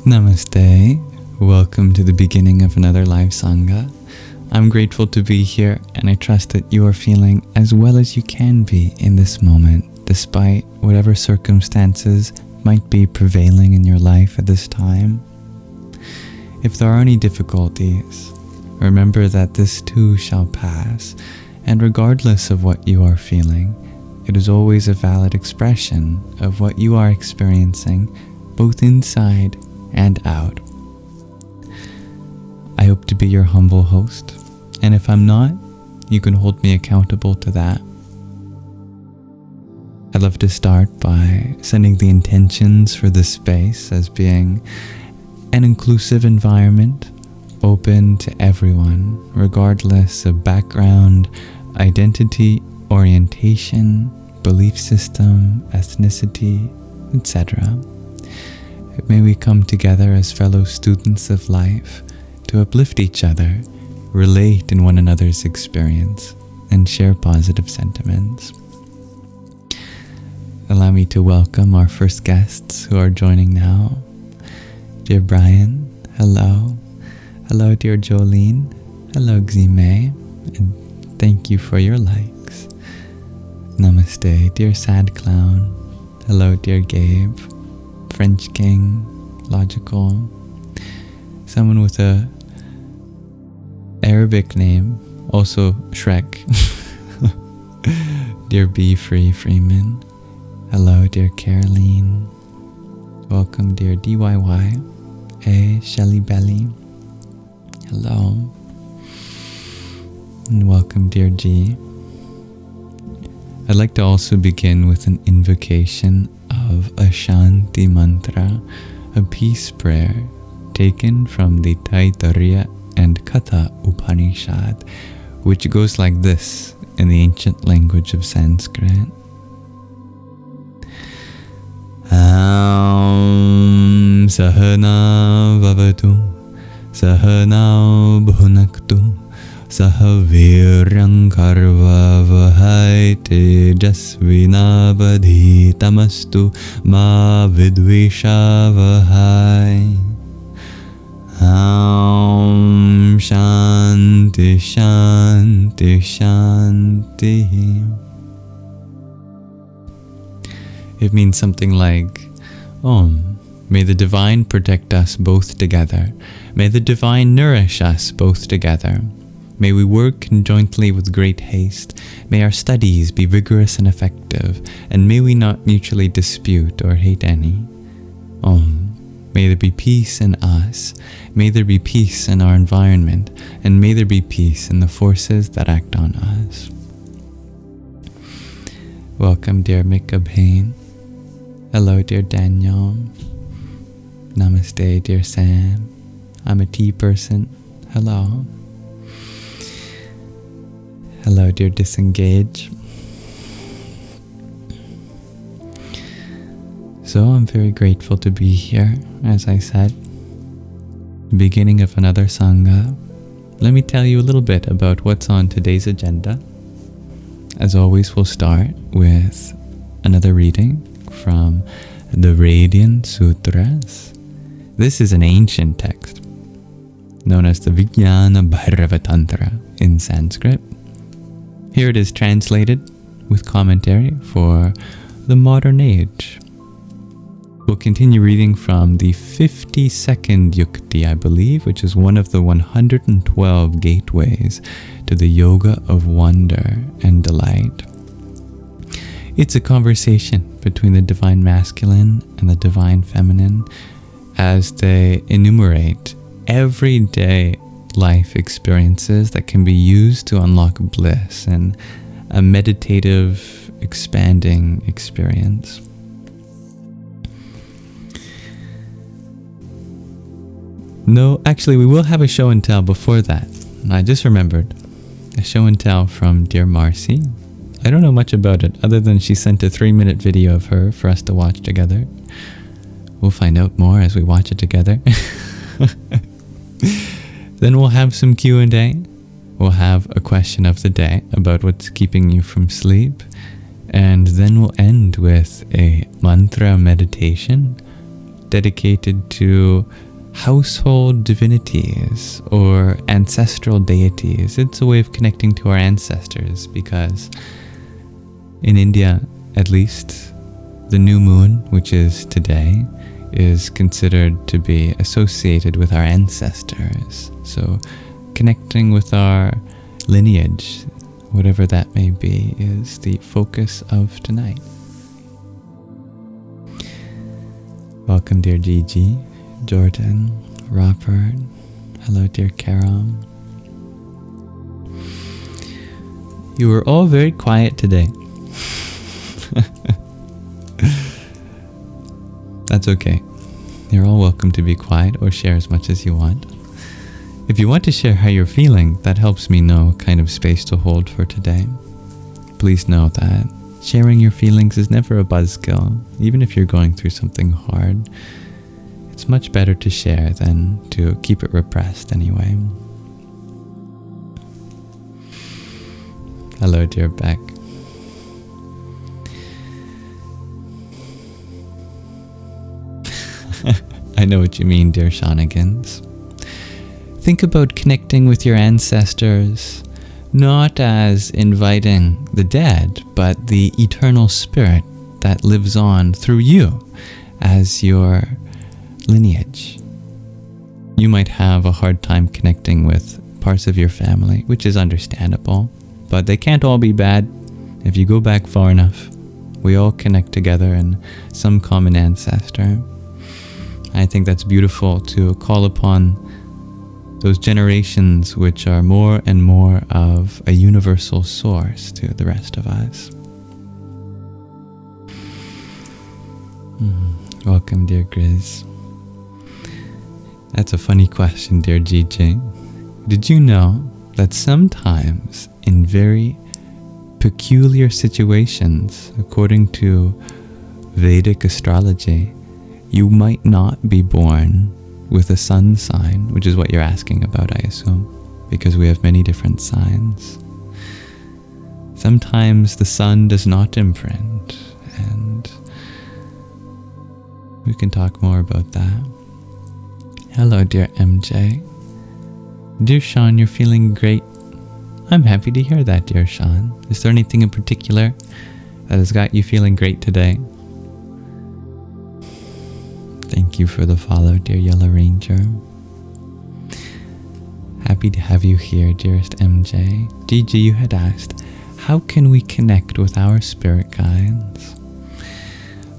Namaste. Welcome to the beginning of another live Sangha. I'm grateful to be here, and I trust that you are feeling as well as you can be in this moment, despite whatever circumstances might be prevailing in your life at this time. If there are any difficulties, remember that this too shall pass, and regardless of what you are feeling, it is always a valid expression of what you are experiencing, both inside and out. I hope to be your humble host, and if I'm not, you can hold me accountable to that. I'd love to start by sending the intentions for this space as being an inclusive environment, open to everyone, regardless of background, identity, orientation, belief system, ethnicity, etc. May we come together as fellow students of life to uplift each other, relate in one another's experience, and share positive sentiments. Allow me to welcome our first guests who are joining now. Dear Brian, hello. Hello, dear Jolene. Hello, Xime. And thank you for your likes. Namaste, dear Sad Clown. Hello, dear Gabe. French King, Logical, someone with a Arabic name, also Shrek. Dear Be Free Freeman. Hello, dear Caroline. Welcome, dear DYY. Hey, Shelly Belly. Hello. And welcome, dear G. I'd like to also begin with an invocation of a Shanti mantra, a peace prayer taken from the Taittiriya and Katha Upanishad, which goes like this in the ancient language of Sanskrit. Aum Sahana Vavatu Sahana Bhunaktu Sahaviryam karva vahai tejasvinavadhi tamastu ma vidvisha vahai. Aum Shanti Shanti Shanti. It means something like, Om, may the divine protect us both together. May the divine nourish us both together. May we work conjointly with great haste. May our studies be vigorous and effective, and may we not mutually dispute or hate any. Om. May there be peace in us. May there be peace in our environment, and may there be peace in the forces that act on us. Welcome, dear Mika Bhain. Hello, dear Daniel. Namaste, dear Sam. I'm a tea person. Hello. Hello, dear Disengage. So I'm very grateful to be here, as I said. Beginning of another Sangha. Let me tell you a little bit about what's on today's agenda. As always, we'll start with another reading from the Radiant Sutras. This is an ancient text known as the Vijñāna Bhairava Tantra in Sanskrit. Here it is translated with commentary for the modern age. We'll continue reading from the 52nd yukti, I believe, which is one of the 112 gateways to the yoga of wonder and delight. It's a conversation between the divine masculine and the divine feminine as they enumerate everyday life experiences that can be used to unlock bliss and a meditative, expanding experience. No, actually, we will have a show and tell before that. I just remembered a show and tell from dear Marcy. I don't know much about it other than she sent a 3-minute video of her for us to watch together. We'll find out more as we watch it together. Then we'll have some Q&A. We'll have a question of the day about what's keeping you from sleep. And then we'll end with a mantra meditation dedicated to household divinities or ancestral deities. It's a way of connecting to our ancestors, because in India, at least, the new moon, which is today, is considered to be associated with our ancestors. So connecting with our lineage, whatever that may be, is the focus of tonight. Welcome, dear Gigi, Jordan, Robert. Hello, dear Karam. You were all very quiet today. That's okay. You're all welcome to be quiet or share as much as you want. If you want to share how you're feeling, that helps me know what kind of space to hold for today. Please know that sharing your feelings is never a buzzkill. Even if you're going through something hard, it's much better to share than to keep it repressed anyway. Hello, dear Beck. I know what you mean, dear Shanigans. Think about connecting with your ancestors, not as inviting the dead, but the eternal spirit that lives on through you as your lineage. You might have a hard time connecting with parts of your family, which is understandable, but they can't all be bad. If you go back far enough, we all connect together in some common ancestor. I think that's beautiful, to call upon those generations which are more and more of a universal source to the rest of us. Welcome, dear Grizz. That's a funny question, dear Gigi. Did you know that sometimes in very peculiar situations, according to Vedic astrology, you might not be born with a sun sign, which is what you're asking about, I assume, because we have many different signs. Sometimes the sun does not imprint, and we can talk more about that. Hello, dear MJ. Dear Sean, you're feeling great. I'm happy to hear that, dear Sean. Is there anything in particular that has got you feeling great today? Thank you for the follow, dear Yellow Ranger. Happy to have you here, dearest MJ. Gigi, you had asked, how can we connect with our spirit guides?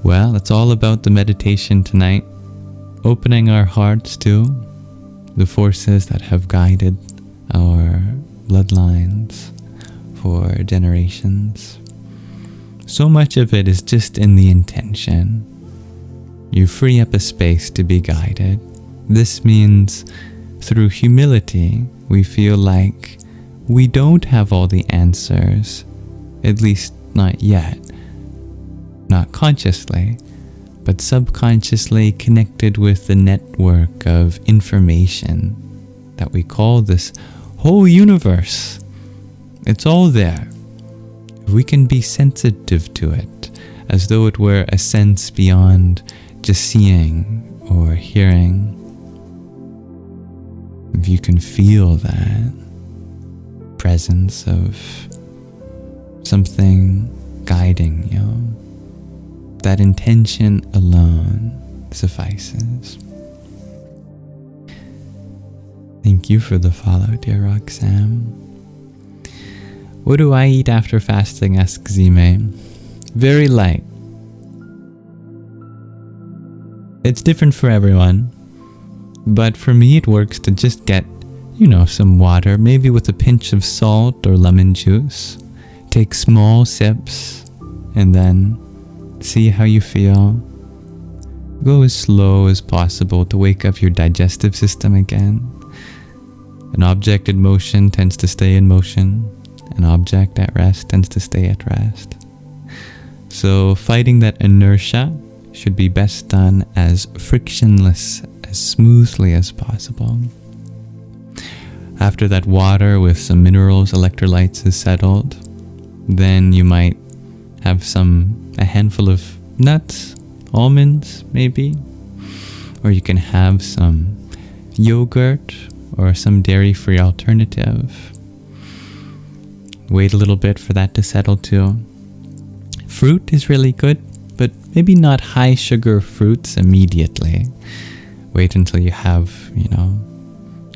Well, it's all about the meditation tonight, opening our hearts to the forces that have guided our bloodlines for generations. So much of it is just in the intention. You free up a space to be guided. This means through humility, we feel like we don't have all the answers, at least not yet. Not consciously, but subconsciously connected with the network of information that we call this whole universe. It's all there. We can be sensitive to it, as though it were a sense beyond just seeing or hearing. If you can feel that presence of something guiding you, that intention alone suffices. Thank you for the follow, dear Roxanne. What do I eat after fasting? Asks Zime. Very light. It's different for everyone, but for me it works to just get, some water, maybe with a pinch of salt or lemon juice. Take small sips and then see how you feel. Go as slow as possible to wake up your digestive system again. An object in motion tends to stay in motion. An object at rest tends to stay at rest. So fighting that inertia should be best done as frictionless, as smoothly as possible. After that water with some minerals, electrolytes is settled, then you might have a handful of nuts, almonds maybe, or you can have some yogurt or some dairy-free alternative. Wait a little bit for that to settle too. Fruit is really good, but maybe not high sugar fruits immediately. Wait until you have,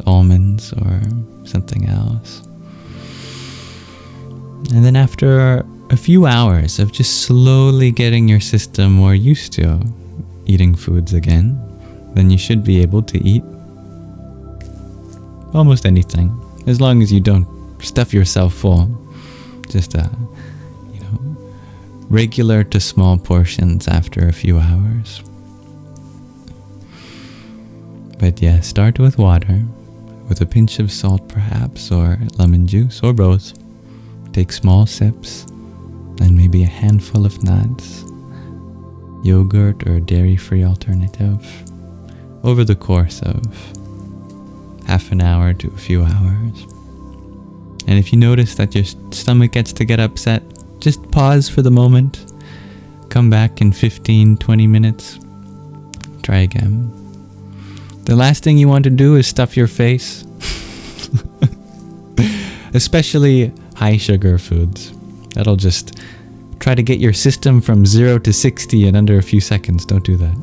almonds or something else. And then after a few hours of just slowly getting your system more used to eating foods again, then you should be able to eat almost anything, as long as you don't stuff yourself full. Just regular to small portions after a few hours. But yeah, start with water, with a pinch of salt perhaps, or lemon juice, or both. Take small sips, and maybe a handful of nuts, yogurt or dairy-free alternative, over the course of half an hour to a few hours. And if you notice that your stomach gets to get upset, just pause for the moment, come back in 15-20 minutes, try again. The last thing you want to do is stuff your face, especially high sugar foods. That'll just try to get your system from 0 to 60 in under a few seconds. Don't do that.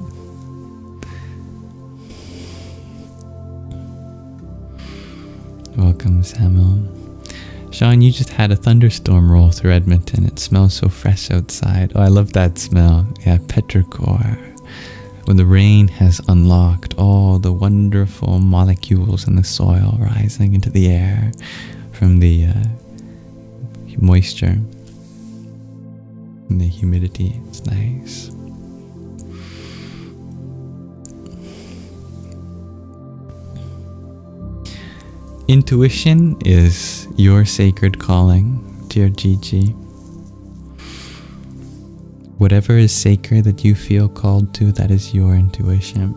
Welcome, Samuel. Sean, you just had a thunderstorm roll through Edmonton. It smells so fresh outside. Oh, I love that smell. Yeah, petrichor. When the rain has unlocked all the wonderful molecules in the soil rising into the air from the moisture and the humidity. It's nice. Intuition is your sacred calling, dear Gigi. Whatever is sacred that you feel called to, that is your intuition.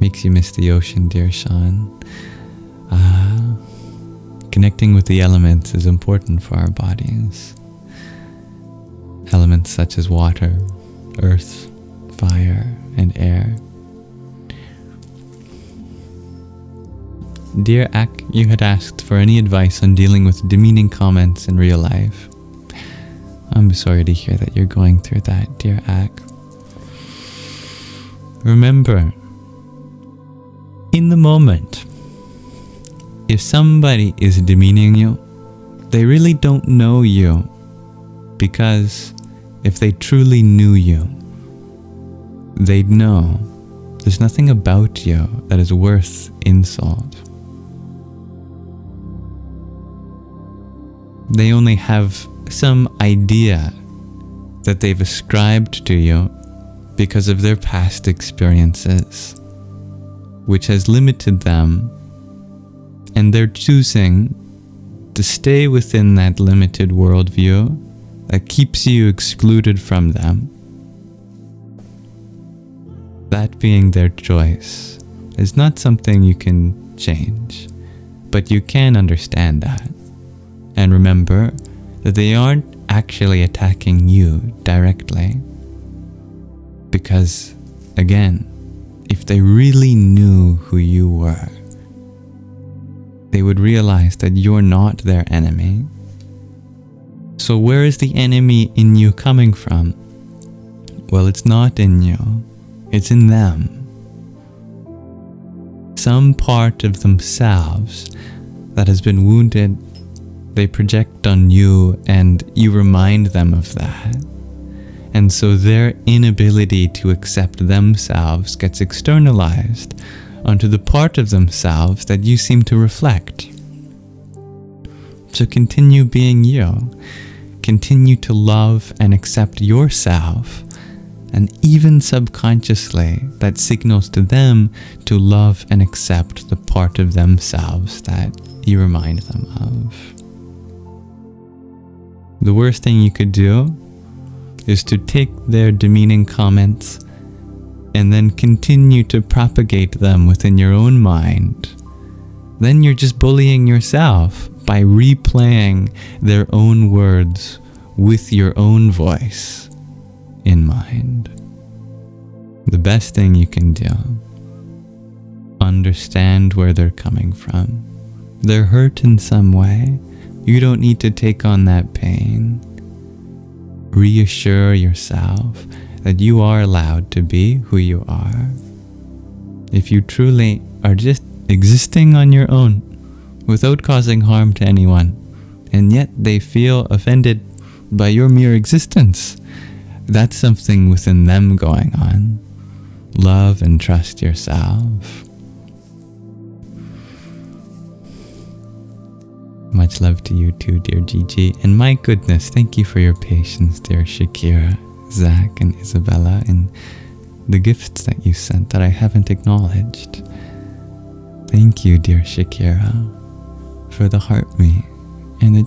Makes you miss the ocean, dear Sean. Connecting with the elements is important for our bodies. Elements such as water, earth, fire, and air. Dear Ak, you had asked for any advice on dealing with demeaning comments in real life. I'm sorry to hear that you're going through that, dear Ak. Remember, in the moment, if somebody is demeaning you, they really don't know you, because if they truly knew you, they'd know there's nothing about you that is worth insult. They only have some idea that they've ascribed to you because of their past experiences, which has limited them, and they're choosing to stay within that limited worldview that keeps you excluded from them. That being their choice is not something you can change, but you can understand that. And remember that they aren't actually attacking you directly. Because, again, if they really knew who you were, they would realize that you're not their enemy. So where is the enemy in you coming from? Well, it's not in you. It's in them. Some part of themselves that has been wounded, they project on you, and you remind them of that. And so their inability to accept themselves gets externalized onto the part of themselves that you seem to reflect. So continue being you. Continue to love and accept yourself. And even subconsciously, that signals to them to love and accept the part of themselves that you remind them of. The worst thing you could do is to take their demeaning comments and then continue to propagate them within your own mind. Then you're just bullying yourself by replaying their own words with your own voice in mind. The best thing you can do, understand where they're coming from. They're hurt in some way. You don't need to take on that pain. Reassure yourself that you are allowed to be who you are. If you truly are just existing on your own without causing harm to anyone, and yet they feel offended by your mere existence, that's something within them going on. Love and trust yourself. Much love to you too, dear Gigi. And my goodness, thank you for your patience, dear Shakira, Zach, and Isabella, and the gifts that you sent that I haven't acknowledged. Thank you, dear Shakira, for the heart me and the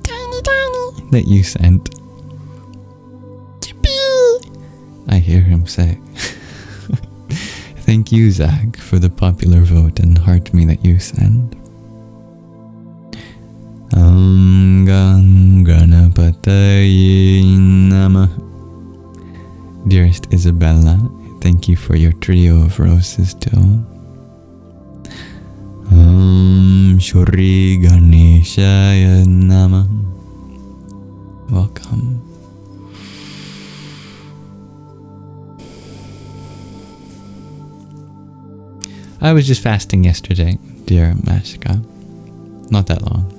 tiny that you sent. I hear him say. Thank you, Zach, for the popular vote and heart me that you send. Ganapataye Namah. Dearest Isabella, thank you for your trio of roses too. Shri Ganeshaya Namah. Welcome. I was just fasting yesterday, dear Mashika. Not that long.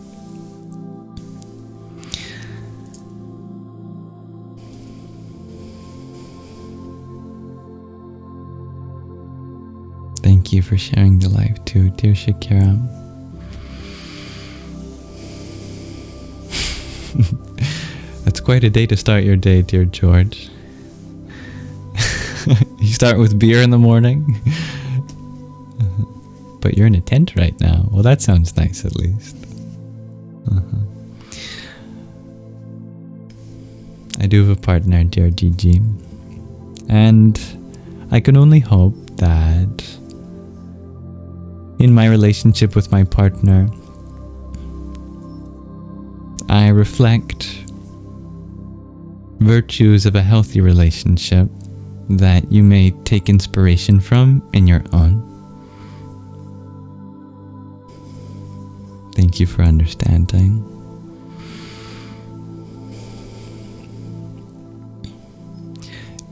Thank you for sharing the life too, dear Shakira. That's quite a day to start your day, dear George. You start with beer in the morning? But you're in a tent right now. Well, that sounds nice at least. I do have a partner, dear Gigi. And I can only hope that in my relationship with my partner, I reflect virtues of a healthy relationship that you may take inspiration from in your own. Thank you for understanding.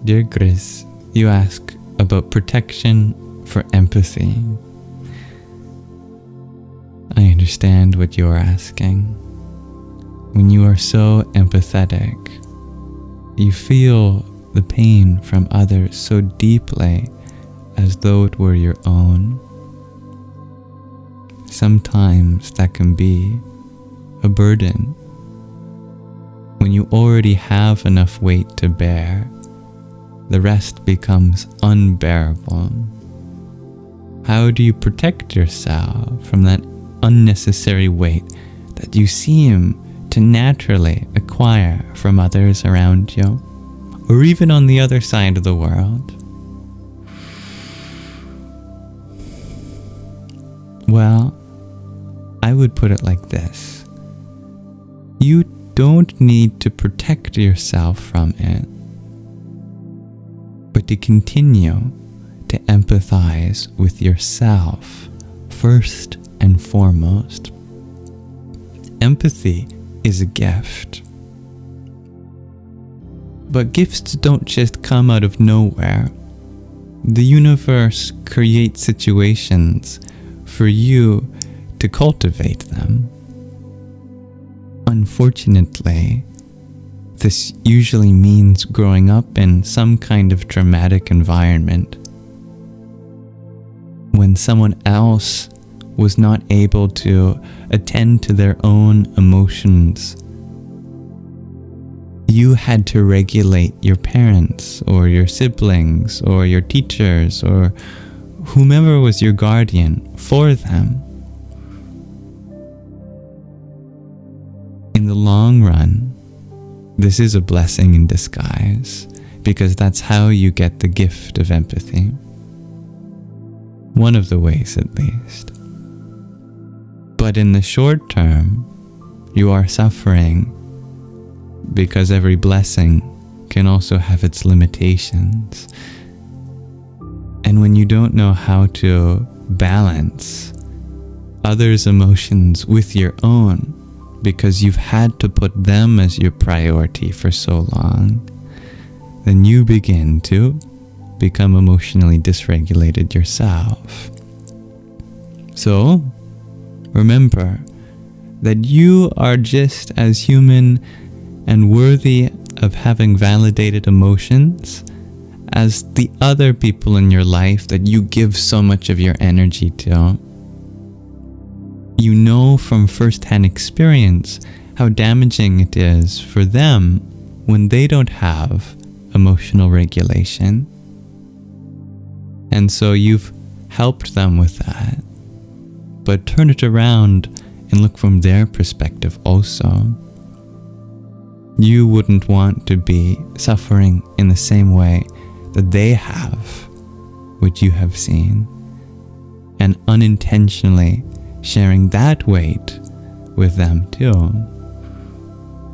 Dear Gris, you ask about protection for empathy. I understand what you are asking. When you are so empathetic, you feel the pain from others so deeply as though it were your own. Sometimes that can be a burden. When you already have enough weight to bear, the rest becomes unbearable. How do you protect yourself from that unnecessary weight that you seem to naturally acquire from others around you, or even on the other side of the world? Well, I would put it like this. You don't need to protect yourself from it, but to continue to empathize with yourself first and foremost. Empathy is a gift. But gifts don't just come out of nowhere. The universe creates situations for you to cultivate them. Unfortunately, this usually means growing up in some kind of traumatic environment when someone else was not able to attend to their own emotions. You had to regulate your parents or your siblings or your teachers or whomever was your guardian for them. In the long run, this is a blessing in disguise, because that's how you get the gift of empathy. One of the ways, at least. But in the short term, you are suffering because every blessing can also have its limitations. And when you don't know how to balance others' emotions with your own, because you've had to put them as your priority for so long, then you begin to become emotionally dysregulated yourself. So, remember that you are just as human and worthy of having validated emotions as the other people in your life that you give so much of your energy to. You know from first-hand experience how damaging it is for them when they don't have emotional regulation. And so you've helped them with that. But turn it around and look from their perspective also. You wouldn't want to be suffering in the same way that they have, which you have seen, and unintentionally sharing that weight with them too.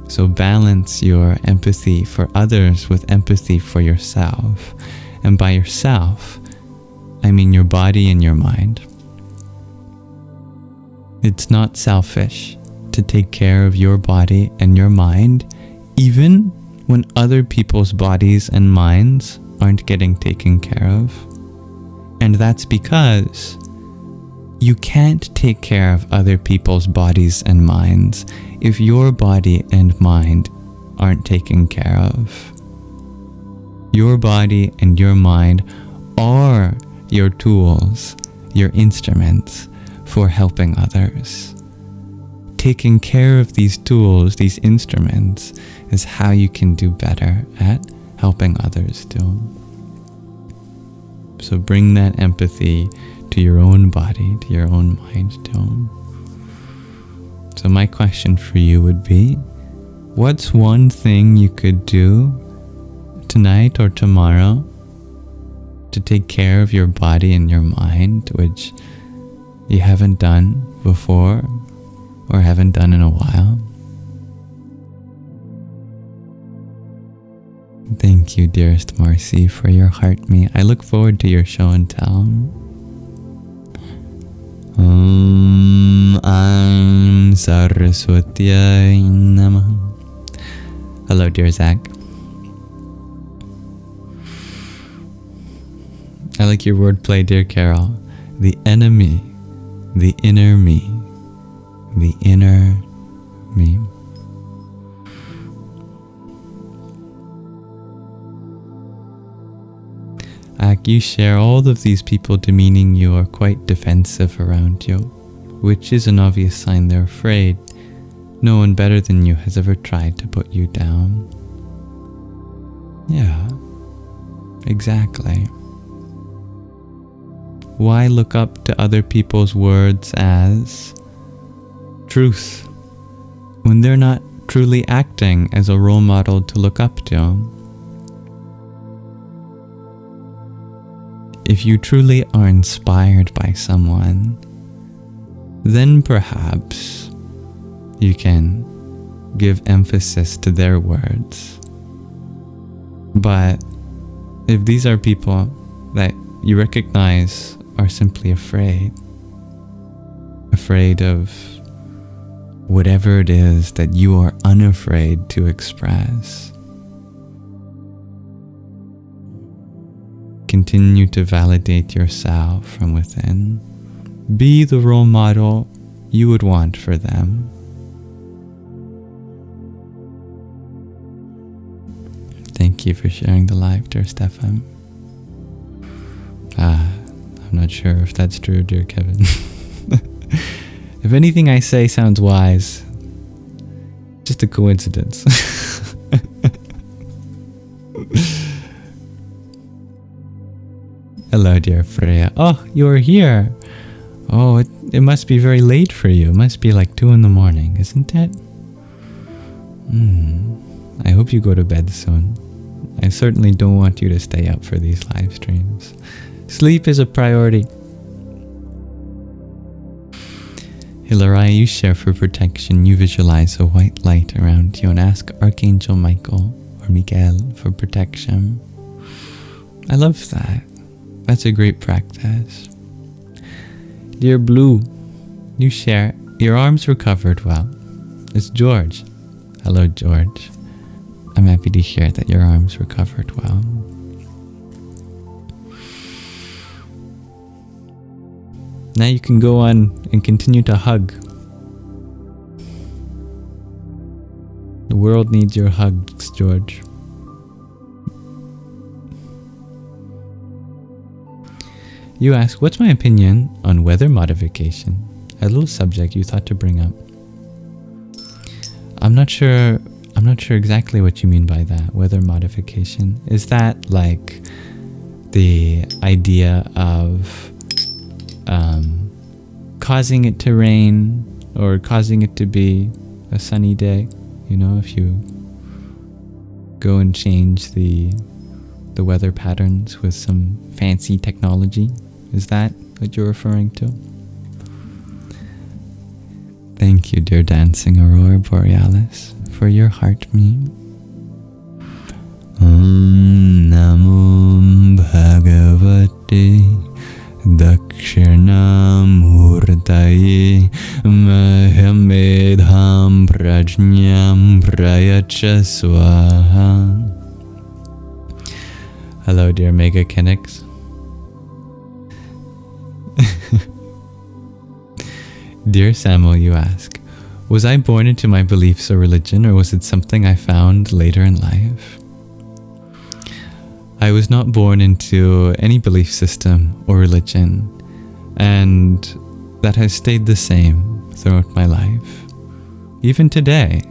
So balance your empathy for others with empathy for yourself. And by yourself, I mean your body and your mind. It's not selfish to take care of your body and your mind, even when other people's bodies and minds aren't getting taken care of. And that's because you can't take care of other people's bodies and minds if your body and mind aren't taken care of. Your body and your mind are your tools, your instruments for helping others. Taking care of these tools, these instruments, is how you can do better at helping others too. So bring that empathy to your own body, to your own mind too. So my question for you would be, what's one thing you could do tonight or tomorrow to take care of your body and your mind, which you haven't done before or haven't done in a while? Thank you, dearest Marcy, for your heart me. I look forward to your show and tell. I'm Saraswatyai Namaha. Hello, dear Zach. I like your wordplay, dear Carol. The enemy, the inner me, the inner me. You share all of these people demeaning you are quite defensive around you, which is an obvious sign they're afraid. No one better than you has ever tried to put you down. Yeah, exactly. Why look up to other people's words as truth when they're not truly acting as a role model to look up to? If you truly are inspired by someone, then perhaps you can give emphasis to their words. But if these are people that you recognize are simply afraid of whatever it is that you are unafraid to express, continue to validate yourself from within. Be the role model you would want for them. Thank you for sharing the live, dear Stefan. I'm not sure if that's true, dear Kevin. If anything I say sounds wise, just a coincidence. Hello, dear Freya. Oh, you're here. Oh, it must be very late for you. It must be like 2 a.m, isn't it? I hope you go to bed soon. I certainly don't want you to stay up for these live streams. Sleep is a priority. Hilariah, you share for protection. You visualize a white light around you and ask Archangel Michael or Miguel for protection. I love that. That's a great practice. Dear Blue, you share, your arms recovered well. It's George. Hello, George. I'm happy to hear that your arms recovered well. Now you can go on and continue to hug. The world needs your hugs, George. You ask, what's my opinion on weather modification? A little subject you thought to bring up. I'm not sure exactly what you mean by that, weather modification. Is that like the idea of causing it to rain or causing it to be a sunny day? You know, if you go and change the weather patterns with some fancy technology. Is that what you're referring to? Thank you, dear dancing Aurora Borealis, for your heart meme. Om Namo Bhagavate Dakshinamurtaye Mahamedham Prajñam Prayacha Swaha. Hello, dear Mega Kinix. Dear Samuel, you ask, was I born into my beliefs or religion, or was it something I found later in life? I was not born into any belief system or religion, and that has stayed the same throughout my life. Even today,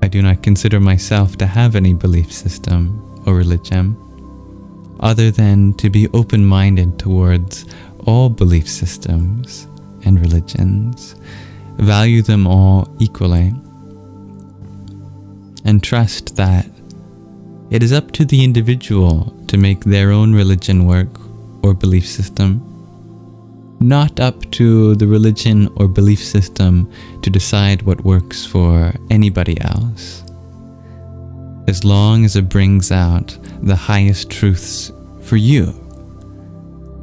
I do not consider myself to have any belief system or religion, other than to be open-minded towards all belief systems and religions, value them all equally, and trust that it is up to the individual to make their own religion work or belief system, not up to the religion or belief system to decide what works for anybody else. As long as it brings out the highest truths for you,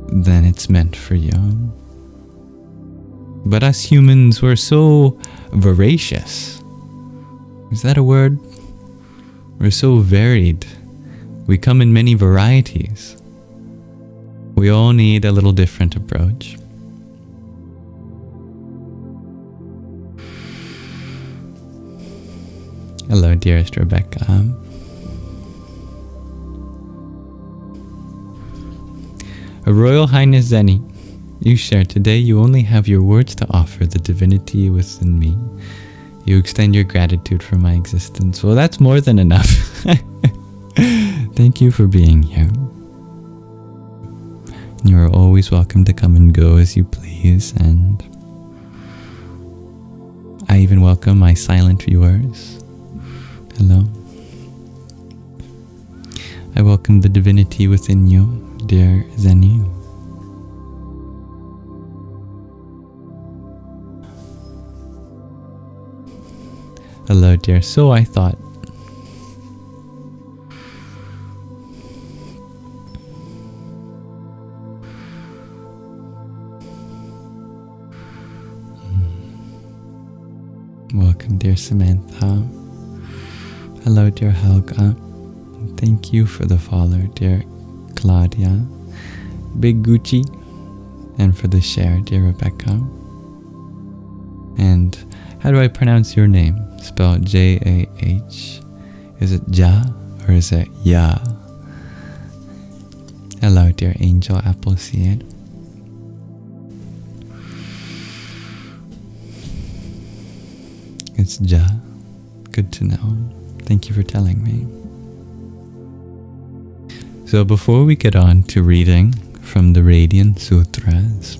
then it's meant for you. But us humans, we're so voracious. Is that a word? We're so varied. We come in many varieties. We all need a little different approach. Hello, dearest Rebecca. Her Royal Highness Zenny, you share today you only have your words to offer the divinity within me. You extend your gratitude for my existence. Well, that's more than enough. Thank you for being here. You are always welcome to come and go as you please, and I even welcome my silent viewers. Hello. I welcome the divinity within you, dear Zenny. Hello, dear. So I thought. Welcome, dear Samantha. Hello, dear Helga. Thank you for the follow, dear Claudia. Big Gucci. And for the share, dear Rebecca. And how do I pronounce your name? Spelled J-A-H. Is it Ja or is it Ya? Hello, dear Angel Appleseed. It's Ja. Good to know. Thank you for telling me. So before we get on to reading from the Radiant Sutras,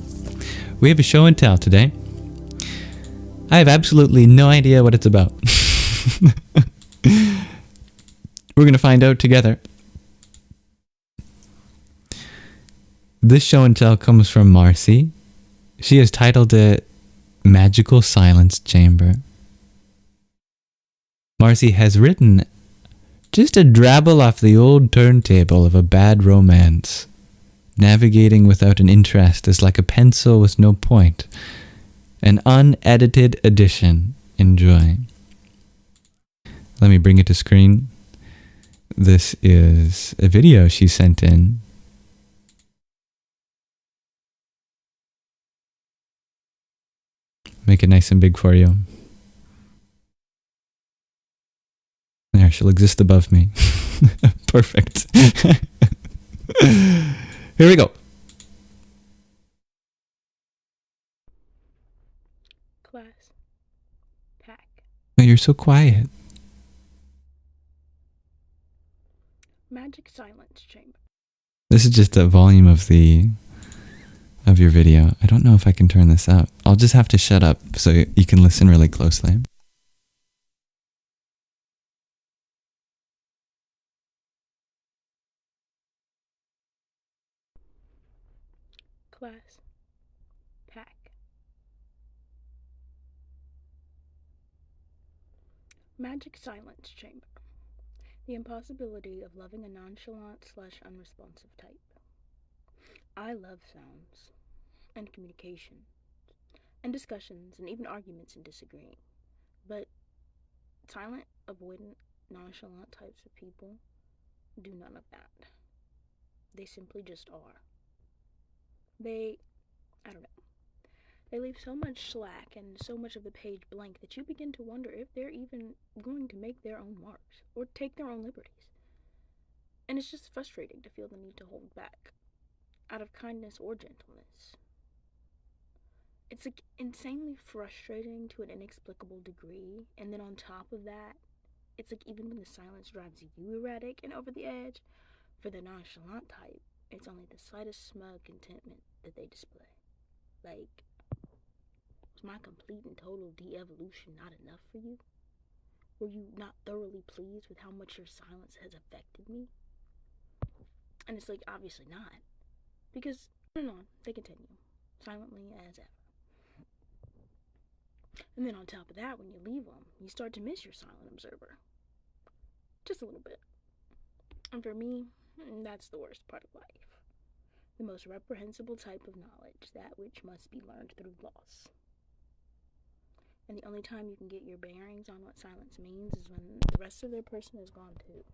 we have a show and tell today. I have absolutely no idea what it's about. We're going to find out together. This show and tell comes from Marcy. She has titled it Magical Silence Chamber. Marcy has written just a drabble off the old turntable of a bad romance Navigating without an interest is like a pencil with no point. An unedited edition. Enjoy. Let me bring it to screen. This is a video she sent in. Make it nice and big for you. There, she'll exist above me. Perfect. Here we go. Class. Pack. Oh, you're so quiet. Magic silence chamber. This is just the volume of your video. I don't know if I can turn this up. I'll just have to shut up so you can listen really closely. Class. Pack. Magic silence chamber. The impossibility of loving a nonchalant/unresponsive type. I love sounds, and communication, and discussions, and even arguments and disagreeing. But silent, avoidant, nonchalant types of people do none of that. They simply just are. I don't know. They leave so much slack and so much of the page blank that you begin to wonder if they're even going to make their own marks or take their own liberties. And it's just frustrating to feel the need to hold back, out of kindness or gentleness. It's like insanely frustrating to an inexplicable degree, and then on top of that, it's like even when the silence drives you erratic and over the edge, for the nonchalant type, it's only the slightest smug contentment that they display. Like, was my complete and total de-evolution not enough for you? Were you not thoroughly pleased with how much your silence has affected me? And it's like, obviously not. Because, on, they continue, silently as ever. And then on top of that, when you leave them, you start to miss your silent observer. Just a little bit. And for me, that's the worst part of life. The most reprehensible type of knowledge, that which must be learned through loss. And the only time you can get your bearings on what silence means is when the rest of their person is gone too.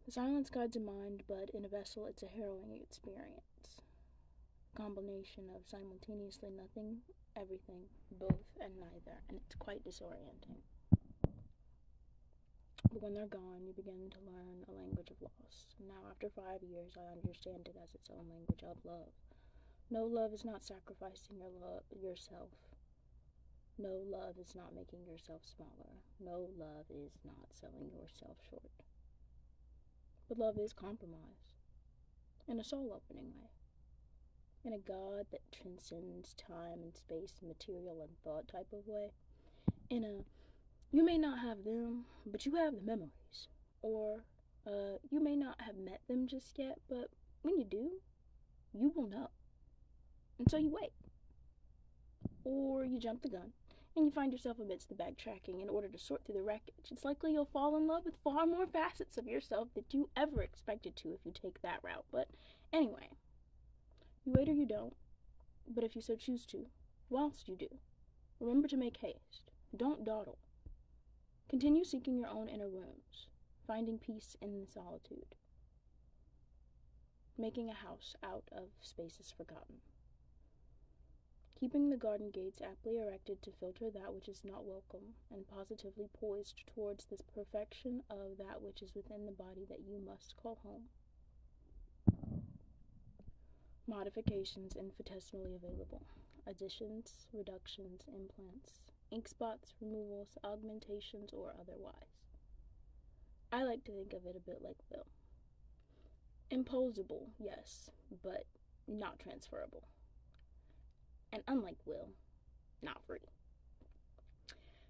The silence guides a mind, but in a vessel it's a harrowing experience. A combination of simultaneously nothing, everything, both, and neither, and it's quite disorienting. But when they're gone, you begin to learn a language of loss. And now, after 5 years, I understand it as its own language of love. No love is not sacrificing yourself. No love is not making yourself smaller. No love is not selling yourself short. But love is compromise, in a soul-opening way, in a God that transcends time and space, material and thought type of way, in a you may not have them, but you have the memories, or you may not have met them just yet, but when you do, you will know. And so you wait. Or you jump the gun, and you find yourself amidst the backtracking in order to sort through the wreckage. It's likely you'll fall in love with far more facets of yourself than you ever expected to if you take that route. But anyway, you wait or you don't. But if you so choose to, whilst you do, remember to make haste. Don't dawdle. Continue seeking your own inner wounds, finding peace in the solitude, making a house out of spaces forgotten. Keeping the garden gates aptly erected to filter that which is not welcome, and positively poised towards this perfection of that which is within the body that you must call home. Modifications infinitesimally available. Additions, reductions, implants, ink spots, removals, augmentations, or otherwise. I like to think of it a bit like Will. Imposable, yes, but not transferable. And unlike Will, not free.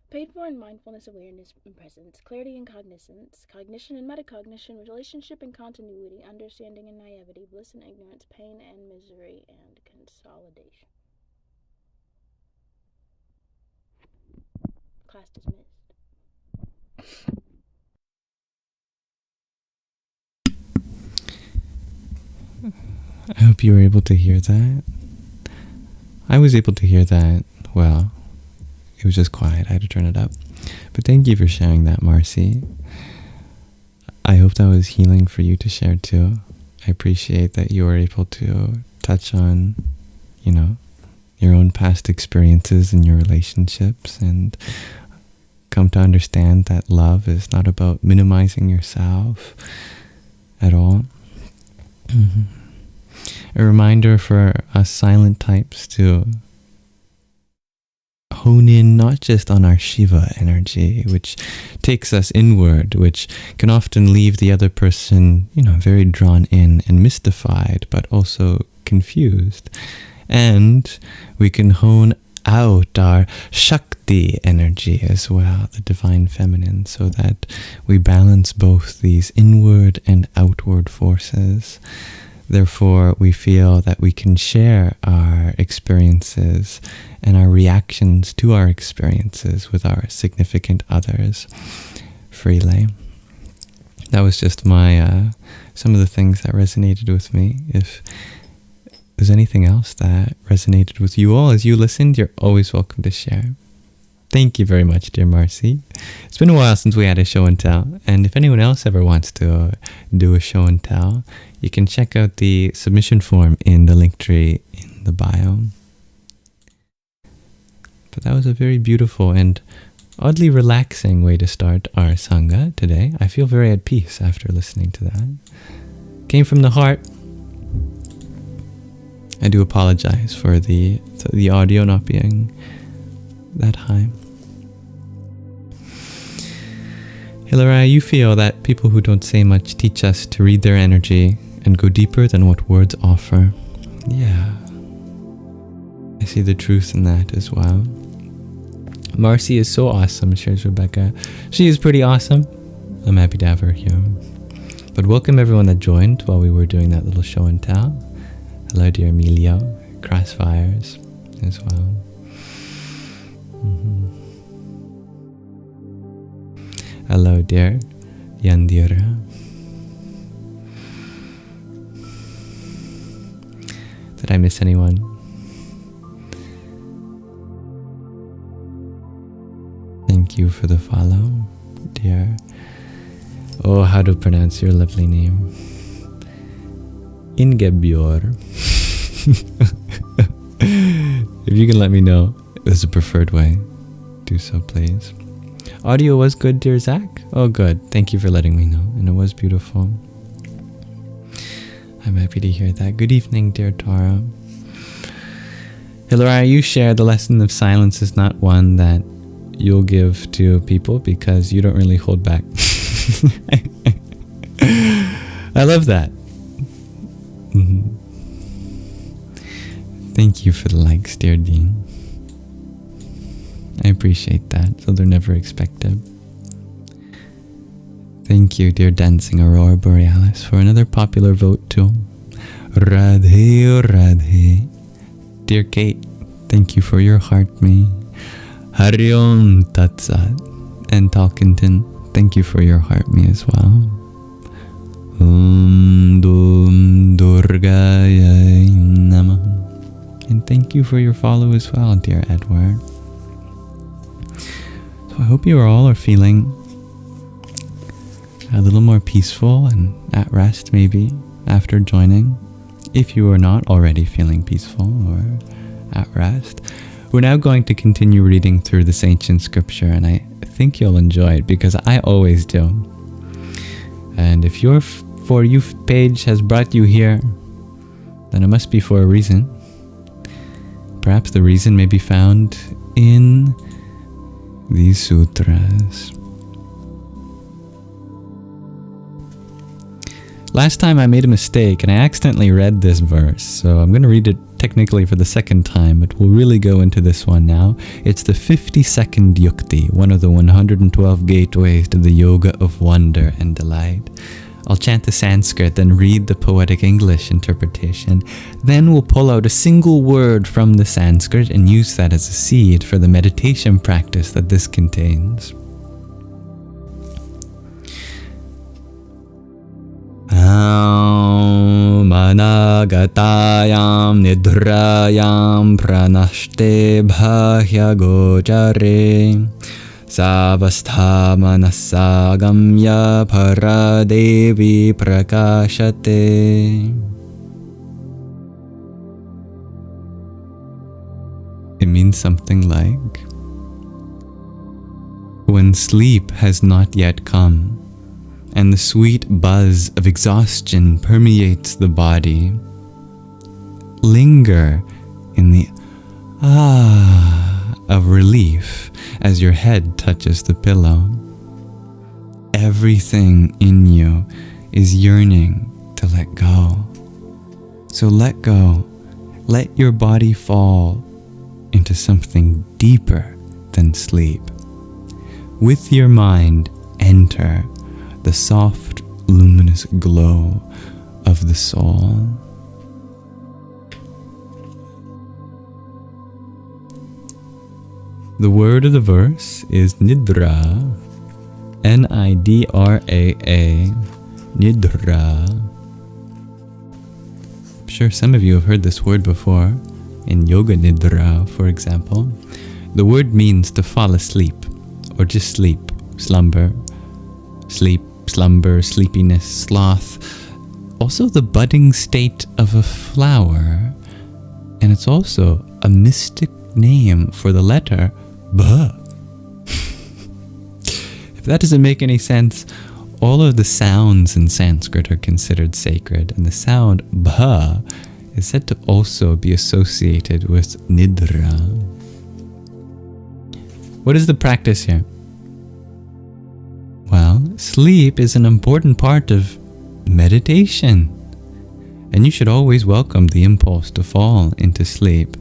Paid for in mindfulness, awareness, and presence, clarity and cognizance, cognition and metacognition, relationship and continuity, understanding and naivety, bliss and ignorance, pain and misery, and consolidation. Class dismissed. I hope you were able to hear that. I was able to hear that. Well, it was just quiet. I had to turn it up. But thank you for sharing that, Marcy. I hope that was healing for you to share too. I appreciate that you were able to touch on, your own past experiences in your relationships and come to understand that love is not about minimizing yourself at all. A reminder for us silent types to hone in not just on our Shiva energy, which takes us inward, which can often leave the other person, very drawn in and mystified, but also confused. And we can hone out our Shakti energy as well, the divine feminine, so that we balance both these inward and outward forces. Therefore, we feel that we can share our experiences and our reactions to our experiences with our significant others freely. That was just some of the things that resonated with me. If there's anything else that resonated with you all as you listened, you're always welcome to share. Thank you very much, dear Marcy. It's been a while since we had a show and tell, and if anyone else ever wants to do a show and tell, you can check out the submission form in the link tree in the bio. But that was a very beautiful and oddly relaxing way to start our Sangha today. I feel very at peace after listening to that. Came from the heart. I do apologize for the audio not being that high. Hilary, you feel that people who don't say much teach us to read their energy and go deeper than what words offer. Yeah, I see the truth in that as well. Marcy is so awesome, shares Rebecca. She is pretty awesome. I'm happy to have her here. But welcome everyone that joined while we were doing that little show and tell. Hello, dear Emilio, Crossfires as well. Hello, dear Yandira. Did I miss anyone? Thank you for the follow, dear. Oh, how to pronounce your lovely name. Ingeborg. If you can let me know if there's a preferred way, do so please. Audio was good, dear Zach? Oh, good. Thank you for letting me know. And it was beautiful. I'm happy to hear that. Good evening, dear Tara. Hilary, you share the lesson of silence is not one that you'll give to people because you don't really hold back. I love that. Thank you for the likes, dear Dean. I appreciate that, so they're never expected. Thank you, dear Dancing Aurora Borealis, for another popular vote too. Radhe, Radhe. Dear Kate, thank you for your heart me. Hariom Tatsat. And Talkington, thank you for your heart me as well. Dum Durgaya Namah. And thank you for your follow as well, dear Edward. So I hope you all are feeling a little more peaceful and at rest maybe after joining. If you are not already feeling peaceful or at rest, we're now going to continue reading through this ancient scripture, and I think you'll enjoy it because I always do. And if your For You page has brought you here, then it must be for a reason. Perhaps the reason may be found in these sutras. Last time I made a mistake and I accidentally read this verse, so I'm going to read it technically for the second time, but we'll really go into this one now. It's the 52nd yukti, one of the 112 gateways to the yoga of wonder and delight. I'll chant the Sanskrit, then read the poetic English interpretation. Then we'll pull out a single word from the Sanskrit and use that as a seed for the meditation practice that this contains. Managatayam nidrayam pranashte bhahya gojare savastha manasagamya paradevi prakashate. It means something like, when sleep has not yet come, and the sweet buzz of exhaustion permeates the body, linger in the of relief as your head touches the pillow. Everything in you is yearning to let go. So let go. Let your body fall into something deeper than sleep. With your mind, enter the soft, luminous glow of the soul. The word of the verse is nidra, N-I-D-R-A-A, nidra. I'm sure some of you have heard this word before, in yoga nidra, for example. The word means to fall asleep, or just sleep, slumber, sleep, slumber, sleepiness, sloth. Also the budding state of a flower. And it's also a mystic name for the letter B. If that doesn't make any sense, all of the sounds in Sanskrit are considered sacred, and the sound B is said to also be associated with nidra. What is the practice here? Well, sleep is an important part of meditation, and you should always welcome the impulse to fall into sleep.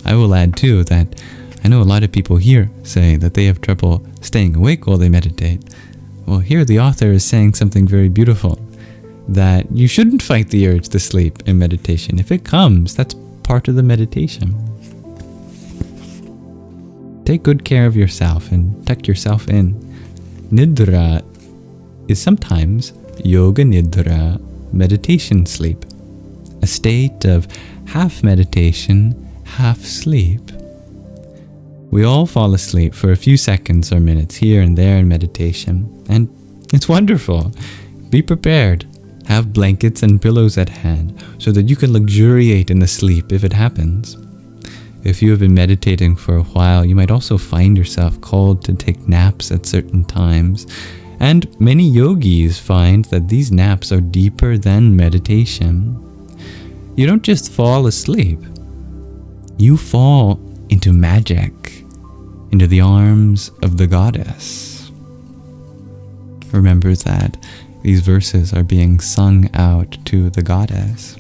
I will add too that I know a lot of people here say that they have trouble staying awake while they meditate. Well, here the author is saying something very beautiful, that you shouldn't fight the urge to sleep in meditation. If it comes, that's part of the meditation. Take good care of yourself and tuck yourself in. Nidra is sometimes yoga nidra, meditation sleep, a state of half meditation, half sleep. We all fall asleep for a few seconds or minutes here and there in meditation, and it's wonderful. Be prepared. Have blankets and pillows at hand so that you can luxuriate in the sleep if it happens. If you have been meditating for a while, you might also find yourself called to take naps at certain times. And many yogis find that these naps are deeper than meditation. You don't just fall asleep. You fall into magic, into the arms of the goddess. Remember that these verses are being sung out to the goddess.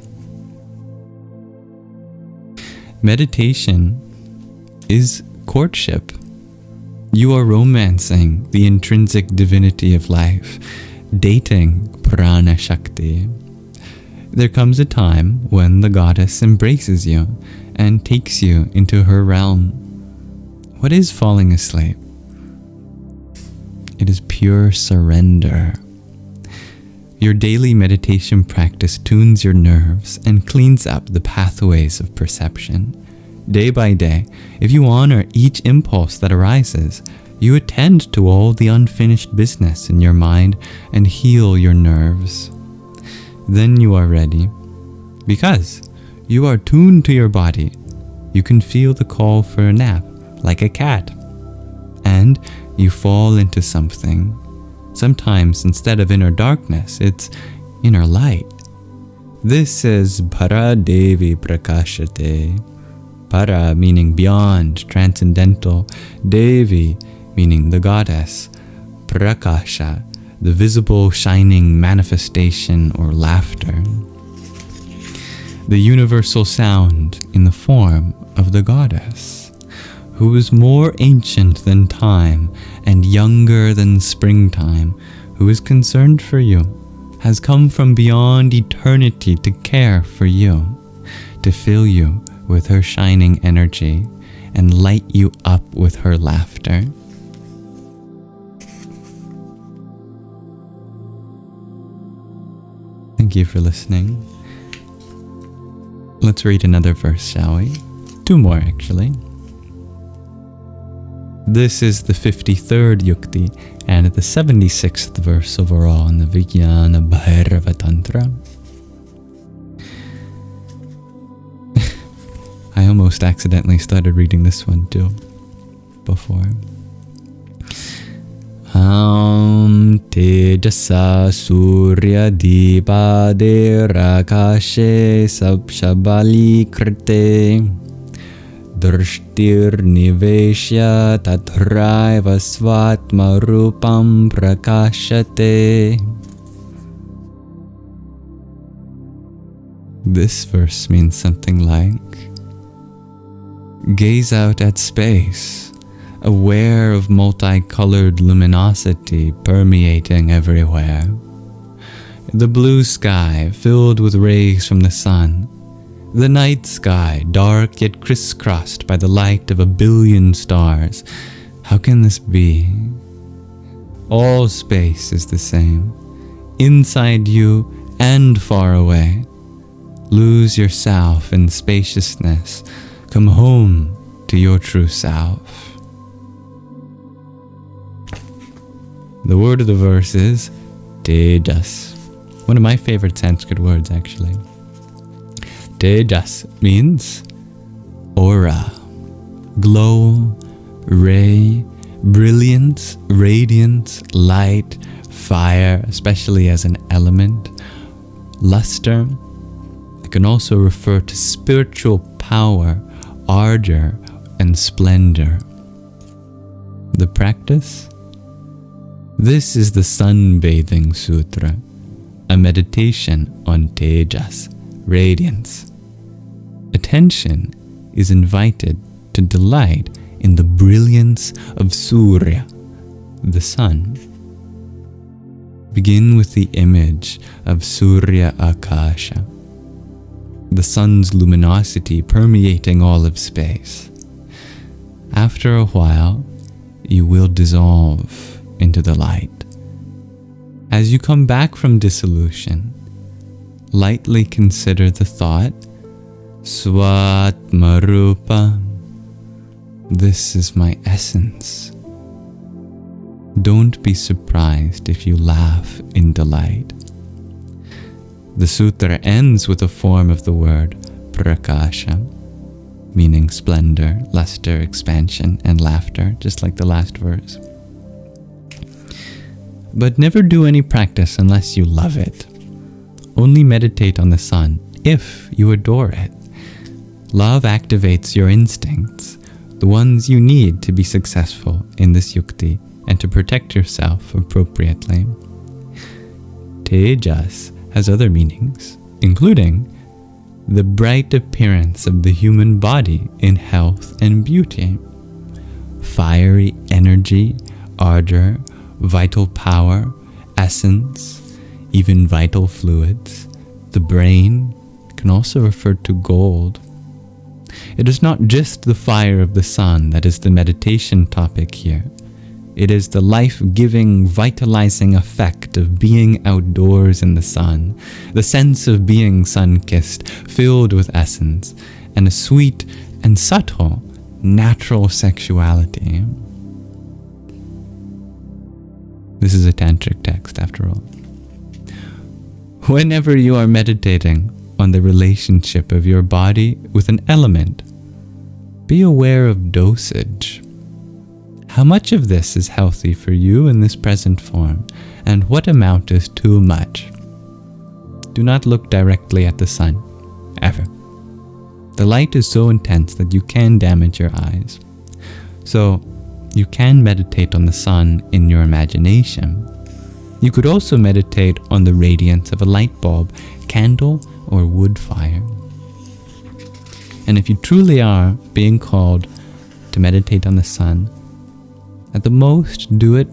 Meditation is courtship. You are romancing the intrinsic divinity of life, dating prana shakti. There comes a time when the goddess embraces you and takes you into her realm. What is falling asleep? It is pure surrender. Your daily meditation practice tunes your nerves and cleans up the pathways of perception. Day by day, if you honor each impulse that arises, you attend to all the unfinished business in your mind and heal your nerves. Then you are ready. Because you are tuned to your body, you can feel the call for a nap, like a cat. And you fall into something. Sometimes instead of inner darkness, it's inner light. This is Para Devi Prakashate. Para meaning beyond, transcendental. Devi meaning the goddess. Prakasha, the visible, shining manifestation or laughter. The universal sound in the form of the goddess, who is more ancient than time and younger than springtime, who is concerned for you, has come from beyond eternity to care for you, to fill you with her shining energy and light you up with her laughter. Thank you for listening. Let's read another verse, shall we? 2 more, actually. This is the 53rd yukti and the 76th verse overall in the Vijñāna Bhairava Tantra. I almost accidentally started reading this one too before. Tejasa surya dipade rakashe sabshabali krite drishtir niveshya tatraiva svatma rupam prakashate. This verse means something like, gaze out at space, aware of multicolored luminosity permeating everywhere. The blue sky filled with rays from the sun. The night sky dark yet crisscrossed by the light of 1 billion stars. How can this be? All space is the same, inside you and far away. Lose yourself in spaciousness. Come home to your true self. The word of the verse is Tejas. One of my favorite Sanskrit words, actually. Tejas means aura, glow, ray, brilliance, radiance, light, fire, especially as an element, luster. It can also refer to spiritual power, ardor, and splendor. The practice? This is the Sunbathing Sutra, a meditation on Tejas, radiance. Attention is invited to delight in the brilliance of Surya, the sun. Begin with the image of Surya Akasha, the sun's luminosity permeating all of space. After a while, you will dissolve into the light. As you come back from dissolution, lightly consider the thought, Swatmarupa, this is my essence. Don't be surprised if you laugh in delight. The sutra ends with a form of the word prakasha, meaning splendor, luster, expansion, and laughter, just like the last verse. But never do any practice unless you love it. Only meditate on the sun if you adore it. Love activates your instincts, the ones you need to be successful in this yukti and to protect yourself appropriately. Tejas has other meanings, including the bright appearance of the human body in health and beauty, fiery energy, ardor, vital power, essence, even vital fluids. The brain can also refer to gold. It is not just the fire of the sun that is the meditation topic here. It is the life-giving, vitalizing effect of being outdoors in the sun, the sense of being sun-kissed, filled with essence, and a sweet and subtle, natural sexuality. This is a tantric text, after all. Whenever you are meditating on the relationship of your body with an element, be aware of dosage. How much of this is healthy for you in this present form, and what amount is too much? Do not look directly at the sun, ever. The light is so intense that you can damage your eyes. So, you can meditate on the sun in your imagination. You could also meditate on the radiance of a light bulb, candle, or wood fire. And if you truly are being called to meditate on the sun, at the most, do it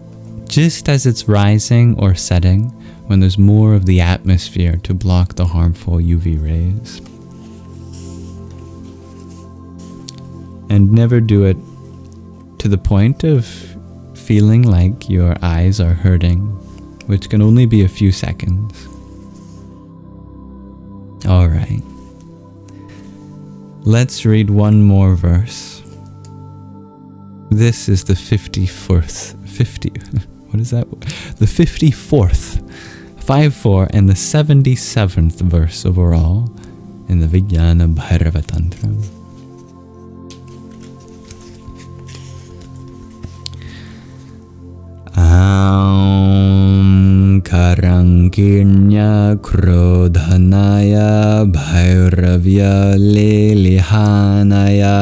just as it's rising or setting, when there's more of the atmosphere to block the harmful UV rays. And never do it to the point of feeling like your eyes are hurting, which can only be a few seconds. All right. Let's read one more verse. This is the 54th, what is that? The 54th, 5-4, and the 77th verse overall in the Vijñāna Bhairava Tantra. Karankinya krodhanaya bhairavya lelihanaya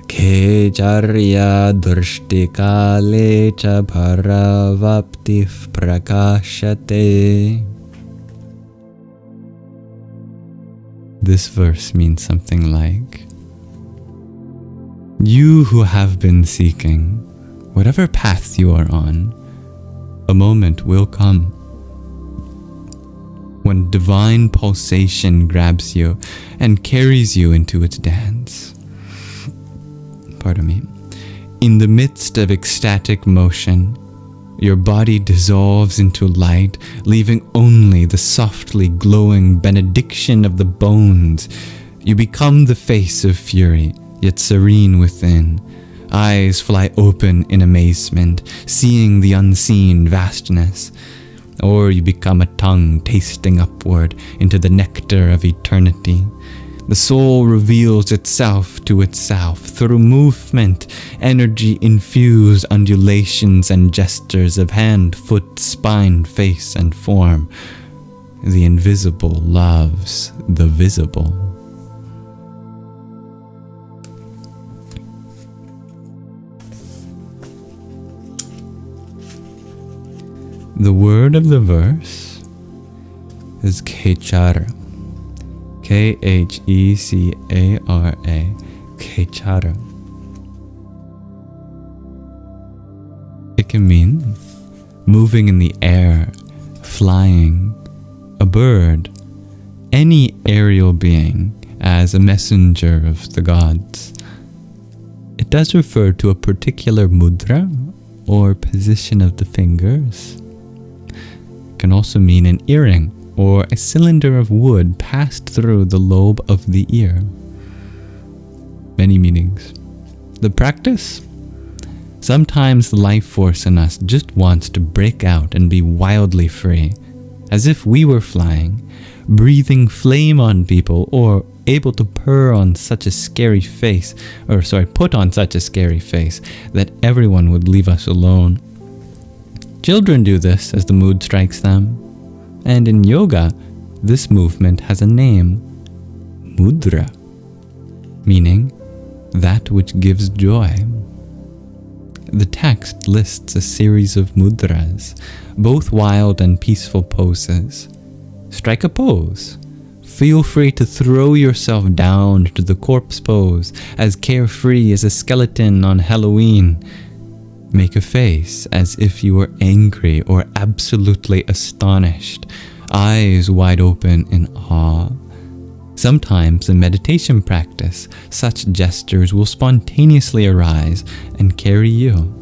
kecharya drishtikale cha bharavaptif prakashate. This verse means something like, you who have been seeking, whatever path you are on, a moment will come when divine pulsation grabs you and carries you into its dance. Pardon me. In the midst of ecstatic motion, your body dissolves into light, leaving only the softly glowing benediction of the bones. You become the face of fury, yet serene within. Eyes fly open in amazement, seeing the unseen vastness. Or you become a tongue tasting upward into the nectar of eternity. The soul reveals itself to itself through movement, energy-infused undulations and gestures of hand, foot, spine, face, and form. The invisible loves the visible. The word of the verse is kechara. K-H-E-C-A-R-A. Kechara. It can mean moving in the air, flying, a bird, any aerial being as a messenger of the gods. It does refer to a particular mudra or position of the fingers. Can also mean an earring or a cylinder of wood passed through the lobe of the ear. Many meanings. The practice? Sometimes the life force in us just wants to break out and be wildly free, as if we were flying, breathing flame on people, or able to put on such a scary face that everyone would leave us alone. Children do this as the mood strikes them. And in yoga, this movement has a name, mudra, meaning that which gives joy. The text lists a series of mudras, both wild and peaceful poses. Strike a pose. Feel free to throw yourself down to the corpse pose, as carefree as a skeleton on Halloween. Make a face as if you were angry or absolutely astonished, eyes wide open in awe. Sometimes in meditation practice, such gestures will spontaneously arise and carry you.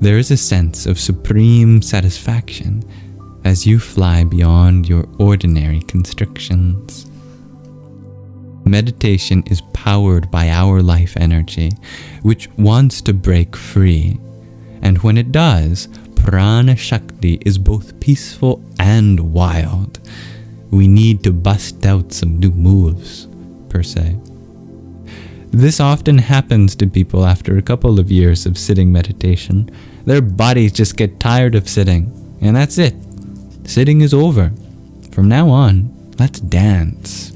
There is a sense of supreme satisfaction as you fly beyond your ordinary constrictions. Meditation is powered by our life energy, which wants to break free. And when it does, prana shakti is both peaceful and wild. We need to bust out some new moves, per se. This often happens to people after a couple of years of sitting meditation. Their bodies just get tired of sitting, and that's it. Sitting is over. From now on, let's dance.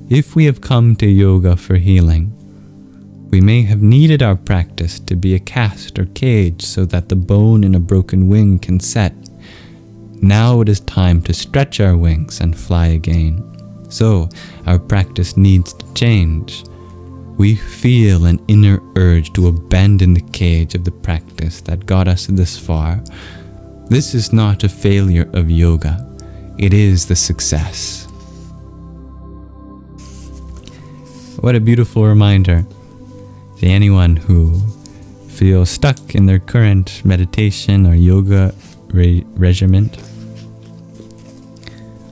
If we have come to yoga for healing, we may have needed our practice to be a cast or cage so that the bone in a broken wing can set. Now it is time to stretch our wings and fly again. So our practice needs to change. We feel an inner urge to abandon the cage of the practice that got us this far. This is not a failure of yoga. It is the success. What a beautiful reminder to anyone who feels stuck in their current meditation or yoga regimen.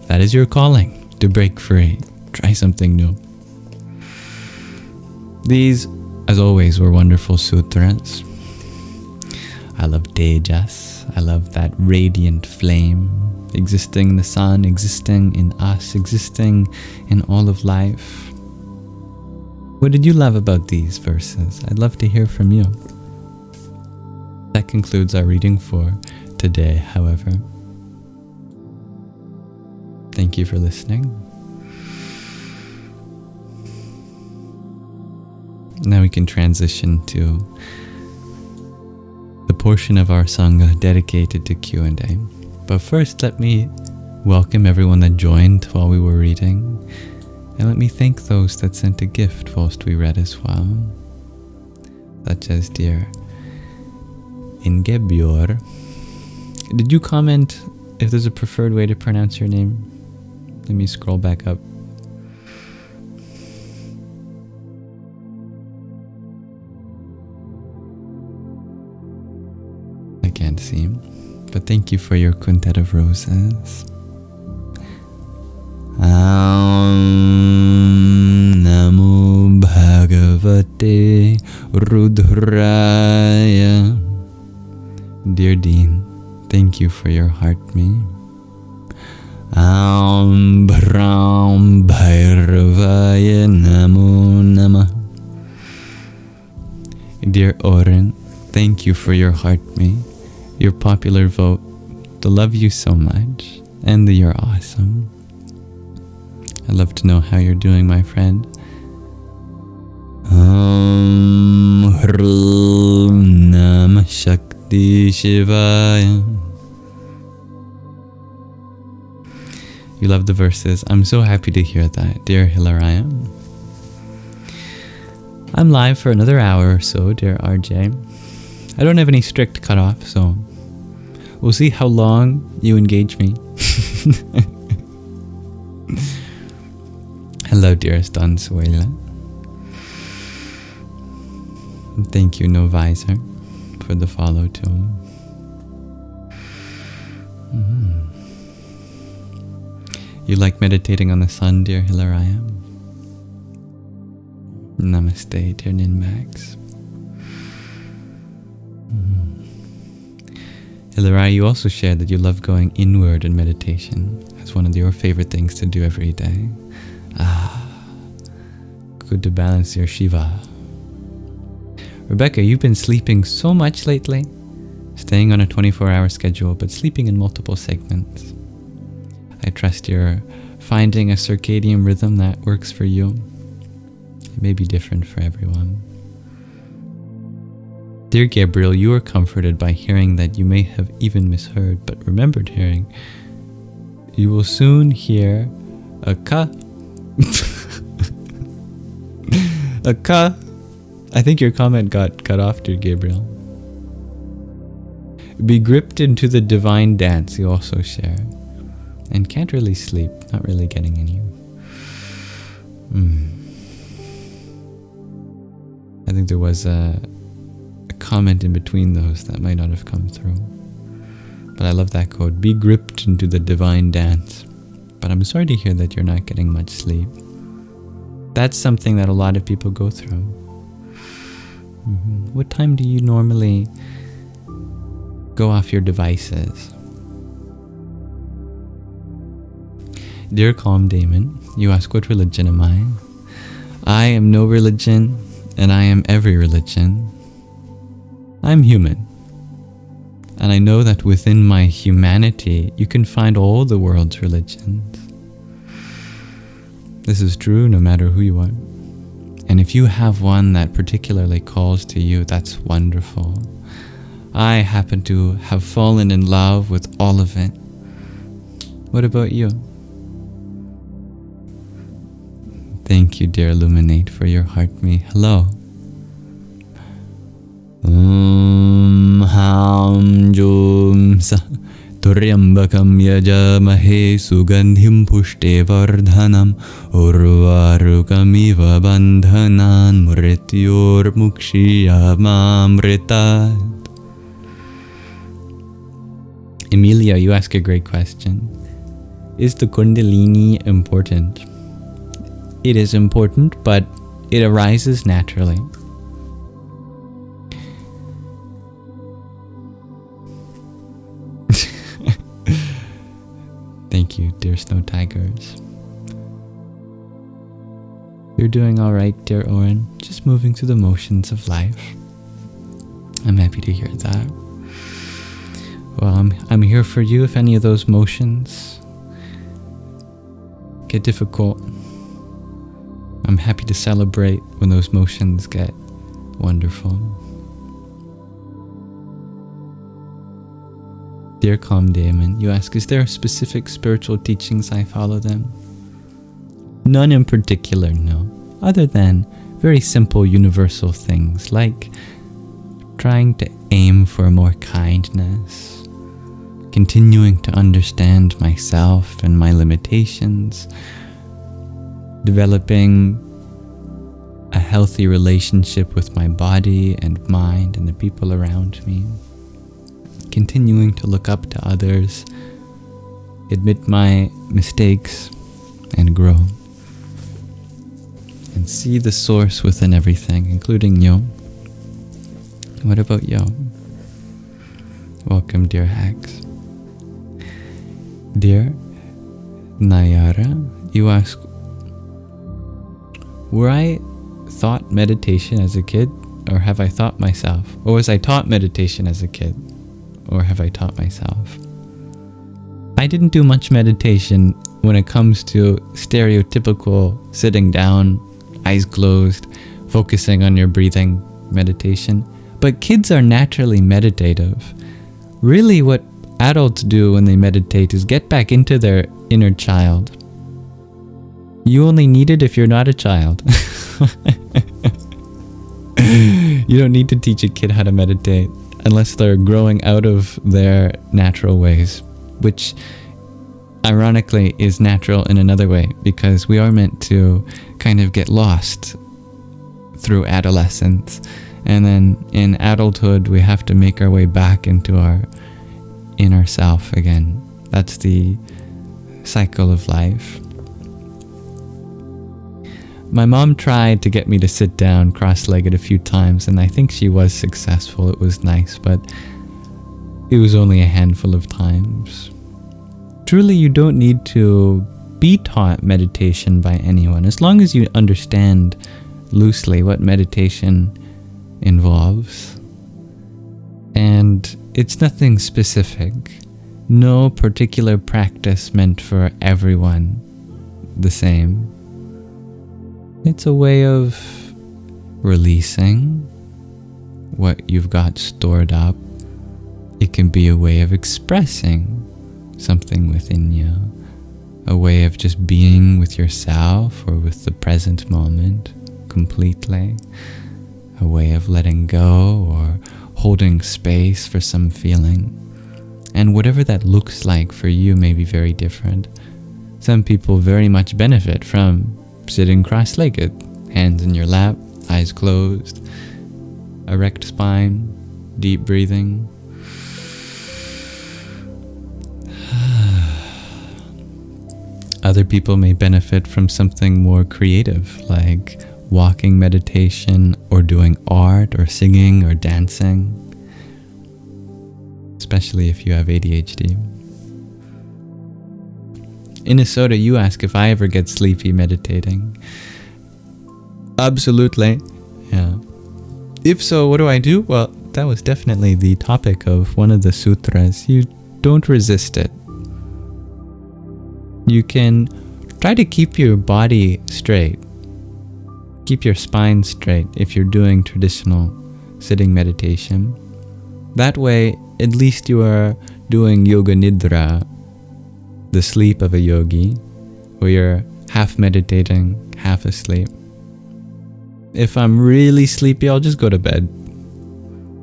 that is your calling, to break free, try something new. These, as always, were wonderful sutras. I love Tejas. I love that radiant flame, existing in the sun, existing in us, existing in all of life. What did you love about these verses? I'd love to hear from you. That concludes our reading for today, however. Thank you for listening. Now we can transition to the portion of our Sangha dedicated to Q&A. But first, let me welcome everyone that joined while we were reading. And let me thank those that sent a gift whilst we read as well. Such as dear Ingebjör. Did you comment if there's a preferred way to pronounce your name? Let me scroll back up. I can't see, but thank you for your quintet of roses. Namo Bhagavate Rudraya. Dear Dean, thank you for your heart me. Bharam Bhairavaya Namo Namah. Dear Oren, thank you for your heart me, your popular vote, to love you so much, and that you're awesome. I'd love to know how you're doing, my friend. Hrum Namah Shakti Shivaya. You love the verses. I'm so happy to hear that, dear Hilaraya. I'm live for another hour or so, dear RJ. I don't have any strict cutoff, so we'll see how long you engage me. Hello, dearest Donsuela. Thank you, No Visor, for the follow too. You like meditating on the sun, dear Hilaraya? Namaste, dear Ninmax. Hilaraya, you also shared that you love going inward in meditation as one of your favorite things to do every day. Good to balance your Shiva. Rebecca, you've been sleeping so much lately, staying on a 24-hour schedule, but sleeping in multiple segments. I trust you're finding a circadian rhythm that works for you. It may be different for everyone. Dear Gabriel, you are comforted by hearing that you may have even misheard, but remembered hearing. You will soon hear a ka. A ka. I think your comment got cut off, dear Gabriel. Be gripped into the divine dance, you also share. And can't really sleep, not really getting any. I think there was a comment in between those that might not have come through. But I love that quote. Be gripped into the divine dance. But I'm sorry to hear that you're not getting much sleep. That's something that a lot of people go through. What time do you normally go off your devices? Dear Calm Damon, you ask, what religion am I? I am no religion, and I am every religion. I'm human. And I know that within my humanity, you can find all the world's religions. This is true no matter who you are. And if you have one that particularly calls to you, that's wonderful. I happen to have fallen in love with all of it. What about you? Thank you, dear Illuminate, for your heart me. Hello. Ham Jum Sa Turyambakam Yajamahe Sugandhim Pushte Vardhanam Urvarukamiva Bandhanan Mrityor Mukshiyamamritat. Emilia, you ask a great question. Is the Kundalini important? It is important, but it arises naturally. Thank you, dear snow tigers. You're doing all right, dear Oren. Just moving through the motions of life. I'm happy to hear that. Well, I'm here for you if any of those motions get difficult. I'm happy to celebrate when those motions get wonderful. Dear Calm Damon, you ask, is there specific spiritual teachings I follow them? None in particular, no. Other than very simple universal things like trying to aim for more kindness, continuing to understand myself and my limitations, developing a healthy relationship with my body and mind and the people around me, continuing to look up to others, admit my mistakes, and grow. And see the source within everything, including you. What about you? Welcome, dear Hags. Dear Nayara, you ask, were I taught meditation as a kid, or have I taught myself? Or was I taught meditation as a kid, or have I taught myself? I didn't do much meditation when it comes to stereotypical sitting down, eyes closed, focusing on your breathing meditation. But kids are naturally meditative. Really what adults do when they meditate is get back into their inner child. You only need it if you're not a child. You don't need to teach a kid how to meditate unless they're growing out of their natural ways, which ironically is natural in another way, because we are meant to kind of get lost through adolescence, and then in adulthood we have to make our way back into our inner self again. That's the cycle of life. My mom tried to get me to sit down cross-legged a few times, and I think she was successful. It was nice, but it was only a handful of times. Truly, you don't need to be taught meditation by anyone, as long as you understand loosely what meditation involves. And it's nothing specific. No particular practice meant for everyone the same. It's a way of releasing what you've got stored up. It can be a way of expressing something within you, a way of just being with yourself or with the present moment completely, a way of letting go or holding space for some feeling. And whatever that looks like for you may be very different. Some people very much benefit from sitting cross-legged, hands in your lap, eyes closed, erect spine, deep breathing. Other people may benefit from something more creative, like walking meditation or doing art or singing or dancing, especially if you have ADHD. Minnesota, you ask if I ever get sleepy meditating. Absolutely. Yeah. If so, what do I do? Well, that was definitely the topic of one of the sutras. You don't resist it. You can try to keep your body straight. Keep your spine straight if you're doing traditional sitting meditation. That way, at least you are doing yoga nidra, the sleep of a yogi, where you're half meditating, half asleep. If I'm really sleepy, I'll just go to bed.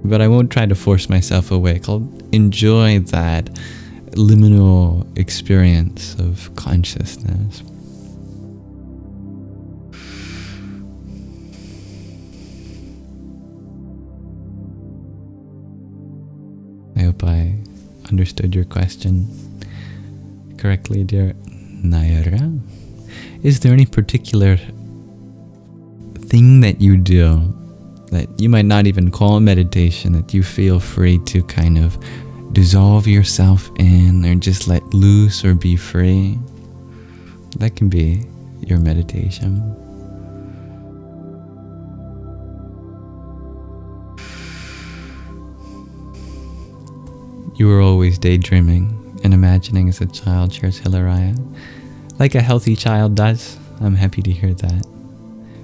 But I won't try to force myself awake. I'll enjoy that liminal experience of consciousness. I hope I understood your question correctly, dear Naira. Is there any particular thing that you do that you might not even call meditation, that you feel free to kind of dissolve yourself in, or just let loose or be free? That can be your meditation. You were always daydreaming and imagining as a child, shares Hilaraya. Like a healthy child does. I'm happy to hear that.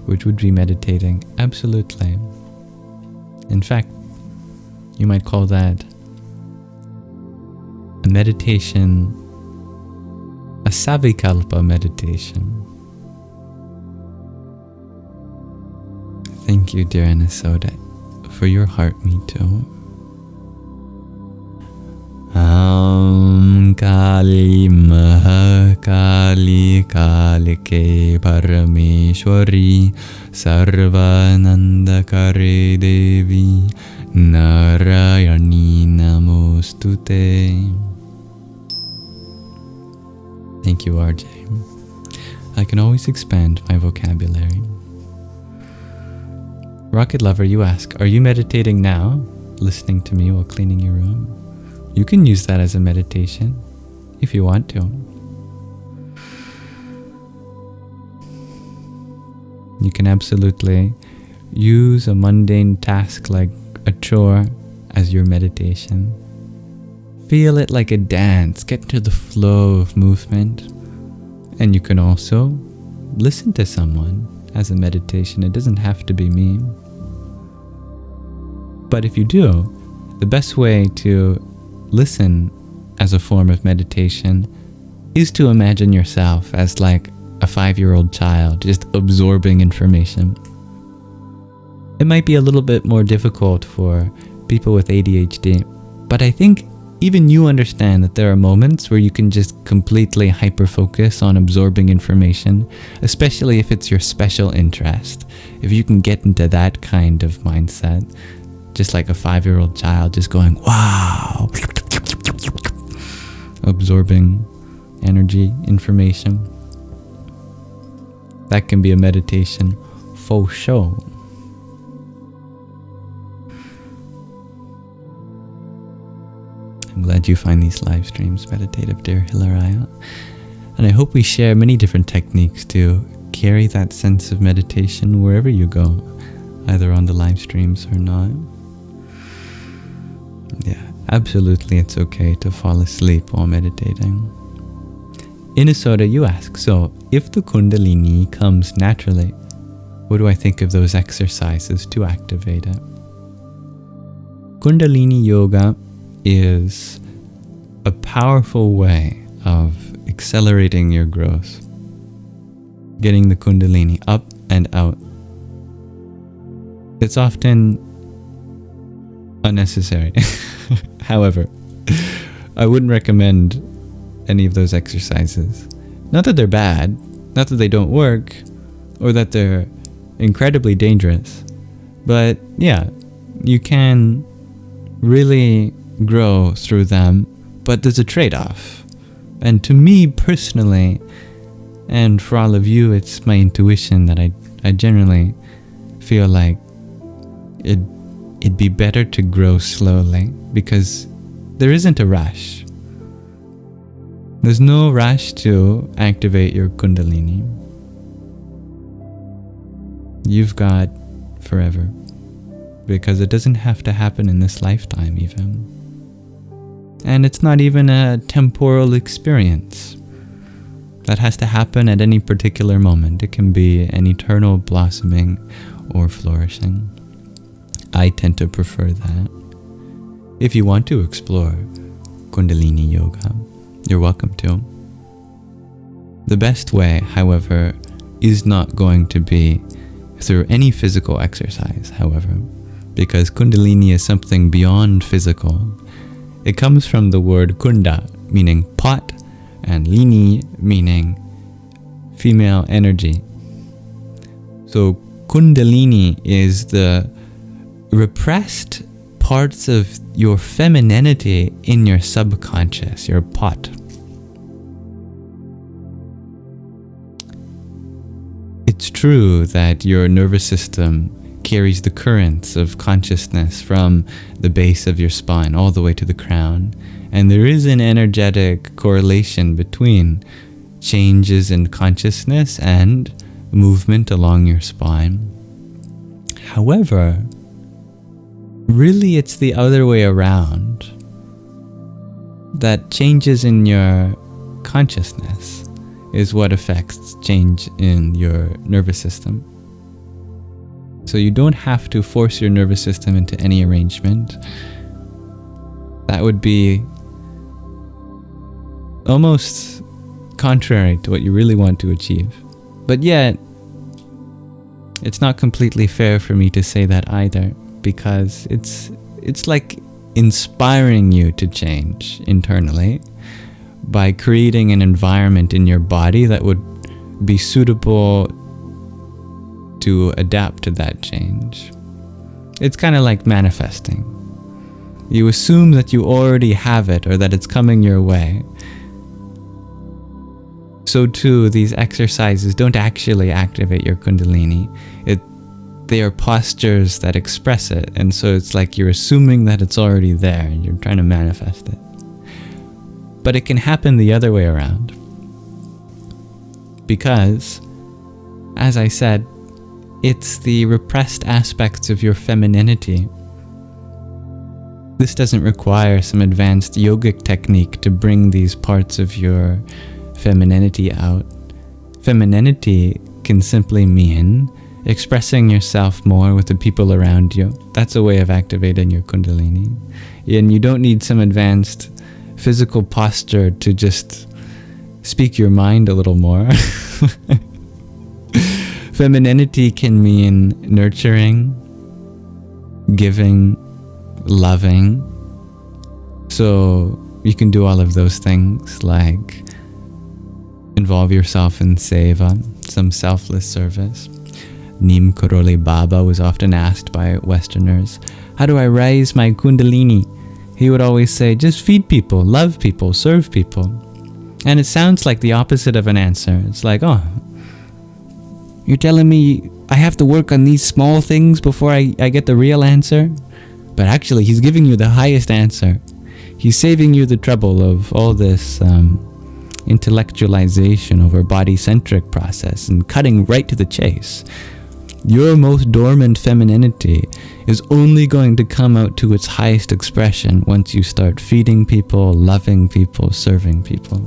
Which would be meditating. Absolutely. In fact, you might call that a meditation, a savikalpa meditation. Thank you, dear Anasoda, for your heart, me too. Kali Mahakali Kalike Parameshwari Sarvanandakare Devi Narayani Namostute. Thank you, RJ. I can always expand my vocabulary. Rocket Lover, you ask, are you meditating now? Listening to me while cleaning your room? You can use that as a meditation if you want to. You can absolutely use a mundane task like a chore as your meditation. Feel it like a dance, get to the flow of movement. And you can also listen to someone as a meditation. It doesn't have to be me. But if you do, the best way to listen as a form of meditation is to imagine yourself as like a 5-year-old child just absorbing information. It might be a little bit more difficult for people with ADHD, but I think even you understand that there are moments where you can just completely hyper-focus on absorbing information, especially if it's your special interest. If you can get into that kind of mindset, just like a 5-year-old child just going, wow, absorbing energy, information. That can be a meditation for sure. I'm glad you find these live streams meditative, dear Hilaraya. And I hope we share many different techniques to carry that sense of meditation wherever you go, either on the live streams or not. Yeah, absolutely, it's okay to fall asleep while meditating. Inasoda, you ask, so if the Kundalini comes naturally, what do I think of those exercises to activate it? Kundalini yoga is a powerful way of accelerating your growth, getting the Kundalini up and out. It's often unnecessary. However, I wouldn't recommend any of those exercises. Not that they're bad, not that they don't work, or that they're incredibly dangerous, but yeah, you can really grow through them, but there's a trade-off. And to me personally, and for all of you, it's my intuition that I generally feel like it'd be better to grow slowly, because there isn't a rush. There's no rush to activate your Kundalini. You've got forever, because it doesn't have to happen in this lifetime even. And it's not even a temporal experience that has to happen at any particular moment. It can be an eternal blossoming or flourishing. I tend to prefer that. If you want to explore Kundalini yoga, you're welcome to. The best way, however, is not going to be through any physical exercise, however, because Kundalini is something beyond physical. It comes from the word kunda, meaning pot, and lini, meaning female energy. So Kundalini is the repressed parts of your femininity in your subconscious, your pot. It's true that your nervous system carries the currents of consciousness from the base of your spine all the way to the crown, and there is an energetic correlation between changes in consciousness and movement along your spine. However, really it's the other way around, that changes in your consciousness is what affects change in your nervous system. So you don't have to force your nervous system into any arrangement. That would be almost contrary to what you really want to achieve. But yet, it's not completely fair for me to say that either, because it's like inspiring you to change internally by creating an environment in your body that would be suitable to adapt to that change. It's kind of like manifesting. You assume that you already have it or that it's coming your way. So too, these exercises don't actually activate your Kundalini. They are postures that express it, and so it's like you're assuming that it's already there and you're trying to manifest it. But it can happen the other way around. Because, as I said, it's the repressed aspects of your femininity. This doesn't require some advanced yogic technique to bring these parts of your femininity out. Femininity can simply mean expressing yourself more with the people around you. That's a way of activating your Kundalini. And you don't need some advanced physical posture to just speak your mind a little more. Femininity can mean nurturing, giving, loving. So you can do all of those things, like involve yourself in seva, some selfless service. Neem Karoli Baba was often asked by Westerners, how do I raise my Kundalini? He would always say, just feed people, love people, serve people. And it sounds like the opposite of an answer. It's like, oh, you're telling me I have to work on these small things before I get the real answer? But actually, he's giving you the highest answer. He's saving you the trouble of all this intellectualization over body-centric process and cutting right to the chase. Your most dormant femininity is only going to come out to its highest expression once you start feeding people, loving people, serving people.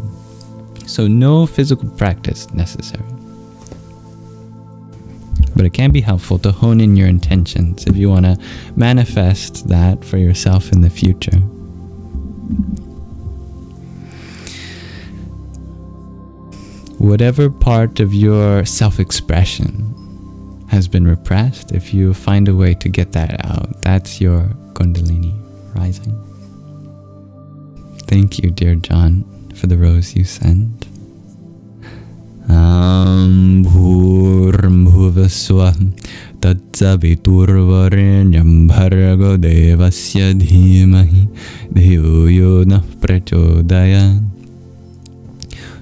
So no physical practice necessary. But it can be helpful to hone in your intentions if you want to manifest that for yourself in the future. Whatever part of your self-expression has been repressed, if you find a way to get that out, that's your Kundalini rising. Thank you, dear John, for the rose you sent. Bhurmhuvaswa tatsaviturvarenyam bhargo devasya dhimahi dhiyo yo na prachodayat.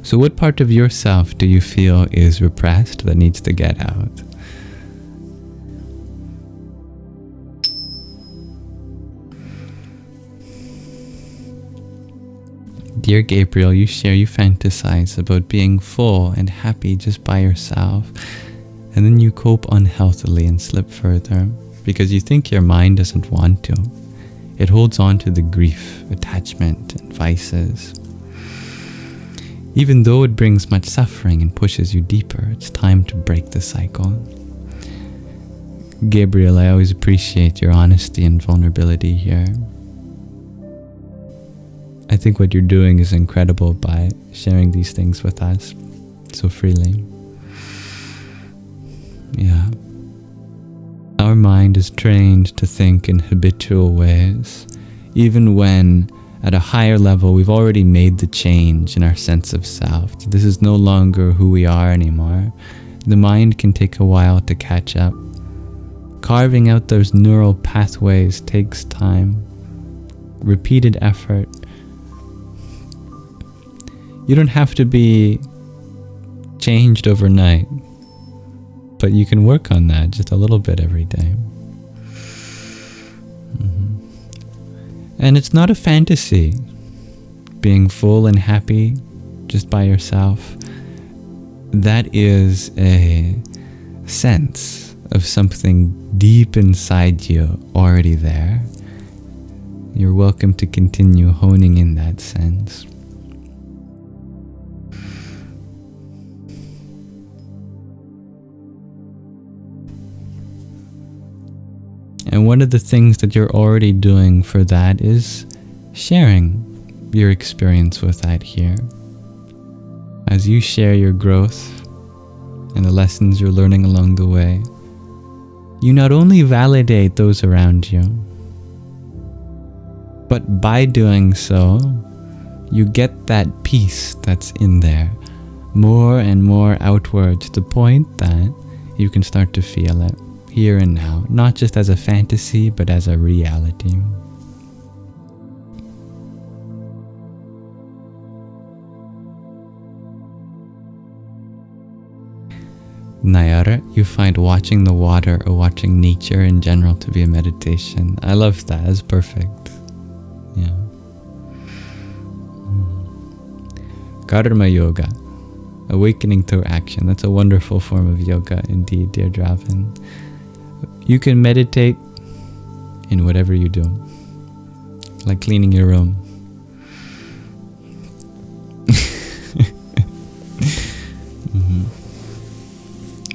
So what part of yourself do you feel is repressed that needs to get out? Dear Gabriel, you fantasize about being full and happy just by yourself, and then you cope unhealthily and slip further because you think your mind doesn't want to. It holds on to the grief, attachment, and vices. Even though it brings much suffering and pushes you deeper, it's time to break the cycle. Gabriel, I always appreciate your honesty and vulnerability here. I think what you're doing is incredible by sharing these things with us so freely. Yeah. Our mind is trained to think in habitual ways, even when at a higher level we've already made the change in our sense of self. This is no longer who we are anymore. The mind can take a while to catch up. Carving out those neural pathways takes time, repeated effort. You don't have to be changed overnight. but you can work on that just a little bit every day. And it's not a fantasy, being full and happy just by yourself. That is a sense of something deep inside you already there. You're welcome to continue honing in that sense. And one of the things that you're already doing for that is sharing your experience with that here. As you share your growth and the lessons you're learning along the way, you not only validate those around you, but by doing so, you get that peace that's in there more and more outward, to the point that you can start to feel it here and now, not just as a fantasy, but as a reality. Nayara, you find watching the water or watching nature in general to be a meditation. I love that. It's perfect. Yeah. Karma yoga, awakening through action. That's a wonderful form of yoga indeed, dear Draven. You can meditate in whatever you do, like cleaning your room.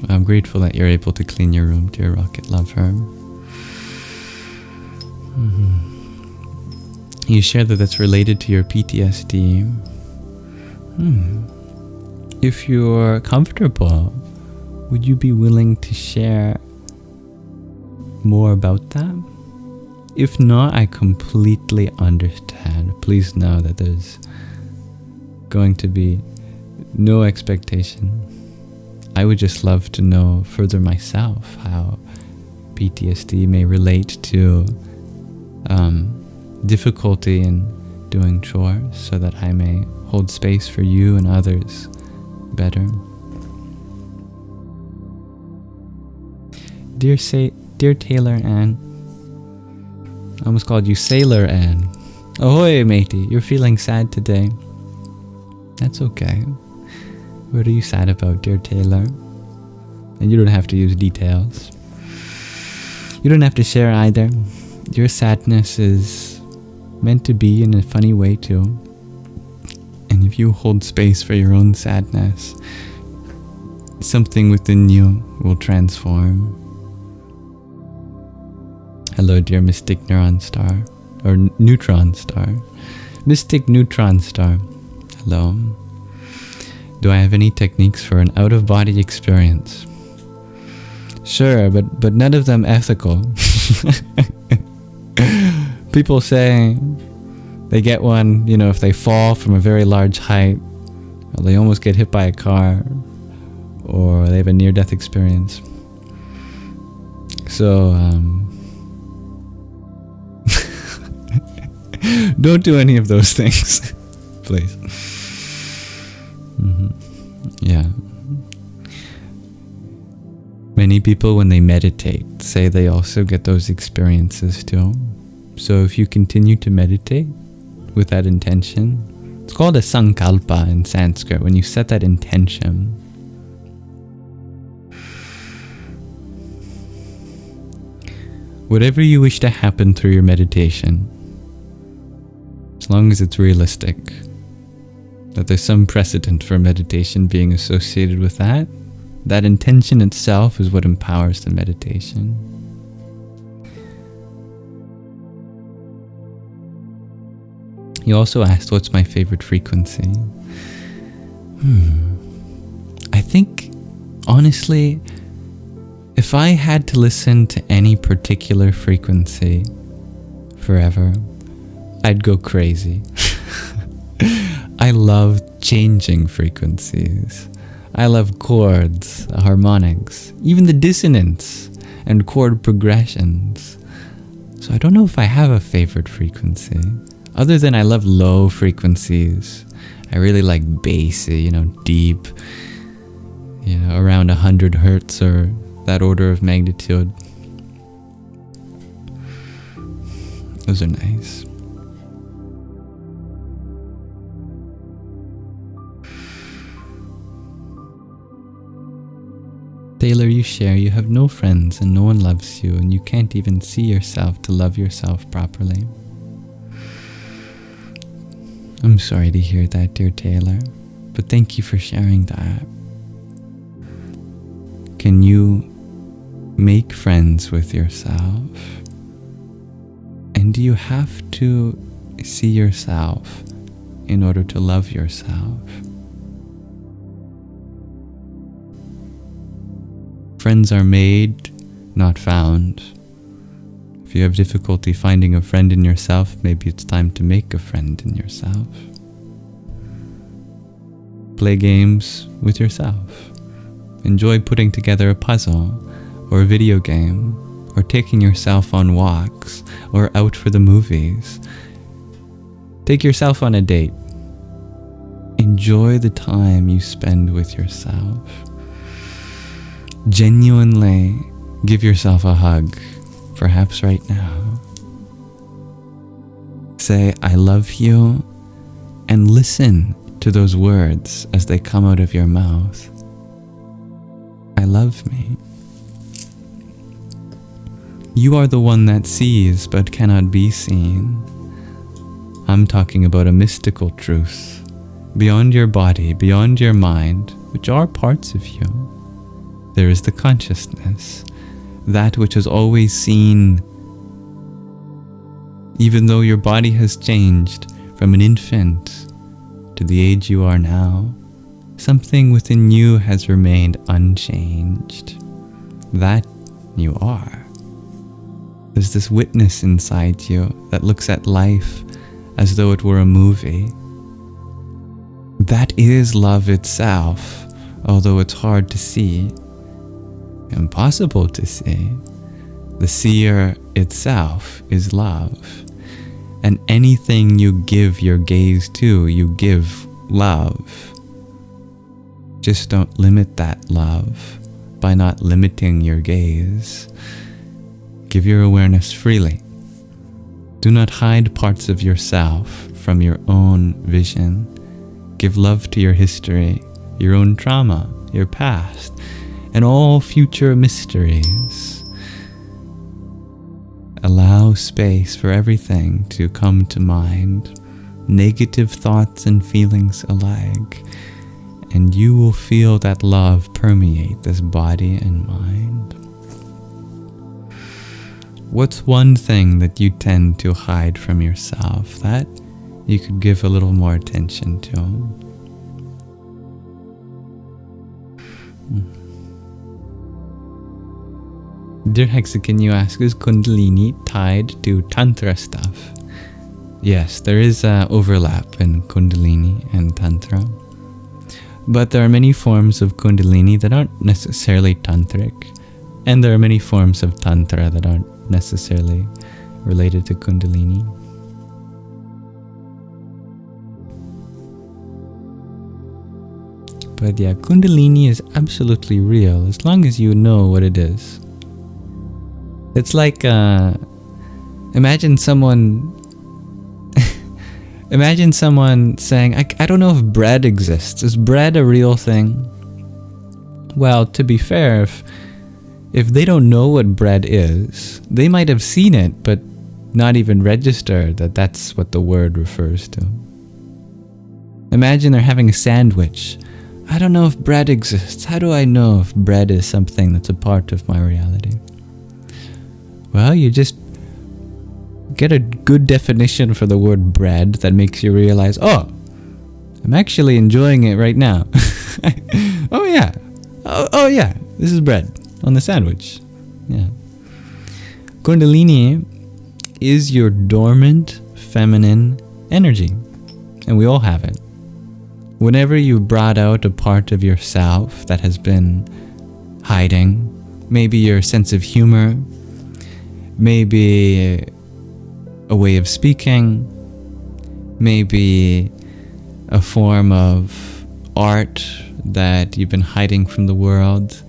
I'm grateful that you're able to clean your room, dear Rocket Lover. You share that that's related to your PTSD. If you're comfortable, would you be willing to share more about that? If not, I completely understand. Please know that there's going to be no expectation. I would just love to know further myself how PTSD may relate to difficulty in doing chores, so that I may hold space for you and others better. Dear Taylor Ann, I almost called you Sailor Ann. Ahoy, matey, you're feeling sad today. That's okay. What are you sad about, dear Taylor? And you don't have to use details. You don't have to share either. Your sadness is meant to be in a funny way too. And if you hold space for your own sadness, something within you will transform. Hello, dear Mystic Neuron Star, or Neutron Star. Mystic Neutron Star. Hello. Do I have any techniques for an out-of-body experience? Sure, but none of them ethical. People say they get one, if they fall from a very large height, or they almost get hit by a car, or they have a near-death experience. So, don't do any of those things, please. Yeah. Many people, when they meditate, say they also get those experiences too. So if you continue to meditate with that intention, it's called a sankalpa in Sanskrit, when you set that intention. Whatever you wish to happen through your meditation, as long as it's realistic, that there's some precedent for meditation being associated with that, that intention itself is what empowers the meditation. You also asked, what's my favorite frequency? I think, honestly, if I had to listen to any particular frequency forever, I'd go crazy. I love changing frequencies. I love chords, harmonics, even the dissonance and chord progressions. So I don't know if I have a favorite frequency, other than I love low frequencies. I really like bassy, deep, around 100 hertz or that order of magnitude. Those are nice. Taylor, you share you have no friends and no one loves you, and you can't even see yourself to love yourself properly. I'm sorry to hear that, dear Taylor, but thank you for sharing that. Can you make friends with yourself? And do you have to see yourself in order to love yourself? Friends are made, not found. If you have difficulty finding a friend in yourself, maybe it's time to make a friend in yourself. Play games with yourself. Enjoy putting together a puzzle, or a video game, or taking yourself on walks, or out for the movies. Take yourself on a date. Enjoy the time you spend with yourself. Genuinely give yourself a hug, perhaps right now. Say, I love you, and listen to those words as they come out of your mouth. I love me. You are the one that sees but cannot be seen. I'm talking about a mystical truth, beyond your body, beyond your mind, which are parts of you. There is the consciousness, that which is always seen. Even though your body has changed from an infant to the age you are now, something within you has remained unchanged. That you are. There's this witness inside you that looks at life as though it were a movie. That is love itself, although it's hard to see. Impossible to see. The seer itself is love. And anything you give your gaze to, you give love. Just don't limit that love by not limiting your gaze. Give your awareness freely. Do not hide parts of yourself from your own vision. Give love to your history, your own trauma, your past, and all future mysteries. Allow space for everything to come to mind, negative thoughts and feelings alike, and you will feel that love permeate this body and mind. What's one thing that you tend to hide from yourself that you could give a little more attention to? Dear Hexagon, you ask, is Kundalini tied to Tantra stuff? Yes, there is overlap in Kundalini and Tantra. But there are many forms of Kundalini that aren't necessarily tantric, and there are many forms of Tantra that aren't necessarily related to Kundalini. But yeah, Kundalini is absolutely real as long as you know what it is. It's like, imagine someone saying, I don't know if bread exists. Is bread a real thing? Well, to be fair, if they don't know what bread is, they might have seen it, but not even register that that's what the word refers to. Imagine they're having a sandwich. I don't know if bread exists. How do I know if bread is something that's a part of my reality? Well, you just get a good definition for the word bread that makes you realize, oh, I'm actually enjoying it right now. Oh yeah. Oh yeah, this is bread on the sandwich. Yeah. Kundalini is your dormant feminine energy, and we all have it. Whenever you've brought out a part of yourself that has been hiding, maybe your sense of humor, maybe a way of speaking, maybe a form of art that you've been hiding from the world,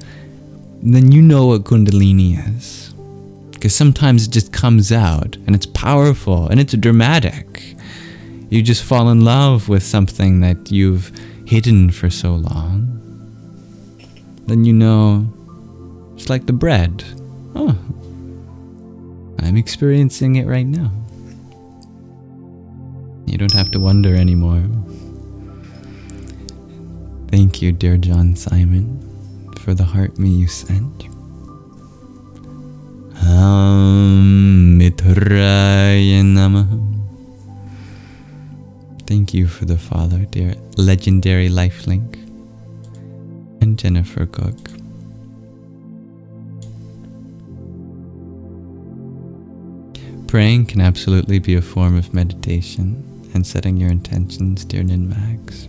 then you know what Kundalini is. Because sometimes it just comes out and it's powerful and it's dramatic. You just fall in love with something that you've hidden for so long. Then you know, it's like the bread. Oh, I'm experiencing it right now. You don't have to wonder anymore. Thank you, dear John Simon, for the heart me you sent. Mitraya Namaha. Thank you for the follow, dear legendary lifelink. And Jennifer Cook. Praying can absolutely be a form of meditation and setting your intentions, dear Ninmax.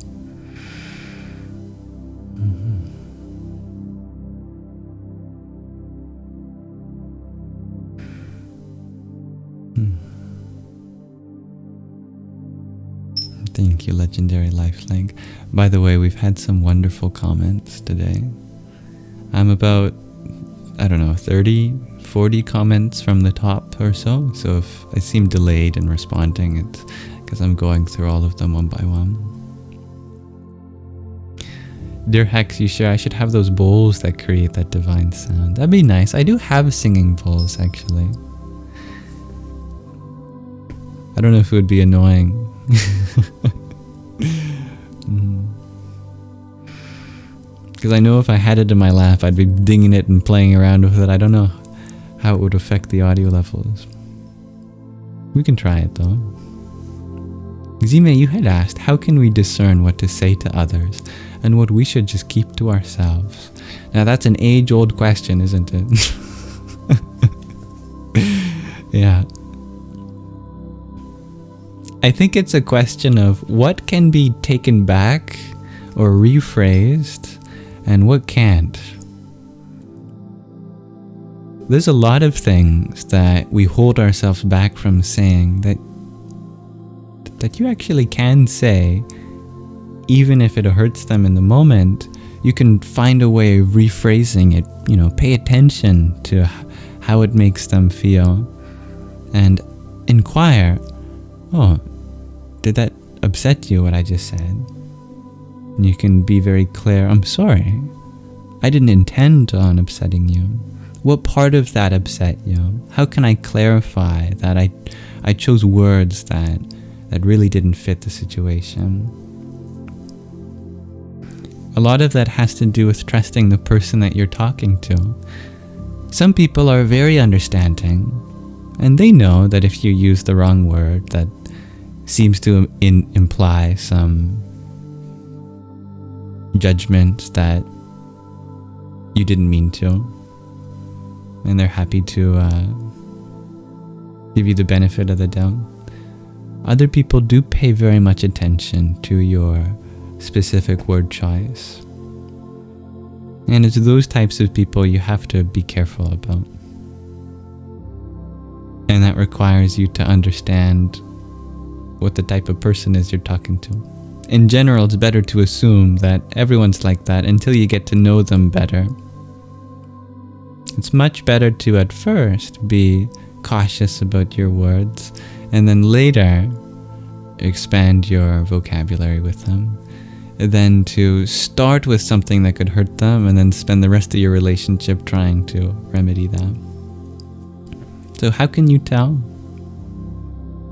Thank you, legendary lifelink. By the way, we've had some wonderful comments today. I'm about, 30, 40 comments from the top or so. So if I seem delayed in responding, it's because I'm going through all of them one by one. Dear Hex, you share I should have those bowls that create that divine sound. That'd be nice. I do have singing bowls, actually. I don't know if it would be annoying. Because I know if I had it in my lap, I'd be dinging it and playing around with it. I don't know how it would affect the audio levels. We can try it though. Zime, you had asked, how can we discern what to say to others and what we should just keep to ourselves? Now that's an age-old question, isn't it? Yeah. I think it's a question of what can be taken back or rephrased and what can't. There's a lot of things that we hold ourselves back from saying that you actually can say, even if it hurts them in the moment. You can find a way of rephrasing it, pay attention to how it makes them feel and inquire, oh, did that upset you, what I just said? And you can be very clear, I'm sorry. I didn't intend on upsetting you. What part of that upset you? How can I clarify that I chose words that really didn't fit the situation? A lot of that has to do with trusting the person that you're talking to. Some people are very understanding, and they know that if you use the wrong word, that seems to imply some judgment that you didn't mean to, and they're happy to give you the benefit of the doubt. Other people do pay very much attention to your specific word choice, and it's those types of people you have to be careful about, and that requires you to understand what the type of person is you're talking to. In general, it's better to assume that everyone's like that until you get to know them better. It's much better to at first be cautious about your words and then later expand your vocabulary with them, than to start with something that could hurt them and then spend the rest of your relationship trying to remedy that. So how can you tell?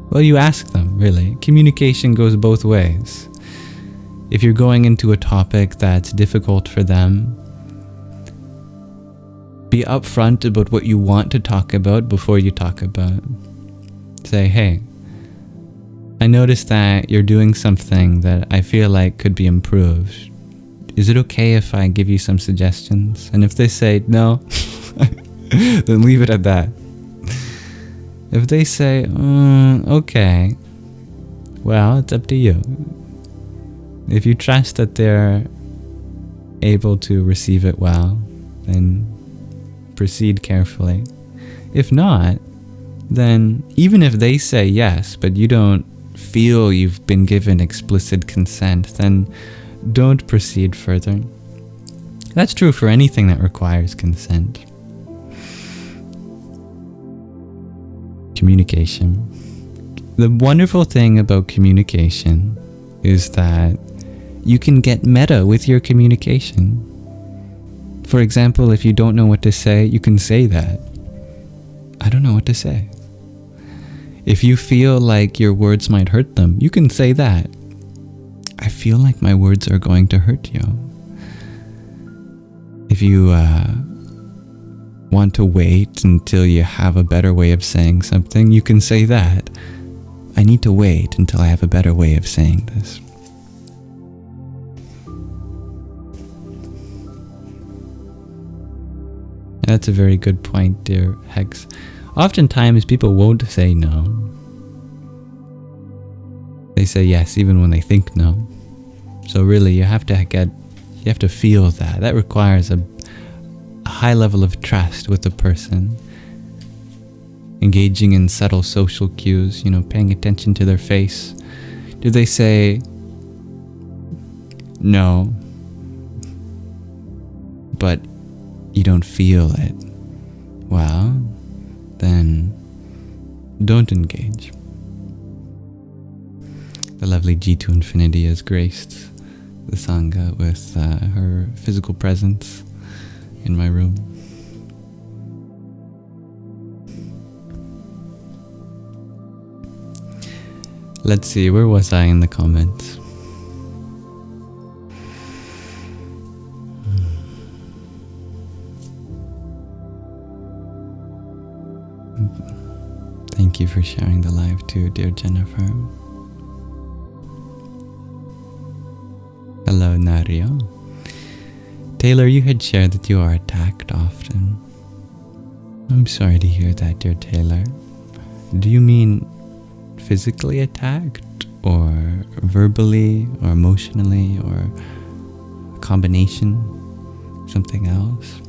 Well, you ask them, really. Communication goes both ways. If you're going into a topic that's difficult for them, be upfront about what you want to talk about before you talk about. Say, hey, I noticed that you're doing something that I feel like could be improved. Is it okay if I give you some suggestions? And if they say no, then leave it at that. If they say, okay, well, it's up to you. If you trust that they're able to receive it well, then proceed carefully. If not, then even if they say yes, but you don't feel you've been given explicit consent, then don't proceed further. That's true for anything that requires consent. Communication. The wonderful thing about communication is that you can get meta with your communication. For example, if you don't know what to say, you can say that. I don't know what to say. If you feel like your words might hurt them, you can say that. I feel like my words are going to hurt you. If you want to wait until you have a better way of saying something, you can say that. I need to wait until I have a better way of saying this. That's a very good point, dear Hex. Oftentimes people won't say no. They say yes even when they think no. So really you have to feel that. That requires a high level of trust with the person. Engaging in subtle social cues, paying attention to their face. Do they say no, but you don't feel it? Well, then don't engage. The lovely G2 Infinity has graced the Sangha with her physical presence in my room. Let's see, where was I in the comments? Thank you for sharing the live too, dear Jennifer. Hello, Nario. Taylor, you had shared that you are attacked often. I'm sorry to hear that, dear Taylor. Do you mean physically attacked, or verbally, or emotionally, or a combination, something else?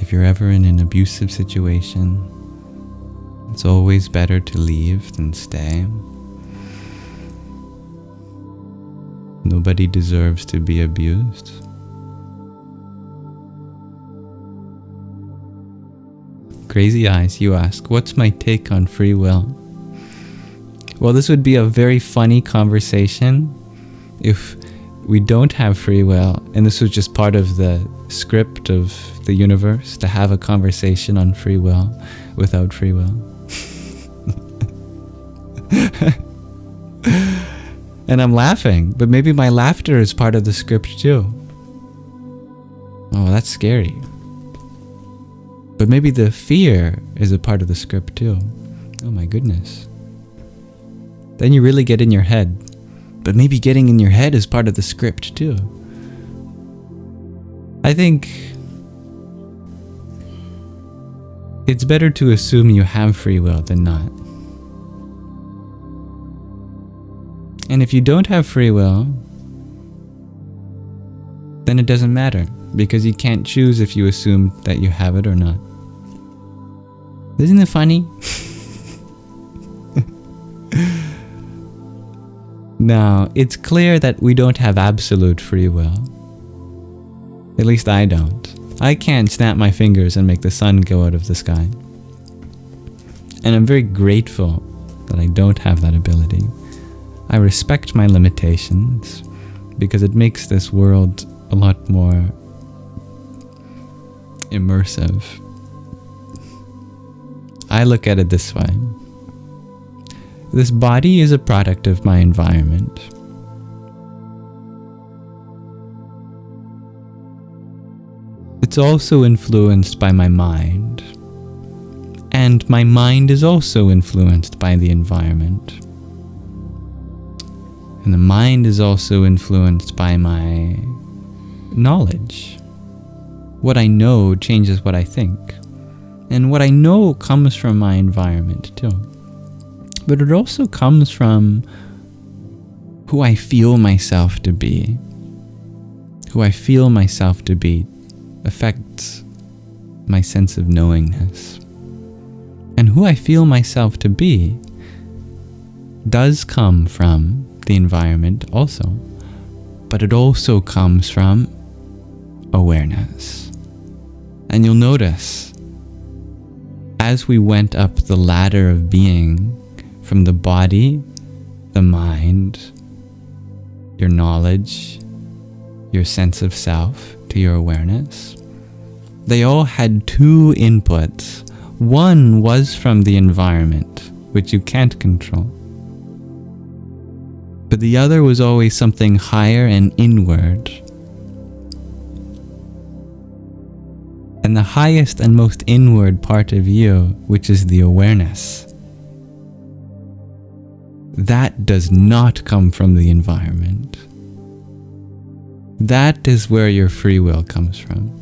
If you're ever in an abusive situation, it's always better to leave than stay. Nobody deserves to be abused. Crazy Eyes, you ask, what's my take on free will? Well, this would be a very funny conversation if we don't have free will, and this was just part of the script of the universe to have a conversation on free will without free will. And I'm laughing, but maybe my laughter is part of the script too. Oh, that's scary. But maybe the fear is a part of the script too. Oh my goodness. Then you really get in your head. But maybe getting in your head is part of the script too. I think it's better to assume you have free will than not. And if you don't have free will, then it doesn't matter, because you can't choose if you assume that you have it or not. Isn't it funny? Now, it's clear that we don't have absolute free will. At least I don't. I can't snap my fingers and make the sun go out of the sky. And I'm very grateful that I don't have that ability. I respect my limitations because it makes this world a lot more immersive. I look at it this way. This body is a product of my environment. It's also influenced by my mind. And my mind is also influenced by the environment. And the mind is also influenced by my knowledge. What I know changes what I think. And what I know comes from my environment too. But it also comes from who I feel myself to be. Who I feel myself to be affects my sense of knowingness. And who I feel myself to be does come from the environment also, but it also comes from awareness. And you'll notice, as we went up the ladder of being, from the body, the mind, your knowledge, your sense of self, to your awareness, they all had two inputs. One was from the environment, which you can't control. But the other was always something higher and inward. And the highest and most inward part of you, which is the awareness, that does not come from the environment. That is where your free will comes from.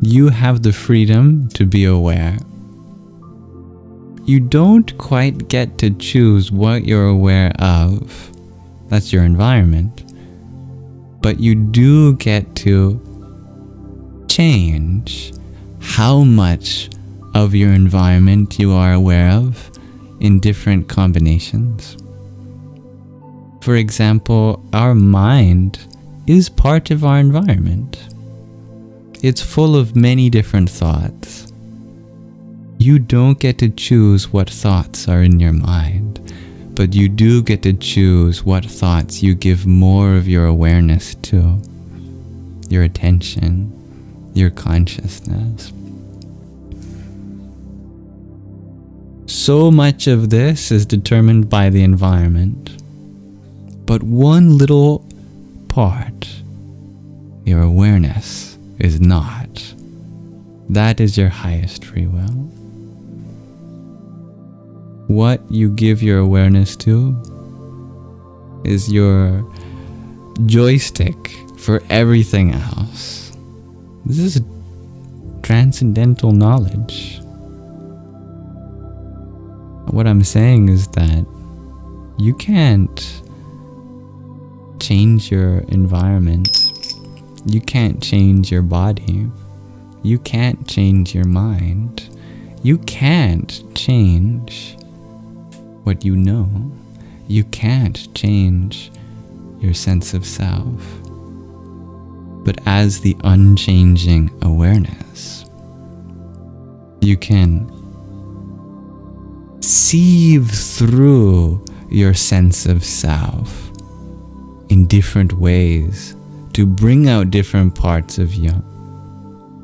You have the freedom to be aware. You don't quite get to choose what you're aware of. That's your environment. But you do get to change how much of your environment you are aware of in different combinations. For example, our mind is part of our environment. It's full of many different thoughts. You don't get to choose what thoughts are in your mind, but you do get to choose what thoughts you give more of your awareness to, your attention, your consciousness. So much of this is determined by the environment, but one little part, your awareness, is not. That is your highest free will. What you give your awareness to is your joystick for everything else. This is transcendental knowledge. What I'm saying is that you can't change your environment. You can't change your body. You can't change your mind. You can't change what you know. You can't change your sense of self. But as the unchanging awareness, you can sieve through your sense of self in different ways to bring out different parts of you,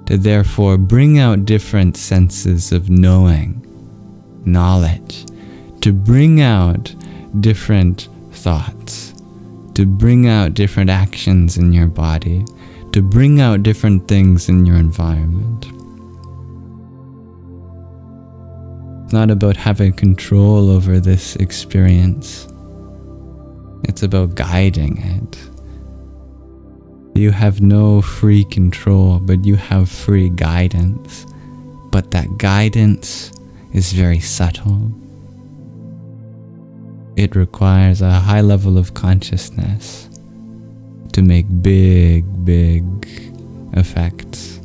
to therefore bring out different senses of knowing, knowledge, to bring out different thoughts, to bring out different actions in your body, to bring out different things in your environment. It's not about having control over this experience. It's about guiding it. You have no free control, but you have free guidance. But that guidance is very subtle. It requires a high level of consciousness to make big, big effects.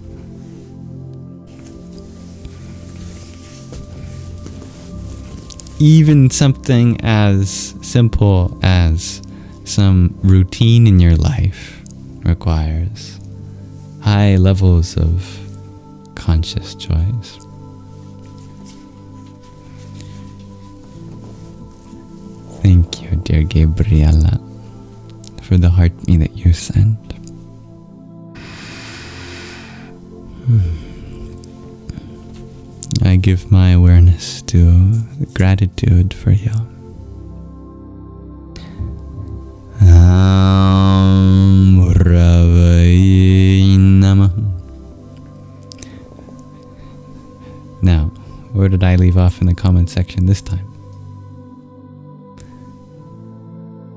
Even something as simple as some routine in your life requires high levels of conscious choice. Thank you, dear Gabriella, for the heart me that you sent. I give my awareness to gratitude for you. Now, where did I leave off in the comment section this time?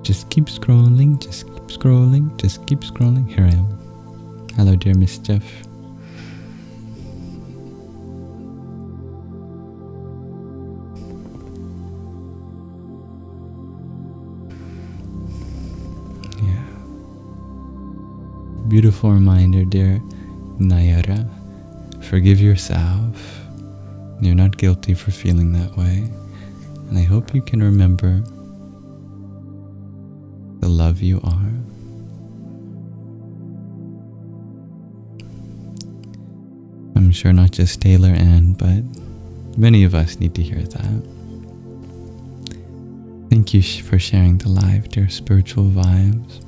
Just keep scrolling, just keep scrolling, just keep scrolling. Here I am. Hello, dear Mischief. Beautiful reminder, dear Nayara. Forgive yourself. You're not guilty for feeling that way. And I hope you can remember the love you are. I'm sure not just Taylor Ann, but many of us need to hear that. Thank you for sharing the live, dear spiritual vibes.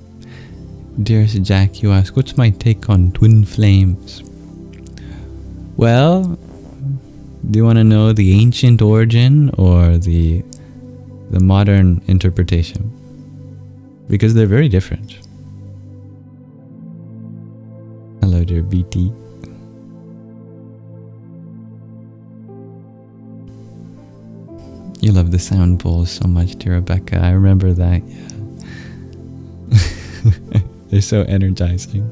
Dearest Jack, you ask, what's my take on twin flames? Well, do you want to know the ancient origin or the modern interpretation? Because they're very different. Hello, dear BT. You love the sound bowls so much, dear Rebecca. I remember that, yeah. They're so energizing.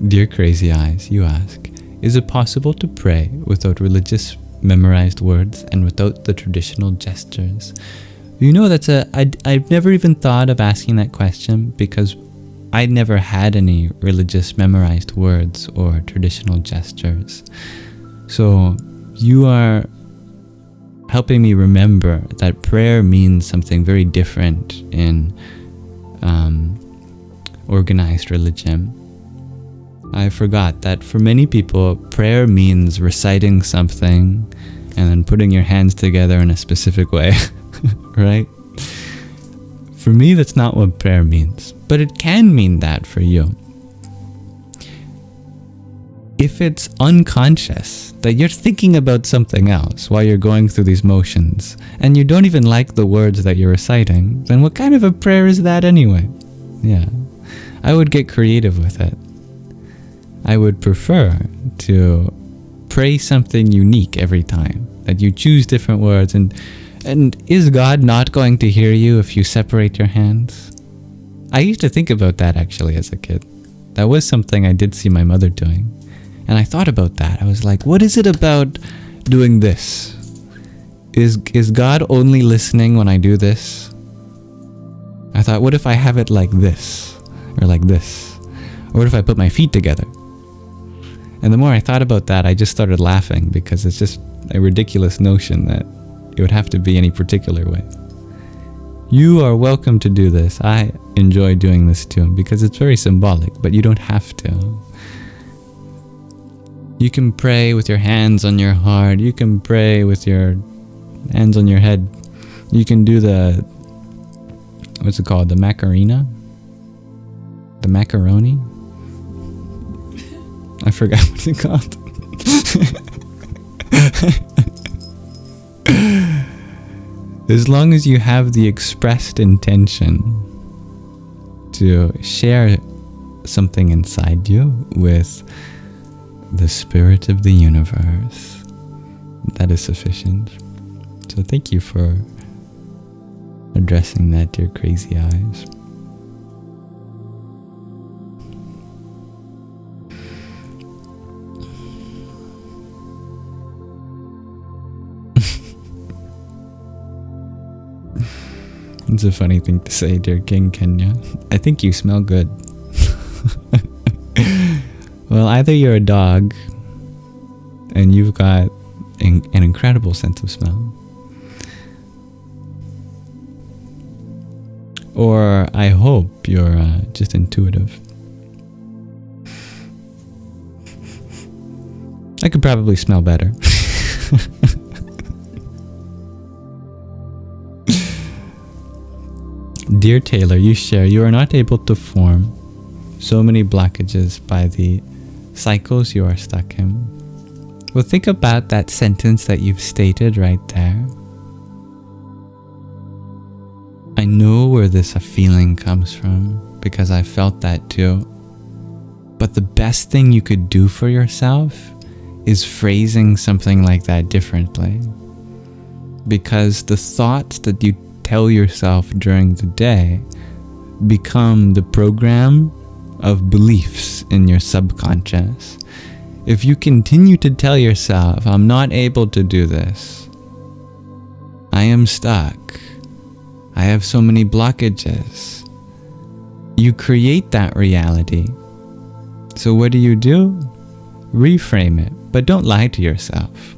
Dear Crazy Eyes, you ask, is it possible to pray without religious memorized words and without the traditional gestures? You know, I've never even thought of asking that question because I never had any religious memorized words or traditional gestures. So you are helping me remember that prayer means something very different in organized religion. I forgot that for many people, prayer means reciting something and then putting your hands together in a specific way, right? For me, that's not what prayer means, but it can mean that for you. If it's unconscious, that you're thinking about something else while you're going through these motions, and you don't even like the words that you're reciting, then what kind of a prayer is that anyway? Yeah, I would get creative with it. I would prefer to pray something unique every time, that you choose different words, and is God not going to hear you if you separate your hands? I used to think about that actually as a kid. That was something I did see my mother doing. And I thought about that. I was like, what is it about doing this? Is God only listening when I do this? I thought, what if I have it like this? Or like this? Or what if I put my feet together? And the more I thought about that, I just started laughing because it's just a ridiculous notion that it would have to be any particular way. You are welcome to do this. I enjoy doing this too because it's very symbolic, but you don't have to. You can pray with your hands on your heart. You can pray with your hands on your head. You can do the, what's it called? The Macarena? The macaroni? I forgot what it's called. As long as you have the expressed intention to share something inside you with the spirit of the universe, that is sufficient. So thank you for addressing that, dear Crazy Eyes. It's a funny thing to say, dear King Kenya. I think you smell good. Well, either you're a dog and you've got an incredible sense of smell, or I hope you're just intuitive. I could probably smell better. Dear Taylor, you share you are not able to form so many blockages by the cycles you are stuck in. Well, think about that sentence that you've stated right there. I know where this feeling comes from because I felt that too. But the best thing you could do for yourself is phrasing something like that differently. Because the thoughts that you tell yourself during the day become the program of beliefs in your subconscious. If you continue to tell yourself, I'm not able to do this, I am stuck, I have so many blockages, you create that reality. So what do? Reframe it, but don't lie to yourself.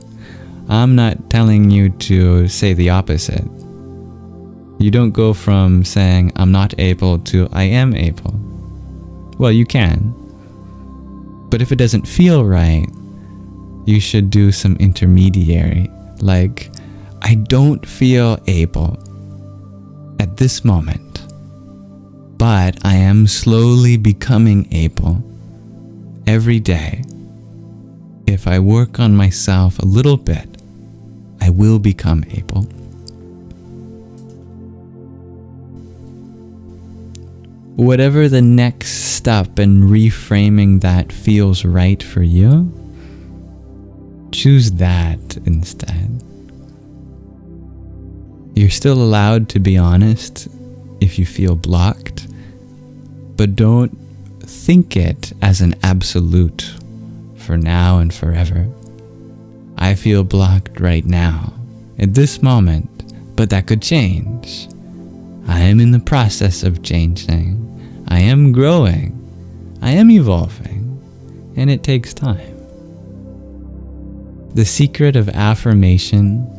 I'm not telling you to say the opposite. You don't go from saying, I'm not able to, I am able. Well, you can. But if it doesn't feel right, you should do some intermediary. Like, I don't feel able at this moment, but I am slowly becoming able every day. If I work on myself a little bit, I will become able. Whatever the next step in reframing that feels right for you, choose that instead. You're still allowed to be honest if you feel blocked, but don't think it as an absolute for now and forever. I feel blocked right now, at this moment, but that could change. I am in the process of changing. I am growing. I am evolving, and it takes time. The secret of affirmation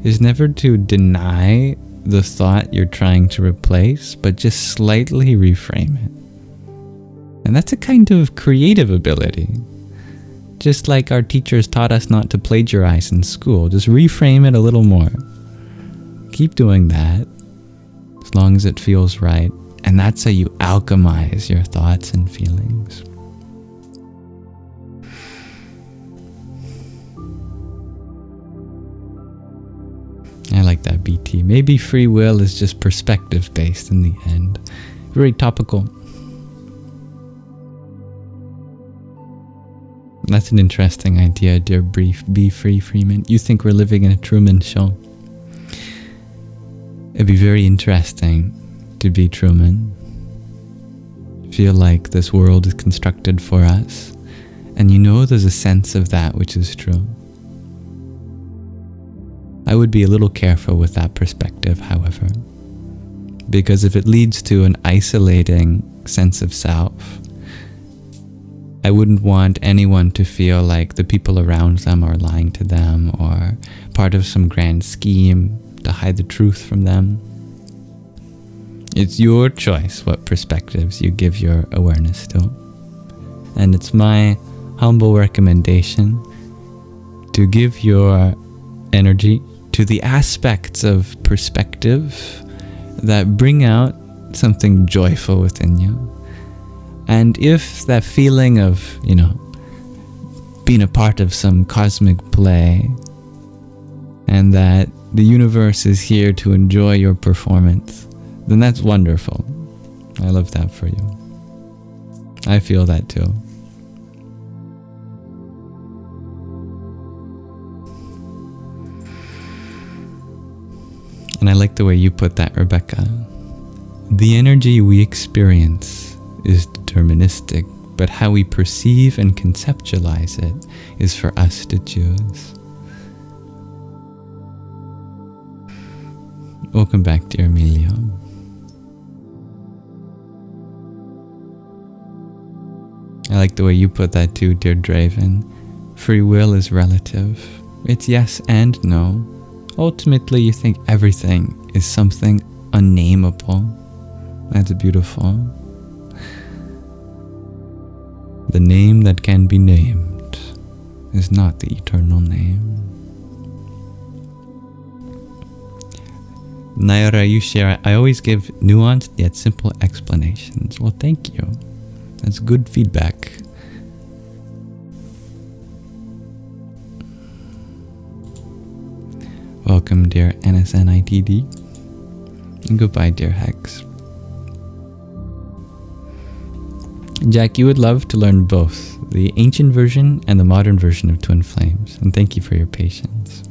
is never to deny the thought you're trying to replace, but just slightly reframe it. And that's a kind of creative ability. Just like our teachers taught us not to plagiarize in school, just reframe it a little more. Keep doing that, as long as it feels right. And that's how you alchemize your thoughts and feelings. I like that, BT. Maybe free will is just perspective based in the end. Very topical. That's an interesting idea, dear Be Free Freeman. You think we're living in a Truman show? It'd be very interesting to be Truman. Feel like this world is constructed for us. And you know there's a sense of that which is true. I would be a little careful with that perspective, however. Because if it leads to an isolating sense of self, I wouldn't want anyone to feel like the people around them are lying to them or part of some grand scheme to hide the truth from them. It's your choice what perspectives you give your awareness to. And it's my humble recommendation to give your energy to the aspects of perspective that bring out something joyful within you. And if that feeling of, being a part of some cosmic play and that the universe is here to enjoy your performance, then that's wonderful. I love that for you. I feel that too. And I like the way you put that, Rebecca. The energy we experience is deterministic, but how we perceive and conceptualize it is for us to choose. Welcome back, dear Emilio. I like the way you put that too, dear Draven. Free will is relative. It's yes and no. Ultimately, you think everything is something unnameable. That's beautiful. The name that can be named is not the eternal name. Naira, you share, I always give nuanced yet simple explanations. Well, thank you. That's good feedback. Welcome, dear NSNITD. And goodbye, dear Hex. Jack, you would love to learn both the ancient version and the modern version of Twin Flames, and thank you for your patience.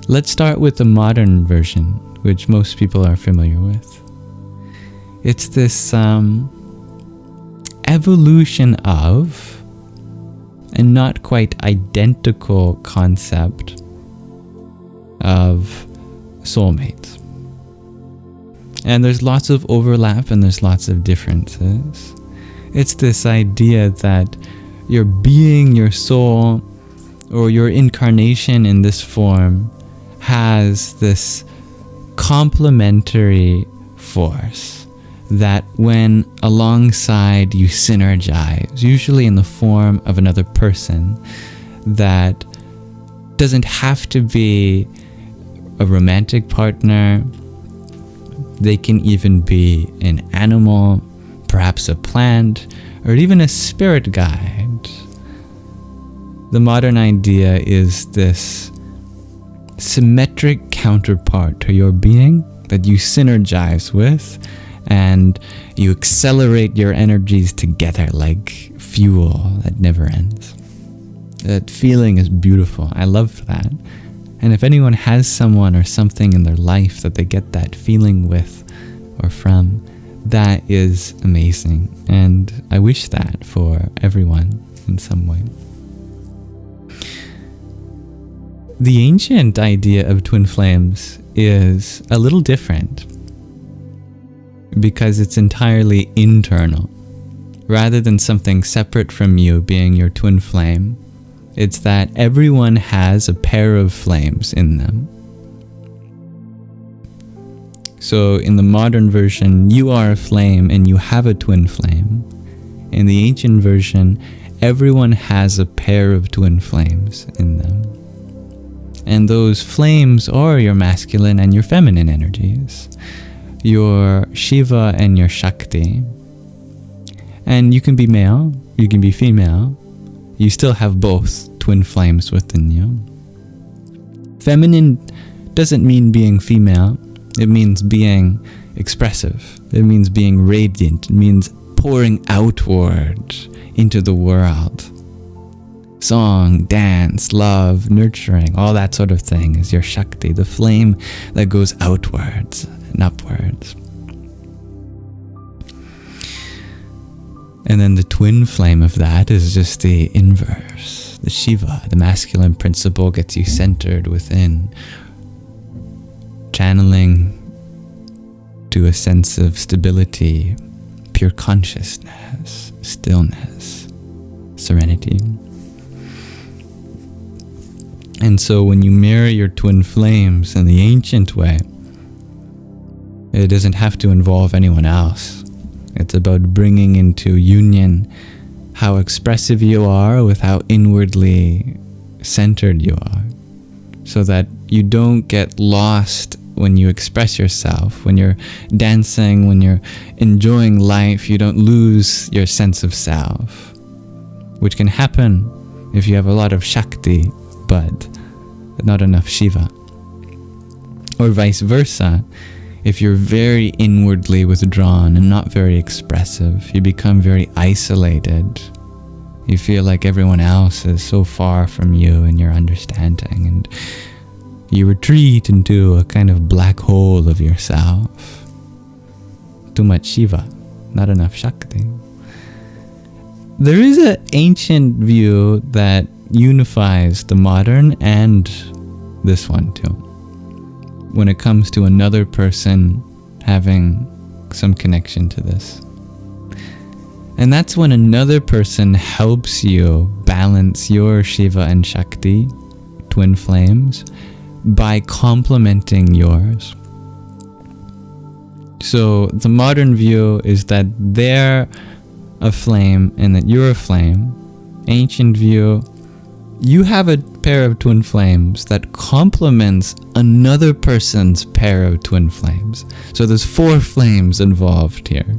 Let's start with the modern version, which most people are familiar with. It's this evolution of and not quite identical concept of soulmates. And there's lots of overlap and there's lots of differences. It's this idea that your being, your soul, or your incarnation in this form has this complementary force that when alongside you synergize, usually in the form of another person that doesn't have to be a romantic partner. They can even be an animal, perhaps a plant, or even a spirit guide. The modern idea is this symmetric counterpart to your being that you synergize with, and you accelerate your energies together like fuel that never ends. That feeling is beautiful. I love that. And if anyone has someone or something in their life that they get that feeling with or from, that is amazing. And I wish that for everyone in some way. The ancient idea of twin flames is a little different because it's entirely internal. Rather than something separate from you being your twin flame, it's that everyone has a pair of flames in them. So in the modern version, you are a flame and you have a twin flame. In the ancient version, everyone has a pair of twin flames in them. And those flames are your masculine and your feminine energies, your Shiva and your Shakti. And you can be male, you can be female, you still have both twin flames within you. Feminine doesn't mean being female, it means being expressive, it means being radiant, it means pouring outward into the world. Song, dance, love, nurturing, all that sort of thing is your Shakti, the flame that goes outwards and upwards. And then the twin flame of that is just the inverse. The Shiva, the masculine principle, gets you centered within, channeling to a sense of stability, pure consciousness, stillness, serenity. And so when you mirror your twin flames in the ancient way, it doesn't have to involve anyone else. It's about bringing into union how expressive you are with how inwardly centered you are, so that you don't get lost when you express yourself. When you're dancing, when you're enjoying life, you don't lose your sense of self, which can happen if you have a lot of Shakti but not enough Shiva. Or vice versa. If you're very inwardly withdrawn and not very expressive, you become very isolated. You feel like everyone else is so far from you and your understanding, and you retreat into a kind of black hole of yourself. Too much Shiva, not enough Shakti. There is an ancient view that unifies the modern and this one too, when it comes to another person having some connection to this. And that's when another person helps you balance your Shiva and Shakti, twin flames, by complementing yours. So the modern view is that they're a flame and that you're a flame. Ancient view, you have a pair of twin flames that complements another person's pair of twin flames. So there's 4 flames involved here.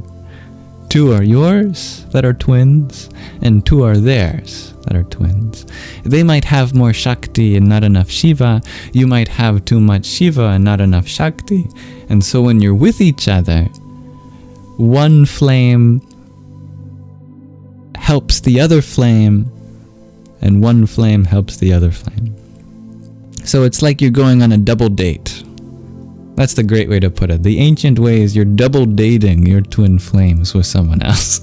2 are yours that are twins, and 2 are theirs that are twins. They might have more Shakti and not enough Shiva. You might have too much Shiva and not enough Shakti. And so when you're with each other, one flame helps the other flame, and one flame helps the other flame. So it's like you're going on a double date. That's the great way to put it. The ancient way is you're double dating your twin flames with someone else.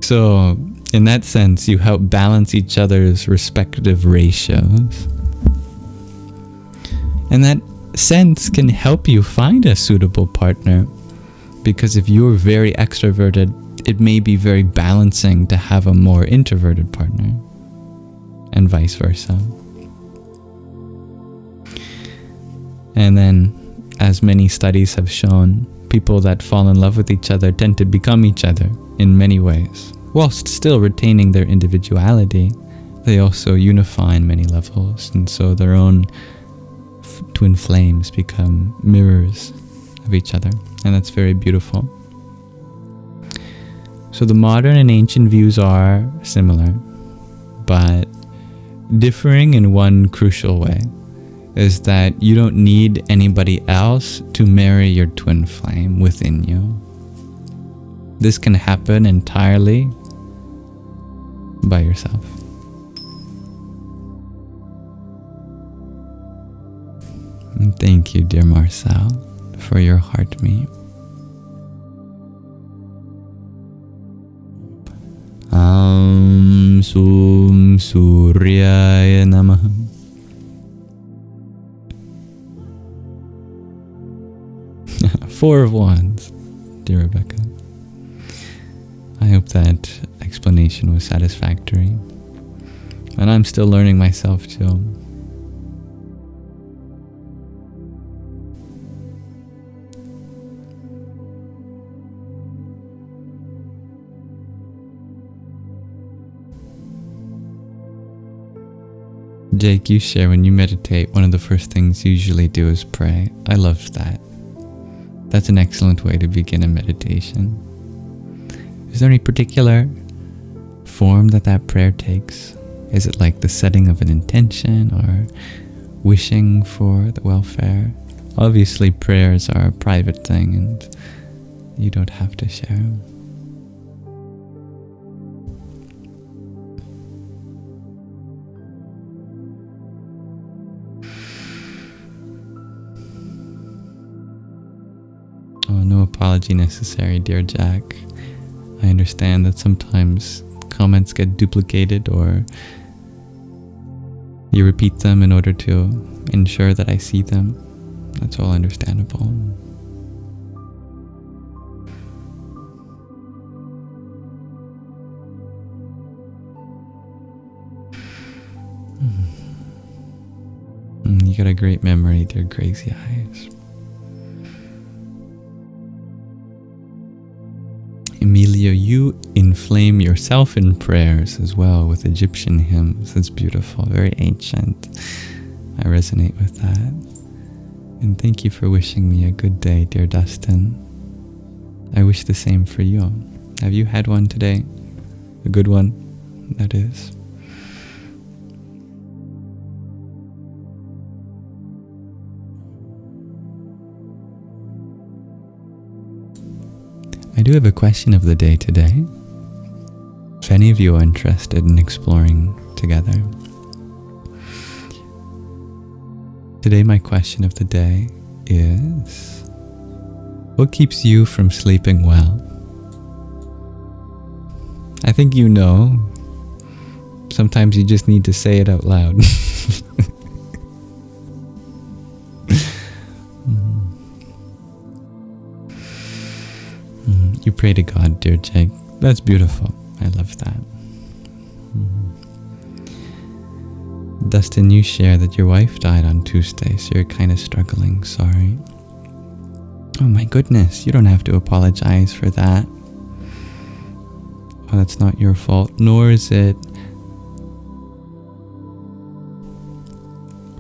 So in that sense, you help balance each other's respective ratios. And that sense can help you find a suitable partner, because if you're very extroverted it may be very balancing to have a more introverted partner, and vice versa. And then, as many studies have shown, people that fall in love with each other tend to become each other in many ways. Whilst still retaining their individuality, they also unify in many levels, and so their own twin flames become mirrors of each other, and that's very beautiful. So the modern and ancient views are similar, but differing in one crucial way, is that you don't need anybody else to marry your twin flame within you. This can happen entirely by yourself. And thank you, dear Marcel, for your heart meet. Sum Suryaya Namaha. Four of Wands, dear Rebecca. I hope that explanation was satisfactory. And I'm still learning myself too. Jake, you share when you meditate, one of the first things you usually do is pray. I love that. That's an excellent way to begin a meditation. Is there any particular form that prayer takes? Is it like the setting of an intention or wishing for the welfare? Obviously, prayers are a private thing and you don't have to share them. Oh, no apology necessary, dear Jack. I understand that sometimes comments get duplicated or you repeat them in order to ensure that I see them. That's all understandable. You got a great memory, dear Crazy Eyes. Emilio, you inflame yourself in prayers as well with Egyptian hymns. That's beautiful, very ancient. I resonate with that. And thank you for wishing me a good day, dear Dustin. I wish the same for you. Have you had one today? A good one, that is. I do have a question of the day today. If any of you are interested in exploring together. Today my question of the day is, what keeps you from sleeping well? I think you know. Sometimes you just need to say it out loud. You pray to God, dear Jake. That's beautiful. I love that. Dustin, you share that your wife died on Tuesday, so you're kind of struggling. Sorry. Oh my goodness, you don't have to apologize for that. Oh, that's not your fault, nor is it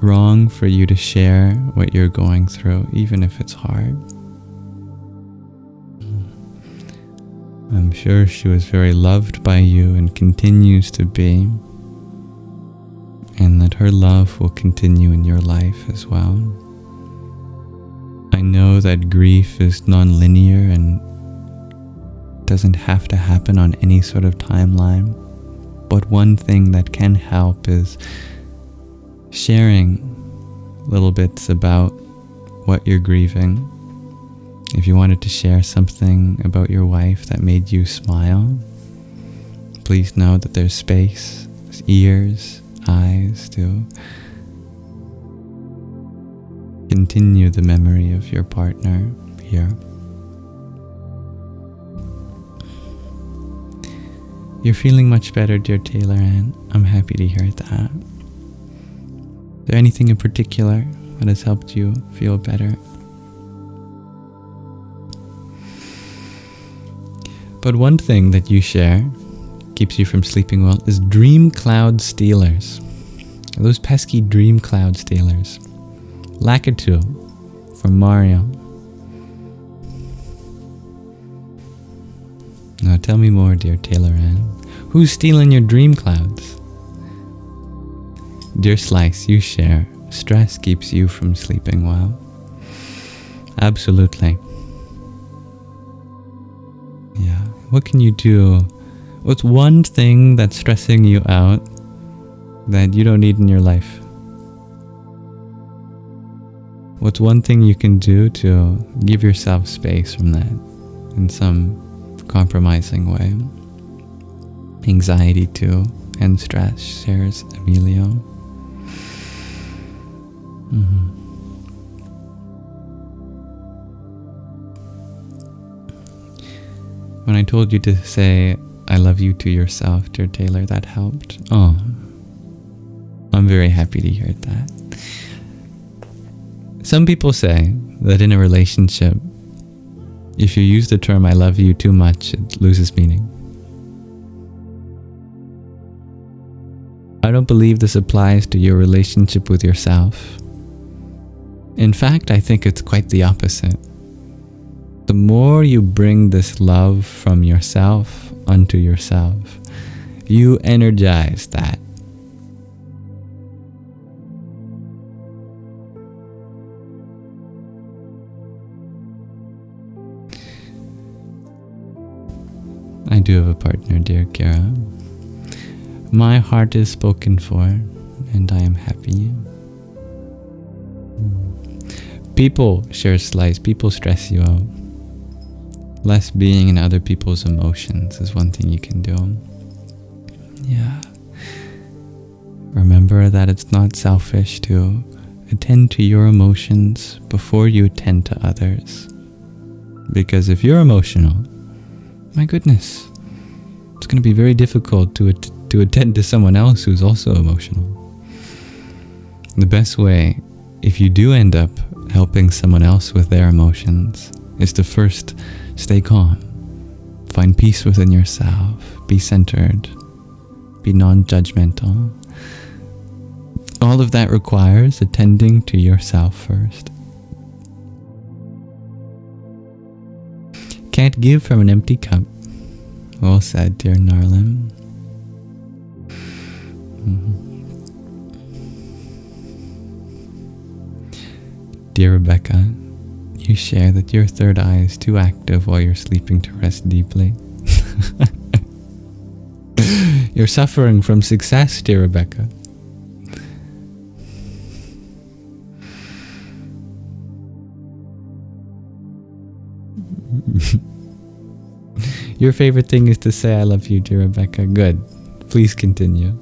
wrong for you to share what you're going through, even if it's hard. I'm sure she was very loved by you and continues to be, and that her love will continue in your life as well. I know that grief is non-linear and doesn't have to happen on any sort of timeline, but one thing that can help is sharing little bits about what you're grieving. If you wanted to share something about your wife that made you smile, please know that there's space, there's ears, eyes to continue the memory of your partner here. You're feeling much better, dear Taylor, and I'm happy to hear that. Is there anything in particular that has helped you feel better? But one thing that you share keeps you from sleeping well is dream cloud stealers. Those pesky dream cloud stealers. Lakitu from Mario. Now tell me more, dear Taylor Ann. Who's stealing your dream clouds? Dear Slice, you share. Stress keeps you from sleeping well. Absolutely. Yeah. What can you do? What's one thing that's stressing you out that you don't need in your life? What's one thing you can do to give yourself space from that in some compromising way? Anxiety too, and stress, shares Emilio. When I told you to say I love you to yourself, dear Taylor, that helped. Oh, I'm very happy to hear that. Some people say that in a relationship, if you use the term I love you too much, it loses meaning. I don't believe this applies to your relationship with yourself. In fact, I think it's quite the opposite. The more you bring this love from yourself unto yourself, you energize that. I do have a partner, dear Kara. My heart is spoken for, and I am happy. People share Slice, people stress you out. Less being in other people's emotions is one thing you can do. Yeah. Remember that it's not selfish to attend to your emotions before you attend to others. Because if you're emotional, my goodness, it's going to be very difficult to attend to someone else who's also emotional. The best way, if you do end up helping someone else with their emotions, is to first stay calm, find peace within yourself, be centered, be non-judgmental. All of that requires attending to yourself first. Can't give from an empty cup. Well said, dear Narlim. Dear Rebecca, you share that your third eye is too active while you're sleeping to rest deeply. You're suffering from success, dear Rebecca. Your favorite thing is to say I love you, dear Rebecca. Good. Please continue.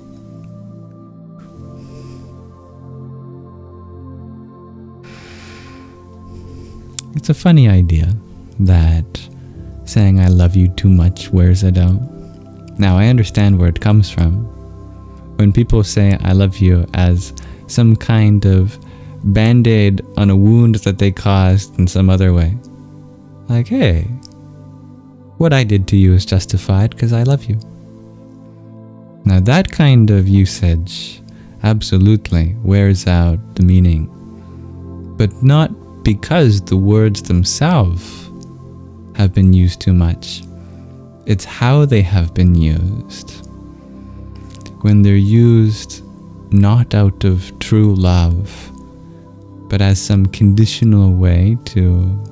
It's a funny idea that saying I love you too much wears it out. Now, I understand where it comes from. When people say I love you as some kind of band-aid on a wound that they caused in some other way. Like, hey, what I did to you is justified because I love you. Now, that kind of usage absolutely wears out the meaning, but not because the words themselves have been used too much. It's how they have been used. When they're used not out of true love, but as some conditional way to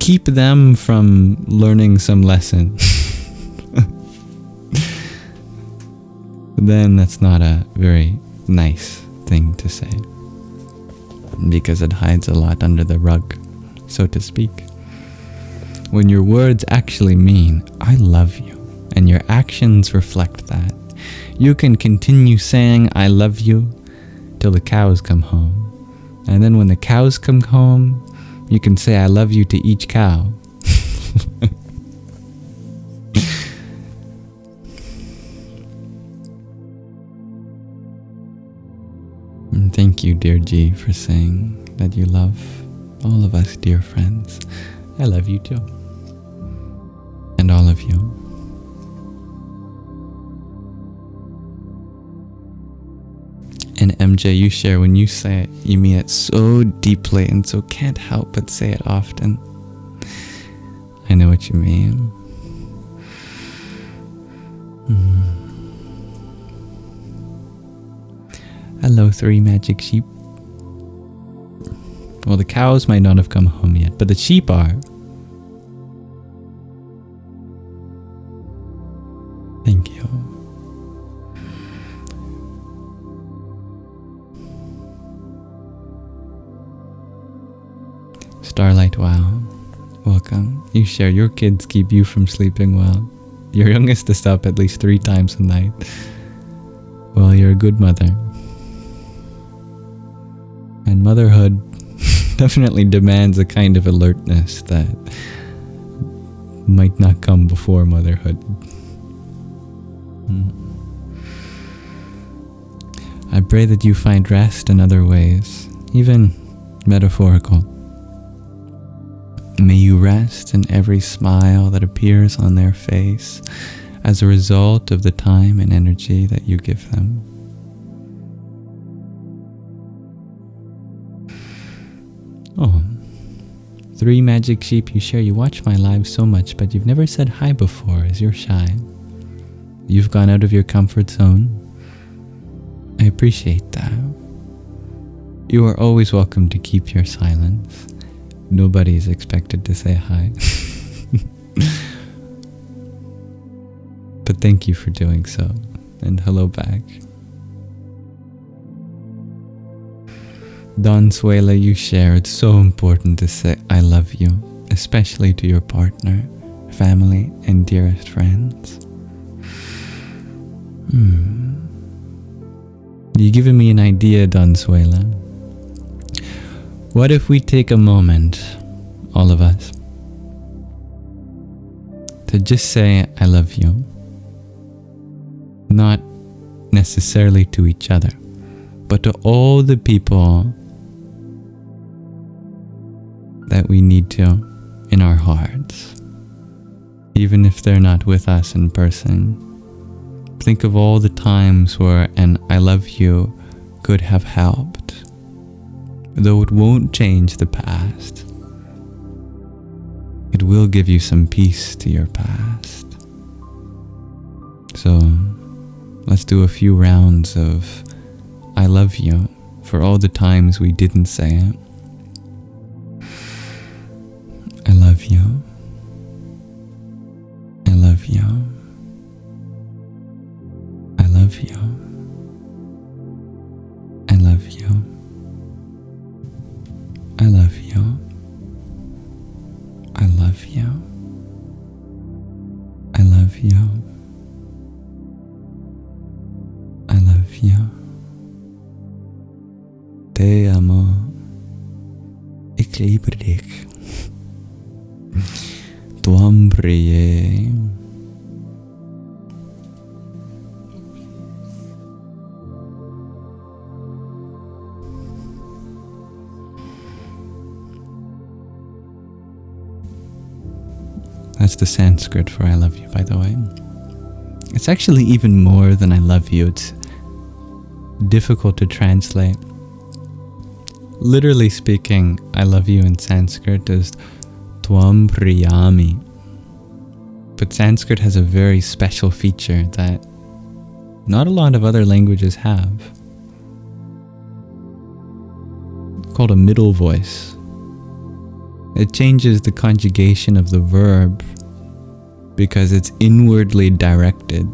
keep them from learning some lesson, then that's not a very nice thing to say, because it hides a lot under the rug, so to speak. When your words actually mean I love you, and your actions reflect that, you can continue saying I love you till the cows come home. And then when the cows come home, you can say I love you to each cow. thank you, dear G, for saying that you love all of us, dear friends. I love you too. And all of you. And MJ, you share, when you say it, you mean it so deeply and so can't help but say it often. I know what you mean. Hello, 3 magic sheep. Well, the cows might not have come home yet, but the sheep are. Thank you. Starlight, wow. Welcome. You share, your kids keep you from sleeping well. Your youngest is up at least 3 times a night. Well, you're a good mother. And motherhood definitely demands a kind of alertness that might not come before motherhood. I pray that you find rest in other ways, even metaphorical. May you rest in every smile that appears on their face as a result of the time and energy that you give them. Oh, 3 magic sheep, you share, you watch my lives so much, but you've never said hi before as you're shy. You've gone out of your comfort zone. I appreciate that. You are always welcome to keep your silence. Nobody is expected to say hi. But thank you for doing so, and hello back. Don Suela, you share, it's so important to say I love you, especially to your partner, family, and dearest friends. You've given me an idea, Don Suela. What if we take a moment, all of us, to just say I love you? Not necessarily to each other, but to all the people that we need to in our hearts. Even if they're not with us in person. Think of all the times where an I love you could have helped. Though it won't change the past, it will give you some peace to your past. So let's do a few rounds of I love you for all the times we didn't say it. I love you. I love you. I love you. I love you. I love you. I love you. I love you. I love you. Te amo. Ik liebe dich. Tuam priye. That's the Sanskrit for I love you, by the way. It's actually even more than I love you. It's difficult to translate. Literally speaking, I love you in Sanskrit is Tvam Priyami. But Sanskrit has a very special feature that not a lot of other languages have. It's called a middle voice. It changes the conjugation of the verb because it's inwardly directed.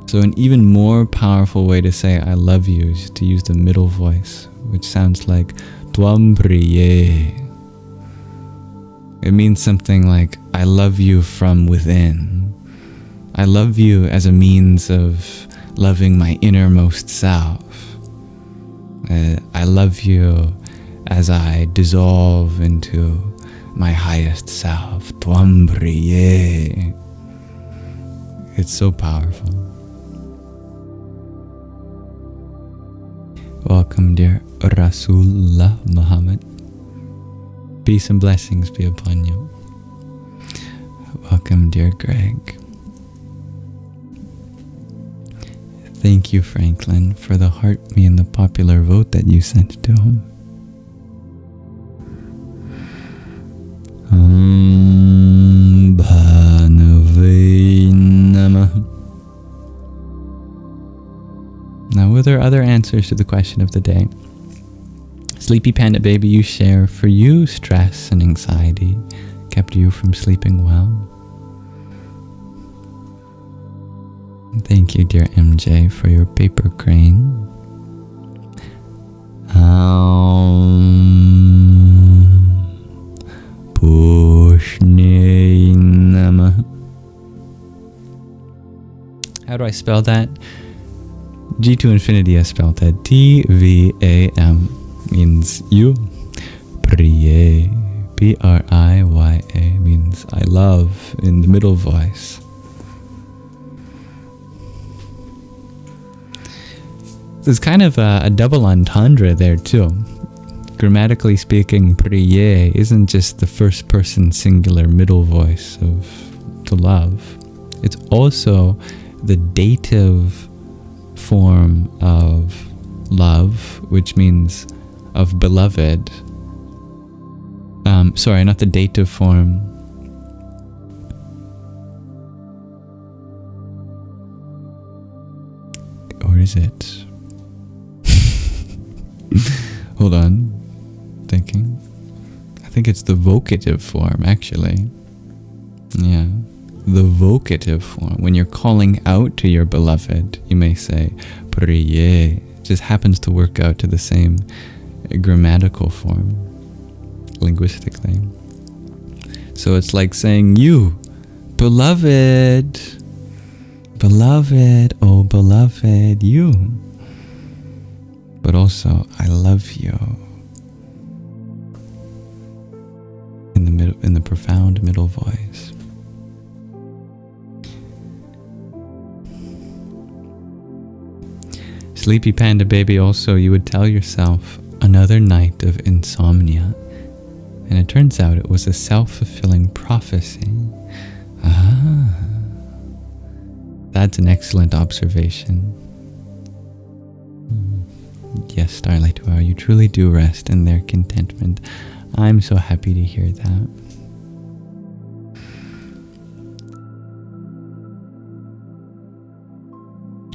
So an even more powerful way to say I love you is to use the middle voice, which sounds like Tvam Priye. It means something like I love you from within. I love you as a means of loving my innermost self. I love you as I dissolve into my highest self. Tvam Priye. It's so powerful. Welcome, dear Rasulullah Muhammad. Peace and blessings be upon you. Welcome, dear Greg. Thank you, Franklin, for the heart me and the popular vote that you sent to him. Now, were there other answers to the question of the day? Sleepy Panda Baby, you share, for you, stress and anxiety kept you from sleeping well. Thank you, dear MJ, for your paper crane. How do I spell that? G to infinity, I spelled that. TVAM means you. Priye, Priya, means I love in the middle voice. There's kind of a double entendre there too. Grammatically speaking, priye isn't just the first person singular middle voice of to love. It's also the dative form of love, which means of beloved. Sorry, not the dative form. Or is it? Hold on. Thinking. I think it's the vocative form, actually. Yeah. The vocative form. When you're calling out to your beloved, you may say, priye. It just happens to work out to the same grammatical form, linguistically. So it's like saying, you, beloved, beloved, oh beloved, you. But also, I love you. In the profound middle voice. Sleepy Panda Baby, also, you would tell yourself another night of insomnia. And it turns out it was a self-fulfilling prophecy. That's an excellent observation. Yes, Starlight Wow, you truly do rest in their contentment. I'm so happy to hear that.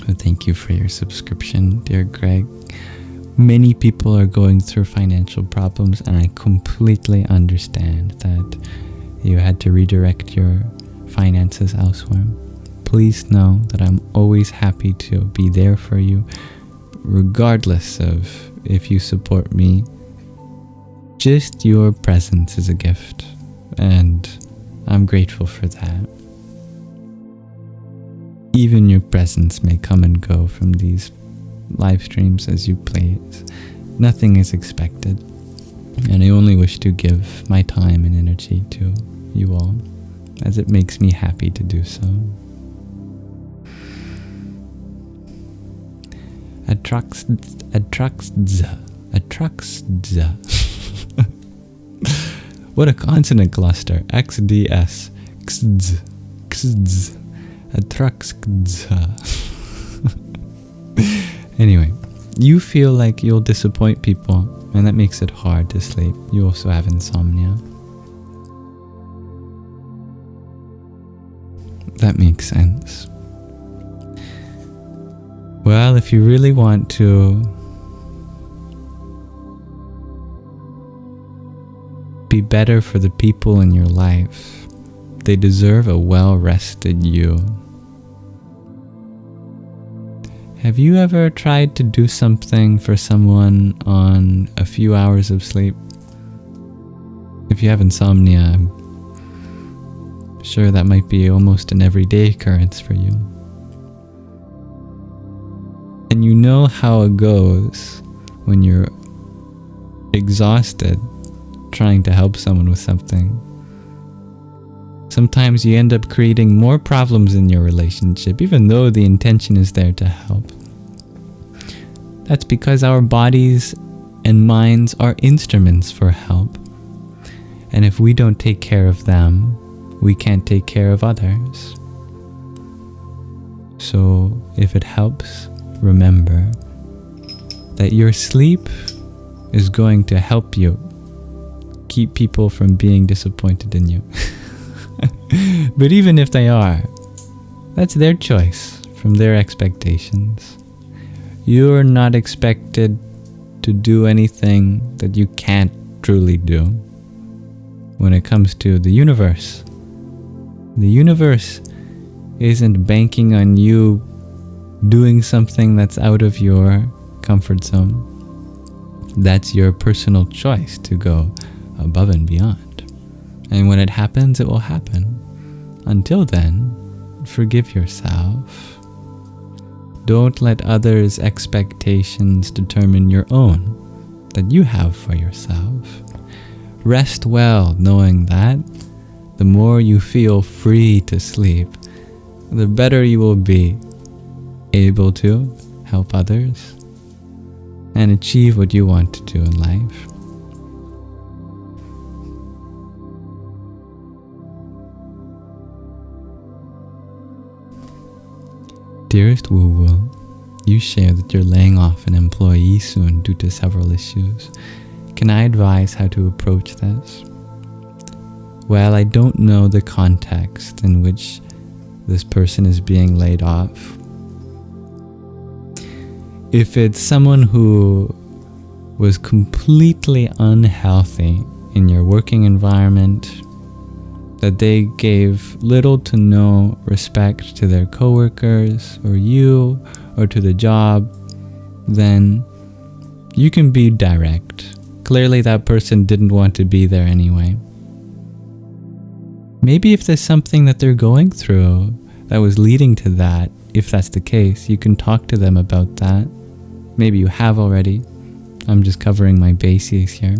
So thank you for your subscription, dear Greg. Many people are going through financial problems, and I completely understand that you had to redirect your finances elsewhere. Please know that I'm always happy to be there for you, regardless of if you support me. Just your presence is a gift, and I'm grateful for that. Even your presence may come and go from these live streams as you please. Nothing is expected, and I only wish to give my time and energy to you all, as it makes me happy to do so. What a consonant cluster. XDS. Xdz. Xdz. Anyway, you feel like you'll disappoint people, and that makes it hard to sleep. You also have insomnia. That makes sense. Well, if you really want to be better for the people in your life, they deserve a well-rested you. Have you ever tried to do something for someone on a few hours of sleep? If you have insomnia, I'm sure that might be almost an everyday occurrence for you. And you know how it goes when you're exhausted trying to help someone with something. Sometimes you end up creating more problems in your relationship, even though the intention is there to help. That's because our bodies and minds are instruments for help. And if we don't take care of them, we can't take care of others. So if it helps, remember that your sleep is going to help you keep people from being disappointed in you. But even if they are, that's their choice from their expectations. You're not expected to do anything that you can't truly do. When it comes to the universe isn't banking on you doing something that's out of your comfort zone. That's your personal choice to go above and beyond. And when it happens, it will happen. Until then, forgive yourself. Don't let others' expectations determine your own that you have for yourself. Rest well knowing that the more you feel free to sleep, the better you will be able to help others and achieve what you want to do in life. Dearest Woo Woo, you share that you're laying off an employee soon due to several issues. Can I advise how to approach this? Well, I don't know the context in which this person is being laid off. If it's someone who was completely unhealthy in your working environment, that they gave little to no respect to their coworkers or you or to the job, then you can be direct. Clearly that person didn't want to be there anyway. Maybe if there's something that they're going through that was leading to that, if that's the case, you can talk to them about that. Maybe you have already. I'm just covering my bases here.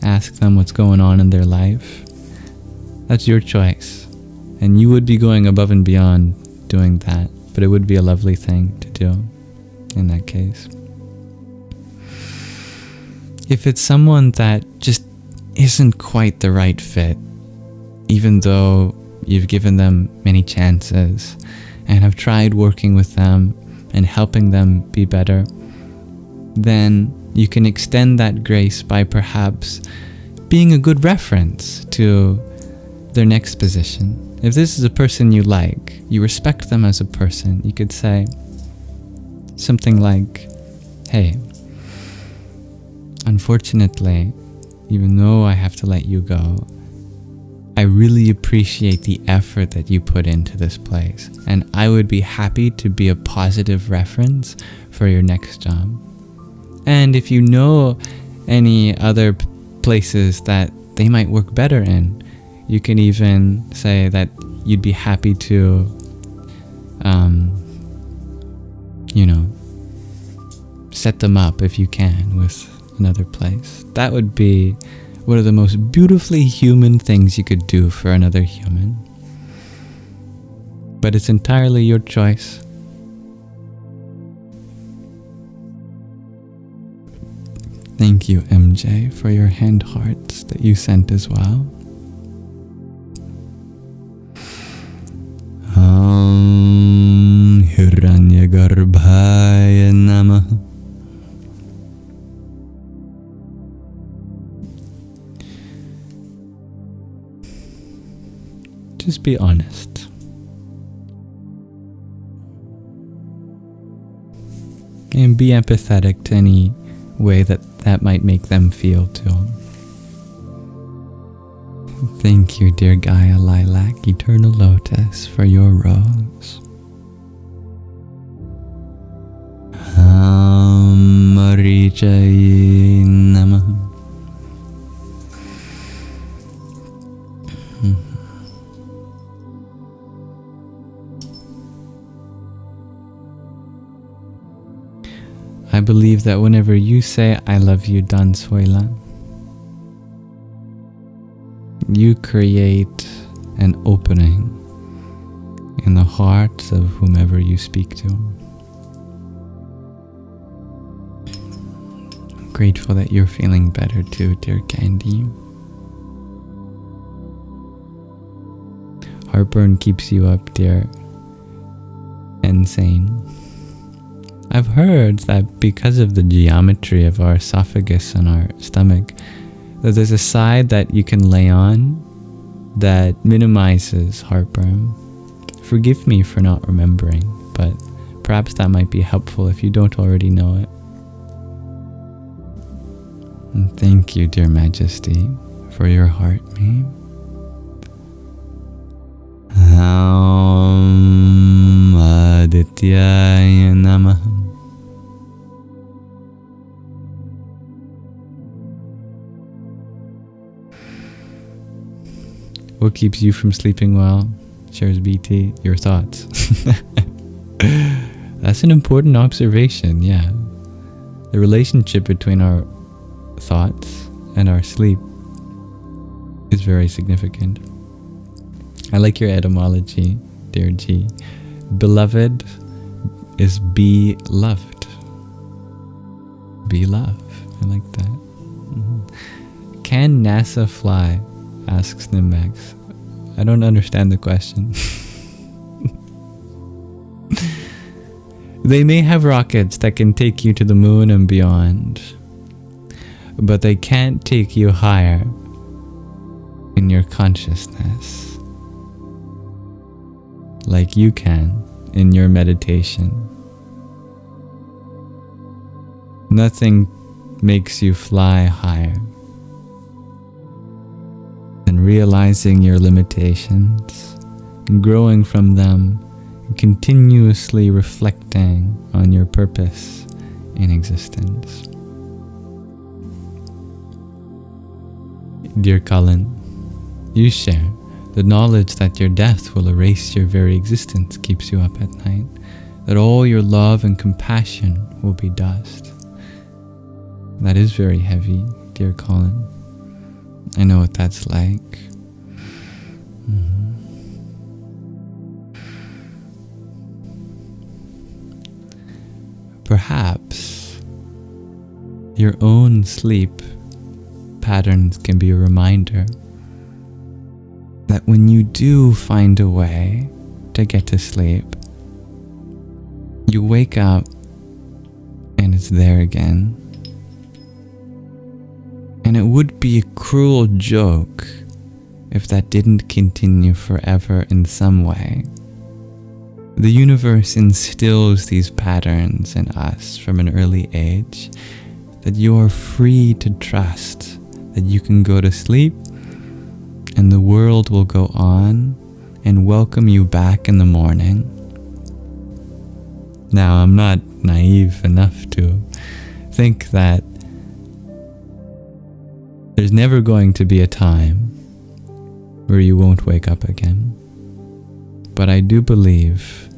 Ask them what's going on in their life. That's your choice. And you would be going above and beyond doing that, but it would be a lovely thing to do in that case. If it's someone that just isn't quite the right fit, even though you've given them many chances and have tried working with them and helping them be better, then you can extend that grace by perhaps being a good reference to their next position. If this is a person you like, you respect them as a person, you could say something like, hey, unfortunately, even though I have to let you go, I really appreciate the effort that you put into this place, and I would be happy to be a positive reference for your next job. And if you know any other places that they might work better in, you can even say that you'd be happy to, set them up if you can with another place. That would be one of the most beautifully human things you could do for another human. But it's entirely your choice. Thank you, MJ, for your hand hearts that you sent as well. Hiranyagarbhaya Namaha. Just be honest. And be empathetic to any way that might make them feel too. Thank you, dear Gaia Lilac, Eternal Lotus, for your rose. Marichai Namaha. I believe that whenever you say, I love you, Dan Soila, you create an opening in the hearts of whomever you speak to. Grateful that you're feeling better too, dear Candy. Heartburn keeps you up, dear. Insane. I've heard that because of the geometry of our esophagus and our stomach, that there's a side that you can lay on that minimizes heartburn. Forgive me for not remembering, but perhaps that might be helpful if you don't already know it. And thank you, dear Majesty, for your heart, me. Adityaya Namaha. What keeps you from sleeping well? Shares BT, your thoughts. That's an important observation, yeah. The relationship between our thoughts and our sleep is very significant. I like your etymology, dear G. Beloved is be loved. Be love. I like that. Mm-hmm. Can NASA fly? Asks Nimax. I don't understand the question. They may have rockets that can take you to the moon and beyond, but they can't take you higher in your consciousness like you can in your meditation. Nothing makes you fly higher than realizing your limitations and growing from them and continuously reflecting on your purpose in existence. Dear Cullen, you share the knowledge that your death will erase your very existence keeps you up at night, that all your love and compassion will be dust. That is very heavy, dear Colin. I know what that's like. Mm-hmm. Perhaps your own sleep patterns can be a reminder that when you do find a way to get to sleep, you wake up and it's there again. And it would be a cruel joke if that didn't continue forever in some way. The universe instills these patterns in us from an early age that you are free to trust that you can go to sleep and the world will go on and welcome you back in the morning. Now, I'm not naive enough to think that there's never going to be a time where you won't wake up again. But I do believe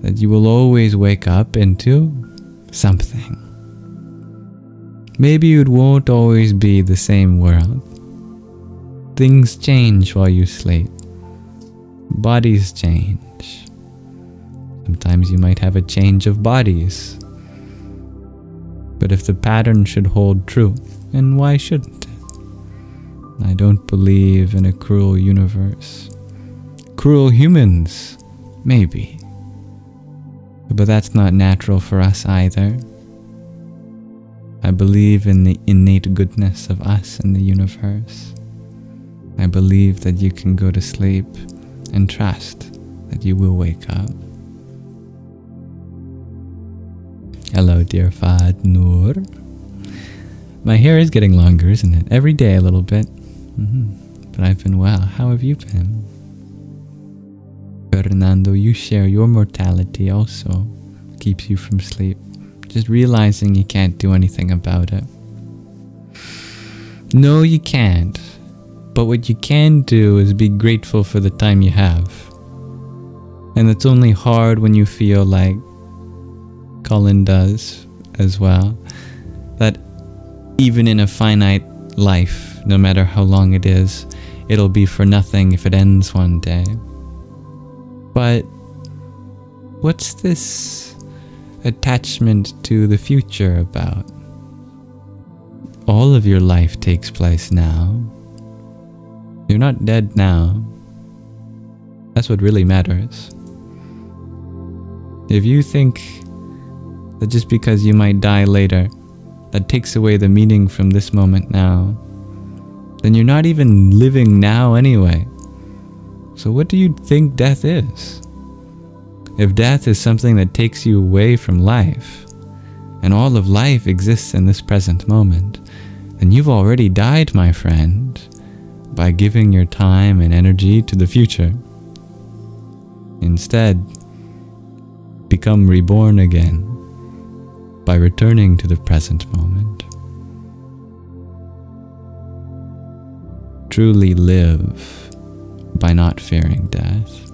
that you will always wake up into something. Maybe it won't always be the same world. Things change while you sleep. Bodies change. Sometimes you might have a change of bodies. But if the pattern should hold true, and why shouldn't it? I don't believe in a cruel universe. Cruel humans, maybe. But that's not natural for us either. I believe in the innate goodness of us and the universe. I believe that you can go to sleep and trust that you will wake up. Hello, dear Fad Noor. My hair is getting longer, isn't it? Every day a little bit. But I've been well. How have you been? Fernando, you share your mortality also keeps you from sleep. Just realizing you can't do anything about it. No, you can't. But what you can do is be grateful for the time you have. And it's only hard when you feel like Colin does as well, that even in a finite life, no matter how long it is, it'll be for nothing if it ends one day. But what's this attachment to the future about? all of your life takes place now. You're not dead now. That's what really matters. If you think that just because you might die later, that takes away the meaning from this moment now, then you're not even living now anyway. So what do you think death is? If death is something that takes you away from life, and all of life exists in this present moment, then you've already died, my friend, by giving your time and energy to the future. Instead, become reborn again by returning to the present moment. Truly live by not fearing death.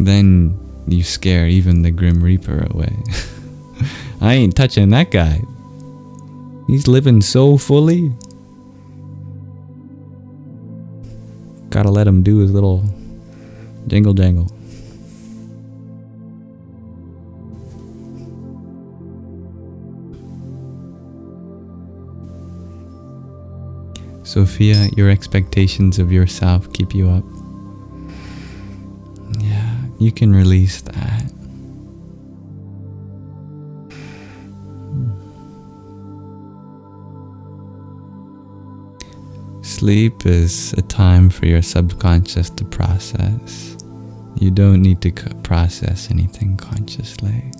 Then you scare even the Grim Reaper away. I ain't touching that guy. He's living so fully. Gotta let him do his little jingle jangle. Sophia, your expectations of yourself keep you up. Yeah, you can release that. Sleep is a time for your subconscious to process. You don't need to process anything consciously.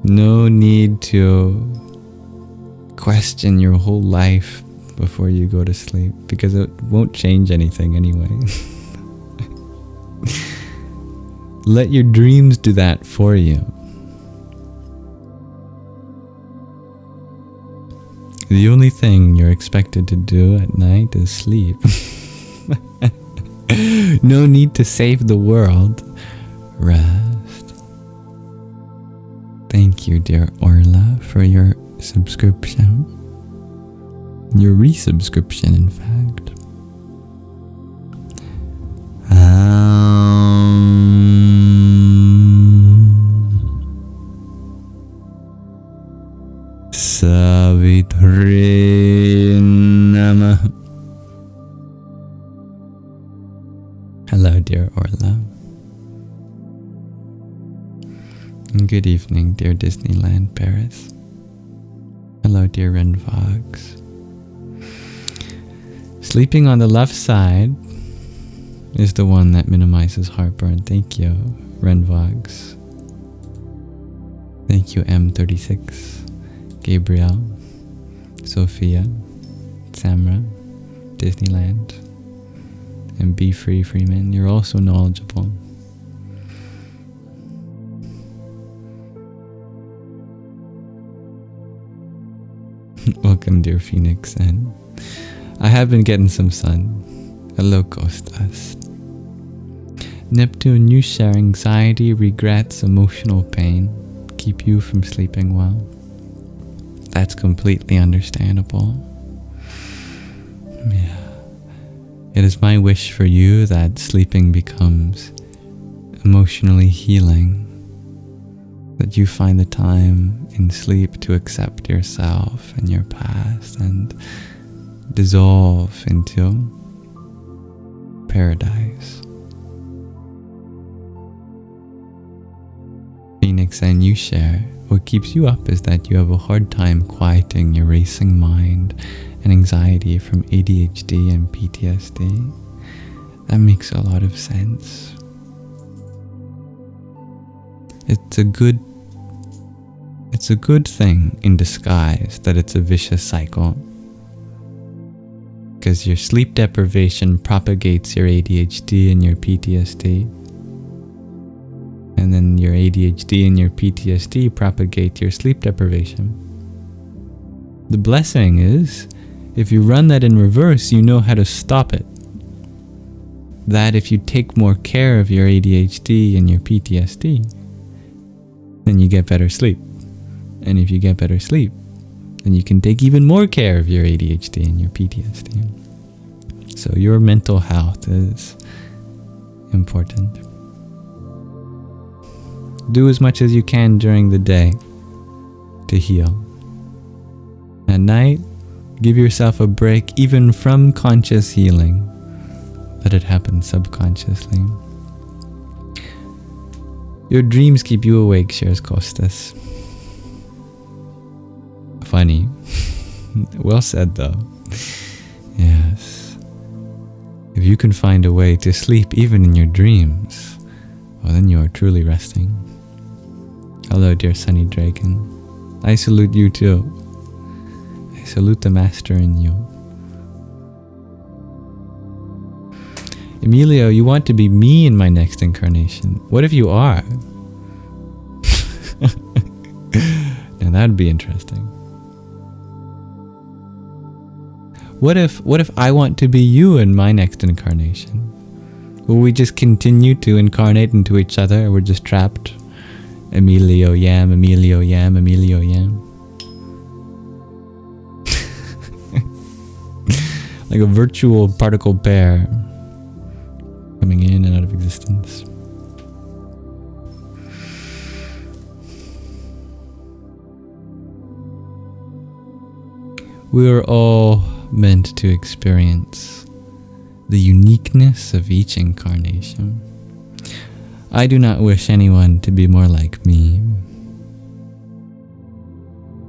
No need to question your whole life before you go to sleep, because it won't change anything anyway. Let your dreams do that for you. The only thing you're expected to do at night is sleep. No need to save the world. Rest. Thank you, dear Orla, for your subscription. Your resubscription, in fact. Savitri Namah. Hello, dear Orla. And good evening, dear Disneyland Paris. Hello, dear Renvox. Sleeping on the left side is the one that minimizes heartburn. Thank you, Renvox. Thank you, M36, Gabriel, Sophia, Samra, Disneyland, and Be Free Freeman. You're also knowledgeable. Welcome, dear Phoenix, and I have been getting some sun. Hello, Costas. Neptune, you share anxiety, regrets, emotional pain, keep you from sleeping well. That's completely understandable. Yeah. It is my wish for you that sleeping becomes emotionally healing, that you find the time in sleep to accept yourself and your past and dissolve into paradise. Phoenix, and you share, what keeps you up is that you have a hard time quieting your racing mind and anxiety from ADHD and PTSD. That makes a lot of sense. It's a good thing in disguise that it's a vicious cycle, because your sleep deprivation propagates your ADHD and your PTSD, and then your ADHD and your PTSD propagate your sleep deprivation. The blessing is, if you run that in reverse, you know how to stop it. That if you take more care of your ADHD and your PTSD, then you get better sleep. And if you get better sleep, then you can take even more care of your ADHD and your PTSD. So your mental health is important. Do as much as you can during the day to heal. At night, give yourself a break even from conscious healing. Let it happen subconsciously. Your dreams keep you awake, shares Costas. Funny. Well said, though. Yes. If you can find a way to sleep even in your dreams, well, then you are truly resting. Hello, dear Sunny Dragon. I salute you too. I salute the master in you. Emilio, you want to be me in my next incarnation. What if you are? Now that'd be interesting. What if I want to be you in my next incarnation? Will we just continue to incarnate into each other, or we're just trapped? Emilio Yam, Emilio Yam, Emilio Yam. Like a virtual particle pair coming in and out of existence. We are all meant to experience the uniqueness of each incarnation. I do not wish anyone to be more like me.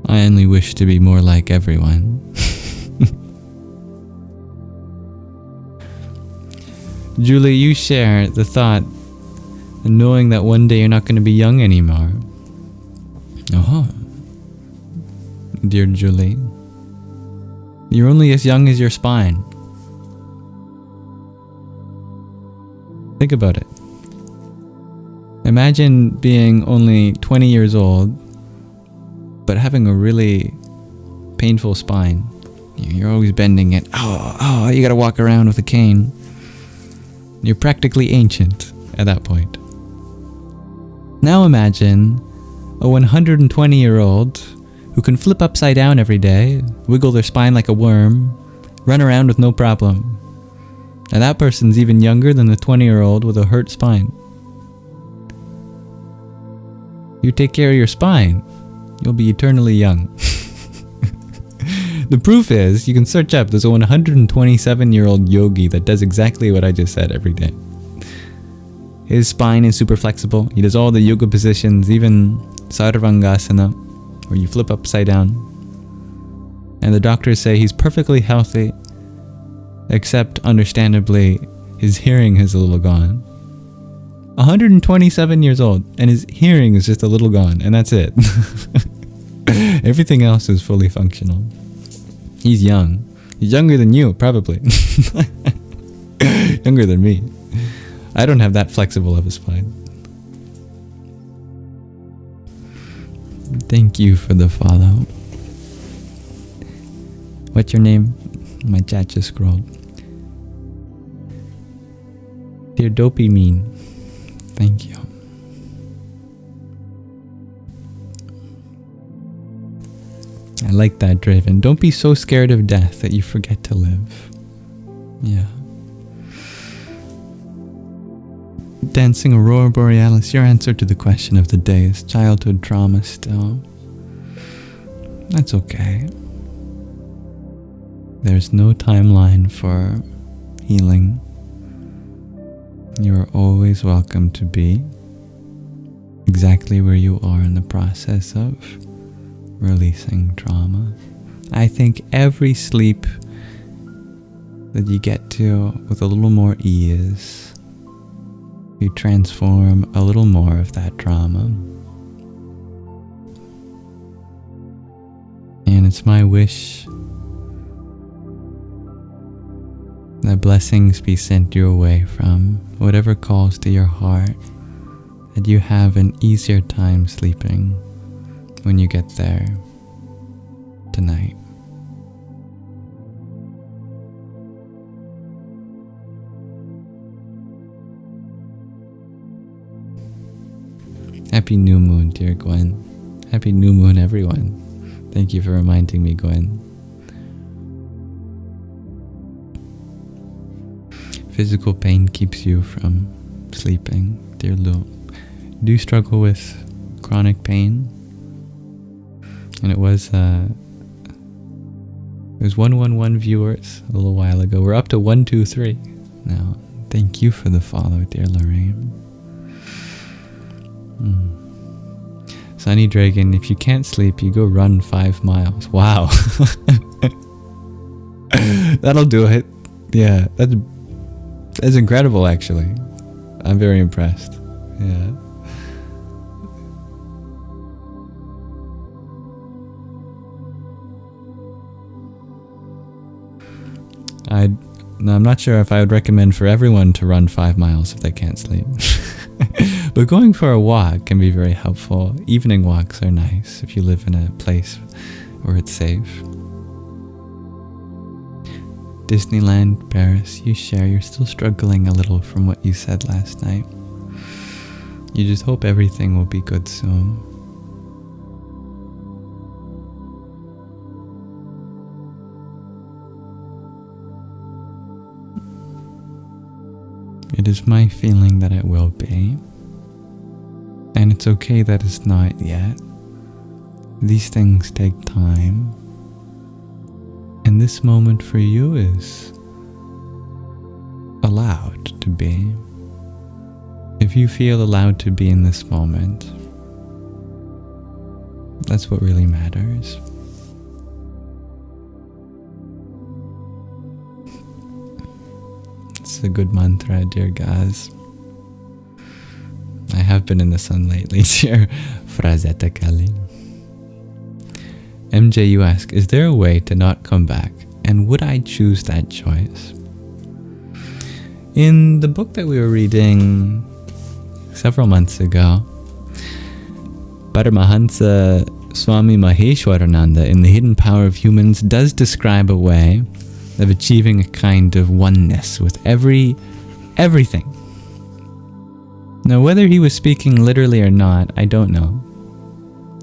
I only wish to be more like everyone. Julie, you share the thought of knowing that one day you're not going to be young anymore. Oh, dear Julie, you're only as young as your spine. Think about it. Imagine being only 20 years old, but having a really painful spine. You're always bending it. Oh, you gotta walk around with a cane. You're practically ancient at that point. Now imagine a 120-year-old who can flip upside down every day, wiggle their spine like a worm, run around with no problem. Now that person's even younger than the 20-year-old with a hurt spine. You take care of your spine, you'll be eternally young. The proof is, you can search up, there's a 127-year-old yogi that does exactly what I just said every day. His spine is super flexible. He does all the yoga positions, even sarvangasana, where you flip upside down. And the doctors say he's perfectly healthy, except, understandably, his hearing is a little gone. 127 years old, and his hearing is just a little gone, and that's it. Everything else is fully functional. He's young. He's younger than you, probably. Younger than me. I don't have that flexible of a spine. Thank you for the follow. What's your name? My chat just scrolled. Dear Dopey Mean. Thank you. I like that, Draven. Don't be so scared of death that you forget to live. Yeah. Dancing Aurora Borealis, your answer to the question of the day is childhood trauma still. That's okay. There's no timeline for healing. You are always welcome to be exactly where you are in the process of releasing trauma. I think every sleep that you get to with a little more ease, you transform a little more of that trauma. And it's my wish that blessings be sent your way from whatever calls to your heart, that you have an easier time sleeping when you get there tonight. Happy new moon, dear Gwen. Happy new moon, everyone. Thank you for reminding me, Gwen. Physical pain keeps you from sleeping, dear Lou. Do you struggle with chronic pain? And it was was 111 viewers a little while ago. We're up to 123 now. Thank you for the follow, dear Lorraine. Sunny Dragon, if you can't sleep, you go run 5 miles. Wow. That'll do it. Yeah, that's incredible, actually. I'm very impressed. Yeah. I'm not sure if I would recommend for everyone to run 5 miles if they can't sleep. But going for a walk can be very helpful. Evening walks are nice if you live in a place where it's safe. Disneyland, Paris, you share you're still struggling a little from what you said last night. You just hope everything will be good soon. It is my feeling that it will be. And it's okay that it's not yet. These things take time. And this moment for you is allowed to be. If you feel allowed to be in this moment, that's what really matters. It's a good mantra, dear guys. I have been in the sun lately, dear Frazetta Kali. MJ, you ask, is there a way to not come back? And would I choose that choice? In the book that we were reading several months ago, Paramahansa Swami Maheshwarananda in The Hidden Power of Humans does describe a way of achieving a kind of oneness with everything. Now, whether he was speaking literally or not, I don't know.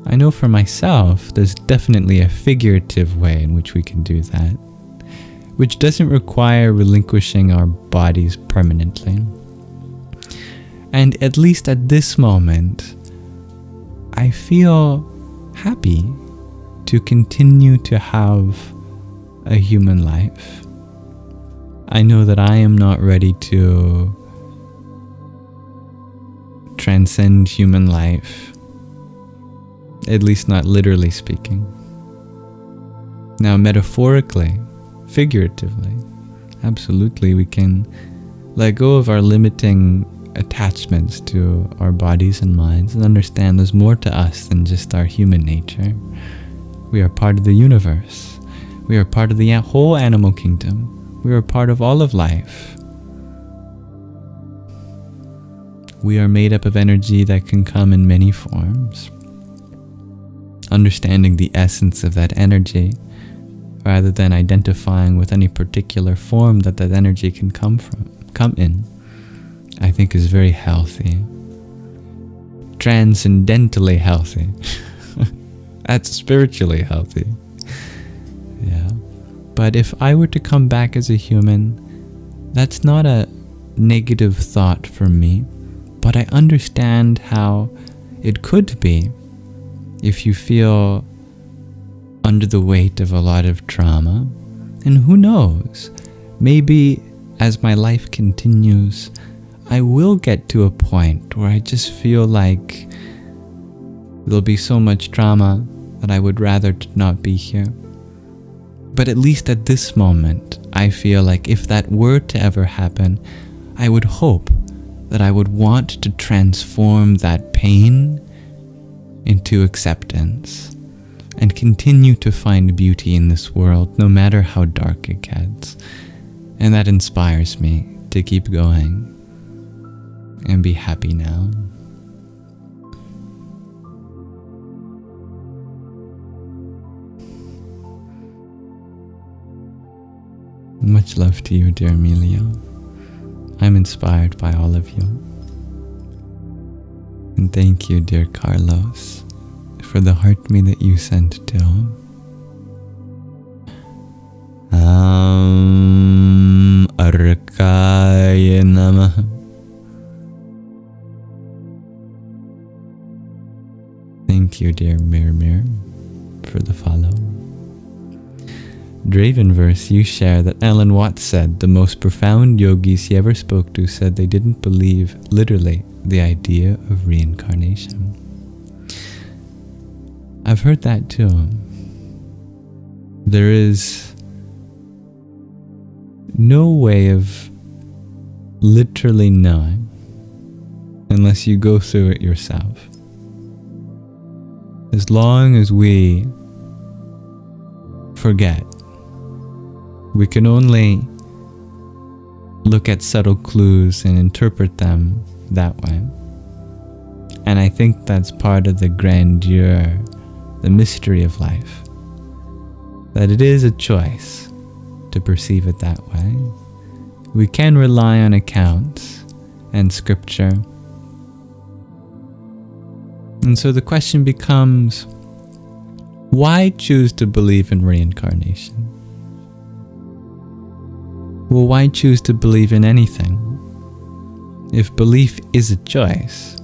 I know for myself, there's definitely a figurative way in which we can do that, which doesn't require relinquishing our bodies permanently. And at least at this moment, I feel happy to continue to have a human life. I know that I am not ready to transcend human life, at least not literally speaking. Now, metaphorically, figuratively, absolutely, we can let go of our limiting attachments to our bodies and minds and understand there's more to us than just our human nature. We are part of the universe. We are part of the whole animal kingdom. We are part of all of life. We are made up of energy that can come in many forms. Understanding the essence of that energy, rather than identifying with any particular form that energy can come in, I think is very healthy. Transcendentally healthy. That's spiritually healthy. Yeah. But if I were to come back as a human, that's not a negative thought for me, but I understand how it could be if you feel under the weight of a lot of trauma. And who knows, maybe as my life continues, I will get to a point where I just feel like there'll be so much trauma that I would rather not be here. But at least at this moment, I feel like if that were to ever happen, I would hope that I would want to transform that pain into acceptance and continue to find beauty in this world, no matter how dark it gets. And that inspires me to keep going and be happy now. Much love to you, dear Emilio. I'm inspired by all of you. And thank you, dear Carlos, for the heart me that you sent to. Arkaya Namaha. Thank you, dear Mir, for the follow. Dravenverse, you share that Alan Watts said the most profound yogis he ever spoke to said they didn't believe, literally, the idea of reincarnation. I've heard that too. There is no way of literally knowing unless you go through it yourself. As long as we forget, we can only look at subtle clues and interpret them that way. And I think that's part of the grandeur, the mystery of life. That it is a choice to perceive it that way. We can rely on accounts and scripture. And so the question becomes, why choose to believe in reincarnation? Well, why choose to believe in anything? If belief is a choice,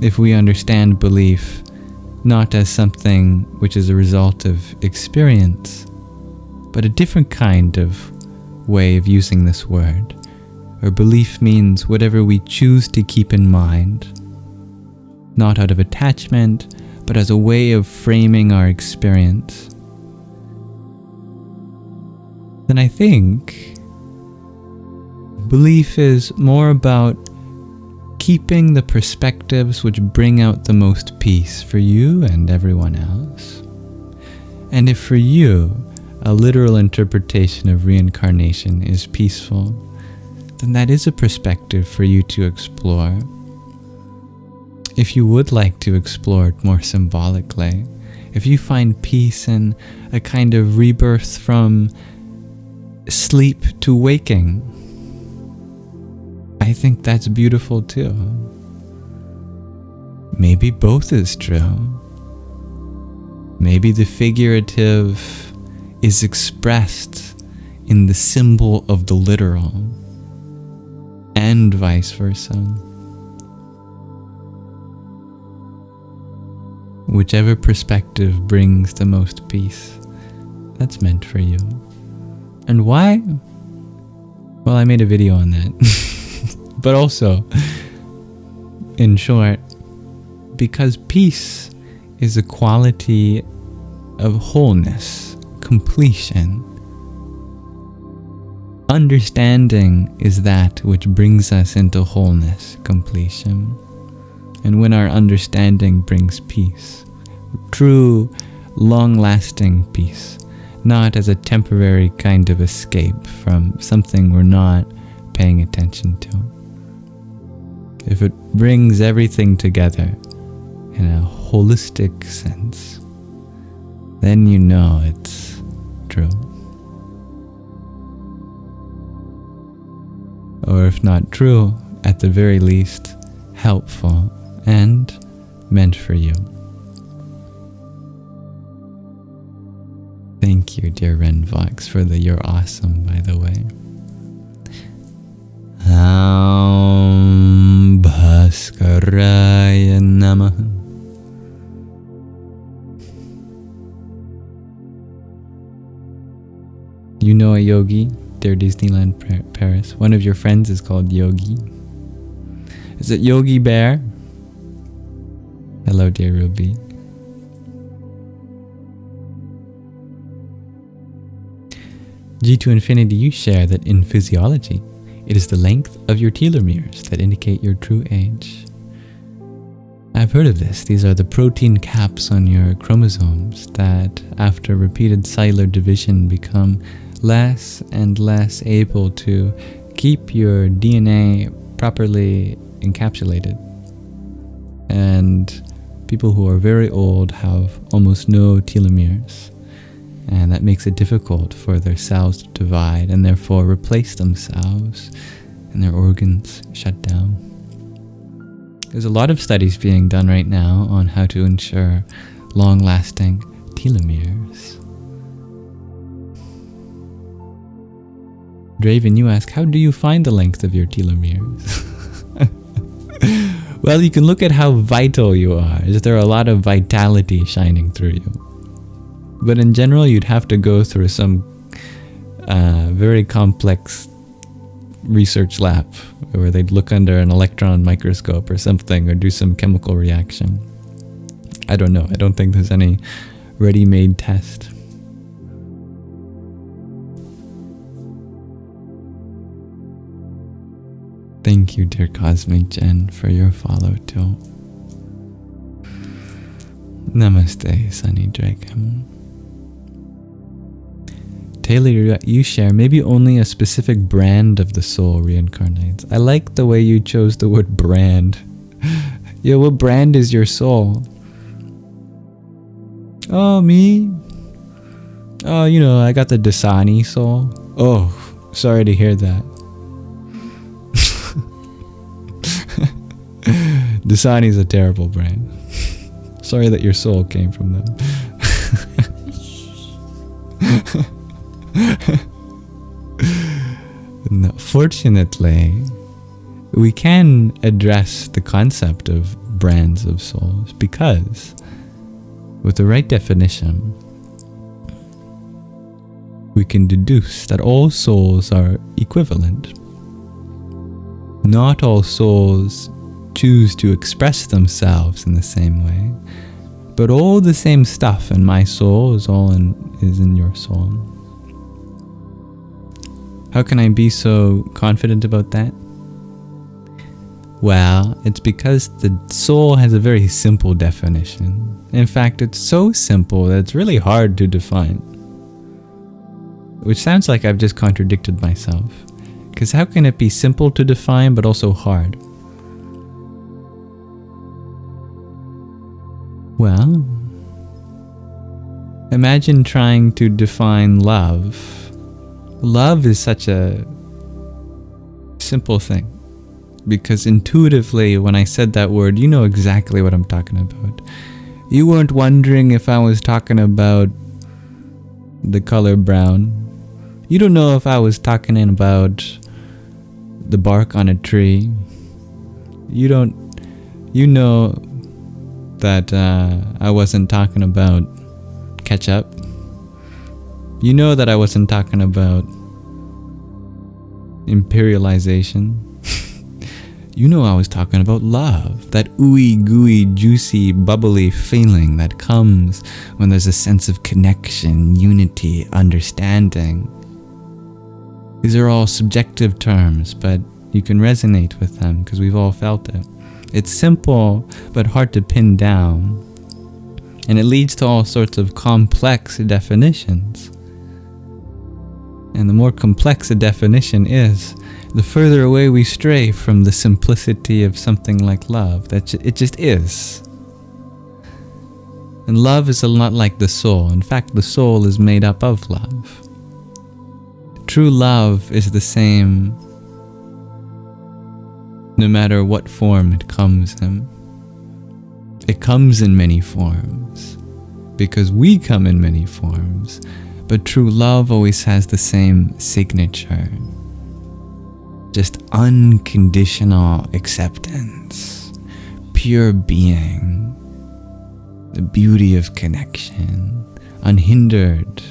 if we understand belief not as something which is a result of experience, but a different kind of way of using this word, where belief means whatever we choose to keep in mind, not out of attachment, but as a way of framing our experience, then I think belief is more about keeping the perspectives which bring out the most peace for you and everyone else. And if for you, a literal interpretation of reincarnation is peaceful, then that is a perspective for you to explore. If you would like to explore it more symbolically, if you find peace in a kind of rebirth from sleep to waking, I think that's beautiful too. Maybe both is true. Maybe the figurative is expressed in the symbol of the literal, and vice versa. Whichever perspective brings the most peace, that's meant for you. And why? Well, I made a video on that. But also, in short, because peace is a quality of wholeness, completion. Understanding is that which brings us into wholeness, completion. And when our understanding brings peace, true, long-lasting peace, not as a temporary kind of escape from something we're not paying attention to. If it brings everything together in a holistic sense, then you know it's true. Or if not true, at the very least, helpful and meant for you. Thank you, dear Renvox, for the "you're awesome," by the way. Bhaskaraya Namaha. You know a yogi, dear Disneyland Paris. One of your friends is called Yogi. Is it Yogi Bear? Hello, dear Ruby. G to Infinity, you share that in physiology, it is the length of your telomeres that indicate your true age. I've heard of this. These are the protein caps on your chromosomes that, after repeated cellular division, become less and less able to keep your DNA properly encapsulated. And people who are very old have almost no telomeres. And that makes it difficult for their cells to divide and therefore replace themselves, and their organs shut down. There's a lot of studies being done right now on how to ensure long-lasting telomeres. Draven, you ask, how do you find the length of your telomeres? Well, you can look at how vital you are. Is there a lot of vitality shining through you? But in general, you'd have to go through some very complex research lab where they'd look under an electron microscope or something, or do some chemical reaction. I don't know. I don't think there's any ready-made test. Thank you, dear Cosmic Jen, for your follow too. Namaste, Sunny Dragon. Taylor, you share, maybe only a specific brand of the soul reincarnates. I like the way you chose the word brand. Yeah, what brand is your soul? Oh, me? Oh, you know, I got the Dasani soul. Oh, sorry to hear that. Dasani's a terrible brand. Sorry that your soul came from them. No, fortunately, we can address the concept of brands of souls because with the right definition, we can deduce that all souls are equivalent. Not all souls choose to express themselves in the same way, but all the same stuff in my soul is in your soul. How can I be so confident about that? Well, it's because the soul has a very simple definition. In fact, it's so simple that it's really hard to define. Which sounds like I've just contradicted myself. Because how can it be simple to define but also hard? Well, imagine trying to define love. Love is such a simple thing. Because intuitively, when I said that word, you know exactly what I'm talking about. You weren't wondering if I was talking about the color brown. You don't know if I was talking about the bark on a tree. You know that I wasn't talking about ketchup. You know that I wasn't talking about imperialization. You know I was talking about love, that ooey gooey, juicy, bubbly feeling that comes when there's a sense of connection, unity, understanding. These are all subjective terms, but you can resonate with them because we've all felt it. It's simple, but hard to pin down. And it leads to all sorts of complex definitions. And the more complex a definition is, the further away we stray from the simplicity of something like love. It just is. And love is a lot like the soul. In fact, the soul is made up of love. True love is the same no matter what form it comes in. It comes in many forms because we come in many forms, but true love always has the same signature. Just unconditional acceptance, pure being, the beauty of connection, unhindered,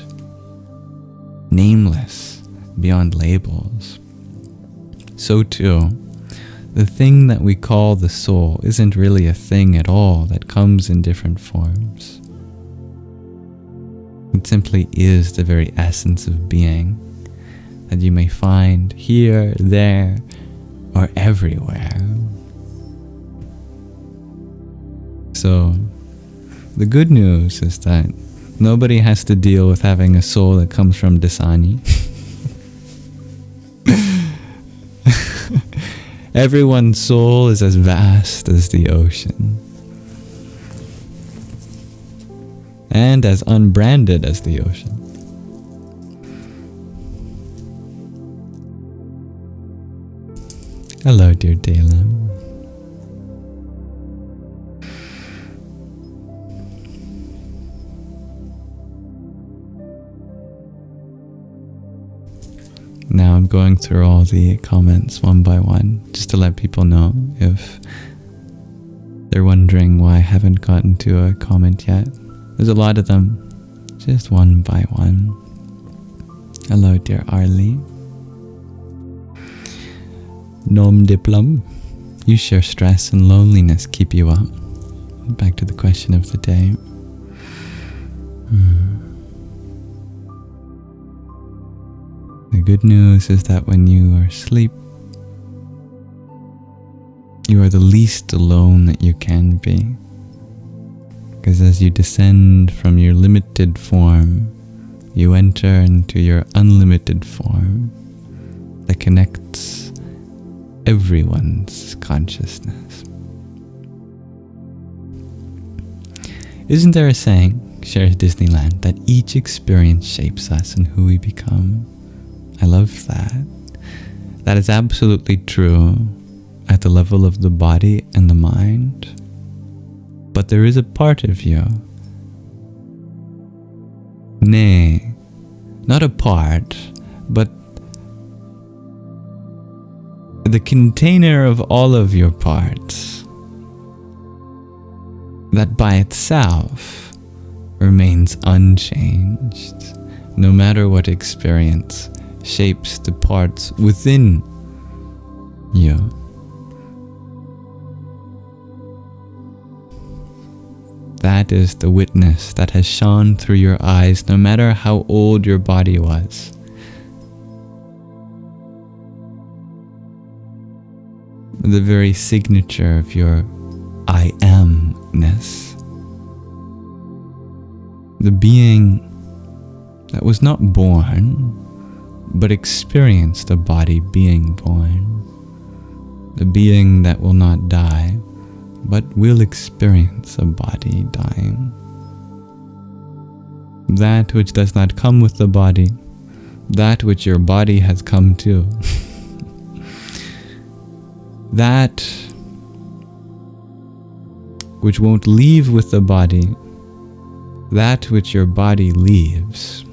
nameless, beyond labels. So too, the thing that we call the soul isn't really a thing at all that comes in different forms. It simply is the very essence of being that you may find here, there, or everywhere. So, the good news is that nobody has to deal with having a soul that comes from Dasani. Everyone's soul is as vast as the ocean. And as unbranded as the ocean. Hello, dear Dalam. Now I'm going through all the comments one by one, just to let people know if they're wondering why I haven't gotten to a comment yet. There's a lot of them. just one by one. Hello, dear Arlie. Nom de plum. You share stress and loneliness keep you up. Back to the question of the day. The good news is that when you are asleep, you are the least alone that you can be. Because as you descend from your limited form, you enter into your unlimited form that connects everyone's consciousness. Isn't there a saying, shares Disneyland, that each experience shapes us and who we become? I love that. That is absolutely true at the level of the body and the mind. But there is a part of you, nay, not a part, but the container of all of your parts that by itself remains unchanged, no matter what experience shapes the parts within you. That is the witness that has shone through your eyes, no matter how old your body was. The very signature of your I amness. The being that was not born, but experienced a body being born. The being that will not die, but will experience a body dying. That which does not come with the body, that which your body has come to. That which won't leave with the body, that which your body leaves.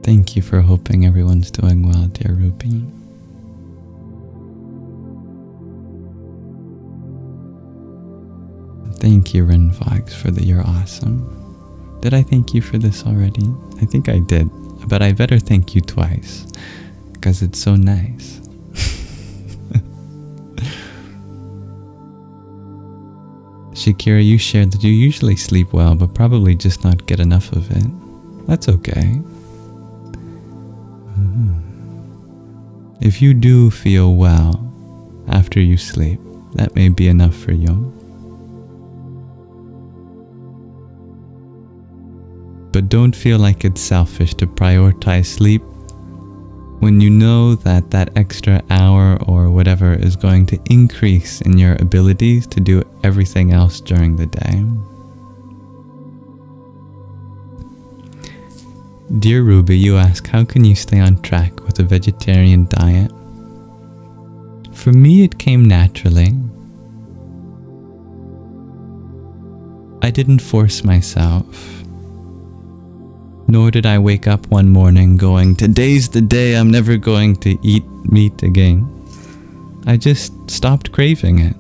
Thank you for hoping everyone's doing well, dear Ruby. Thank you, Renvox, for the you're awesome. Did I thank you for this already? I think I did, but I better thank you twice, because it's so nice. Shakira, you shared that you usually sleep well, but probably just not get enough of it. That's okay. If you do feel well after you sleep, that may be enough for you. But don't feel like it's selfish to prioritize sleep when you know that that extra hour or whatever is going to increase in your abilities to do everything else during the day. Dear Ruby, you ask, how can you stay on track with a vegetarian diet? For me, it came naturally. I didn't force myself. Nor did I wake up one morning going, today's the day I'm never going to eat meat again. I just stopped craving it.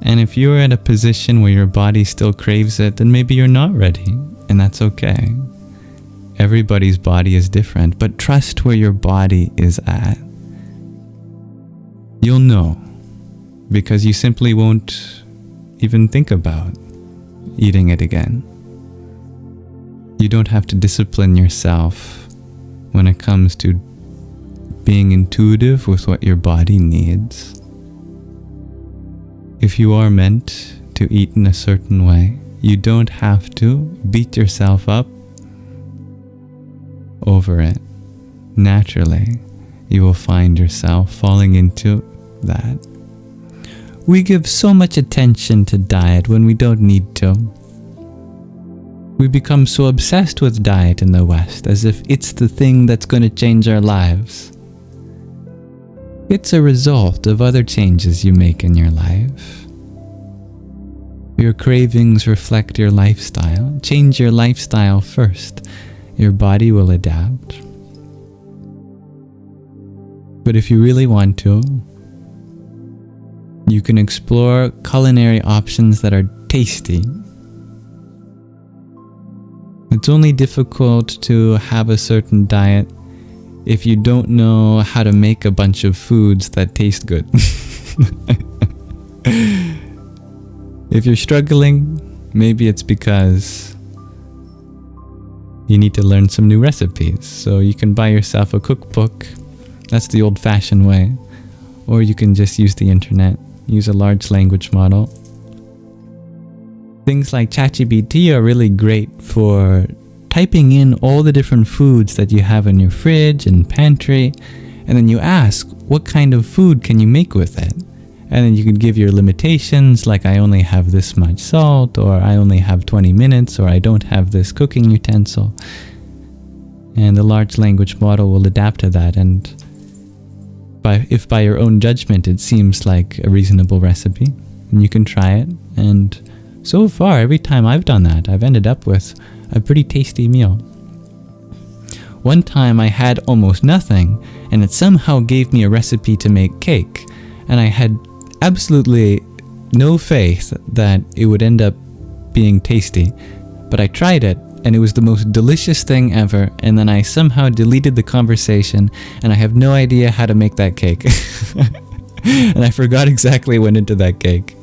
And if you're at a position where your body still craves it, then maybe you're not ready, and that's okay. Everybody's body is different, but trust where your body is at. You'll know, because you simply won't even think about eating it again. You don't have to discipline yourself when it comes to being intuitive with what your body needs. If you are meant to eat in a certain way, you don't have to beat yourself up over it. Naturally, you will find yourself falling into that. We give so much attention to diet when we don't need to. We become so obsessed with diet in the West, as if it's the thing that's going to change our lives. It's a result of other changes you make in your life. Your cravings reflect your lifestyle. Change your lifestyle first. Your body will adapt. But if you really want to, you can explore culinary options that are tasty. It's only difficult to have a certain diet if you don't know how to make a bunch of foods that taste good. If you're struggling, maybe it's because you need to learn some new recipes. So you can buy yourself a cookbook. That's the old-fashioned way. Or you can just use the internet. Use a large language model. Things like ChatGPT are really great for typing in all the different foods that you have in your fridge and pantry. And then you ask, what kind of food can you make with it? And then you can give your limitations, like I only have this much salt, or I only have 20 minutes, or I don't have this cooking utensil. And the large language model will adapt to that. And if by your own judgment it seems like a reasonable recipe, and you can try it. And so far, every time I've done that, I've ended up with a pretty tasty meal. One time I had almost nothing, and it somehow gave me a recipe to make cake. And I had absolutely no faith that it would end up being tasty. But I tried it, and it was the most delicious thing ever. And then I somehow deleted the conversation, and I have no idea how to make that cake. And I forgot exactly what went into that cake.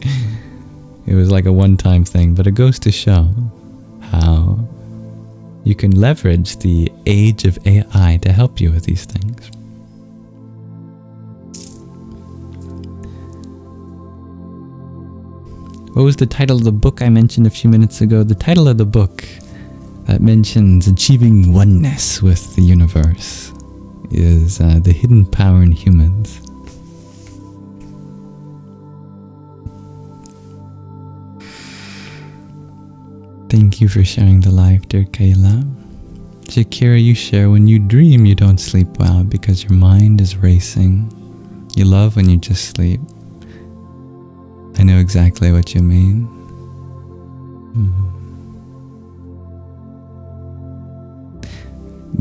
It was like a one-time thing, but it goes to show how you can leverage the age of AI to help you with these things. What was the title of the book I mentioned a few minutes ago? The title of the book that mentions achieving oneness with the universe is The Hidden Power in Humans. Thank you for sharing the live, dear Kayla. Shakira, you share, when you dream you don't sleep well because your mind is racing. You love when you just sleep. I know exactly what you mean.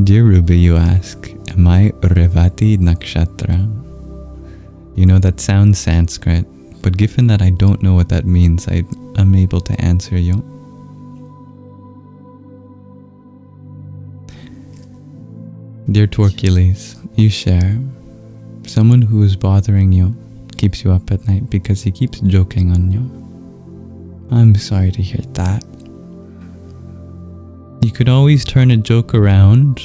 Dear Ruby, you ask, am I Revati Nakshatra? You know, that sounds Sanskrit, but given that I don't know what that means, I'm unable to answer you. Dear Torcules, you share, someone who is bothering you keeps you up at night because he keeps joking on you. I'm sorry to hear that. You could always turn a joke around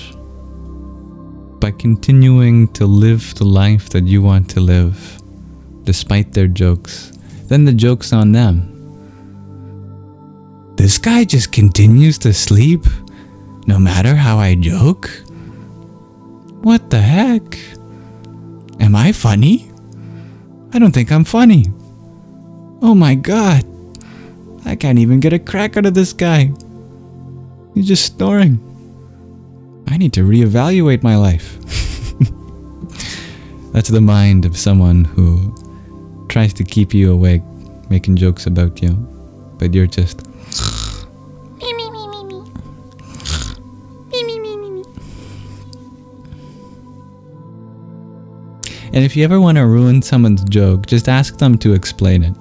by continuing to live the life that you want to live, despite their jokes. Then the joke's on them. This guy just continues to sleep, no matter how I joke? What the heck? Am I funny? I don't think I'm funny. Oh my god. I can't even get a crack out of this guy. He's just snoring. I need to reevaluate my life. That's the mind of someone who tries to keep you awake, making jokes about you, but you're just And if you ever want to ruin someone's joke, just ask them to explain it.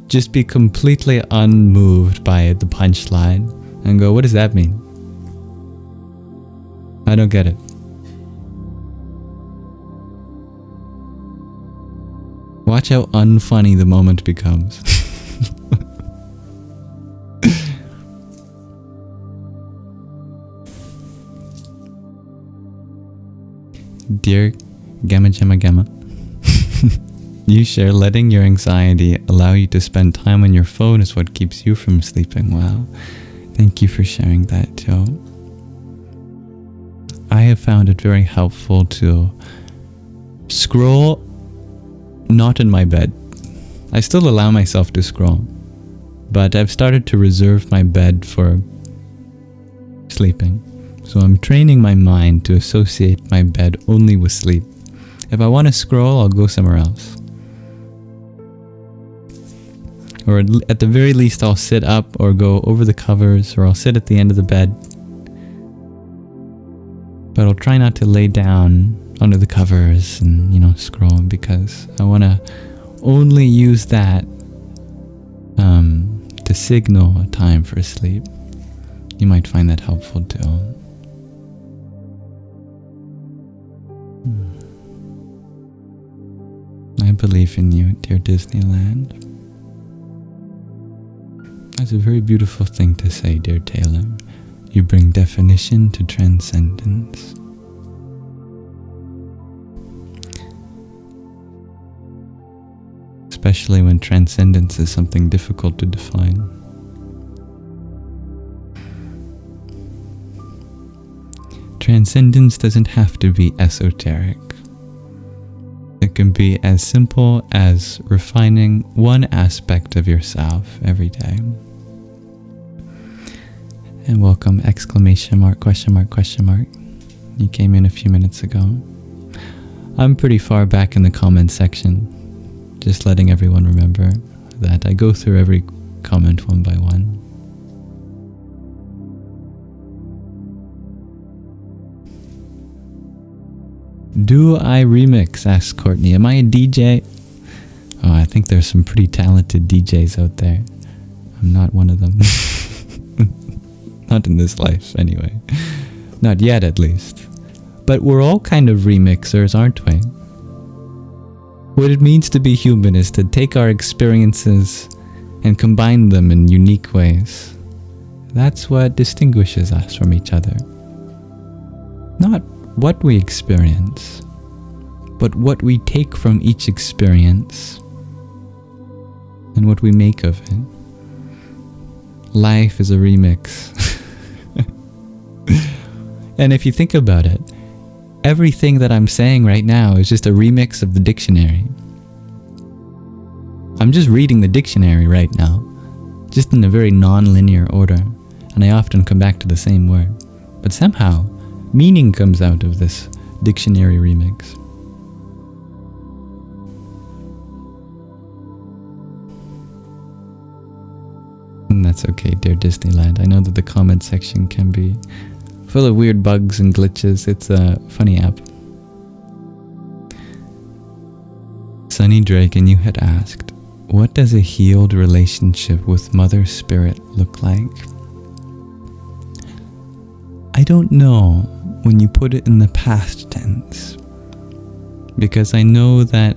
Just be completely unmoved by the punchline and go, what does that mean? I don't get it. Watch how unfunny the moment becomes. Dear Gamma Gemma Gamma, you share, letting your anxiety allow you to spend time on your phone is what keeps you from sleeping well. Thank you for sharing that, Joe. I have found it very helpful to scroll not in my bed. I still allow myself to scroll, but I've started to reserve my bed for sleeping. So I'm training my mind to associate my bed only with sleep. If I want to scroll, I'll go somewhere else. Or at the very least, I'll sit up or go over the covers, or I'll sit at the end of the bed. But I'll try not to lay down under the covers and, scroll, because I want to only use that to signal a time for sleep. You might find that helpful too. I believe in you, dear Disneyland. That's a very beautiful thing to say, dear Taylor. You bring definition to transcendence. Especially when transcendence is something difficult to define. Transcendence doesn't have to be esoteric. It can be as simple as refining one aspect of yourself every day. And welcome, exclamation mark, question mark, question mark. You came in a few minutes ago. I'm pretty far back in the comments section. Just letting everyone remember that I go through every comment one by one. Do I remix? Asks Courtney. Am I a DJ? Oh, I think there's some pretty talented DJs out there. I'm not one of them. Not in this life, anyway. Not yet, at least. But we're all kind of remixers, aren't we? What it means to be human is to take our experiences and combine them in unique ways. That's what distinguishes us from each other. Not what we experience, but what we take from each experience and what we make of it. Life is a remix. And if you think about it, everything that I'm saying right now is just a remix of the dictionary. I'm just reading the dictionary right now, just in a very non-linear order, and I often come back to the same word. But somehow, meaning comes out of this dictionary remix. And that's okay, dear Disneyland. I know that the comment section can be full of weird bugs and glitches. It's a funny app. Sunny Drake, and you had asked, what does a healed relationship with Mother Spirit look like? I don't know when you put it in the past tense, because I know that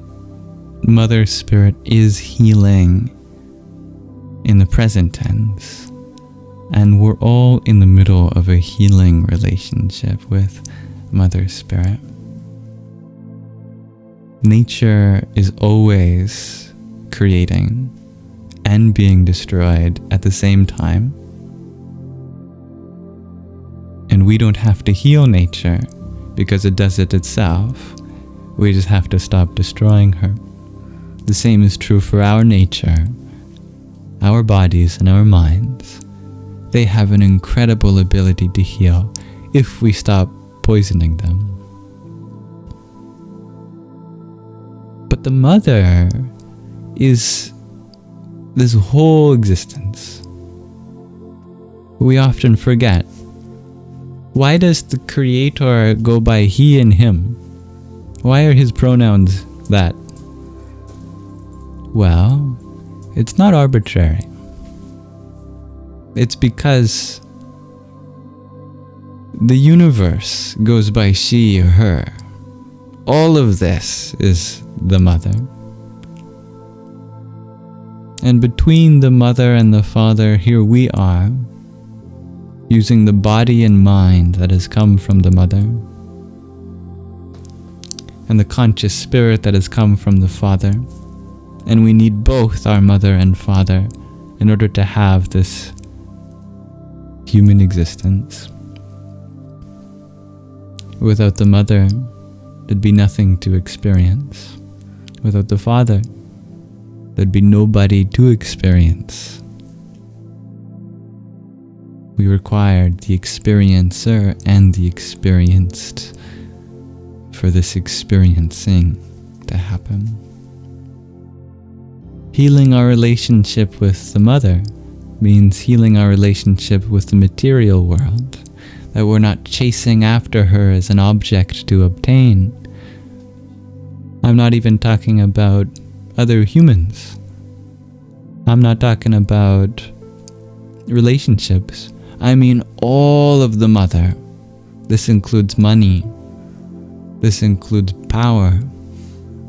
Mother Spirit is healing in the present tense. And we're all in the middle of a healing relationship with Mother Spirit. Nature is always creating and being destroyed at the same time. And we don't have to heal nature because it does it itself. We just have to stop destroying her. The same is true for our nature, our bodies and our minds. They have an incredible ability to heal if we stop poisoning them. But the mother is this whole existence. We often forget. Why does the Creator go by he and him? Why are his pronouns that? Well, it's not arbitrary. It's because the universe goes by she or her. All of this is the mother. And between the mother and the father, here we are, using the body and mind that has come from the mother, and the conscious spirit that has come from the father. And we need both our mother and father in order to have this human existence. Without the mother, there'd be nothing to experience. Without the father, there'd be nobody to experience. We required the experiencer and the experienced for this experiencing to happen. Healing our relationship with the mother means healing our relationship with the material world, that we're not chasing after her as an object to obtain. I'm not even talking about other humans. I'm not talking about relationships. I mean all of the mother. This includes money. This includes power.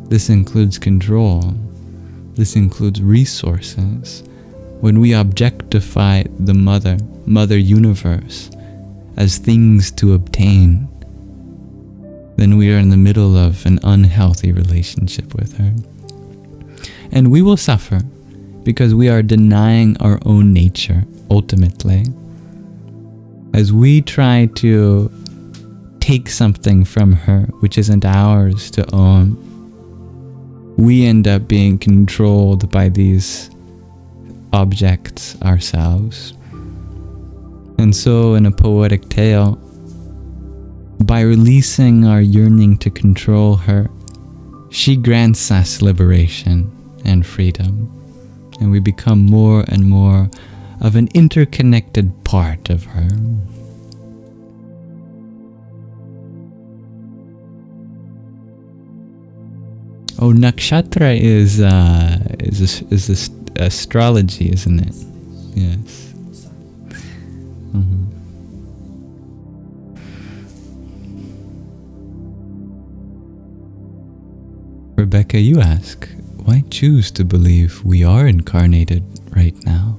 This includes control. This includes resources. When we objectify the mother universe as things to obtain, then we are in the middle of an unhealthy relationship with her. And we will suffer because we are denying our own nature, ultimately. As we try to take something from her which isn't ours to own, we end up being controlled by these objects ourselves. And so, in a poetic tale, by releasing our yearning to control her, she grants us liberation and freedom, and we become more and more of an interconnected part of her. Oh, nakshatra is astrology, isn't it? Yes. Mm-hmm. Rebecca, you ask, why choose to believe we are incarnated right now?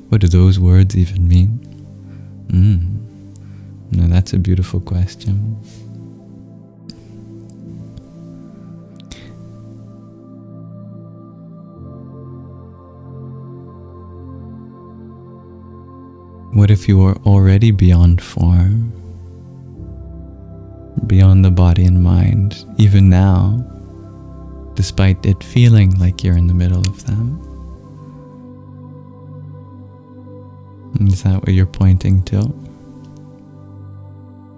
What do those words even mean? No, that's a beautiful question. What if you were already beyond form, beyond the body and mind, even now, despite it feeling like you're in the middle of them? Is that what you're pointing to?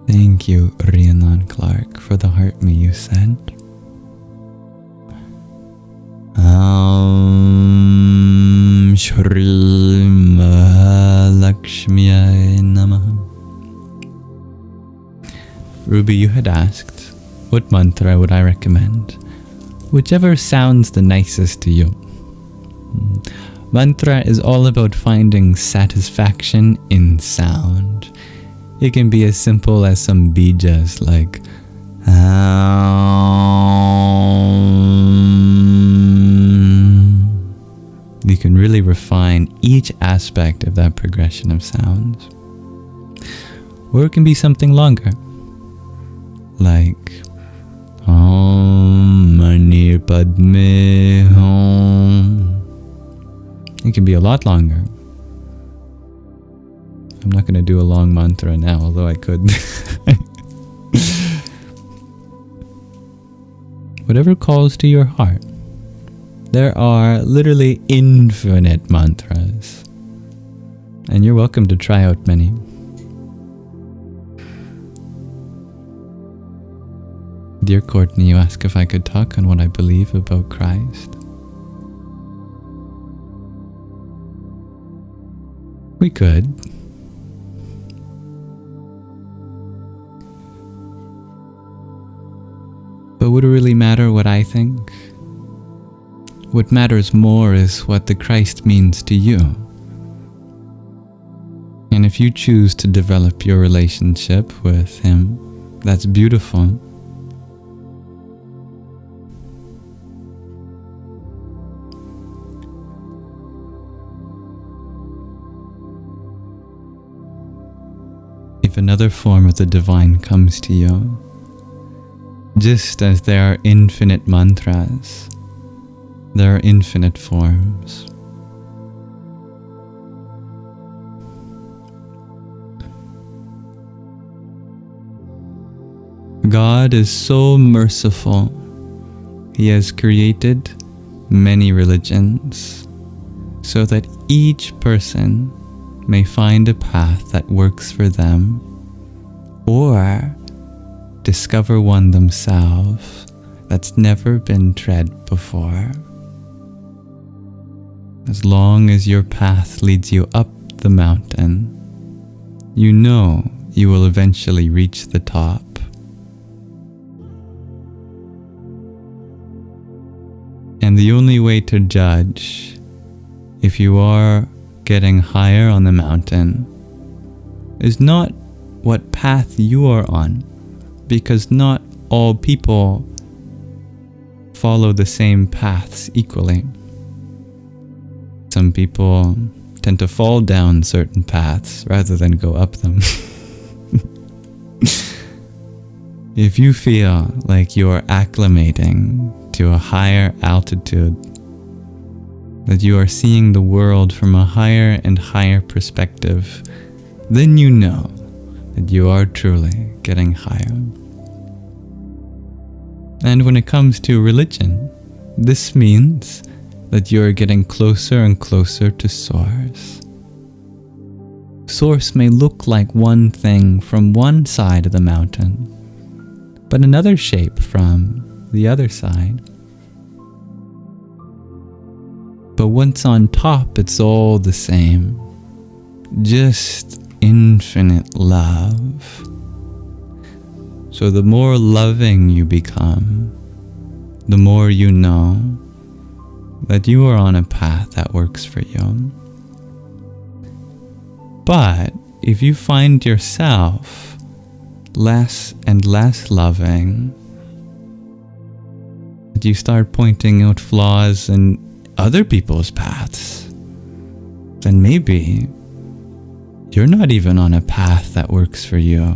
Thank you, Rhiannon Clark, for the heart me you sent. Shri Mahalakshmiyai Namaha. Ruby, you had asked, what mantra would I recommend? Whichever sounds the nicest to you. Mantra is all about finding satisfaction in sound. It can be as simple as some bijas like You can really refine each aspect of that progression of sounds. Or it can be something longer, like Om Mani Padme Hum. It can be a lot longer. I'm not going to do a long mantra now, although I could. Whatever calls to your heart. There are literally infinite mantras, and you're welcome to try out many. Dear Courtney, you ask if I could talk on what I believe about Christ. We could. But would it really matter what I think? What matters more is what the Christ means to you. And if you choose to develop your relationship with Him, that's beautiful. If another form of the divine comes to you, just as there are infinite mantras, there are infinite forms. God is so merciful. He has created many religions so that each person may find a path that works for them, or discover one themselves that's never been tread before. As long as your path leads you up the mountain, you know you will eventually reach the top. And the only way to judge if you are getting higher on the mountain is not what path you are on, because not all people follow the same paths equally. Some people tend to fall down certain paths rather than go up them. If you feel like you are acclimating to a higher altitude, that you are seeing the world from a higher and higher perspective, then you know that you are truly getting higher. And when it comes to religion, this means that you are getting closer and closer to Source. Source may look like one thing from one side of the mountain, but another shape from the other side. But once on top, it's all the same. Just infinite love. So the more loving you become, the more you know that you are on a path that works for you. But if you find yourself less and less loving, that you start pointing out flaws in other people's paths, then maybe you're not even on a path that works for you.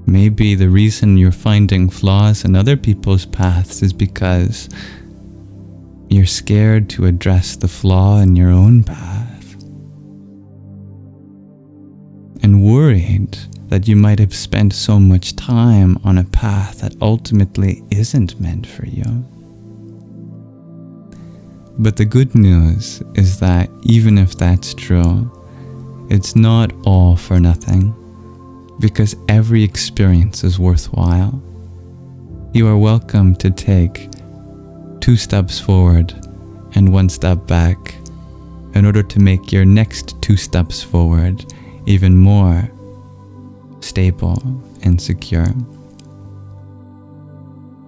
Maybe the reason you're finding flaws in other people's paths is because you're scared to address the flaw in your own path, and worried that you might have spent so much time on a path that ultimately isn't meant for you. But the good news is that even if that's true, it's not all for nothing, because every experience is worthwhile. You are welcome to take 2 steps forward and 1 step back in order to make your next 2 steps forward even more stable and secure.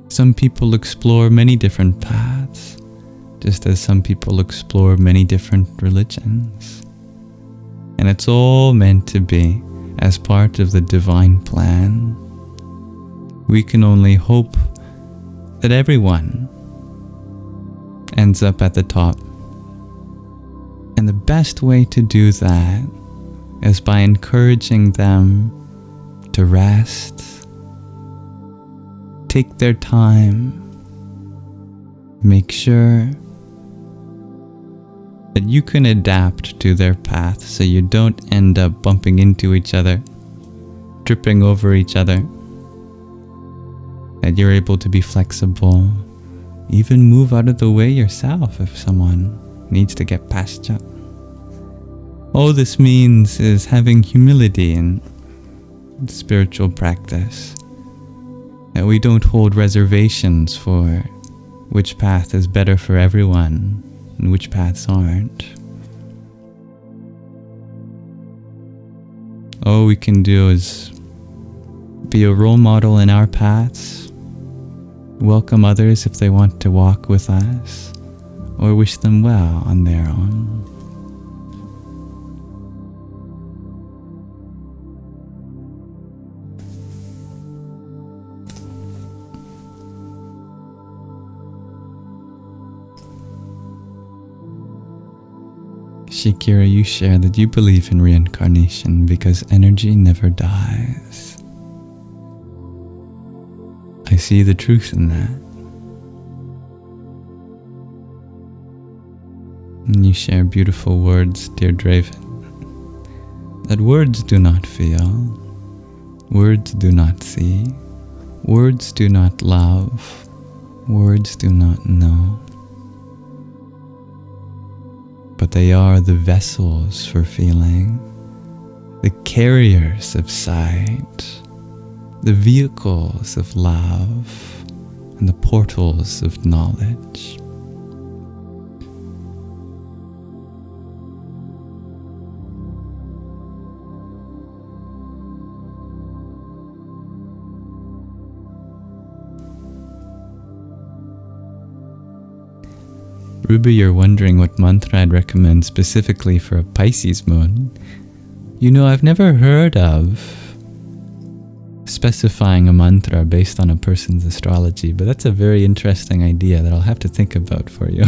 Some people explore many different paths, just as some people explore many different religions. And it's all meant to be as part of the divine plan. We can only hope that everyone ends up at the top. And the best way to do that is by encouraging them to rest, take their time, make sure that you can adapt to their path so you don't end up bumping into each other, tripping over each other, that you're able to be flexible, even move out of the way yourself if someone needs to get past you. All this means is having humility in spiritual practice, that we don't hold reservations for which path is better for everyone and which paths aren't. All we can do is be a role model in our paths, welcome others if they want to walk with us, or wish them well on their own. Shakira, you share that you believe in reincarnation because energy never dies. I see the truth in that. And you share beautiful words, dear Draven, that words do not feel, words do not see, words do not love, words do not know. But they are the vessels for feeling, the carriers of sight, the vehicles of love, and the portals of knowledge. Ruby, you're wondering what mantra I'd recommend specifically for a Pisces moon. You know, I've never heard of specifying a mantra based on a person's astrology, but that's a very interesting idea that I'll have to think about for you.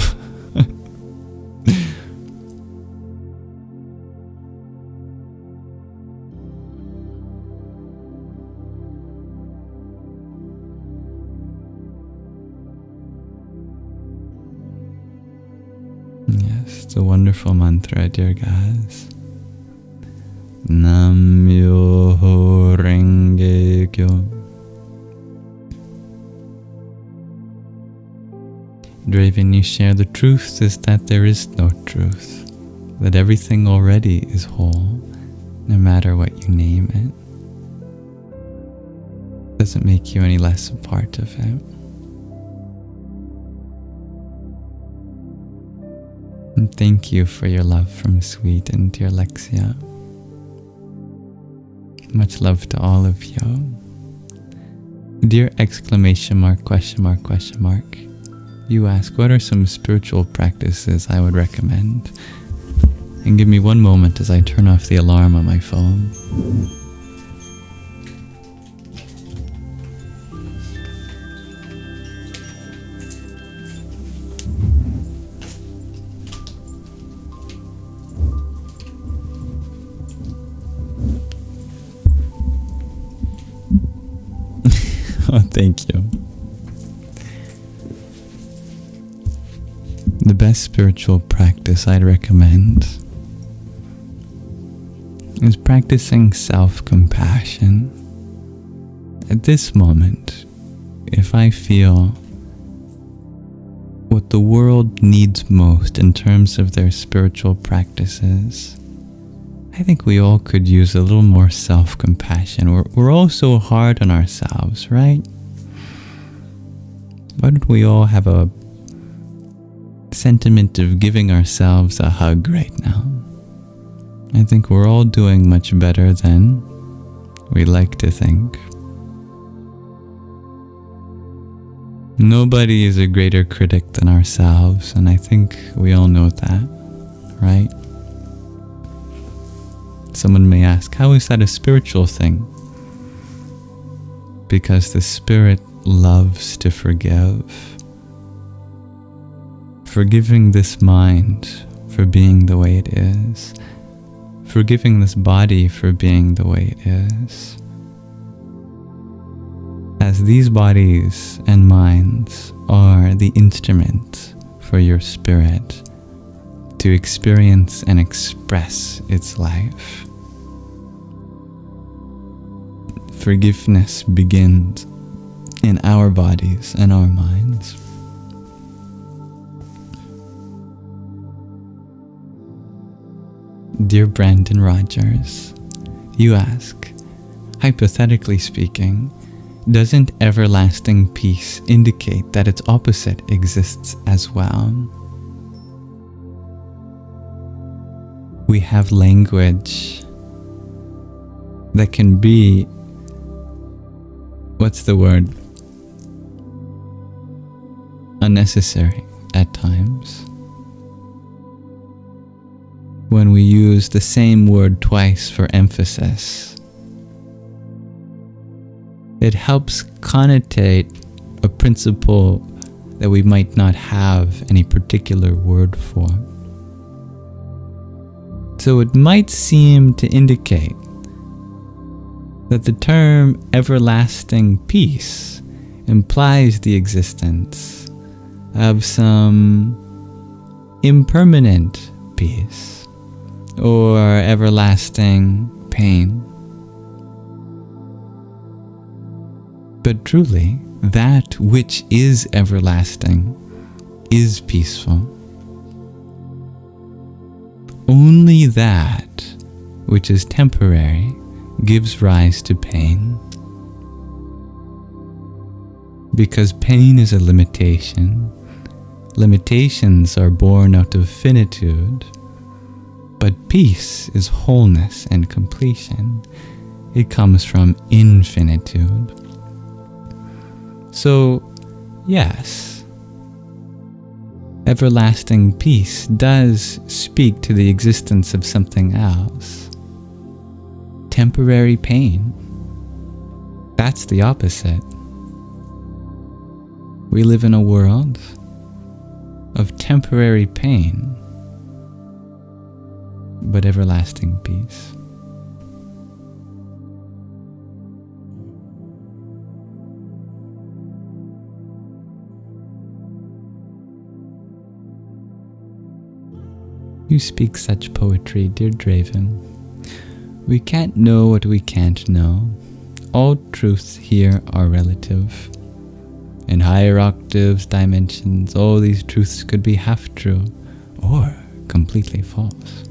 Yes, it's a wonderful mantra, dear guys. Nam Myoho Renge Kyo. Draven, you share the truth is that there is no truth, that everything already is whole, no matter what you name it. Doesn't make you any less a part of it. And thank you for your love from Sweet and dear Lexia. Much love to all of you. Dear exclamation mark, question mark, question mark. You ask, what are some spiritual practices I would recommend? And give me one moment as I turn off the alarm on my phone. Oh, thank you. The best spiritual practice I'd recommend is practicing self-compassion. At this moment, if I feel what the world needs most in terms of their spiritual practices, I think we all could use a little more self-compassion. We're all so hard on ourselves, right? Why don't we all have a sentiment of giving ourselves a hug right now? I think we're all doing much better than we like to think. Nobody is a greater critic than ourselves, and I think we all know that, right? Someone may ask, how is that a spiritual thing? Because the Spirit loves to forgive. Forgiving this mind for being the way it is. Forgiving this body for being the way it is. As these bodies and minds are the instrument for your spirit to experience and express its life. Forgiveness begins in our bodies and our minds. Dear Brandon Rogers, you ask, hypothetically speaking, doesn't everlasting peace indicate that its opposite exists as well? We have language that can be, what's the word? Unnecessary at times. When we use the same word twice for emphasis, it helps connotate a principle that we might not have any particular word for. So it might seem to indicate that the term everlasting peace implies the existence of some impermanent peace or everlasting pain. But truly, that which is everlasting is peaceful. Only that which is temporary gives rise to pain. Because pain is a limitation. Limitations are born out of finitude. But peace is wholeness and completion. It comes from infinitude. So, yes, Everlasting peace does speak to the existence of something else. Temporary pain, that's the opposite. We live in a world of temporary pain, but everlasting peace. You speak such poetry, dear Draven. We can't know what we can't know. All truths here are relative. In higher octaves, dimensions, all these truths could be half true or completely false.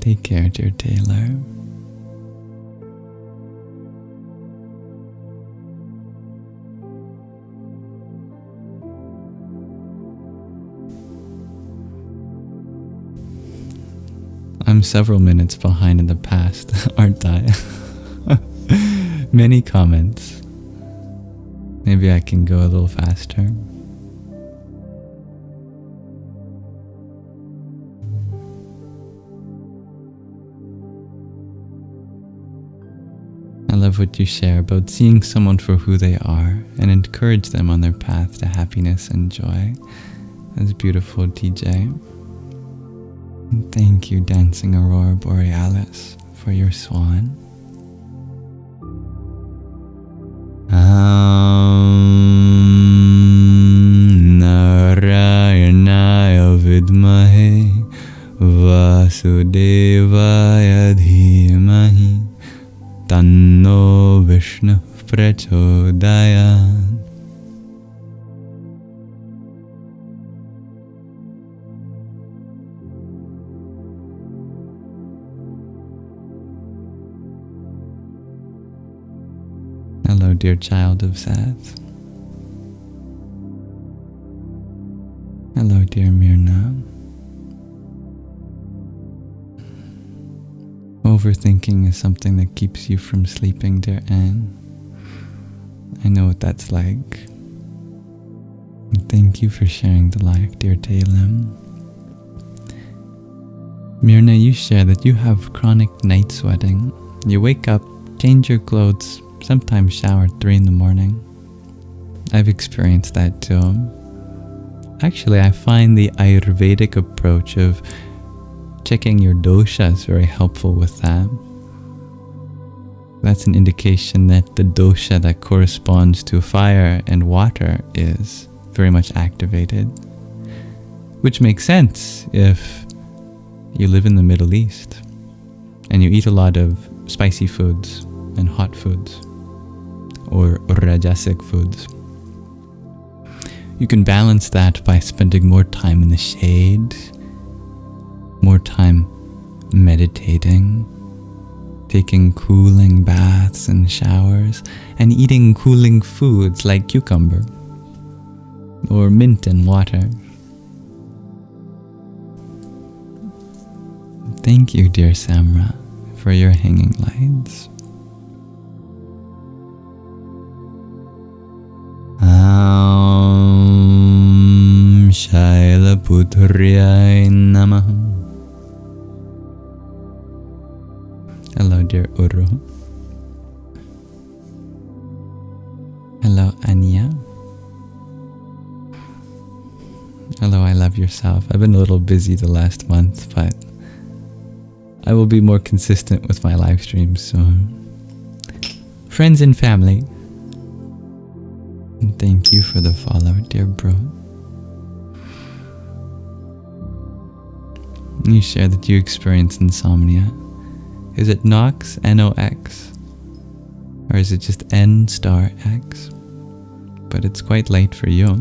Take care, dear Taylor. I'm several minutes behind in the past, aren't I? Many comments. Maybe I can go a little faster. I love what you share about seeing someone for who they are and encourage them on their path to happiness and joy. That's beautiful, TJ. And thank you, Dancing Aurora Borealis, for your swan. Narayanaya vidmahe Vasudevaya dhimahi Tanno Vishnu prachodayat. Hello, dear child of Seth. Hello, dear Myrna. Overthinking is something that keeps you from sleeping, dear Anne. I know what that's like. And thank you for sharing the life, dear Talim. Myrna, you share that you have chronic night sweating. You wake up, change your clothes, sometimes shower at 3 in the morning. I've experienced that too. Actually, I find the Ayurvedic approach of checking your doshas very helpful with that. That's an indication that the dosha that corresponds to fire and water is very much activated. Which makes sense if you live in the Middle East and you eat a lot of spicy foods and hot foods, or rajasic foods. You can balance that by spending more time in the shade, more time meditating, taking cooling baths and showers, and eating cooling foods like cucumber or mint and water. Thank you, dear Samra, for your hanging lights. Shailaputriyai Namah. Hello, dear Uru. Hello, Anya. Hello, I love yourself. I've been a little busy the last month, but I will be more consistent with my live streams soon. Friends and family, and thank you for the follow, dear bro. You share that you experience insomnia. Is it Nox, N-O-X? Or is it just N*X? But it's quite late for you.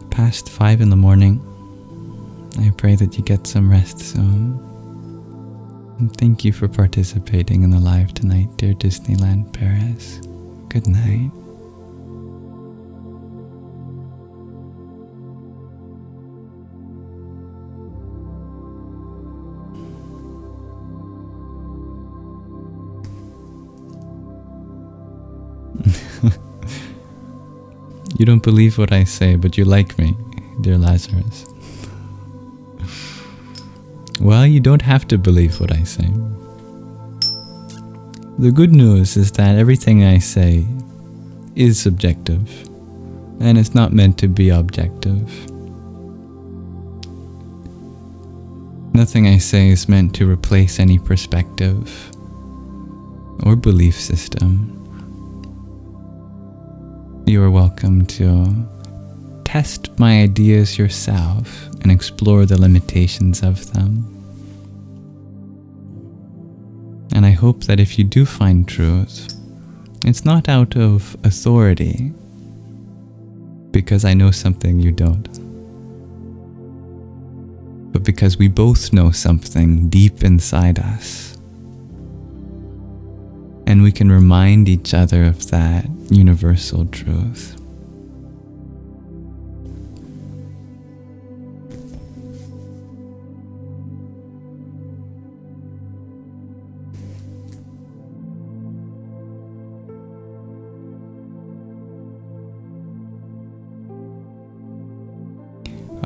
Past 5 in the morning. I pray that you get some rest soon. And thank you for participating in the live tonight, dear Disneyland Paris. Good night. You don't believe what I say, but you like me, dear Lazarus. Well, you don't have to believe what I say. The good news is that everything I say is subjective, and it's not meant to be objective. Nothing I say is meant to replace any perspective or belief system. You are welcome to test my ideas yourself and explore the limitations of them. And I hope that if you do find truth, it's not out of authority, because I know something you don't, but because we both know something deep inside us, and we can remind each other of that universal truth.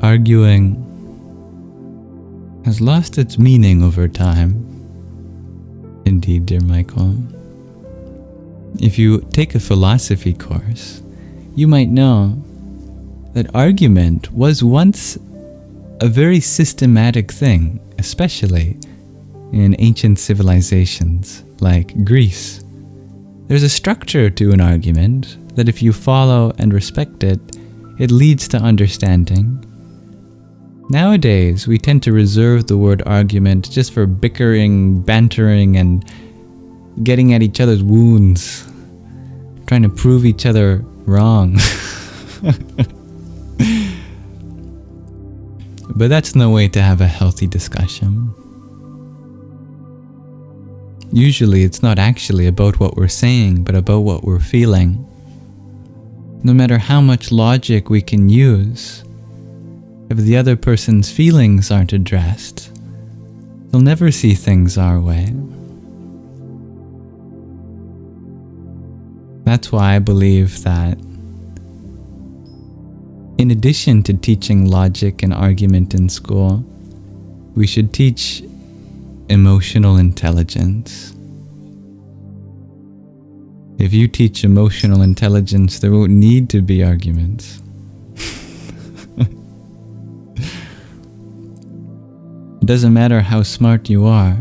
Arguing has lost its meaning over time. Indeed, dear Michael. If you take a philosophy course, you might know that argument was once a very systematic thing, especially in ancient civilizations like Greece. There's a structure to an argument that if you follow and respect it, it leads to understanding. Nowadays, we tend to reserve the word argument just for bickering, bantering, and getting at each other's wounds, trying to prove each other wrong. But that's no way to have a healthy discussion. Usually, it's not actually about what we're saying, but about what we're feeling. No matter how much logic we can use, if the other person's feelings aren't addressed, they'll never see things our way. That's why I believe that in addition to teaching logic and argument in school, we should teach emotional intelligence. If you teach emotional intelligence, there won't need to be arguments. It doesn't matter how smart you are.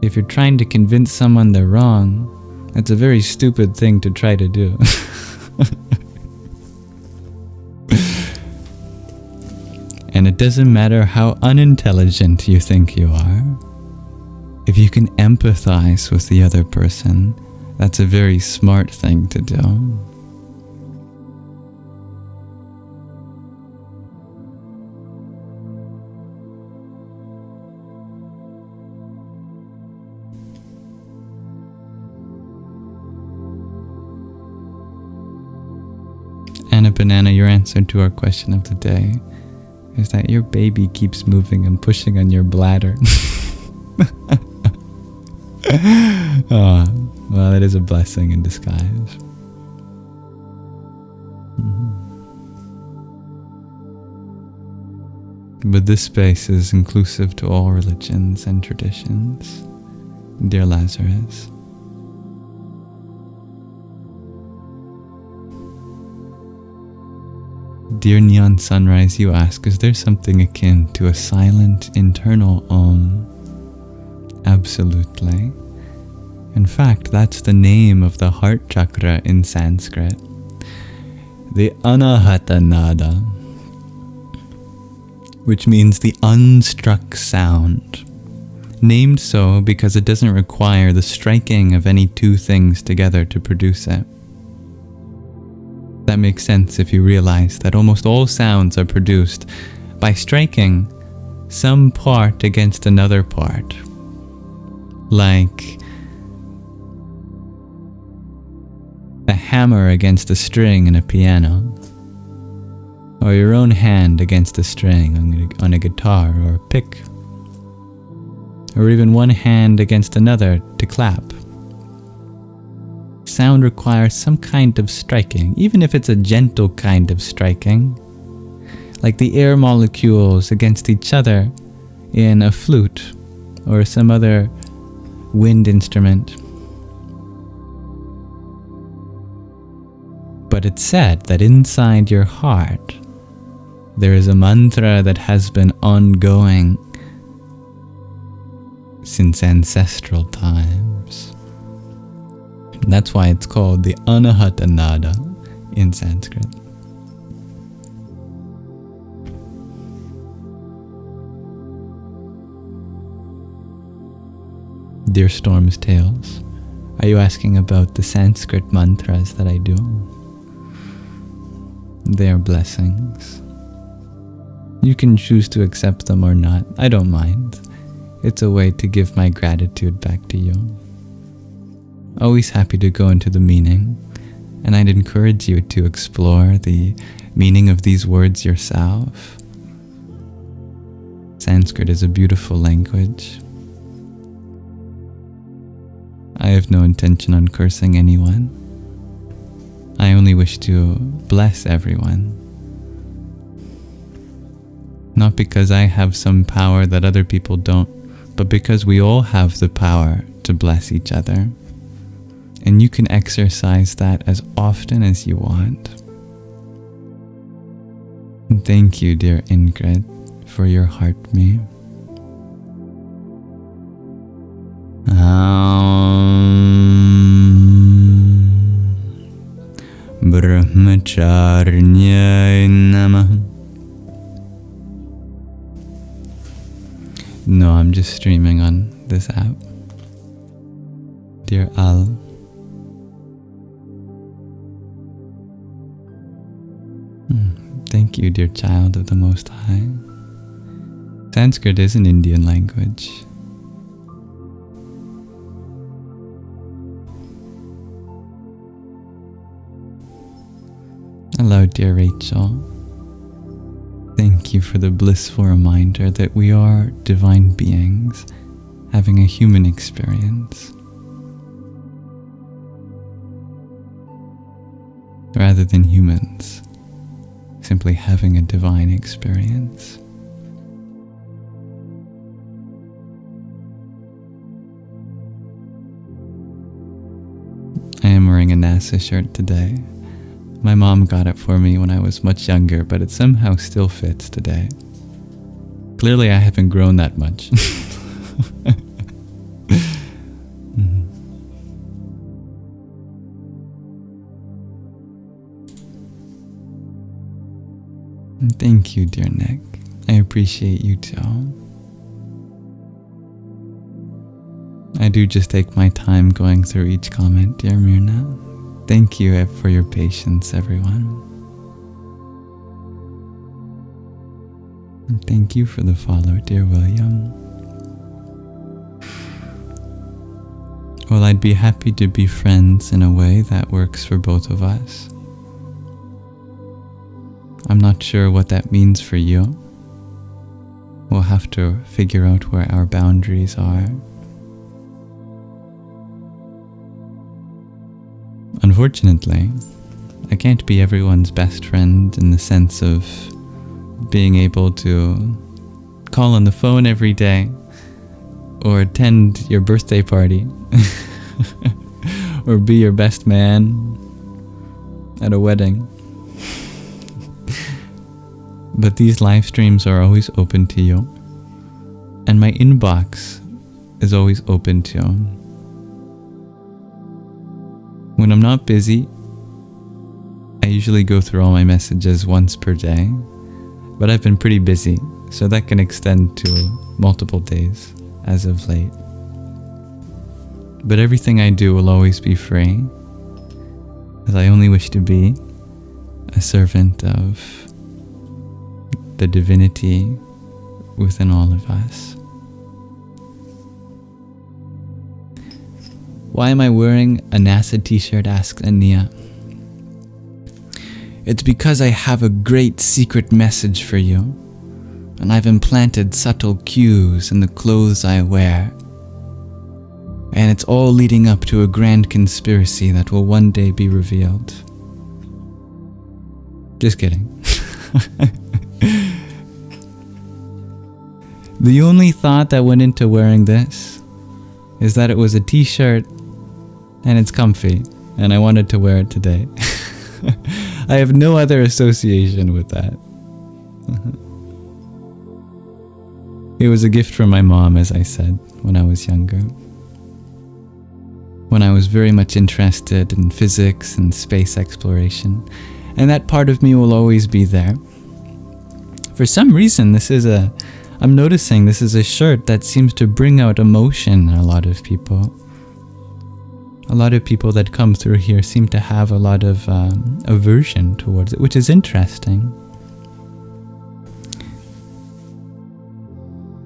If you're trying to convince someone they're wrong, that's a very stupid thing to try to do. And it doesn't matter how unintelligent you think you are. If you can empathize with the other person, that's a very smart thing to do. Anna Banana, your answer to our question of the day is that your baby keeps moving and pushing on your bladder. Oh, well, it is a blessing in disguise. But this space is inclusive to all religions and traditions, dear Lazarus. Dear Neon Sunrise, you ask, is there something akin to a silent internal Om? Absolutely. In fact, that's the name of the heart chakra in Sanskrit. The Anahata Nada, which means the unstruck sound. Named so because it doesn't require the striking of any two things together to produce it. That makes sense if you realize that almost all sounds are produced by striking some part against another part. Like a hammer against a string in a piano, or your own hand against a string on a guitar or a pick, or even one hand against another to clap. sound requires some kind of striking, even if it's a gentle kind of striking, like the air molecules against each other in a flute or some other wind instrument. But it's said that inside your heart, there is a mantra that has been ongoing since ancestral times. That's why it's called the Anahata Nada in Sanskrit. Dear Storm's Tales, are you asking about the Sanskrit mantras that I do? They are blessings. You can choose to accept them or not. I don't mind. It's a way to give my gratitude back to you. Always happy to go into the meaning, and I'd encourage you to explore the meaning of these words yourself. Sanskrit is a beautiful language. I have no intention on cursing anyone. I only wish to bless everyone. Not because I have some power that other people don't, but because we all have the power to bless each other. And you can exercise that as often as you want. And thank you, dear Ingrid, for your heart me. Brahmacharnyai Namah. No, I'm just streaming on this app. Dear Al. Thank you, dear child of the Most High. Sanskrit is an Indian language. Hello, dear Rachel. Thank you for the blissful reminder that we are divine beings having a human experience, rather than humans simply having a divine experience. I am wearing a NASA shirt today. My mom got it for me when I was much younger, but it somehow still fits today. Clearly I haven't grown that much. Thank you, dear Nick. I appreciate you too. I do just take my time going through each comment, dear Myrna. Thank you for your patience, everyone. And thank you for the follow, dear William. Well, I'd be happy to be friends in a way that works for both of us. I'm not sure what that means for you. We'll have to figure out where our boundaries are. Unfortunately, I can't be everyone's best friend in the sense of being able to call on the phone every day or attend your birthday party or be your best man at a wedding. But these live streams are always open to you, and my inbox is always open to you. When I'm not busy, I usually go through all my messages once per day, but I've been pretty busy, so that can extend to multiple days as of late. But everything I do will always be free, as I only wish to be a servant of the divinity within all of us. Why am I wearing a NASA t-shirt, asks Ania. It's because I have a great secret message for you, and I've implanted subtle cues in the clothes I wear. And it's all leading up to a grand conspiracy that will one day be revealed. Just kidding. The only thought that went into wearing this is that it was a t-shirt and it's comfy, and I wanted to wear it today. I have no other association with that. It was a gift from my mom, as I said, when I was younger. When I was very much interested in physics and space exploration, and that part of me will always be there. For some reason, I'm noticing this is a shirt that seems to bring out emotion in a lot of people. A lot of people that come through here seem to have a lot of aversion towards it, which is interesting.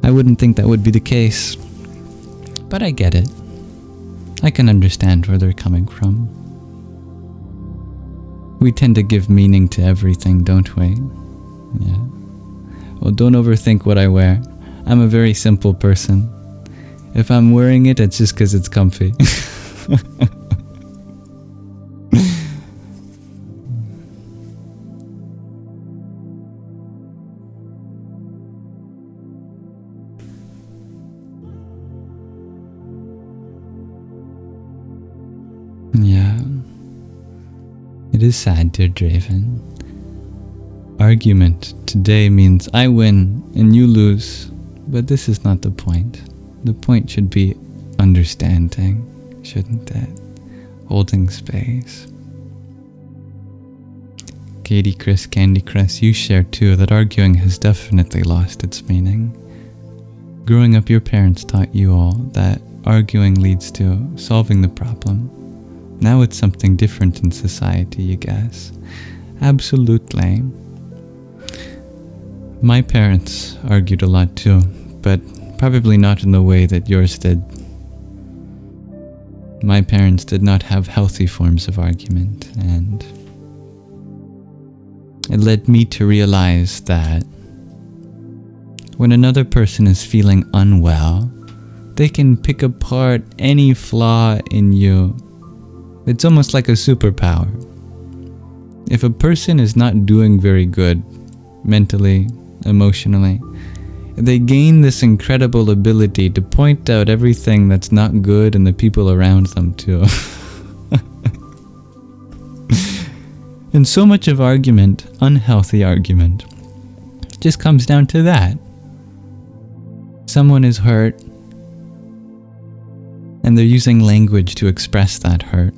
I wouldn't think that would be the case, but I get it. I can understand where they're coming from. We tend to give meaning to everything, don't we? Yeah. Well, don't overthink what I wear. I'm a very simple person. If I'm wearing it, it's just because it's comfy. Yeah. It is sad, dear Draven. Argument today means I win and you lose, but this is not the point. The point should be understanding, shouldn't it? Holding space. Katie Chris, Candy Cress, you share too that arguing has definitely lost its meaning. Growing up, your parents taught you all that arguing leads to solving the problem. Now it's something different in society, you guess. Absolutely. My parents argued a lot too, but probably not in the way that yours did. My parents did not have healthy forms of argument, and it led me to realize that when another person is feeling unwell, they can pick apart any flaw in you. It's almost like a superpower. If a person is not doing very good, mentally, emotionally, they gain this incredible ability to point out everything that's not good in the people around them too. And so much of argument, unhealthy argument, just comes down to that. Someone is hurt, and they're using language to express that hurt.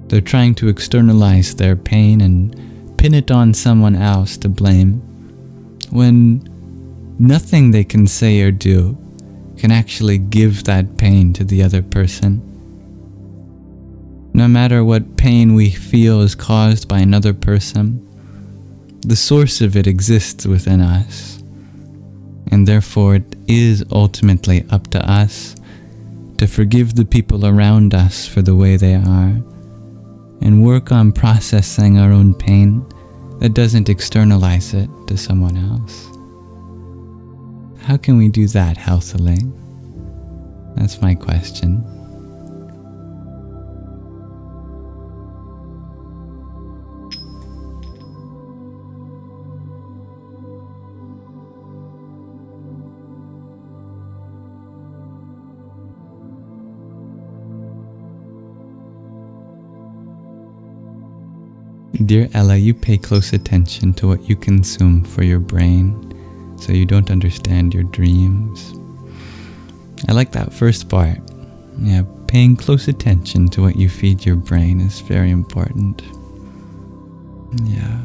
They're trying to externalize their pain and pin it on someone else to blame, when nothing they can say or do can actually give that pain to the other person. No matter what pain we feel is caused by another person, the source of it exists within us, and therefore it is ultimately up to us to forgive the people around us for the way they are, and work on processing our own pain that doesn't externalize it to someone else. How can we do that healthily? That's my question. Dear Ella, you pay close attention to what you consume for your brain, so you don't understand your dreams. I like that first part. Yeah, paying close attention to what you feed your brain is very important. Yeah.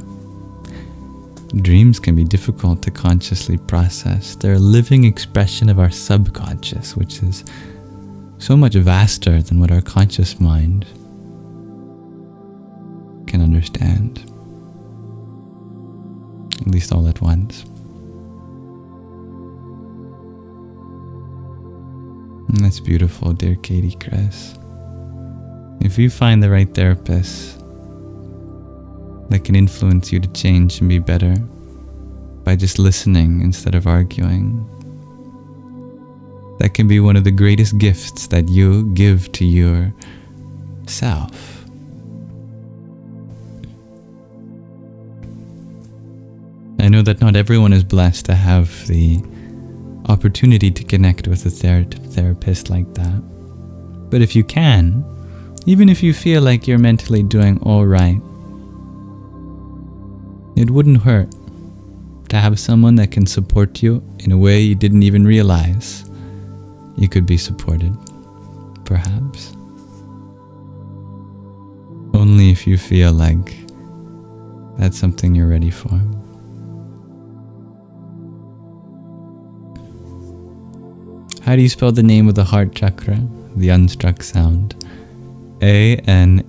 Dreams can be difficult to consciously process. They're a living expression of our subconscious, which is so much vaster than what our conscious mind can understand, at least all at once. And that's beautiful, dear Katie Chris. If you find the right therapist that can influence you to change and be better by just listening instead of arguing, That can be one of the greatest gifts that you give to yourself. I know that not everyone is blessed to have the opportunity to connect with a therapist like that. But if you can, even if you feel like you're mentally doing all right, it wouldn't hurt to have someone that can support you in a way you didn't even realize you could be supported, perhaps. Only if you feel like that's something you're ready for. How do you spell the name of the heart chakra, the unstruck sound? A-N-A-H-A-T-A,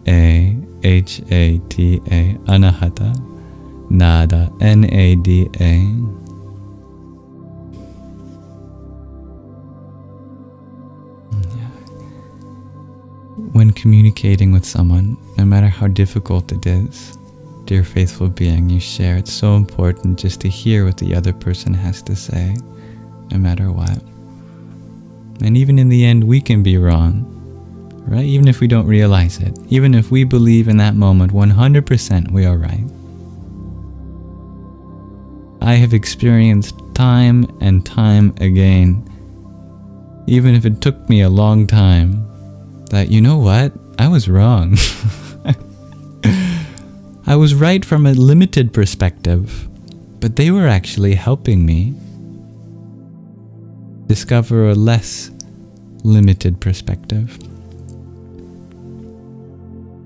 Anahata, Nada, N-A-D-A. When communicating with someone, no matter how difficult it is, dear faithful being you share, it's so important just to hear what the other person has to say, no matter what. And even in the end, we can be wrong, right? Even if we don't realize it. Even if we believe in that moment 100% we are right. I have experienced time and time again, even if it took me a long time, that you know what? I was wrong. I was right from a limited perspective, but they were actually helping me discover a less limited perspective.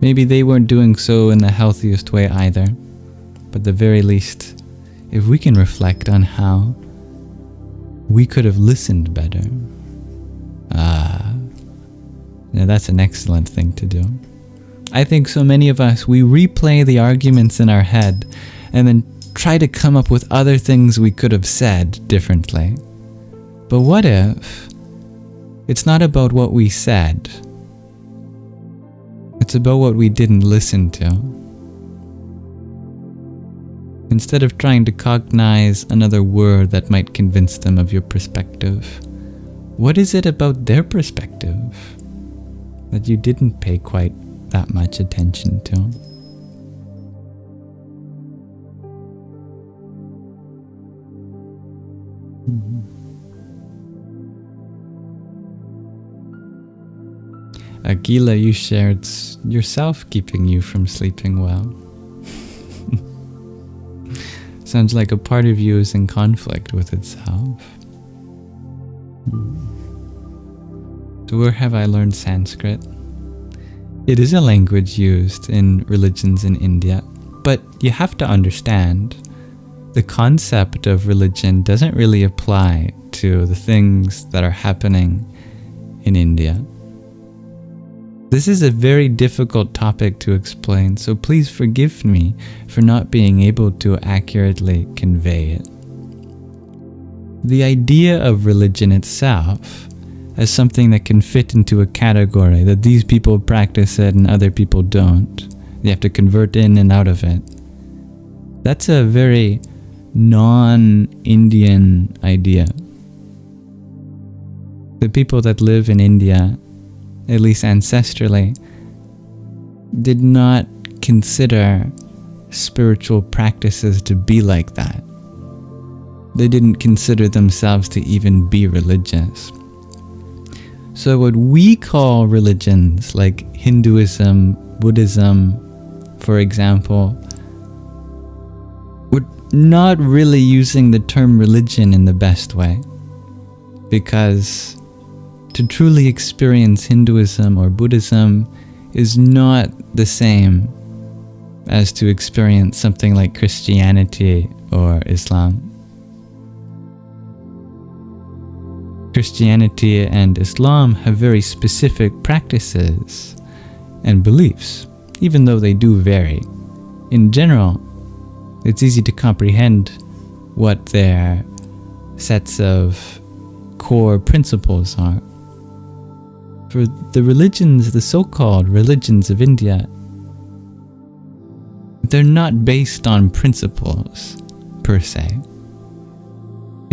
Maybe they weren't doing so in the healthiest way either, but at the very least, if we can reflect on how we could have listened better, now that's an excellent thing to do. I think so many of us, we replay the arguments in our head and then try to come up with other things we could have said differently. But what if it's not about what we said? It's about what we didn't listen to. Instead of trying to cognize another word that might convince them of your perspective, what is it about their perspective that you didn't pay quite that much attention to? Agila, you shared yourself keeping you from sleeping well. Sounds like a part of you is in conflict with itself. So where have I learned Sanskrit? It is a language used in religions in India, but you have to understand the concept of religion doesn't really apply to the things that are happening in India. This is a very difficult topic to explain, so please forgive me for not being able to accurately convey it. The idea of religion itself as something that can fit into a category, that these people practice it and other people don't, they have to convert in and out of it, that's a very non-Indian idea. The people that live in India, at least ancestrally, did not consider spiritual practices to be like that. They didn't consider themselves to even be religious. So what we call religions, like Hinduism, Buddhism, for example, we're not really using the term religion in the best way, because to truly experience Hinduism or Buddhism is not the same as to experience something like Christianity or Islam. Christianity and Islam have very specific practices and beliefs, even though they do vary. In general, it's easy to comprehend what their sets of core principles are. For the religions, the so-called religions of India, they're not based on principles, per se.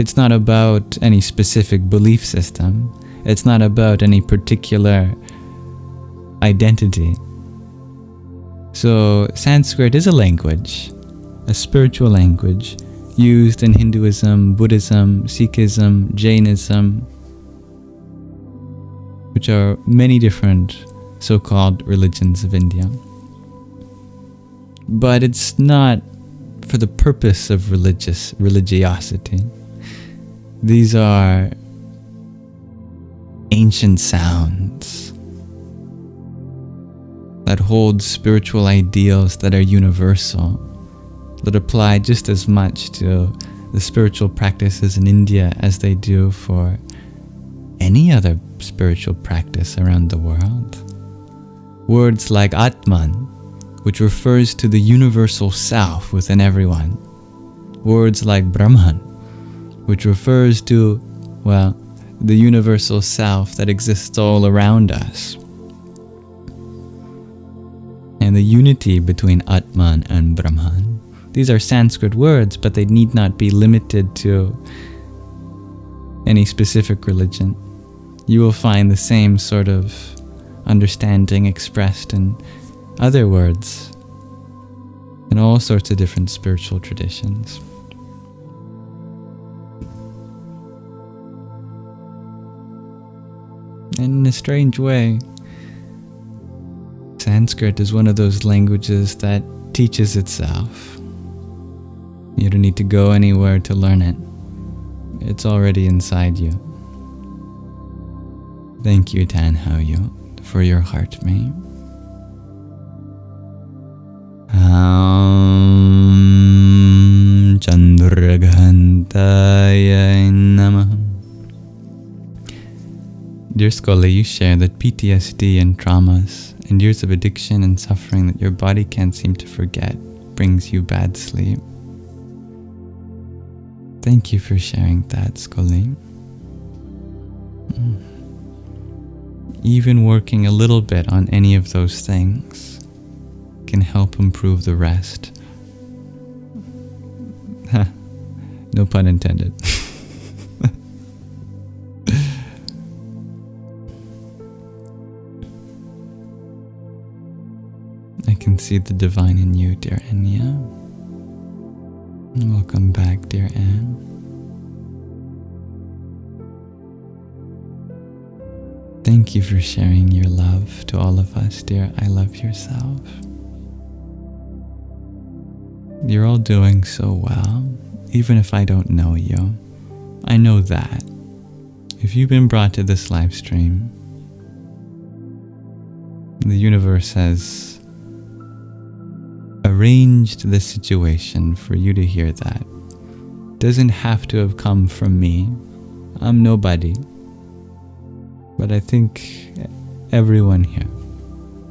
It's not about any specific belief system. It's not about any particular identity. So Sanskrit is a language, a spiritual language, used in Hinduism, Buddhism, Sikhism, Jainism, which are many different so-called religions of India. But it's not for the purpose of religiosity. These are ancient sounds that hold spiritual ideals that are universal, that apply just as much to the spiritual practices in India as they do for any other spiritual practice around the world. Words like Atman, which refers to the universal self within everyone. Words like Brahman, which refers to, well, the universal self that exists all around us. And the unity between Atman and Brahman. These are Sanskrit words, but they need not be limited to any specific religion. You will find the same sort of understanding expressed in other words in all sorts of different spiritual traditions. And in a strange way, Sanskrit is one of those languages that teaches itself. You don't need to go anywhere to learn it. It's already inside you. Thank you, Tanhaoyu, for your heart mate. Chandraghantaya Namaha. Dear Scully, you share that PTSD and traumas and years of addiction and suffering that your body can't seem to forget brings you bad sleep. Thank you for sharing that, Scully. Even working a little bit on any of those things can help improve the rest. No pun intended. I can see the divine in you, dear Enya. Welcome back, dear Anne. Thank you for sharing your love to all of us, dear I Love Yourself. You're all doing so well, even if I don't know you. I know that. If you've been brought to this live stream, the universe has arranged this situation for you to hear that. Doesn't have to have come from me. I'm nobody. But I think everyone here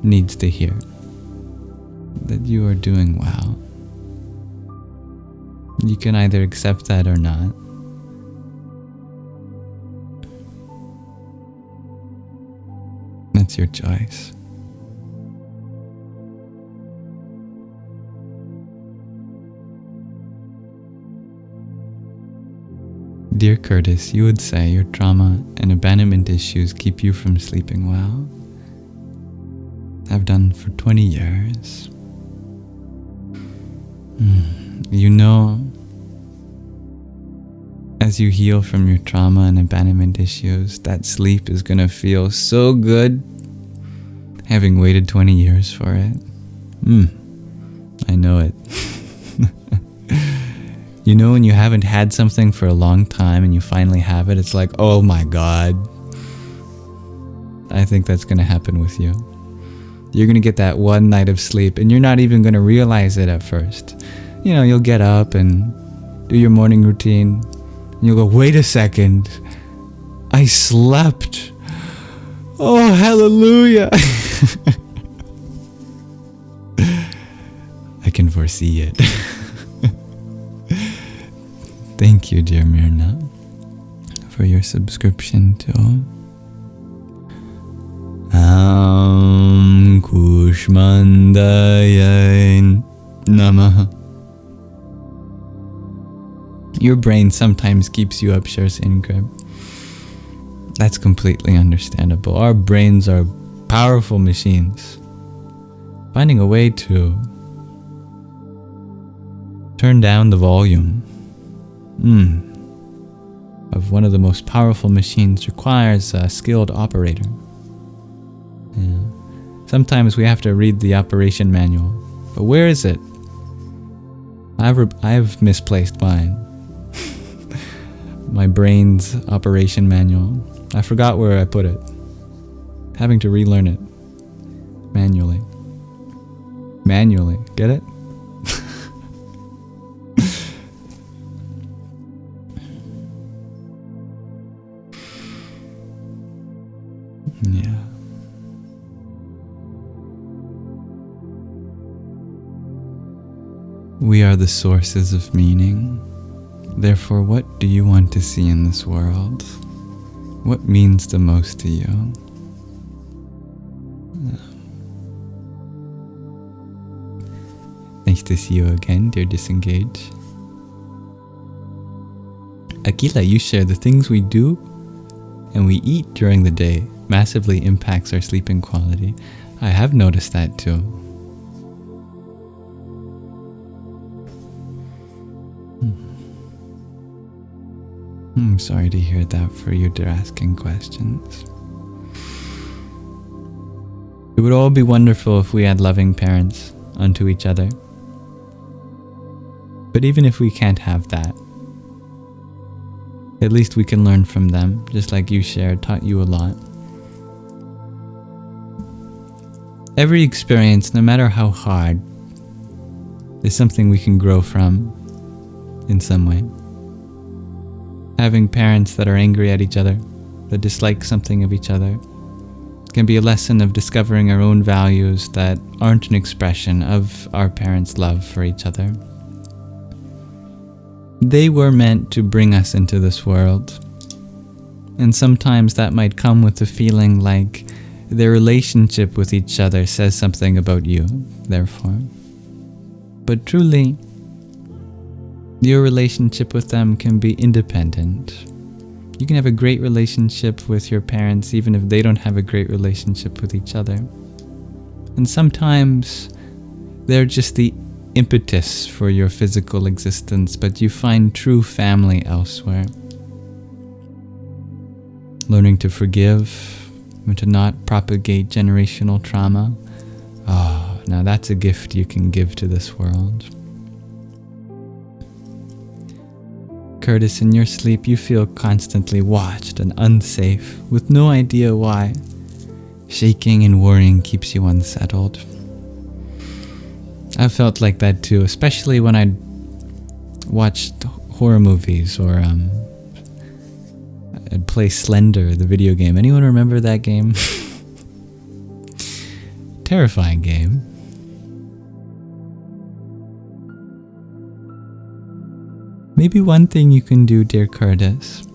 needs to hear that you are doing well. You can either accept that or not. That's your choice. Dear Curtis, you would say your trauma and abandonment issues keep you from sleeping well. I've done for 20 years. You know, as you heal from your trauma and abandonment issues, that sleep is gonna feel so good, having waited 20 years for it. I know it. You know, when you haven't had something for a long time and you finally have it, it's like, oh my God. I think that's gonna happen with you. You're gonna get that one night of sleep and you're not even gonna realize it at first. You know, you'll get up and do your morning routine and you'll go, wait a second, I slept. Oh, hallelujah. I can foresee it. Thank you, dear Myrna, for your subscription to Kushmandaya Namaha. Your brain sometimes keeps you up, shares Ingrid. That's completely understandable. Our brains are powerful machines. Finding a way to turn down the volume of one of the most powerful machines requires a skilled operator. Yeah. Sometimes we have to read the operation manual. But where is it? I've misplaced mine. My brain's operation manual. I forgot where I put it. Having to relearn it. Manually. Get it? Yeah. We are the sources of meaning. Therefore, what do you want to see in this world? What means the most to you? Nice to see you again, dear Disengage. Akila, you share the things we do and we eat during the day massively impacts our sleeping quality. I have noticed that too. I'm sorry to hear that for you, dear asking questions. It would all be wonderful if we had loving parents unto each other. But even if we can't have that, at least we can learn from them, just like you shared, taught you a lot. Every experience, no matter how hard, is something we can grow from in some way. Having parents that are angry at each other, that dislike something of each other, can be a lesson of discovering our own values that aren't an expression of our parents' love for each other. They were meant to bring us into this world, and sometimes that might come with the feeling like their relationship with each other says something about you, therefore. But truly, your relationship with them can be independent. You can have a great relationship with your parents even if they don't have a great relationship with each other. And sometimes they're just the impetus for your physical existence, but you find true family elsewhere. Learning to forgive and to not propagate generational trauma. Oh, now that's a gift you can give to this world. Curtis, in your sleep you feel constantly watched and unsafe, with no idea why. Shaking and worrying keeps you unsettled. I've felt like that too, especially when I watched horror movies or I'd play Slender, the video game. Anyone remember that game? Terrifying game. Maybe one thing you can do, dear Curtis,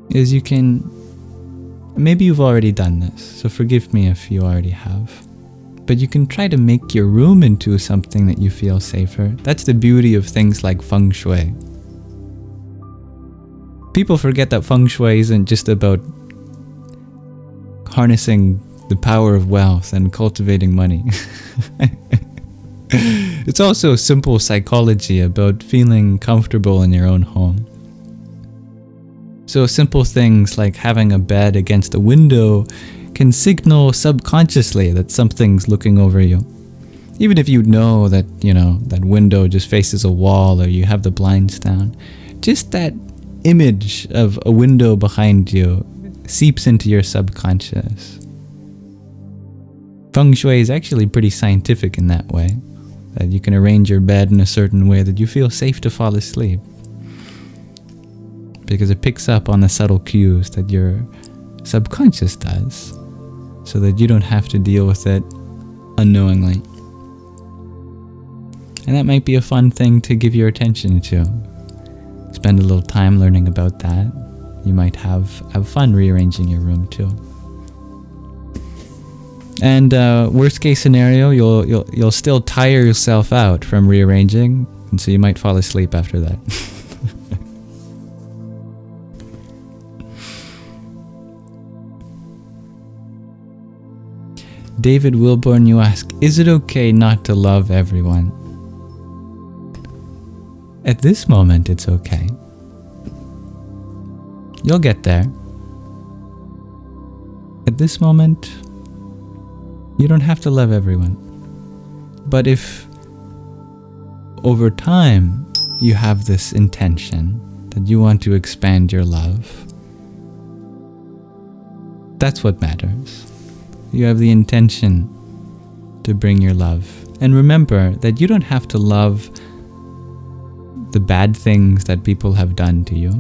is you can, maybe you've already done this, so forgive me if you already have, but you can try to make your room into something that you feel safer. That's the beauty of things like feng shui. People forget that feng shui isn't just about harnessing the power of wealth and cultivating money. It's also simple psychology about feeling comfortable in your own home. So simple things like having a bed against a window can signal subconsciously that something's looking over you. Even if you know that, that window just faces a wall or you have the blinds down, just that image of a window behind you seeps into your subconscious. Feng Shui is actually pretty scientific in that way, that you can arrange your bed in a certain way that you feel safe to fall asleep, because it picks up on the subtle cues that your subconscious does, so that you don't have to deal with it unknowingly. And that might be a fun thing to give your attention to. Spend a little time learning about that. You might have fun rearranging your room too. And worst case scenario, you'll still tire yourself out from rearranging, And so you might fall asleep after that. David Wilborn, you ask, is it okay not to love everyone? At this moment, it's okay. You'll get there. At this moment, you don't have to love everyone. But if over time you have this intention that you want to expand your love, that's what matters. You have the intention to bring your love. And remember that you don't have to love the bad things that people have done to you,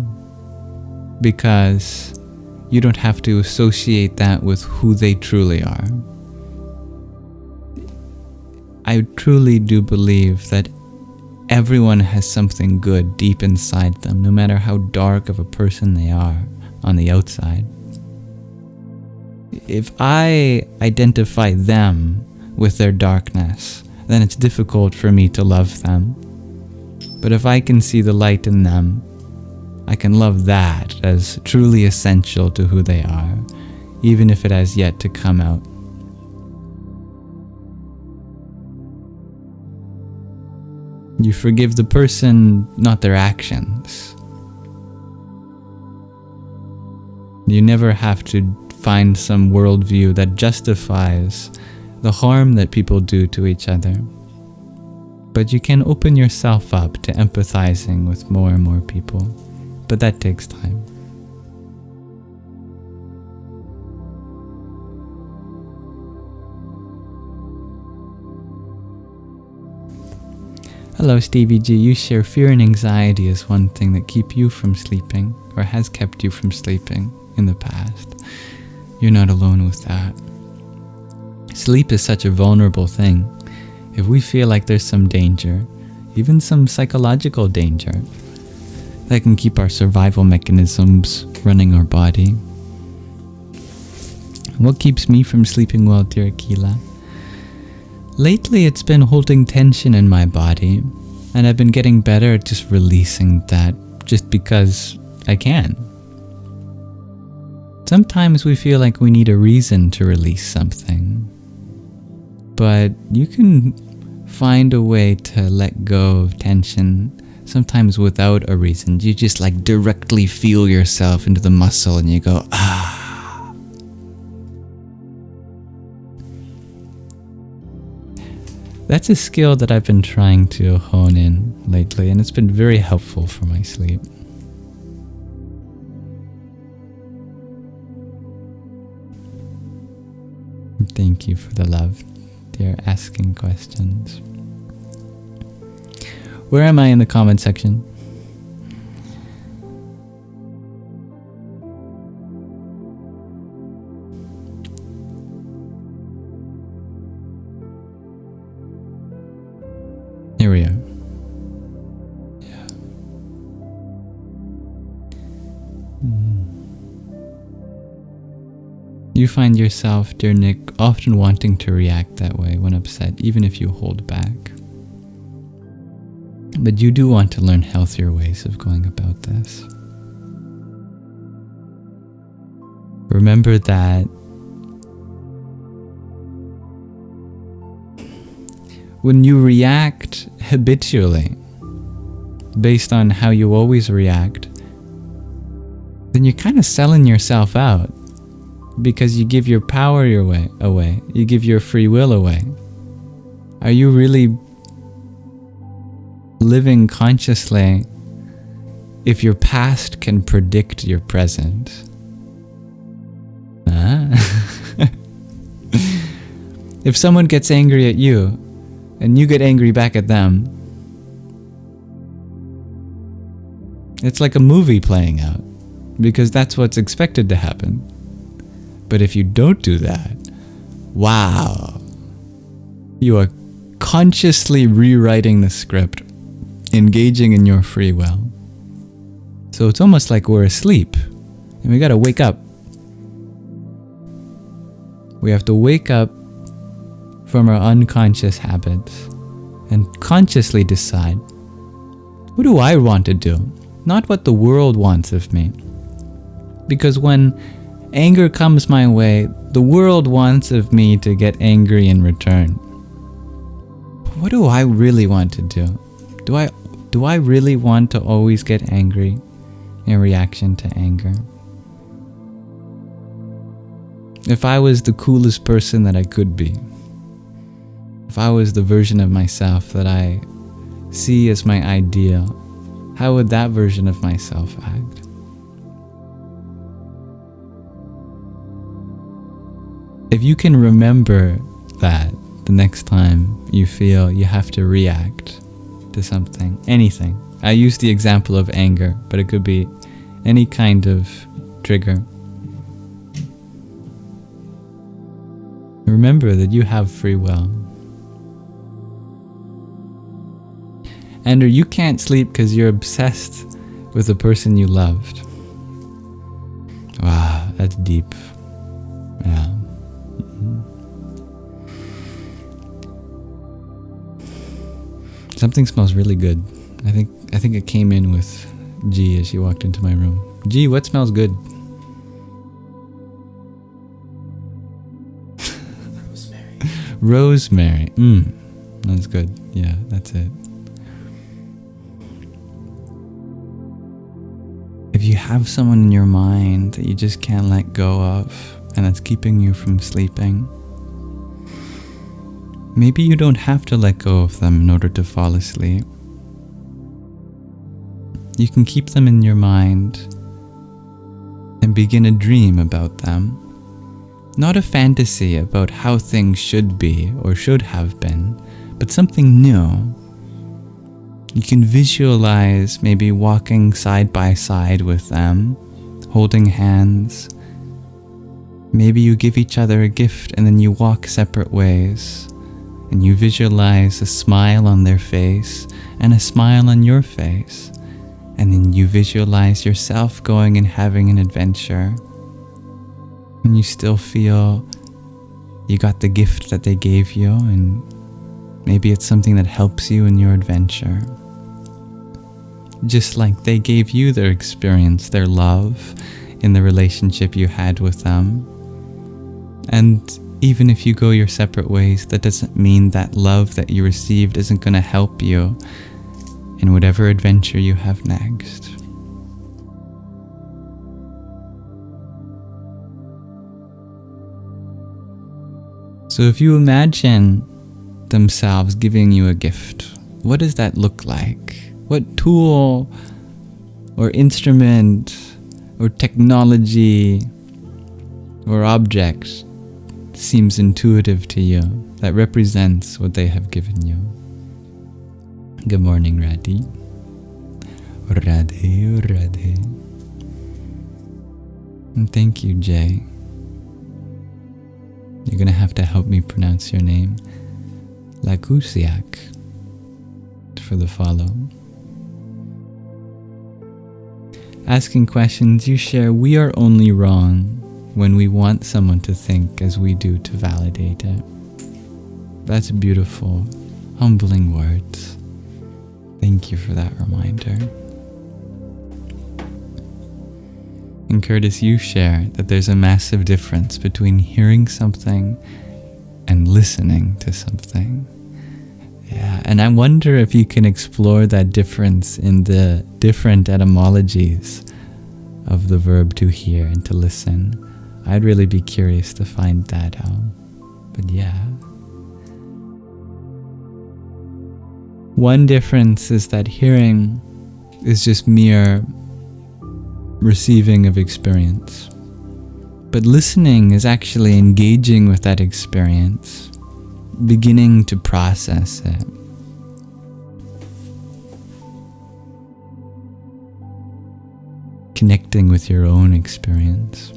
because you don't have to associate that with who they truly are. I truly do believe that everyone has something good deep inside them, no matter how dark of a person they are on the outside. If I identify them with their darkness, then it's difficult for me to love them. But if I can see the light in them, I can love that as truly essential to who they are, even if it has yet to come out. You forgive the person, not their actions. You never have to find some worldview that justifies the harm that people do to each other. But you can open yourself up to empathizing with more and more people. But that takes time. Hello Stevie G, you share fear and anxiety as one thing that keep you from sleeping, or has kept you from sleeping in the past. You're not alone with that. Sleep is such a vulnerable thing. If we feel like there's some danger, even some psychological danger, that can keep our survival mechanisms running our body. What keeps me from sleeping well, dear Akila? Lately it's been holding tension in my body, and I've been getting better at just releasing that just because I can. Sometimes we feel like we need a reason to release something, but you can find a way to let go of tension, sometimes without a reason. You just like directly feel yourself into the muscle and you go, ah. That's a skill that I've been trying to hone in lately, and it's been very helpful for my sleep. Thank you for the love, dear, asking questions. Where am I in the comment section? Here we are. Yeah. You find yourself, dear Nick, often wanting to react that way when upset, even if you hold back. But you do want to learn healthier ways of going about this. Remember that when you react habitually, based on how you always react, then you're kind of selling yourself out. Because you give your power away. You give your free will away. Are you really living consciously if your past can predict your present? If someone gets angry at you and you get angry back at them, it's like a movie playing out, because that's what's expected to happen. But if you don't do that, wow, you are consciously rewriting the script, engaging in your free will. So it's almost like we're asleep, and we gotta wake up. We have to wake up from our unconscious habits and consciously decide, What do I want to do? Not what the world wants of me. Because when anger comes my way, the world wants of me to get angry in return. What do I really want to do? Do I really want to always get angry in reaction to anger? If I was the coolest person that I could be, if I was the version of myself that I see as my ideal, how would that version of myself act? If you can remember that the next time you feel you have to react to something, anything. I use the example of anger, but it could be any kind of trigger. Remember that you have free will. And or you can't sleep because you're obsessed with the person you loved. Wow, that's deep. Yeah. Something smells really good. I think it came in with G as she walked into my room. G, what smells good? Rosemary. Rosemary. That's good. Yeah, that's it. If you have someone in your mind that you just can't let go of, and that's keeping you from sleeping, maybe you don't have to let go of them in order to fall asleep. You can keep them in your mind and begin a dream about them. Not a fantasy about how things should be or should have been, but something new. You can visualize maybe walking side by side with them, holding hands. Maybe you give each other a gift and then you walk separate ways. And you visualize a smile on their face and a smile on your face. And then you visualize yourself going and having an adventure. And you still feel you got the gift that they gave you, and maybe it's something that helps you in your adventure. Just like they gave you their experience, their love in the relationship you had with them. And even if you go your separate ways, that doesn't mean that love that you received isn't going to help you in whatever adventure you have next. So if you imagine themselves giving you a gift, what does that look like? What tool or instrument or technology or object seems intuitive to you that represents what they have given you? Good morning, Radhi. Radhe, Radhe. And thank you, Jay. You're gonna have to help me pronounce your name. Lakusiak for the follow. Asking questions, you share, we are only wrong when we want someone to think as we do to validate it. That's beautiful, humbling words. Thank you for that reminder. And Curtis, you share that there's a massive difference between hearing something and listening to something. Yeah, and I wonder if you can explore that difference in the different etymologies of the verb to hear and to listen. I'd really be curious to find that out. But yeah. One difference is that hearing is just mere receiving of experience. But listening is actually engaging with that experience, beginning to process it. Connecting with your own experience.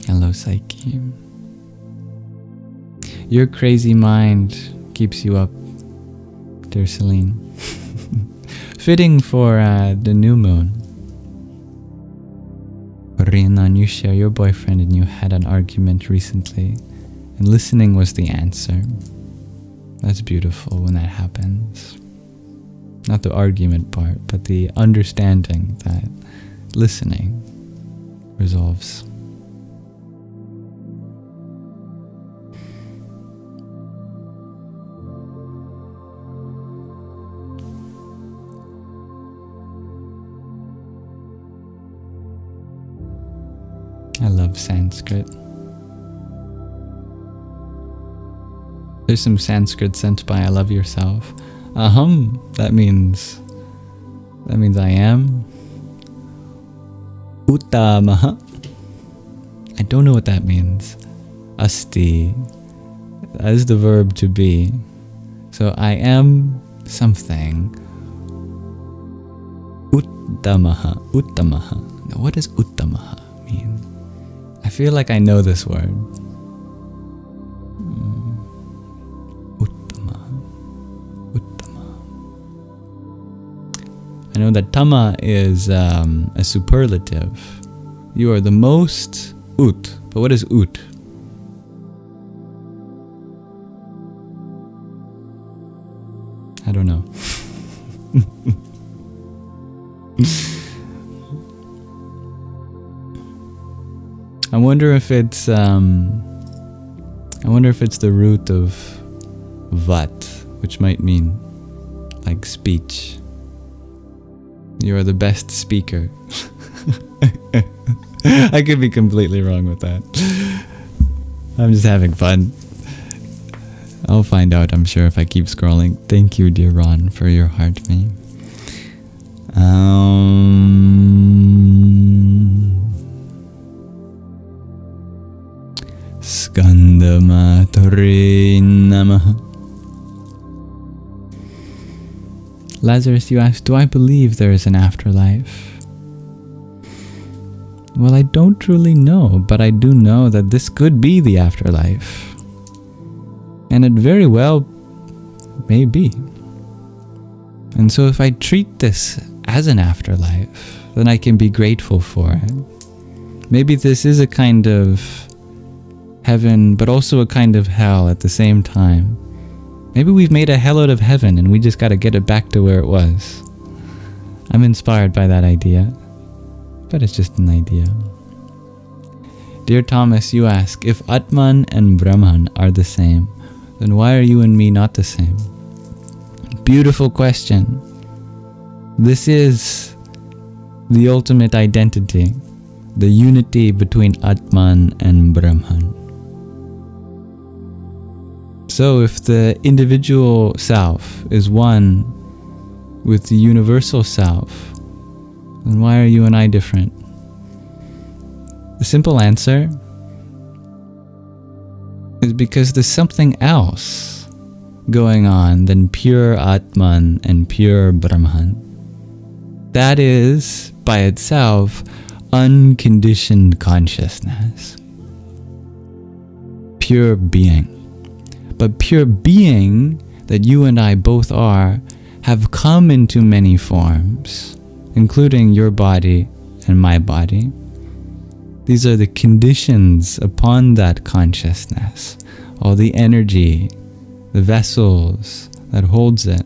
Hello, Psyche. Your crazy mind keeps you up, dear Celine. Fitting for the new moon. Rinan, you share your boyfriend and you had an argument recently, and listening was the answer. That's beautiful when that happens. Not the argument part, but the understanding that listening resolves. I love Sanskrit. There's some Sanskrit sent by I love yourself. Aham, that means I am. Uttamaha, I don't know what that means. Asti, that is the verb to be. So I am something. Uttamaha, uttamaha. Now what does uttamaha mean? I feel like I know this word. I know that tama is a superlative. You are the most ut. But what is ut? I don't know. I wonder if it's the root of vat, which might mean like speech. You are the best speaker. I could be completely wrong with that. I'm just having fun. I'll find out, I'm sure, if I keep scrolling. Thank you, dear Ron, for your heart me. Skandamature namaha. Lazarus, you asked, do I believe there is an afterlife? Well, I don't truly know, but I do know that this could be the afterlife. And it very well may be. And so if I treat this as an afterlife, then I can be grateful for it. Maybe this is a kind of heaven, but also a kind of hell at the same time. Maybe we've made a hell out of heaven and we just got to get it back to where it was. I'm inspired by that idea, but it's just an idea. Dear Thomas, you ask, if Atman and Brahman are the same, then why are you and me not the same? Beautiful question. This is the ultimate identity, the unity between Atman and Brahman. So if the individual self is one with the universal self, then why are you and I different? The simple answer is because there's something else going on than pure Atman and pure Brahman. That is, by itself, unconditioned consciousness. Pure being. But pure being that you and I both are have come into many forms, including your body and my body. These are the conditions upon that consciousness, all the energy, the vessels that holds it.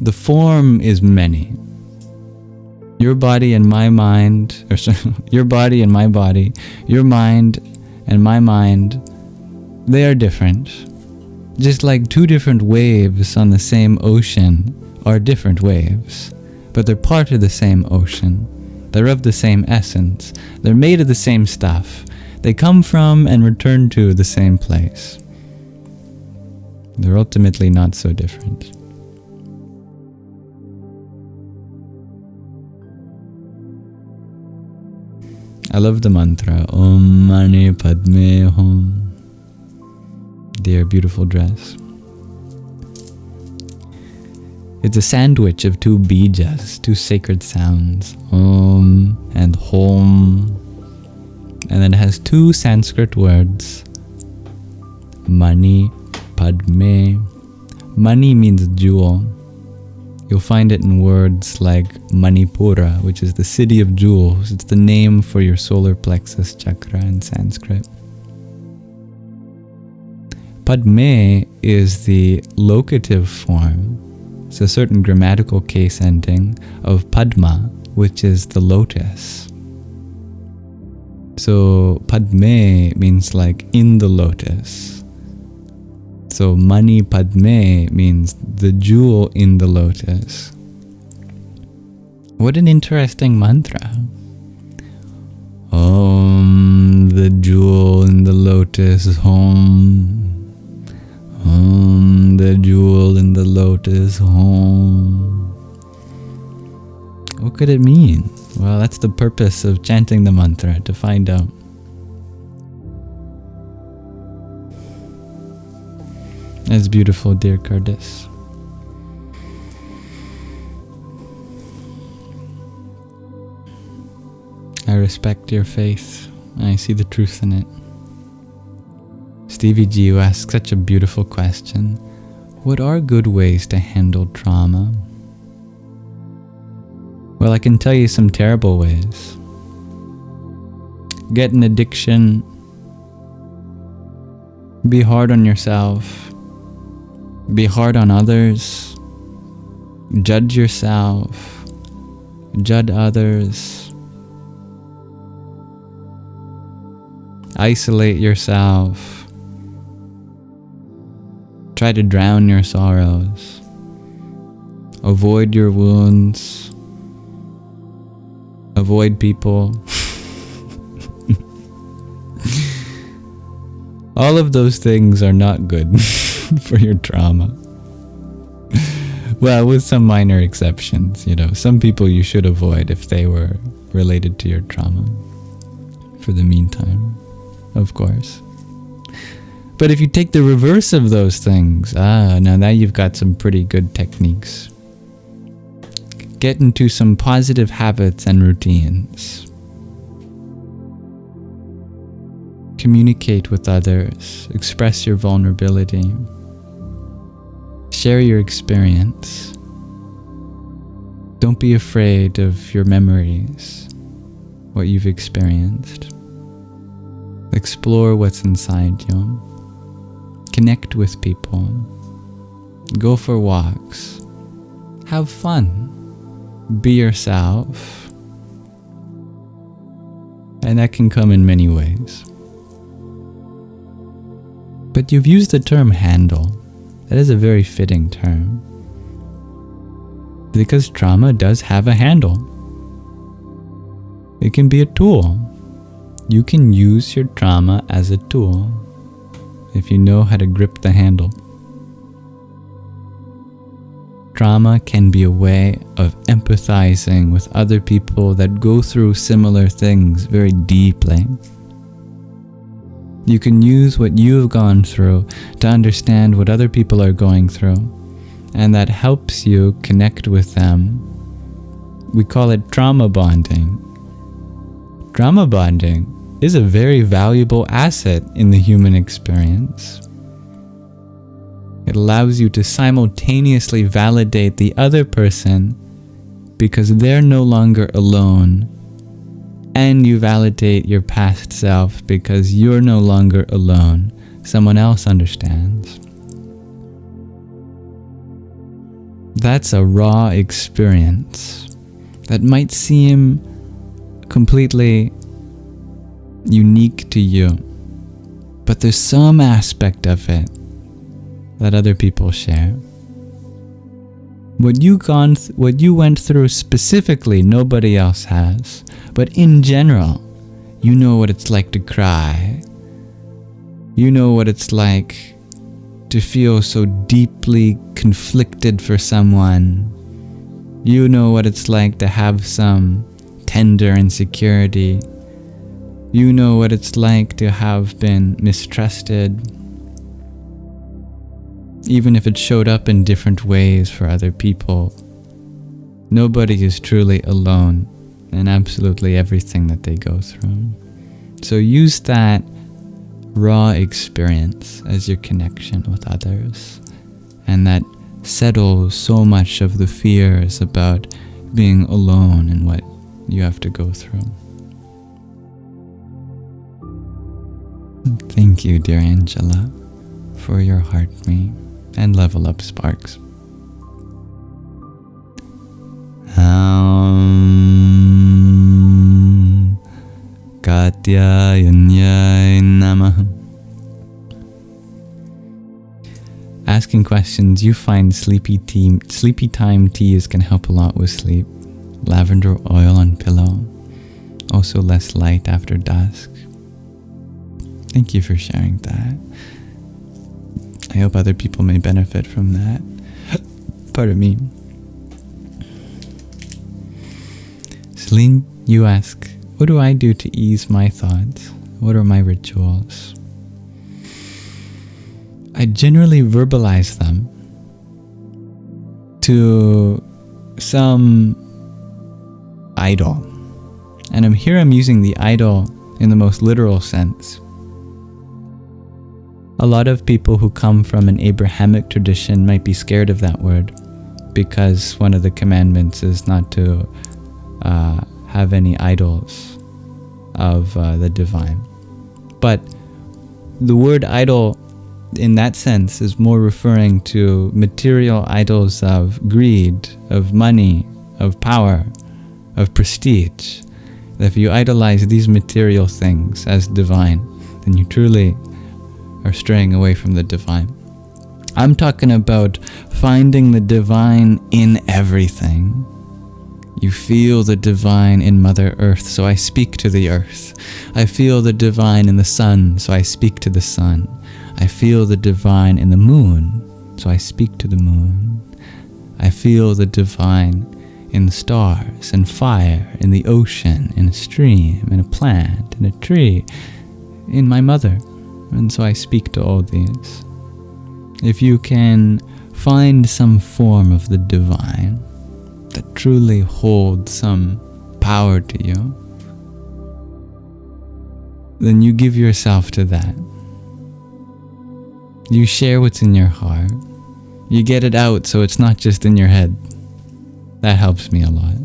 The form is many. Your body and my mind, your body and my body, your mind and my mind, they are different. Just like two different waves on the same ocean are different waves, but they're part of the same ocean. They're of the same essence. They're made of the same stuff. They come from and return to the same place. They're ultimately not so different. I love the mantra, Om Mani Padme Hum. Dear beautiful dress. It's a sandwich of two bijas, two sacred sounds, Om and Hom. And then it has two Sanskrit words, Mani, Padme. Mani means jewel. You'll find it in words like Manipura, which is the city of jewels. It's the name for your solar plexus chakra in Sanskrit. Padme is the locative form. It's a certain grammatical case ending of Padma, which is the lotus. So Padme means like in the lotus. So Mani Padme means the jewel in the lotus. What an interesting mantra. Om, the jewel in the lotus, Om. Om, the jewel in the lotus, Om. What could it mean? Well, that's the purpose of chanting the mantra, to find out. That's beautiful, dear Cardis. I respect your faith. I see the truth in it. Stevie G, you ask such a beautiful question. What are good ways to handle trauma? Well, I can tell you some terrible ways. Get an addiction. Be hard on yourself. Be hard on others. Judge yourself. Judge others. Isolate yourself. Try to drown your sorrows. Avoid your wounds. Avoid people. All of those things are not good for your trauma. Well, with some minor exceptions, some people you should avoid if they were related to your trauma. For the meantime, of course. But if you take the reverse of those things, now you've got some pretty good techniques. Get into some positive habits and routines. Communicate with others. Express your vulnerability. Share your experience. Don't be afraid of your memories, what you've experienced. Explore what's inside you. Connect with people. Go for walks. Have fun. Be yourself. And that can come in many ways. But you've used the term handle. That is a very fitting term. Because trauma does have a handle. It can be a tool. You can use your trauma as a tool if you know how to grip the handle. Trauma can be a way of empathizing with other people that go through similar things very deeply. You can use what you've gone through to understand what other people are going through, and that helps you connect with them. We call it trauma bonding. Trauma bonding is a very valuable asset in the human experience. It allows you to simultaneously validate the other person because they're no longer alone, and you validate your past self because you're no longer alone. Someone else understands. That's a raw experience that might seem completely unique to you, but there's some aspect of it that other people share. What you went through specifically, nobody else has. But in general, you know what it's like to cry. You know what it's like to feel so deeply conflicted for someone. You know what it's like to have some tender insecurity. You know what it's like to have been mistrusted. Even if it showed up in different ways for other people, nobody is truly alone in absolutely everything that they go through. So use that raw experience as your connection with others, and that settles so much of the fears about being alone and what you have to go through. Thank you, dear Angela, for for your heart me and level up sparks. Katyayanyay Namaha. Asking questions. You find sleepy time teas can help a lot with sleep. Lavender oil on pillow. Also less light after dusk. Thank you for sharing that. I hope other people may benefit from that. Pardon me. Celine, you ask, what do I do to ease my thoughts? What are my rituals? I generally verbalize them to some idol. And I'm using the idol in the most literal sense. A lot of people who come from an Abrahamic tradition might be scared of that word because one of the commandments is not to have any idols of the divine. But the word idol in that sense is more referring to material idols of greed, of money, of power, of prestige. If you idolize these material things as divine, then you truly are straying away from the divine. I'm talking about finding the divine in everything. You feel the divine in Mother Earth, so I speak to the earth. I feel the divine in the sun, so I speak to the sun. I feel the divine in the moon, so I speak to the moon. I feel the divine in the stars and fire, in the ocean, in a stream, in a plant, in a tree, in my mother. And so I speak to all these. If you can find some form of the divine that truly holds some power to you, then you give yourself to that. You share what's in your heart. You get it out so it's not just in your head. That helps me a lot.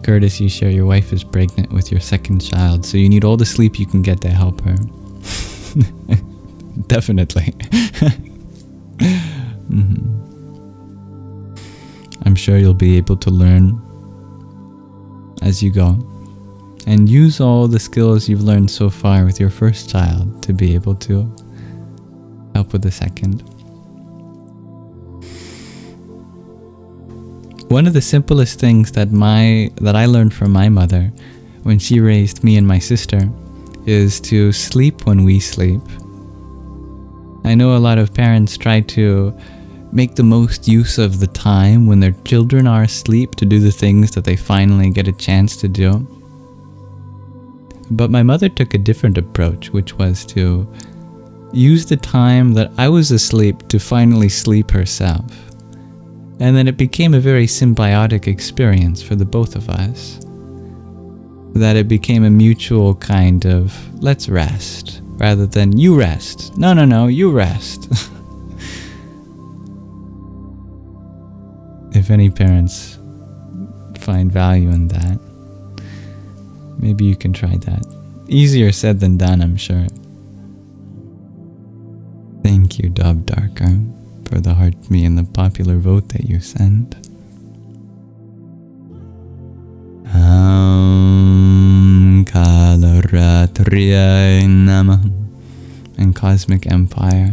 Curtis, you share your wife is pregnant with your second child, so you need all the sleep you can get to help her. Definitely. I'm sure you'll be able to learn as you go and use all the skills you've learned so far with your first child to be able to help with the second. One of the simplest things that I learned from my mother when she raised me and my sister is to sleep when we sleep. I know a lot of parents try to make the most use of the time when their children are asleep to do the things that they finally get a chance to do. But my mother took a different approach, which was to use the time that I was asleep to finally sleep herself. And then it became a very symbiotic experience for the both of us. That it became a mutual kind of, let's rest, rather than you rest. No, you rest. If any parents find value in that, maybe you can try that. Easier said than done, I'm sure. Thank you, Dob Darker, for the heart me and the popular vote that you sent. Kalaratriyai Namah. And Cosmic Empire,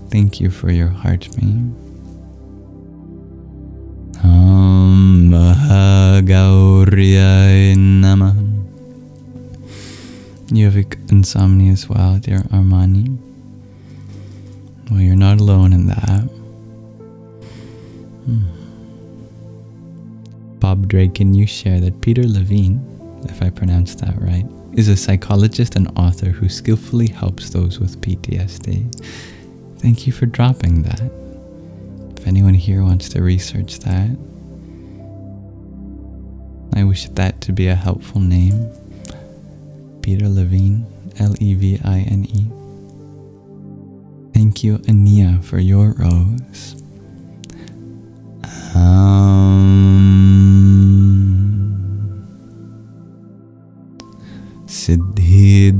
thank you for your heart me. Mahagauriyai Namah. You have insomnia as well, dear Armani. Well, you're not alone in that. Bob Drake, can you share that Peter Levine, if I pronounced that right, is a psychologist and author who skillfully helps those with PTSD? Thank you for dropping that. If anyone here wants to research that, I wish that to be a helpful name. Peter Levine, Levine. Thank you, Ania, for your rose.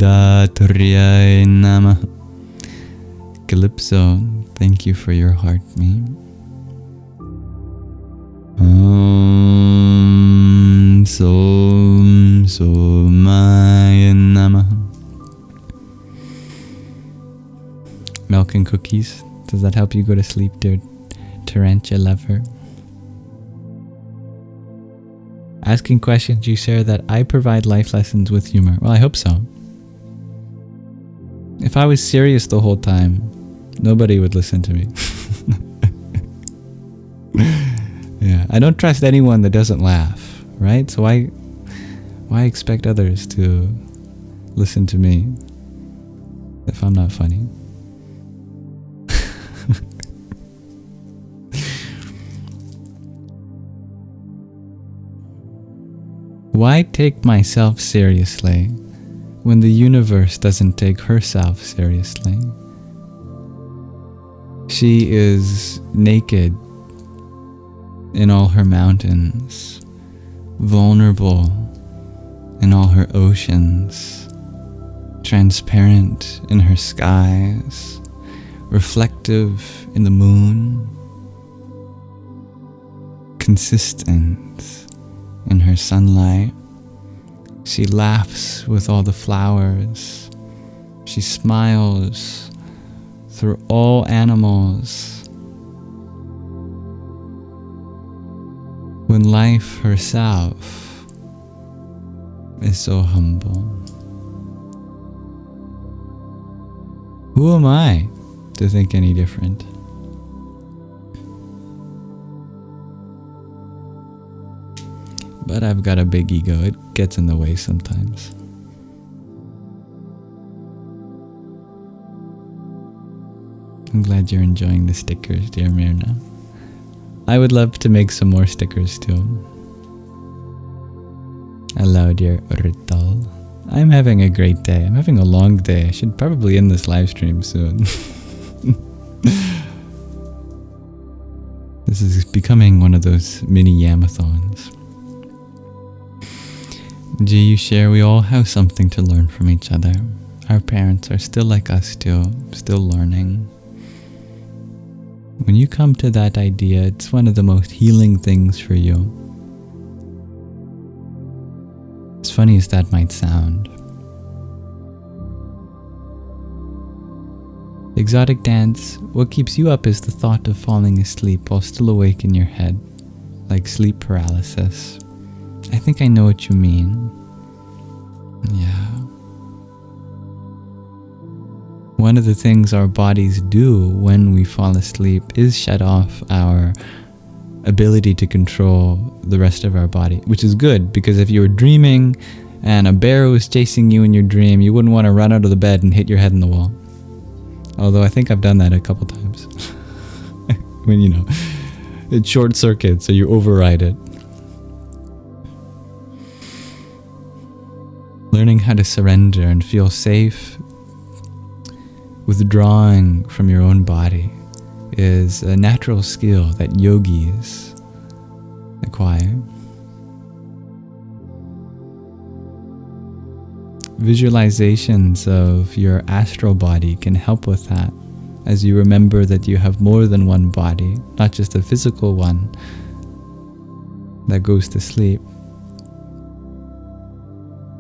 Siddhaturya Namaha. Calypso, thank you for your heart meme. Om Som Somaya Namaha. Milk and cookies, does that help you go to sleep, dear tarantula lover? Asking questions, you share that I provide life lessons with humor. Well, I hope so. If I was serious the whole time, nobody would listen to me. Yeah, I don't trust anyone that doesn't laugh, right? So why expect others to listen to me if I'm not funny? Why take myself seriously when the universe doesn't take herself seriously? She is naked in all her mountains, vulnerable in all her oceans, transparent in her skies, reflective in the moon, consistent in her sunlight. She laughs with all the flowers. She smiles through all animals. When life herself is so humble. Who am I to think any different? But I've got a big ego, it gets in the way sometimes. I'm glad you're enjoying the stickers, dear Mirna. I would love to make some more stickers too. Hello, dear Rital. I'm having a great day. I'm having a long day. I should probably end this live stream soon. This is becoming one of those mini yamathons. Do you share? We all have something to learn from each other. Our parents are still like us too, still learning. When you come to that idea, it's one of the most healing things for you. As funny as that might sound. Exotic dance, what keeps you up is the thought of falling asleep while still awake in your head, like sleep paralysis. I think I know what you mean. Yeah. One of the things our bodies do when we fall asleep is shut off our ability to control the rest of our body, which is good because if you were dreaming and a bear was chasing you in your dream, you wouldn't want to run out of the bed and hit your head in the wall. Although I think I've done that a couple times. When, you know, it short circuits, so you override it. Learning how to surrender and feel safe, withdrawing from your own body, is a natural skill that yogis acquire. Visualizations of your astral body can help with that, as you remember that you have more than one body, not just a physical one that goes to sleep,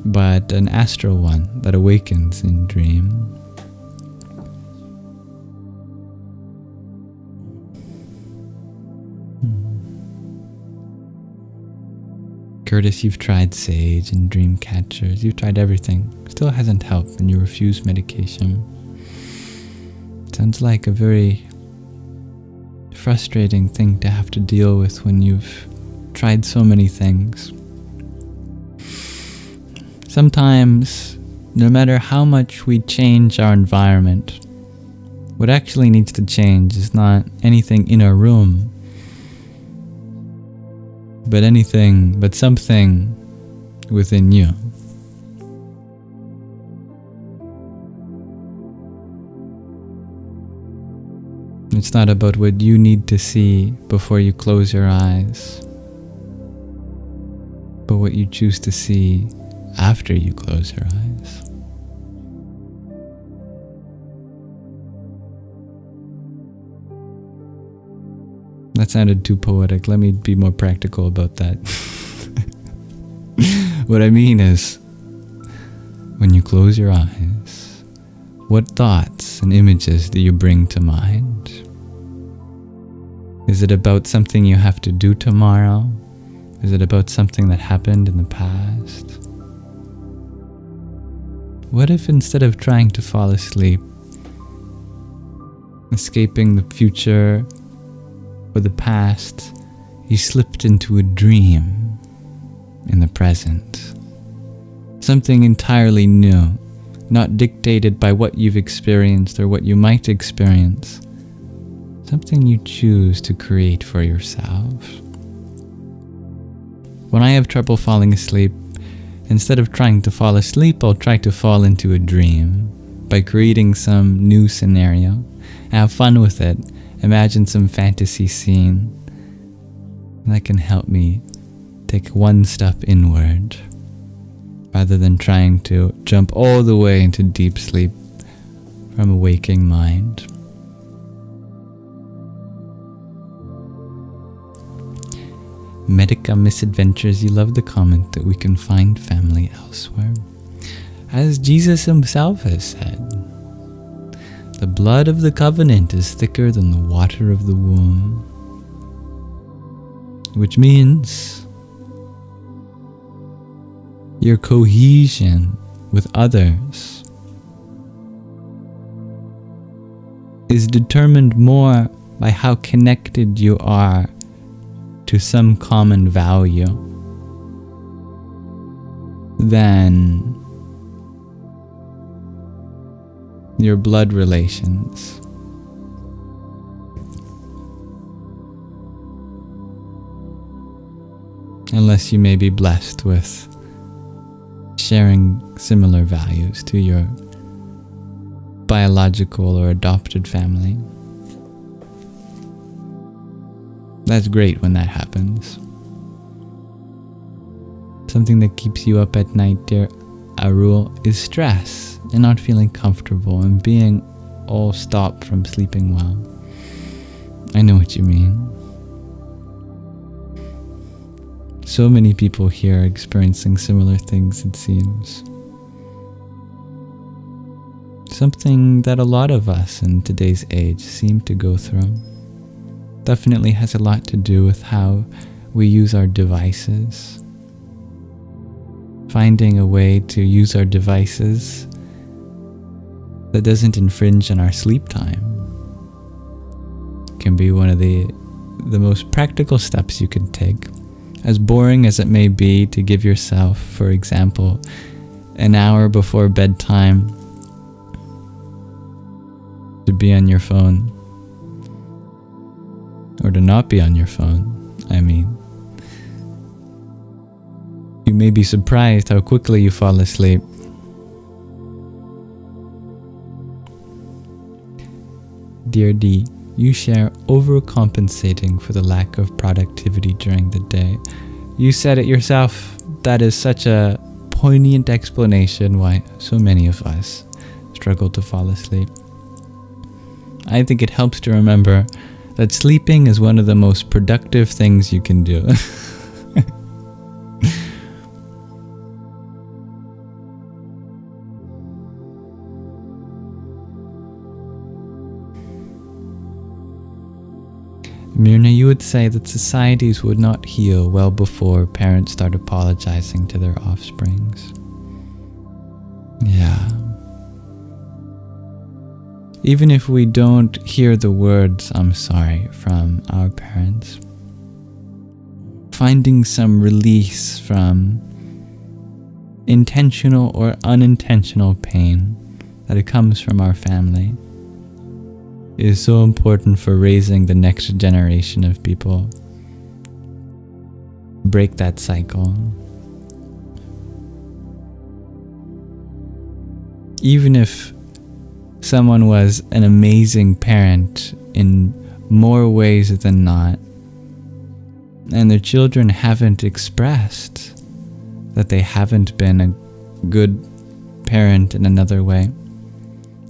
but an astral one that awakens in dream. Curtis, you've tried sage and dream catchers, you've tried everything, still hasn't helped, and you refuse medication. Sounds like a very frustrating thing to have to deal with when you've tried so many things. Sometimes, no matter how much we change our environment, what actually needs to change is not anything in our room, but something within you. It's not about what you need to see before you close your eyes, but what you choose to see after you close your eyes. that sounded too poetic. Let me be more practical about that. What I mean is, when you close your eyes, what thoughts and images do you bring to mind? Is it about something you have to do tomorrow? Is it about something that happened in the past? What if instead of trying to fall asleep, escaping the future or the past, you slipped into a dream in the present? Something entirely new, not dictated by what you've experienced or what you might experience. Something you choose to create for yourself. When I have trouble falling asleep, instead of trying to fall asleep, I'll try to fall into a dream by creating some new scenario. Have fun with it. Imagine some fantasy scene. That can help me take one step inward rather than trying to jump all the way into deep sleep from a waking mind. Medica Misadventures, you love the comment that we can find family elsewhere. As Jesus himself has said, the blood of the covenant is thicker than the water of the womb. Which means your cohesion with others is determined more by how connected you are to some common value than your blood relations. Unless you may be blessed with sharing similar values to your biological or adopted family. That's great when that happens. Something that keeps you up at night, dear Arul, is stress and not feeling comfortable and being all stopped from sleeping well. I know what you mean. So many people here are experiencing similar things, it seems. Something that a lot of us in today's age seem to go through. Definitely has a lot to do with how we use our devices. Finding a way to use our devices that doesn't infringe on our sleep time can be one of the most practical steps you can take. As boring as it may be to give yourself, for example, an hour before bedtime to be on your phone, or to not be on your phone, I mean. You may be surprised how quickly you fall asleep. Dear D, you share overcompensating for the lack of productivity during the day. You said it yourself. That is such a poignant explanation why so many of us struggle to fall asleep. I think it helps to remember that sleeping is one of the most productive things you can do. Myrna, you would say that societies would not heal well before parents start apologizing to their offsprings. Yeah. Even if we don't hear the words, "I'm sorry," from our parents, finding some release from intentional or unintentional pain that it comes from our family is so important for raising the next generation of people. Break that cycle. Even if someone was an amazing parent in more ways than not, and their children haven't expressed that they haven't been a good parent in another way,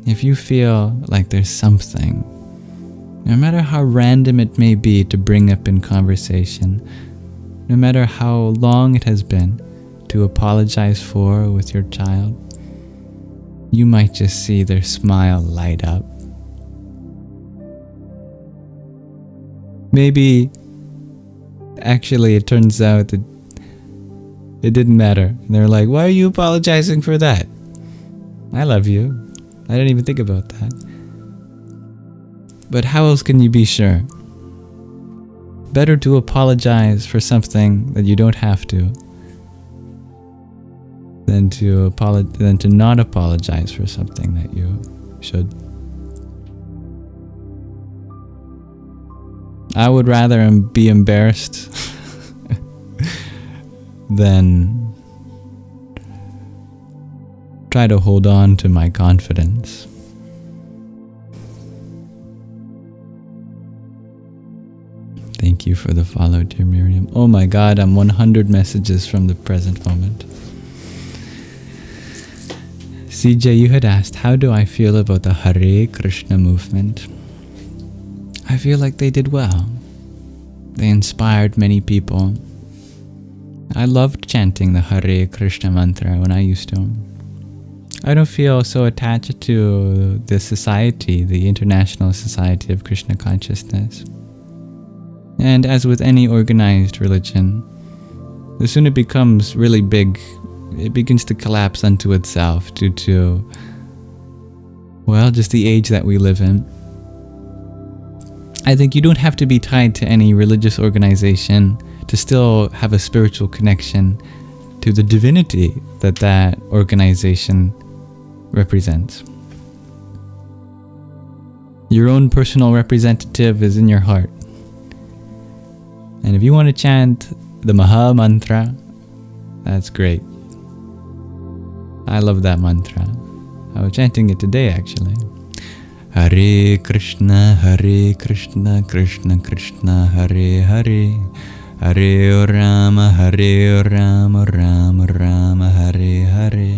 if you feel like there's something No matter how random it may be to bring up in conversation, no matter how long it has been to apologize for with your child, you might just see their smile light up. Maybe actually it turns out that it didn't matter. And they're like, why are you apologizing for that? I love you. I didn't even think about that. But how else can you be sure? Better to apologize for something that you don't have to than to not apologize for something that you should. I would rather be embarrassed than try to hold on to my confidence. Thank you for the follow, dear Miriam. Oh my God, I'm 100 messages from the present moment. CJ, you had asked, how do I feel about the Hare Krishna movement? I feel like they did well. They inspired many people. I loved chanting the Hare Krishna mantra when I used to. I don't feel so attached to the society, the International Society of Krishna Consciousness. And as with any organized religion, the sooner it becomes really big, it begins to collapse unto itself due to, well, just the age that we live in. I think you don't have to be tied to any religious organization to still have a spiritual connection to the divinity that organization represents. Your own personal representative is in your heart. And if you want to chant the Maha Mantra, that's great. I love that mantra. I was chanting it today actually. Hare Krishna, Krishna Krishna, Hare Hare, Hare Rama, Rama Rama, Hare Hare.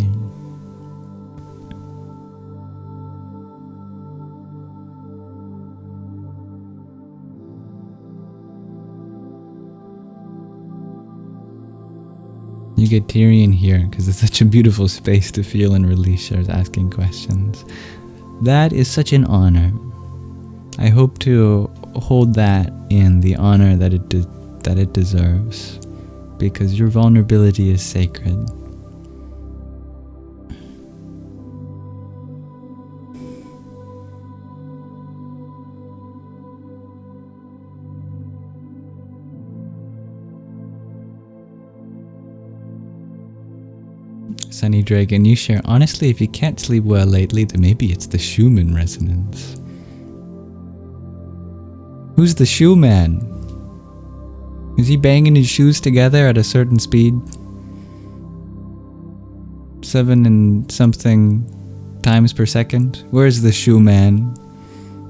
You get teary in here because it's such a beautiful space to feel and release yours asking questions. That is such an honor. I hope to hold that in the honor that it deserves, because your vulnerability is sacred. Sunny Dragon, you share, honestly, if you can't sleep well lately, then maybe it's the Schumann resonance. Who's the shoe man? Is he banging his shoes together at a certain speed? 7 and something times per second? Where's the shoe man?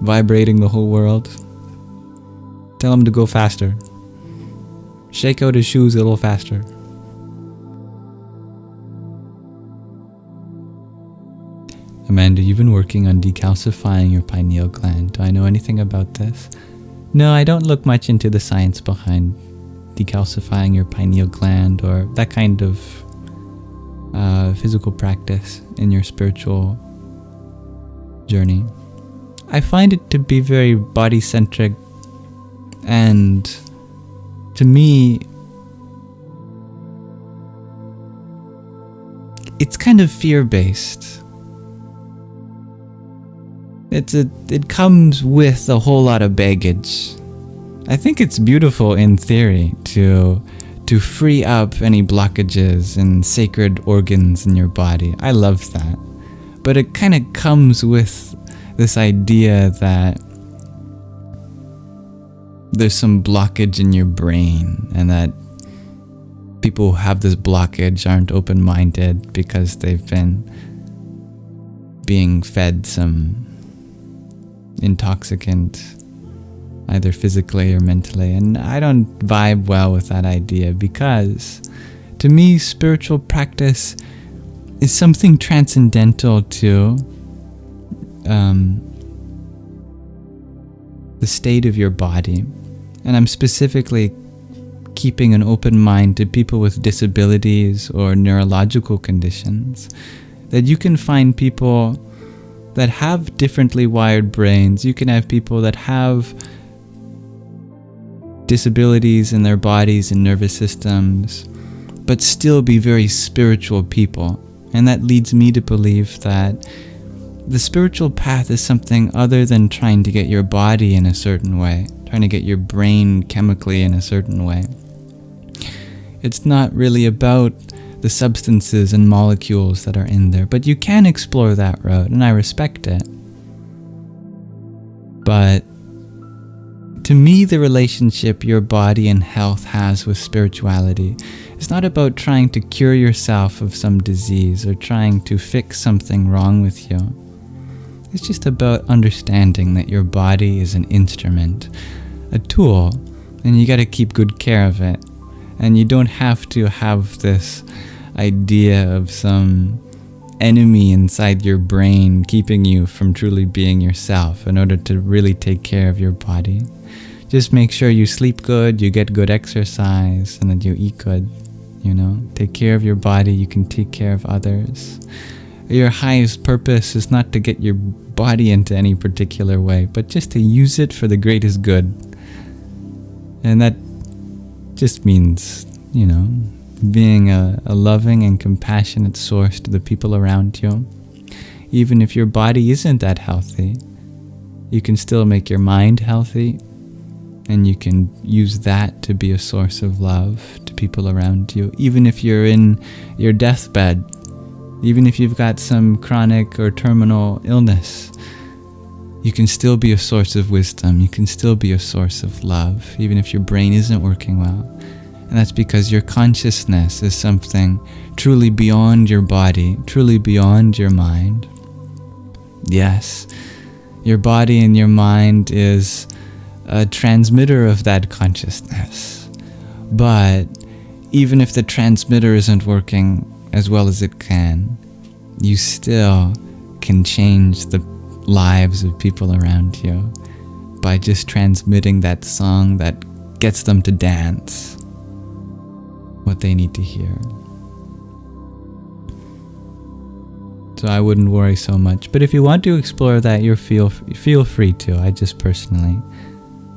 Vibrating the whole world? Tell him to go faster. Shake out his shoes a little faster. Amanda, you've been working on decalcifying your pineal gland. Do I know anything about this? No, I don't look much into the science behind decalcifying your pineal gland or that kind of physical practice in your spiritual journey. I find it to be very body-centric, and to me, it's kind of fear-based. It comes with a whole lot of baggage. I think it's beautiful in theory to free up any blockages and sacred organs in your body. I love that. But it kind of comes with this idea that there's some blockage in your brain, and that people who have this blockage aren't open-minded because they've been being fed some intoxicant, either physically or mentally. And I don't vibe well with that idea, because to me, spiritual practice is something transcendental to the state of your body. And I'm specifically keeping an open mind to people with disabilities or neurological conditions, that you can find people that have differently wired brains. You can have people that have disabilities in their bodies and nervous systems, but still be very spiritual people. And that leads me to believe that the spiritual path is something other than trying to get your body in a certain way, trying to get your brain chemically in a certain way. It's not really about the substances and molecules that are in there, but you can explore that road, and I respect it. But to me, the relationship your body and health has with spirituality is not about trying to cure yourself of some disease or trying to fix something wrong with you. It's just about understanding that your body is an instrument, a tool, and you got to keep good care of it. And you don't have to have this idea of some enemy inside your brain keeping you from truly being yourself in order to really take care of your body. Just make sure you sleep good, you get good exercise, and that you eat good. Take care of your body, you can take care of others. Your highest purpose is not to get your body into any particular way, but just to use it for the greatest good. And that just means, being a loving and compassionate source to the people around you. Even if your body isn't that healthy, you can still make your mind healthy, and you can use that to be a source of love to people around you. Even if you're in your deathbed, even if you've got some chronic or terminal illness, you can still be a source of wisdom. You can still be a source of love, even if your brain isn't working well. And that's because your consciousness is something truly beyond your body, truly beyond your mind. Yes, your body and your mind is a transmitter of that consciousness. But even if the transmitter isn't working as well as it can, you still can change the lives of people around you by just transmitting that song that gets them to dance what they need to hear. So I wouldn't worry so much. But if you want to explore that, you feel free to. I just personally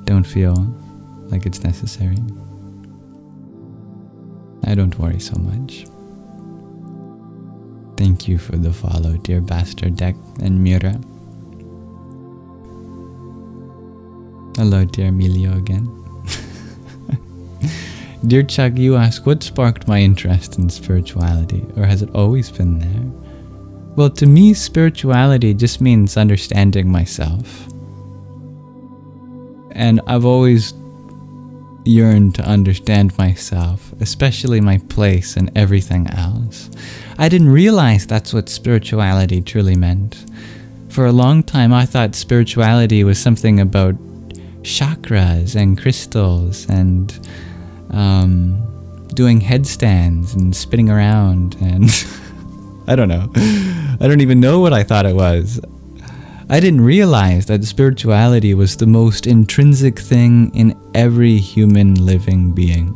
don't feel like it's necessary. I don't worry so much. Thank you for the follow, dear Bastard Deck and Mira. Hello, dear Emilio again. Dear Chuck, you ask, what sparked my interest in spirituality, or has it always been there? Well, to me, spirituality just means understanding myself. And I've always yearned to understand myself, especially my place in everything else. I didn't realize that's what spirituality truly meant. For a long time, I thought spirituality was something about chakras and crystals and doing headstands and spinning around and I don't know. I don't even know what I thought it was. I didn't realize that spirituality was the most intrinsic thing in every human living being.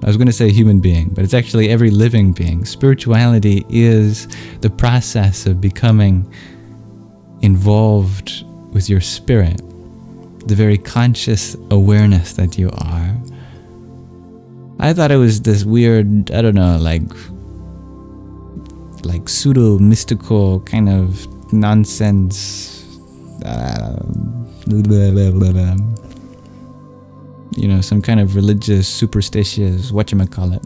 I was going to say human being, but it's actually every living being. Spirituality is the process of becoming involved with your spirit, the very conscious awareness that you are. I thought it was this weird, I don't know, like pseudo-mystical kind of nonsense, some kind of religious, superstitious, whatchamacallit.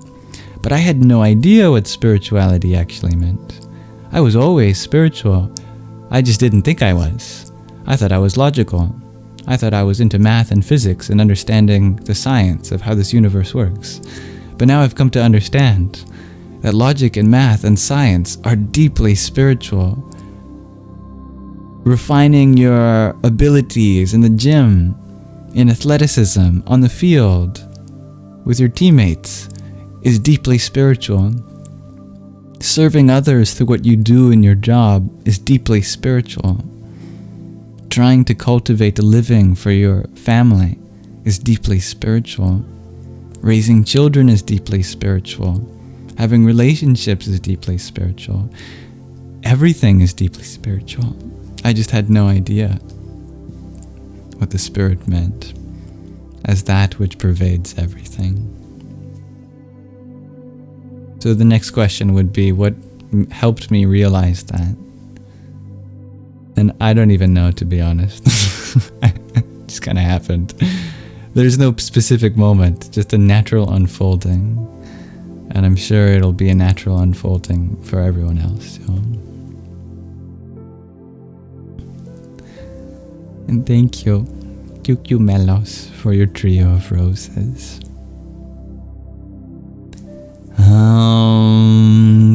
But I had no idea what spirituality actually meant. I was always spiritual. I just didn't think I was. I thought I was logical. I thought I was into math and physics and understanding the science of how this universe works. But now I've come to understand that logic and math and science are deeply spiritual. Refining your abilities in the gym, in athleticism, on the field, with your teammates, is deeply spiritual. Serving others through what you do in your job is deeply spiritual. trying to cultivate a living for your family is deeply spiritual. Raising children is deeply spiritual. Having relationships is deeply spiritual. Everything is deeply spiritual. I just had no idea what the Spirit meant as that which pervades everything. So the next question would be, what helped me realize that? And I don't even know, to be honest. It just kind of happened. There's no specific moment, just a natural unfolding. And I'm sure it'll be a natural unfolding for everyone else too. And thank you, Kyukyu Melos, for your trio of roses.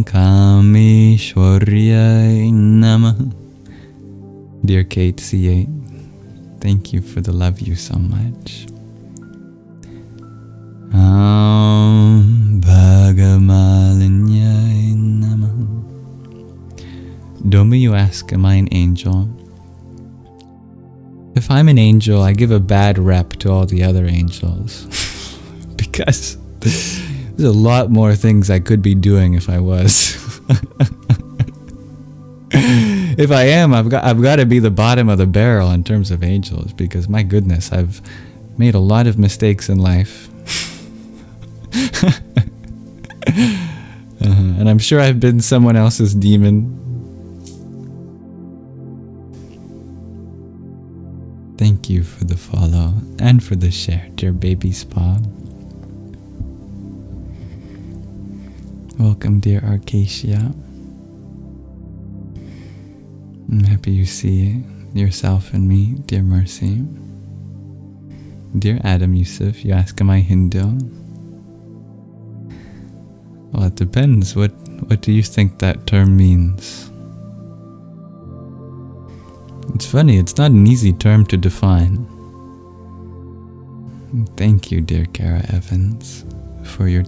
Kameshwaryai Namah. Dear Kate C8, thank you for the love you so much. Bhagamalinyai Namah. Domi, you ask, am I an angel? If I'm an angel, I give a bad rep to all the other angels. Because there's a lot more things I could be doing if I was. If I am, I've got to be the bottom of the barrel in terms of angels, because my goodness, I've made a lot of mistakes in life. And I'm sure I've been someone else's demon. Thank you for the follow and for the share, dear baby spa. Welcome, dear Arcacia. I'm happy you see yourself in me, dear Mercy. Dear Adam Yusuf, you ask, am I Hindu? Well, it depends. What do you think that term means? It's funny, it's not an easy term to define. Thank you, dear Kara Evans, for your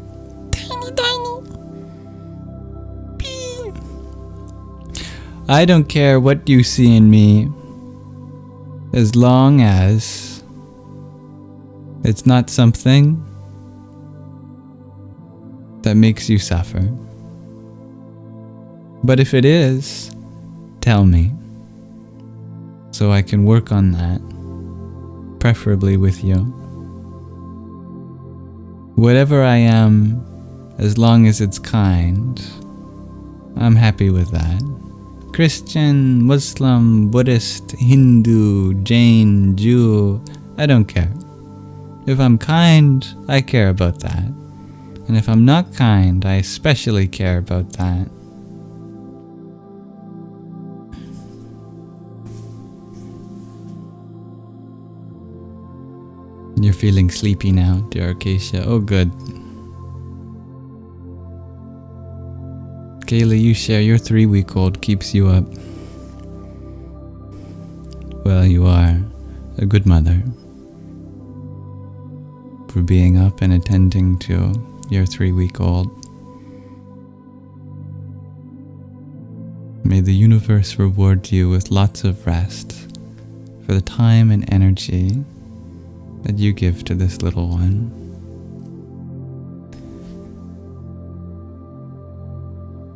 tiny pee. I don't care what you see in me, as long as it's not something that makes you suffer. But if it is, tell me, so I can work on that, preferably with you. Whatever I am, as long as it's kind, I'm happy with that. Christian, Muslim, Buddhist, Hindu, Jain, Jew, I don't care. If I'm kind, I care about that. And if I'm not kind, I especially care about that. You're feeling sleepy now, dear Acacia. Oh, good. Kayla, you share your 3-week-old keeps you up. Well, you are a good mother for being up and attending to your 3-week-old. May the universe reward you with lots of rest for the time and energy that you give to this little one.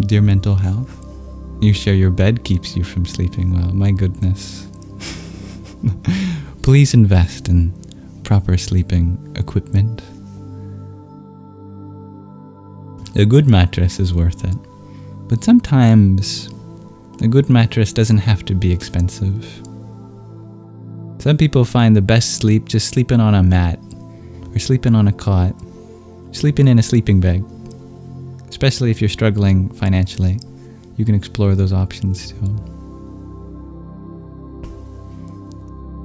Dear mental health, you share your bed keeps you from sleeping well. My goodness. Please invest in proper sleeping equipment. A good mattress is worth it, but sometimes a good mattress doesn't have to be expensive. Some people find the best sleep just sleeping on a mat, or sleeping on a cot, sleeping in a sleeping bag. Especially if you're struggling financially, you can explore those options too.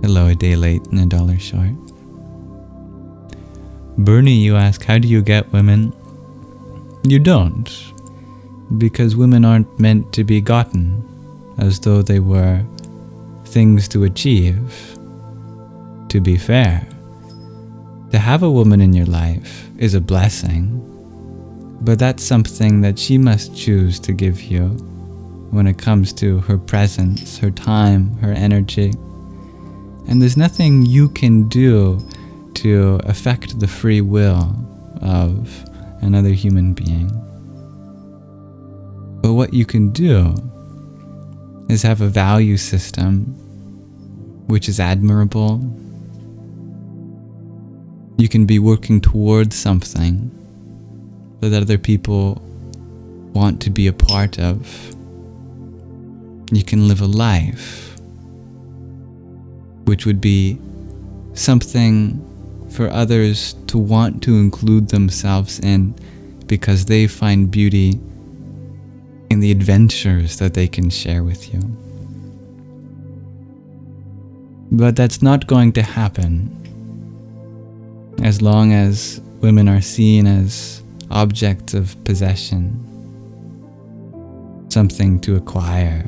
Hello, a day late and $1 short. Bernie, you ask, how do you get women? You don't, because women aren't meant to be gotten, as though they were things to achieve. To be fair, to have a woman in your life is a blessing, but that's something that she must choose to give you when it comes to her presence, her time, her energy. And there's nothing you can do to affect the free will of another human being. But what you can do is have a value system which is admirable. You can be working towards something that other people want to be a part of. You can live a life which would be something for others to want to include themselves in because they find beauty in the adventures that they can share with you. But that's not going to happen as long as women are seen as objects of possession, something to acquire.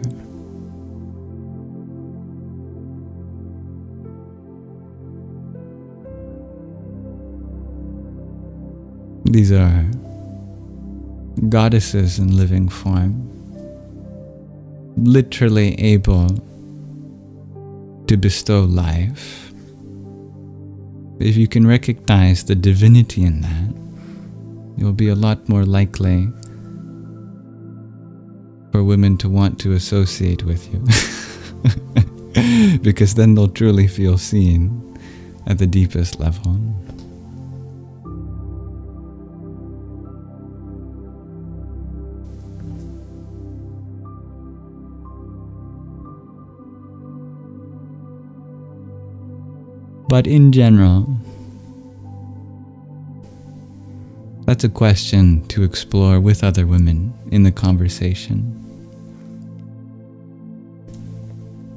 These are goddesses in living form, literally able to bestow life. If you can recognize the divinity in that, you'll be a lot more likely for women to want to associate with you. Because then they'll truly feel seen at the deepest level. But in general, that's a question to explore with other women in the conversation.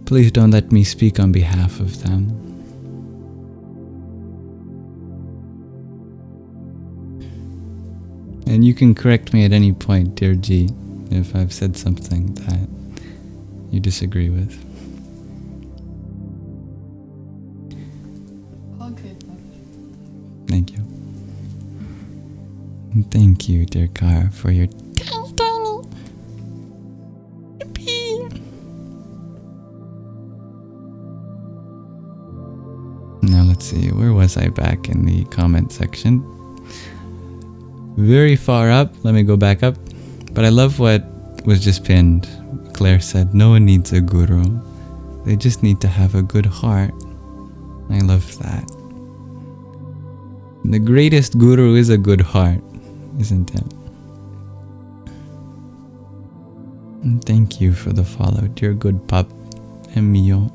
Please don't let me speak on behalf of them. And you can correct me at any point, dear G, if I've said something that you disagree with. Okay. Thank you. And thank you, dear Kara, for your tiny pee. Now let's see, where was I back in the comment section? Very far up. Let me go back up. But I love what was just pinned. Claire said, no one needs a guru. They just need to have a good heart. I love that. The greatest guru is a good heart, isn't it? And thank you for the follow, dear good pup, Emilio.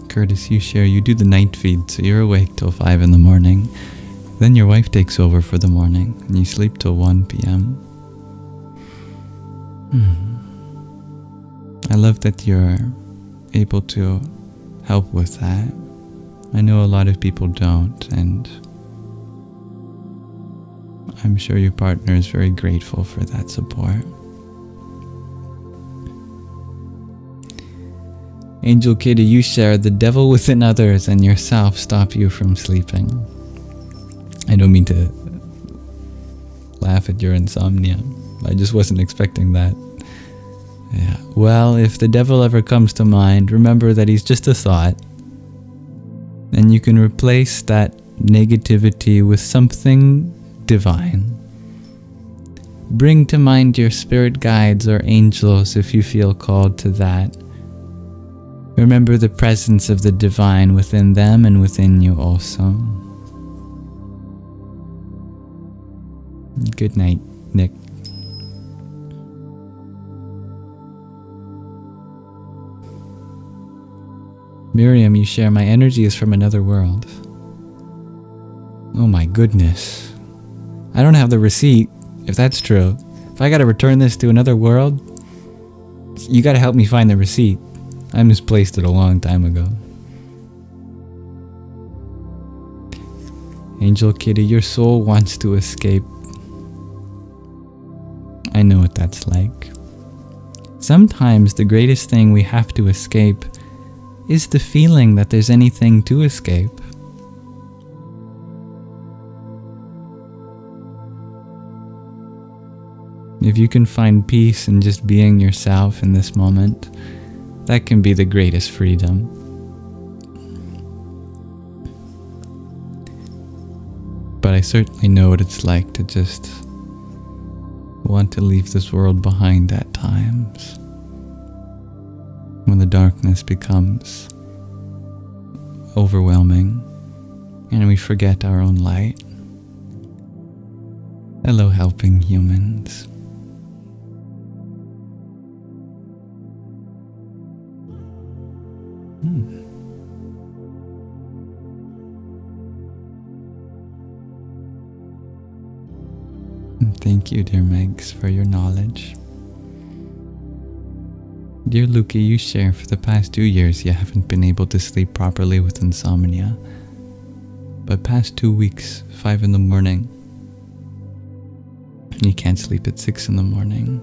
Curtis, you share, you do the night feed, so you're awake till 5 in the morning. Then your wife takes over for the morning, and you sleep till 1 p.m. I love that you're able to help with that. I know a lot of people don't, and I'm sure your partner is very grateful for that support. Angel Kitty, you share, the devil within others and yourself stop you from sleeping. I don't mean to laugh at your insomnia. I just wasn't expecting that. Yeah. Well, if the devil ever comes to mind, remember that he's just a thought. And you can replace that negativity with something divine. Bring to mind your spirit guides or angels if you feel called to that. Remember the presence of the divine within them and within you also. Good night, Nick. Miriam, you share, my energy is from another world. Oh my goodness. I don't have the receipt, if that's true. If I gotta return this to another world, you gotta help me find the receipt. I misplaced it a long time ago. Angel Kitty, your soul wants to escape. I know what that's like. Sometimes the greatest thing we have to escape is the feeling that there's anything to escape. If you can find peace in just being yourself in this moment, that can be the greatest freedom. But I certainly know what it's like to just want to leave this world behind at times, when the darkness becomes overwhelming and we forget our own light. Hello, helping humans. Thank you, dear Megs, for your knowledge. Dear Luki, you share for the past 2 years you haven't been able to sleep properly with insomnia. But past 2 weeks, 5 in the morning, you can't sleep at 6 in the morning.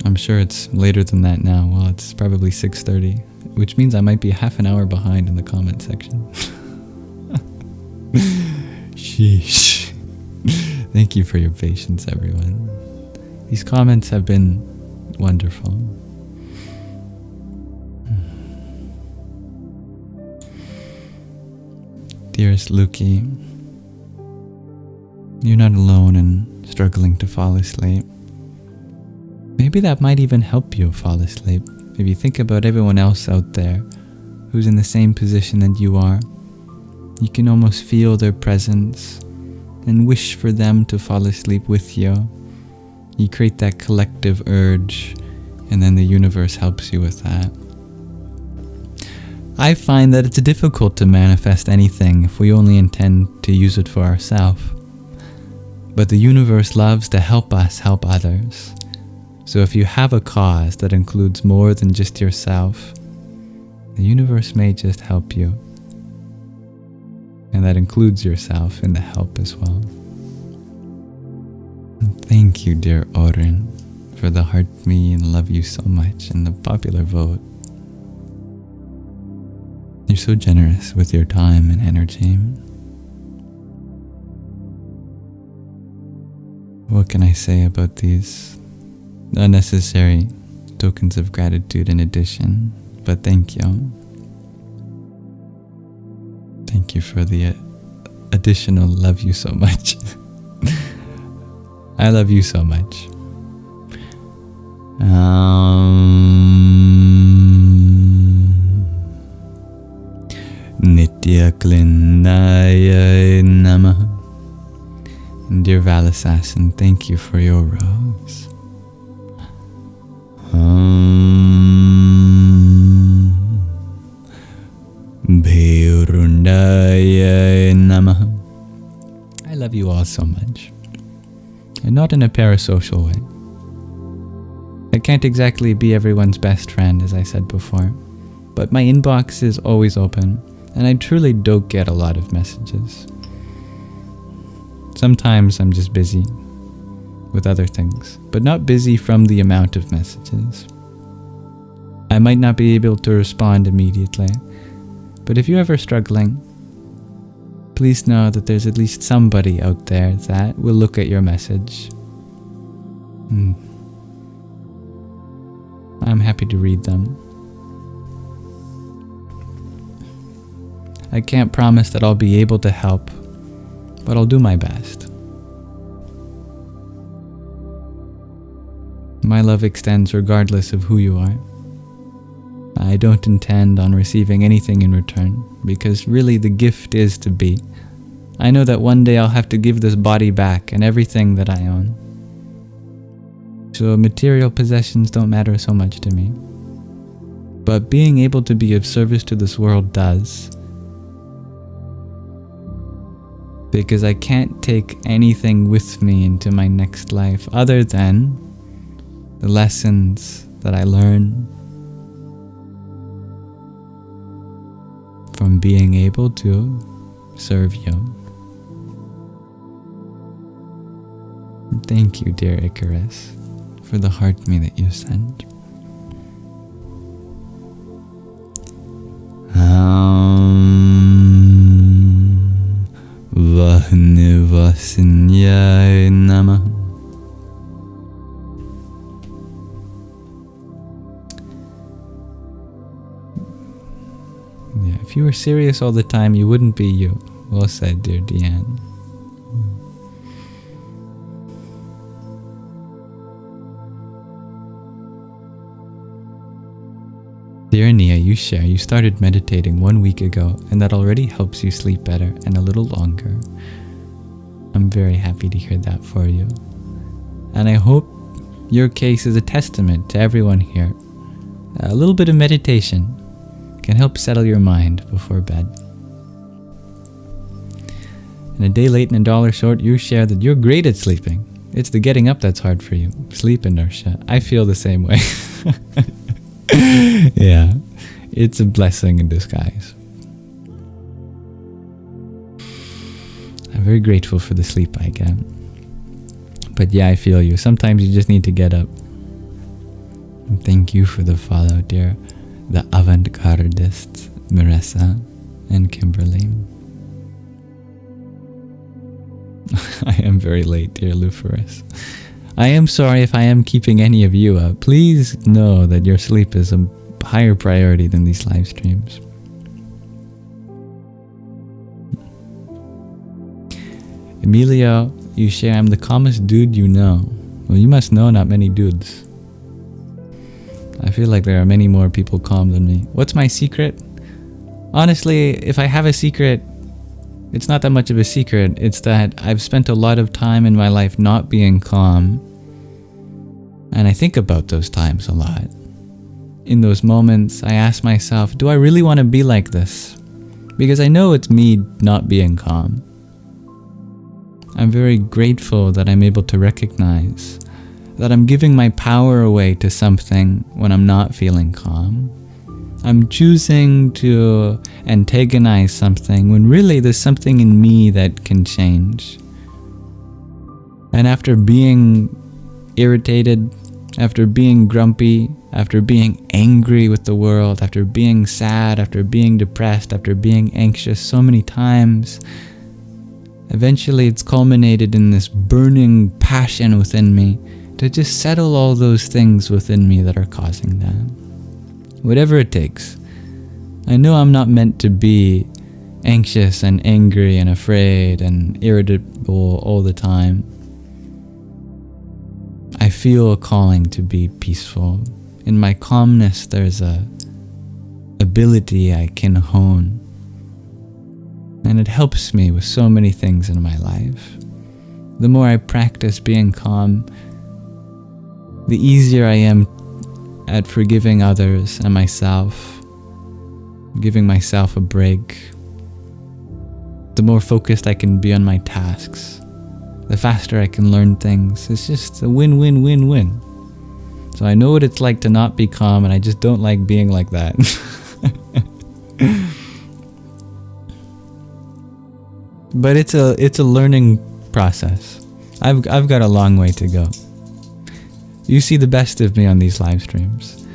I'm sure it's later than that now. Well, it's probably 6:30, which means I might be half an hour behind in the comment section. Sheesh. Thank you for your patience, everyone. These comments have been wonderful. Dearest Luki, you're not alone in struggling to fall asleep. Maybe that might even help you fall asleep. If you think about everyone else out there who's in the same position that you are, you can almost feel their presence and wish for them to fall asleep with you. You create that collective urge, and then the universe helps you with that. I find that it's difficult to manifest anything if we only intend to use it for ourselves. But the universe loves to help us help others. So if you have a cause that includes more than just yourself, the universe may just help you. And that includes yourself in the help as well. And thank you, dear Oren, for the heart me and love you so much and the popular vote. You're so generous with your time and energy. What can I say about these unnecessary tokens of gratitude in addition? But thank you. Thank you for the additional love you so much. I love you so much. Nitya Klinaya Namaha. Dear Valassassin, thank you for your rose. Bhairundaya Namaha. I love you all so much. And not in a parasocial way. I can't exactly be everyone's best friend, as I said before, but my inbox is always open, and I truly don't get a lot of messages. Sometimes I'm just busy with other things, but not busy from the amount of messages. I might not be able to respond immediately, but if you're ever struggling, please know that there's at least somebody out there that will look at your message. I'm happy to read them. I can't promise that I'll be able to help, but I'll do my best. My love extends regardless of who you are. I don't intend on receiving anything in return, because really the gift is to be. I know that one day I'll have to give this body back and everything that I own. So material possessions don't matter so much to me. But being able to be of service to this world does. Because I can't take anything with me into my next life other than the lessons that I learn from being able to serve you. Thank you, dear Icarus, for the heart me that you sent. Vahnivasinyaya Namaha. If you were serious all the time, you wouldn't be you. Well said, dear Deanne. Dear Nia, you share you started meditating 1 week ago, and that already helps you sleep better and a little longer. I'm very happy to hear that for you. And I hope your case is a testament to everyone here. A little bit of meditation can help settle your mind before bed. And a day late and a dollar short, you share that you're great at sleeping. It's the getting up that's hard for you. Sleep inertia. I feel the same way. Yeah, it's a blessing in disguise. I'm very grateful for the sleep I get. But yeah, I feel you. Sometimes you just need to get up. And thank you for the follow, dear. The avant-gardists, Marissa and Kimberly. I am very late, dear Luferus. I am sorry if I am keeping any of you up. Please know that your sleep is a higher priority than these live streams. Emilio, you share, I'm the calmest dude you know. Well, you must know not many dudes. I feel like there are many more people calm than me. What's my secret? Honestly, if I have a secret, it's not that much of a secret. It's that I've spent a lot of time in my life not being calm. And I think about those times a lot. In those moments, I ask myself, do I really want to be like this? Because I know it's me not being calm. I'm very grateful that I'm able to recognize that I'm giving my power away to something when I'm not feeling calm. I'm choosing to antagonize something when really there's something in me that can change. And after being irritated, after being grumpy, after being angry with the world, after being sad, after being depressed, after being anxious so many times, eventually it's culminated in this burning passion within me to just settle all those things within me that are causing that. Whatever it takes. I know I'm not meant to be anxious and angry and afraid and irritable all the time. I feel a calling to be peaceful. In my calmness, there's a ability I can hone. And it helps me with so many things in my life. The more I practice being calm, the easier I am at forgiving others and myself, giving myself a break. The more focused I can be on my tasks, the faster I can learn things. It's just a win-win-win-win. So I know what it's like to not be calm, and I just don't like being like that. But it's a learning process. I've got a long way to go. You see the best of me on these live streams.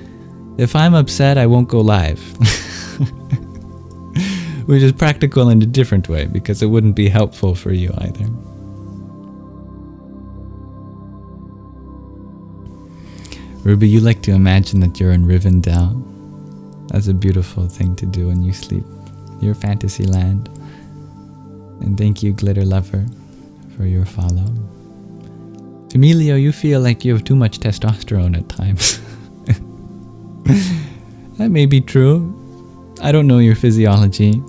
If I'm upset, I won't go live. Which is practical in a different way, because it wouldn't be helpful for you either. Ruby, you like to imagine that you're in Rivendell. That's a beautiful thing to do when you sleep. Your fantasy land. And thank you, Glitter Lover, for your follow. Emilio, you feel like you have too much testosterone at times. That may be true. I don't know your physiology.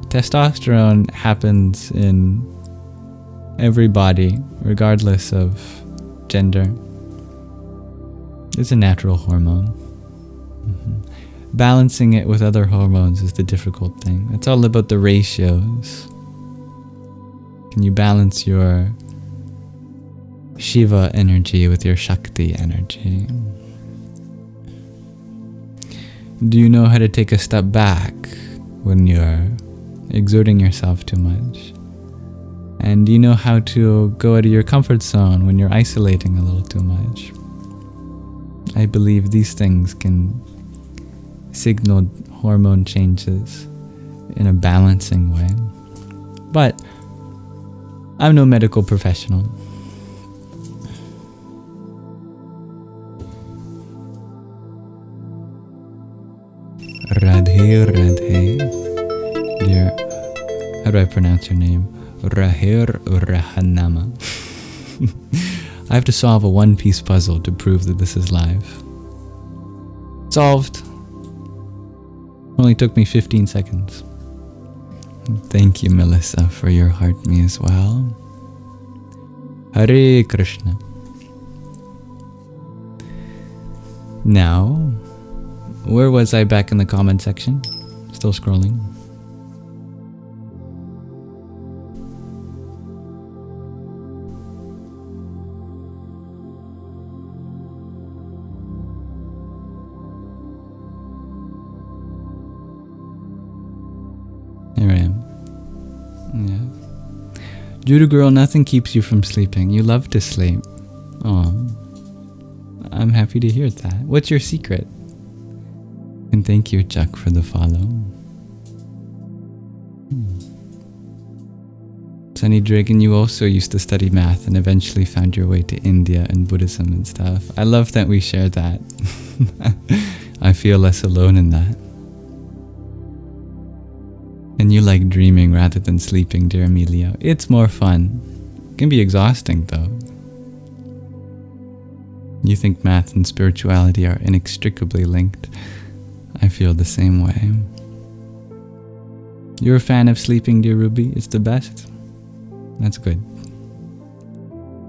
Testosterone happens in every body, regardless of gender. It's a natural hormone. Balancing it with other hormones is the difficult thing. It's all about the ratios. Can you balance your Shiva energy with your Shakti energy? Do you know how to take a step back when you're exerting yourself too much? And do you know how to go out of your comfort zone when you're isolating a little too much? I believe these things can signal hormone changes in a balancing way. But I'm no medical professional. Radhe Radhe. Dear, how do I pronounce your name? Rahir Rahanama. I have to solve a one-piece puzzle to prove that this is live. Solved. Only took me 15 seconds. Thank you, Melissa, for your heart me as well. Hare Krishna. Now, where was I back in the comment section? Still scrolling. Here I am. Yeah. Judo girl, nothing keeps you from sleeping. You love to sleep. Oh, I'm happy to hear that. What's your secret? And thank you, Chuck, for the follow. Sunny Dragon, you also used to study math and eventually found your way to India and Buddhism and stuff. I love that we share that. I feel less alone in that. And you like dreaming rather than sleeping, dear Emilio. It's more fun. It can be exhausting, though. You think math and spirituality are inextricably linked. I feel the same way. You're a fan of sleeping, dear Ruby? It's the best. That's good.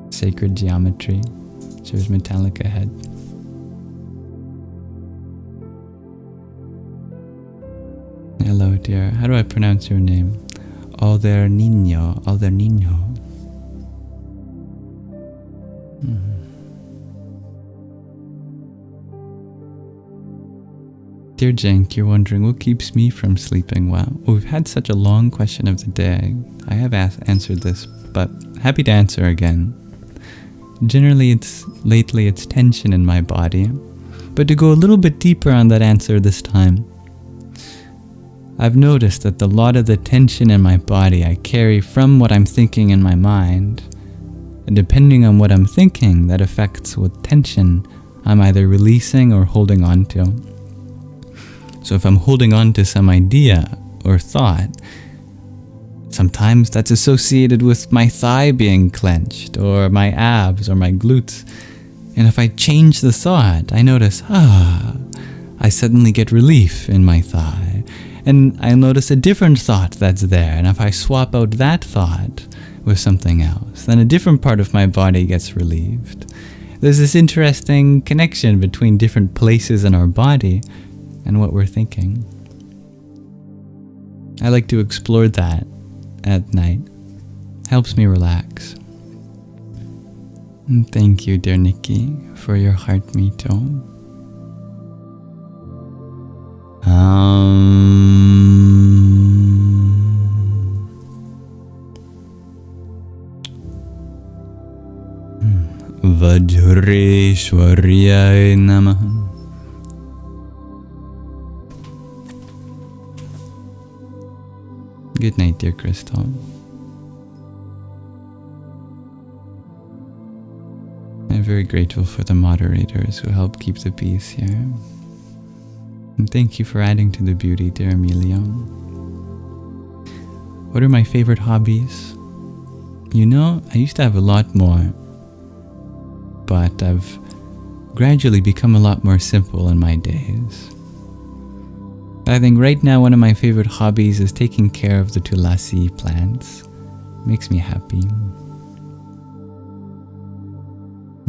Sacred geometry. Shows metallic ahead. Hello, dear. How do I pronounce your name? Alder Niño. Alder Niño. Dear Jenk, you're wondering what keeps me from sleeping well. We've had such a long question of the day. I have answered this, but happy to answer again. Generally, lately it's tension in my body. But to go a little bit deeper on that answer this time, I've noticed that a lot of the tension in my body I carry from what I'm thinking in my mind. And depending on what I'm thinking, that affects what tension I'm either releasing or holding on to. So if I'm holding on to some idea or thought, sometimes that's associated with my thigh being clenched, or my abs, or my glutes. And if I change the thought, I notice, I suddenly get relief in my thigh. And I notice a different thought that's there. And if I swap out that thought with something else, then a different part of my body gets relieved. There's this interesting connection between different places in our body and what we're thinking. I like to explore that at night. Helps me relax. And thank you, dear Nikki, for your heart me too. Vajreshwariyai Namaha. Good night, dear Crystal. I'm very grateful for the moderators who help keep the peace here. And thank you for adding to the beauty, dear Emilio. What are my favorite hobbies? You know, I used to have a lot more, but I've gradually become a lot more simple in my days. I think right now one of my favorite hobbies is taking care of the tulasi plants. Makes me happy.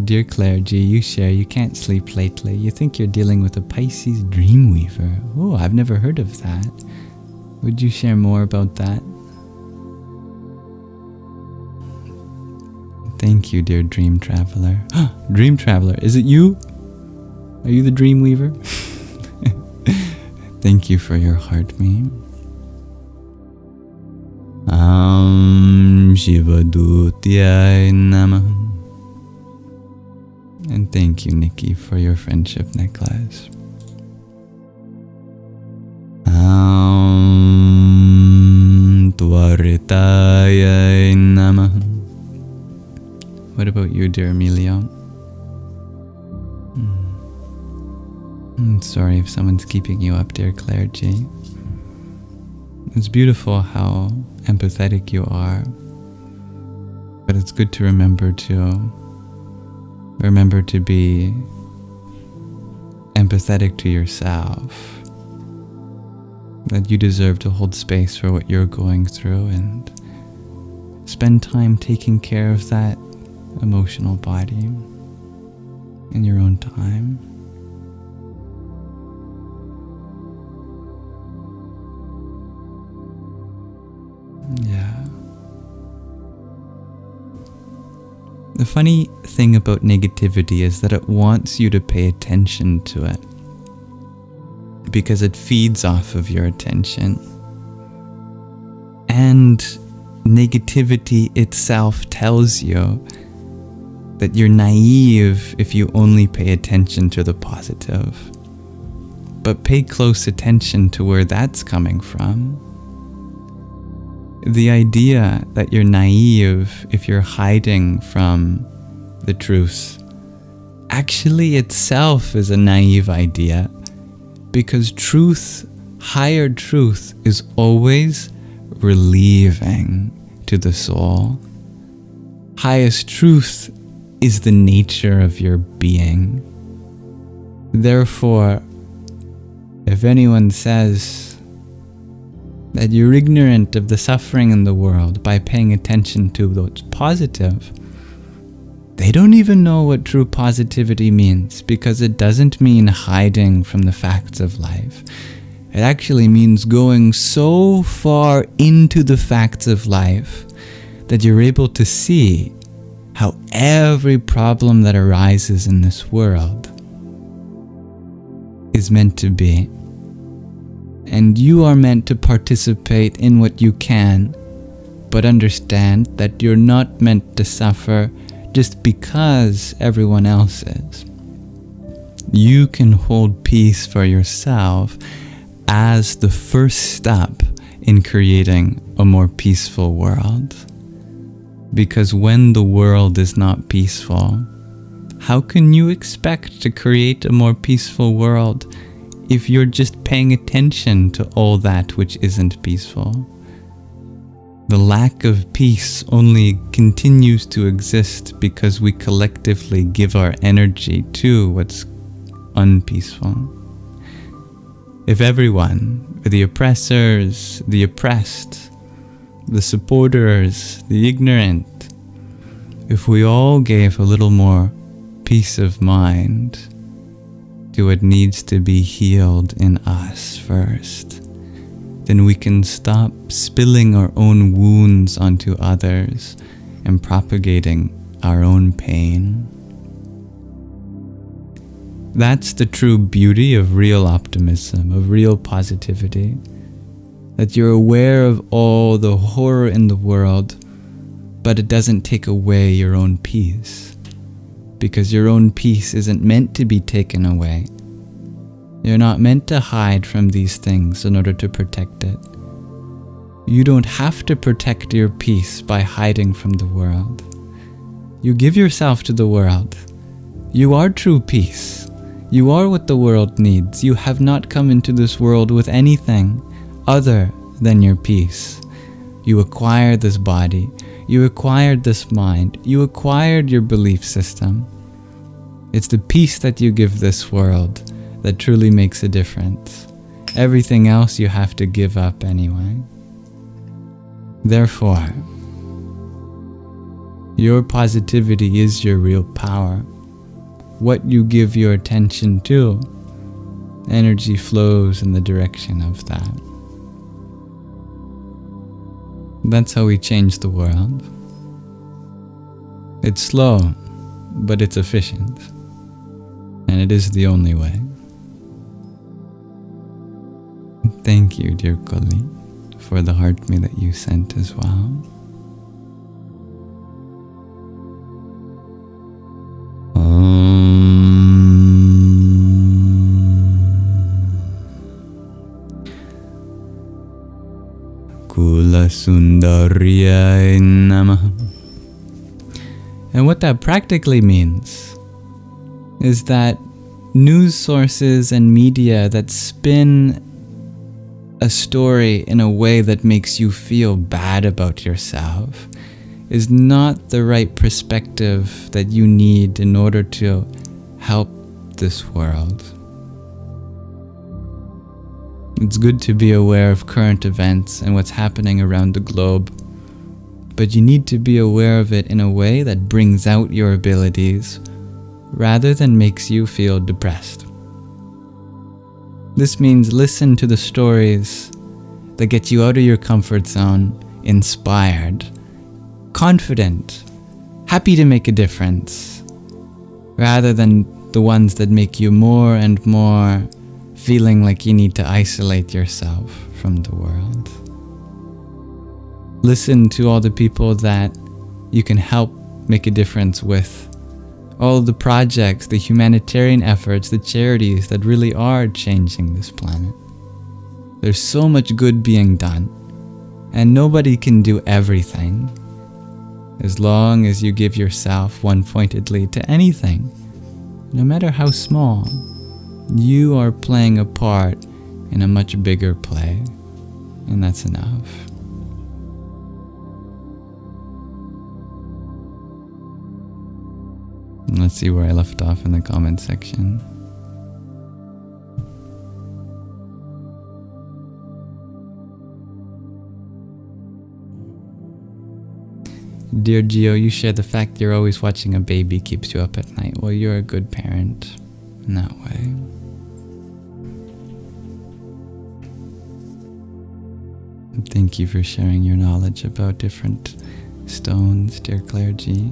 Dear Claire G, you share you can't sleep lately. You think you're dealing with a Pisces dreamweaver. Oh, I've never heard of that. Would you share more about that? Thank you, dear dream traveler. Dream traveler, is it you? Are you the dreamweaver? Thank you for your heart meme. Shivadutyai Namaha. And thank you, Nikki, for your friendship necklace. Tvaritayai Namaha. What about you, dear Emilio? Sorry if someone's keeping you up there, Claire G. It's beautiful how empathetic you are, but it's good to remember to be empathetic to yourself, that you deserve to hold space for what you're going through and spend time taking care of that emotional body in your own time. Yeah. The funny thing about negativity is that it wants you to pay attention to it because it feeds off of your attention. And negativity itself tells you that you're naive if you only pay attention to the positive. But pay close attention to where that's coming from. The idea that you're naive if you're hiding from the truth actually itself is a naive idea, because truth, higher truth, is always relieving to the soul. Highest truth is the nature of your being. Therefore, if anyone says that you're ignorant of the suffering in the world by paying attention to what's positive, they don't even know what true positivity means, because it doesn't mean hiding from the facts of life. It actually means going so far into the facts of life that you're able to see how every problem that arises in this world is meant to be. And you are meant to participate in what you can, but understand that you're not meant to suffer just because everyone else is. You can hold peace for yourself as the first step in creating a more peaceful world. Because when the world is not peaceful, how can you expect to create a more peaceful world if you're just paying attention to all that which isn't peaceful? The lack of peace only continues to exist because we collectively give our energy to what's unpeaceful. If everyone, the oppressors, the oppressed, the supporters, the ignorant, if we all gave a little more peace of mind to what needs to be healed in us first, then we can stop spilling our own wounds onto others and propagating our own pain. That's the true beauty of real optimism, of real positivity. That you're aware of all the horror in the world, but it doesn't take away your own peace. Because your own peace isn't meant to be taken away. You're not meant to hide from these things in order to protect it. You don't have to protect your peace by hiding from the world. You give yourself to the world. You are true peace. You are what the world needs. You have not come into this world with anything other than your peace. You acquired this body. You acquired this mind. You acquired your belief system. It's the peace that you give this world that truly makes a difference. Everything else you have to give up anyway. Therefore, your positivity is your real power. What you give your attention to, energy flows in the direction of that. That's how we change the world. It's slow, but it's efficient. And it is the only way. Thank you, dear Kali, for the heart me that you sent as well. Kula Sundarya Namaha. And what that practically means is that news sources and media that spin a story in a way that makes you feel bad about yourself is not the right perspective that you need in order to help this world. It's good to be aware of current events and what's happening around the globe, but you need to be aware of it in a way that brings out your abilities rather than makes you feel depressed. This means listen to the stories that get you out of your comfort zone, inspired, confident, happy to make a difference, rather than the ones that make you more and more feeling like you need to isolate yourself from the world. Listen to all the people that you can help make a difference with. All the projects, the humanitarian efforts, the charities that really are changing this planet. There's so much good being done, and nobody can do everything. As long as you give yourself one-pointedly to anything, no matter how small, you are playing a part in a much bigger play, and that's enough. Let's see where I left off in the comment section. Dear Gio, you share the fact you're always watching a baby keeps you up at night. Well, you're a good parent in that way. Thank you for sharing your knowledge about different stones, dear Claire G.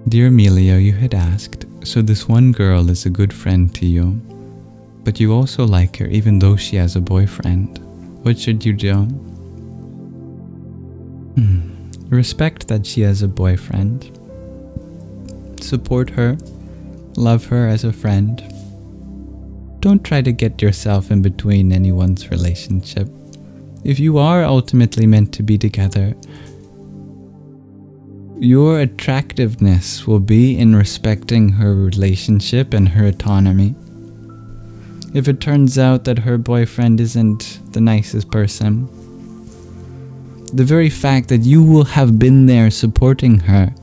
Dear Emilio, you had asked, so this one girl is a good friend to you, but you also like her even though she has a boyfriend. What should you do? Respect that she has a boyfriend. Support her. Love her as a friend. Don't try to get yourself in between anyone's relationship. If you are ultimately meant to be together, your attractiveness will be in respecting her relationship and her autonomy. If it turns out that her boyfriend isn't the nicest person, the very fact that you will have been there supporting her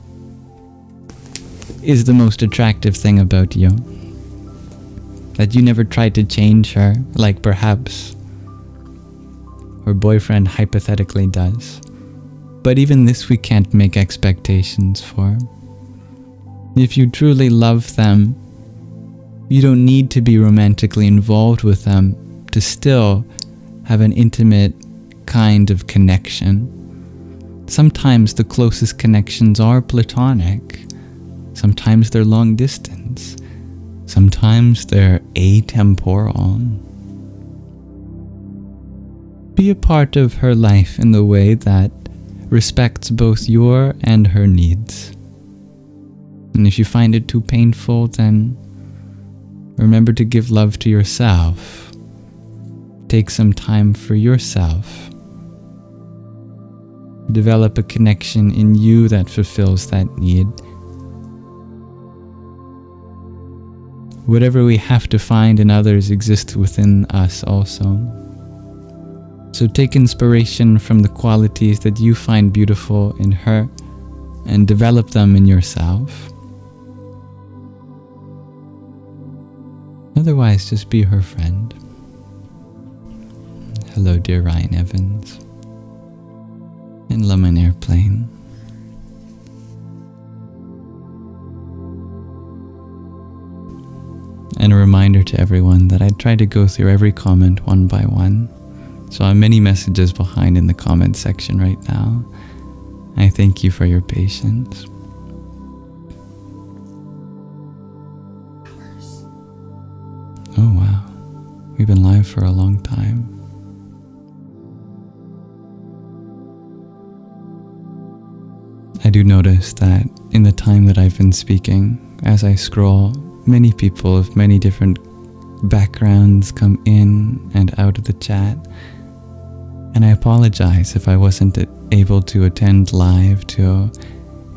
is the most attractive thing about you. That you never tried to change her, like perhaps her boyfriend hypothetically does. But even this we can't make expectations for. If you truly love them, you don't need to be romantically involved with them to still have an intimate kind of connection. Sometimes the closest connections are platonic. Sometimes they're long distance. Sometimes they're atemporal. Be a part of her life in the way that respects both your and her needs. And if you find it too painful, then remember to give love to yourself. Take some time for yourself. Develop a connection in you that fulfills that need. Whatever we have to find in others exists within us also. So take inspiration from the qualities that you find beautiful in her and develop them in yourself. Otherwise, just be her friend. Hello, dear Ryan Evans. And Lemon Airplane. And a reminder to everyone that I try to go through every comment one by one. So I have many messages behind in the comment section right now. I thank you for your patience. Oh wow, we've been live for a long time. I do notice that in the time that I've been speaking, as I scroll, many people of many different backgrounds come in and out of the chat. And I apologize if I wasn't able to attend live to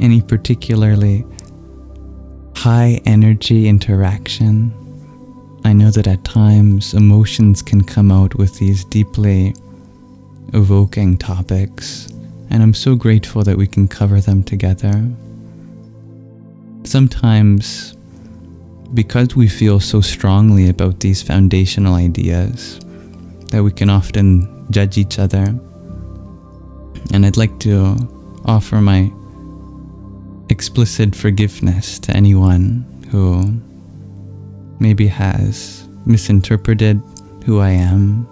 any particularly high energy interaction. I know that at times emotions can come out with these deeply evoking topics, and I'm so grateful that we can cover them together. Sometimes, because we feel so strongly about these foundational ideas, that we can often judge each other. And I'd like to offer my explicit forgiveness to anyone who maybe has misinterpreted who I am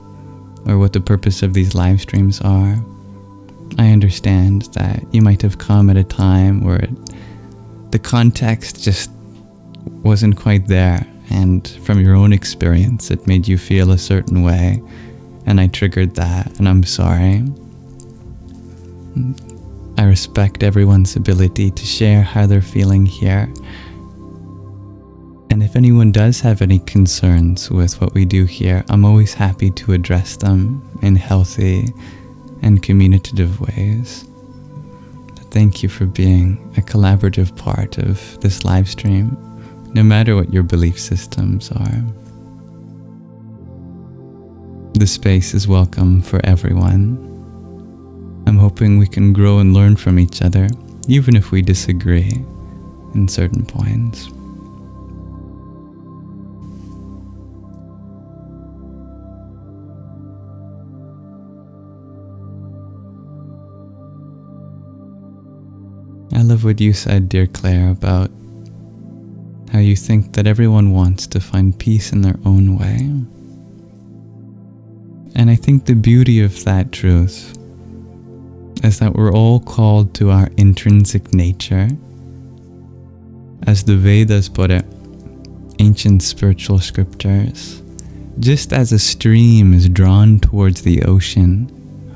or what the purpose of these live streams are. I understand that you might have come at a time where the context just wasn't quite there, and from your own experience it made you feel a certain way, and I triggered that, and I'm sorry. I respect everyone's ability to share how they're feeling here. And if anyone does have any concerns with what we do here, I'm always happy to address them in healthy and communicative ways. Thank you for being a collaborative part of this live stream, no matter what your belief systems are. The space is welcome for everyone. I'm hoping we can grow and learn from each other, even if we disagree in certain points. I love what you said, dear Claire, about how you think that everyone wants to find peace in their own way. And I think the beauty of that truth is that we're all called to our intrinsic nature. As the Vedas put it, ancient spiritual scriptures, just as a stream is drawn towards the ocean,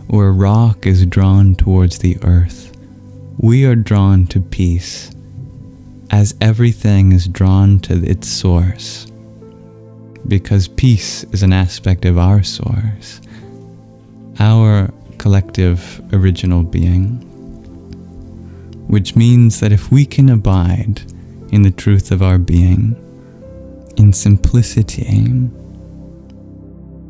or a rock is drawn towards the earth, we are drawn to peace, as everything is drawn to its source, because peace is an aspect of our source, our collective original being, which means that if we can abide in the truth of our being, in simplicity,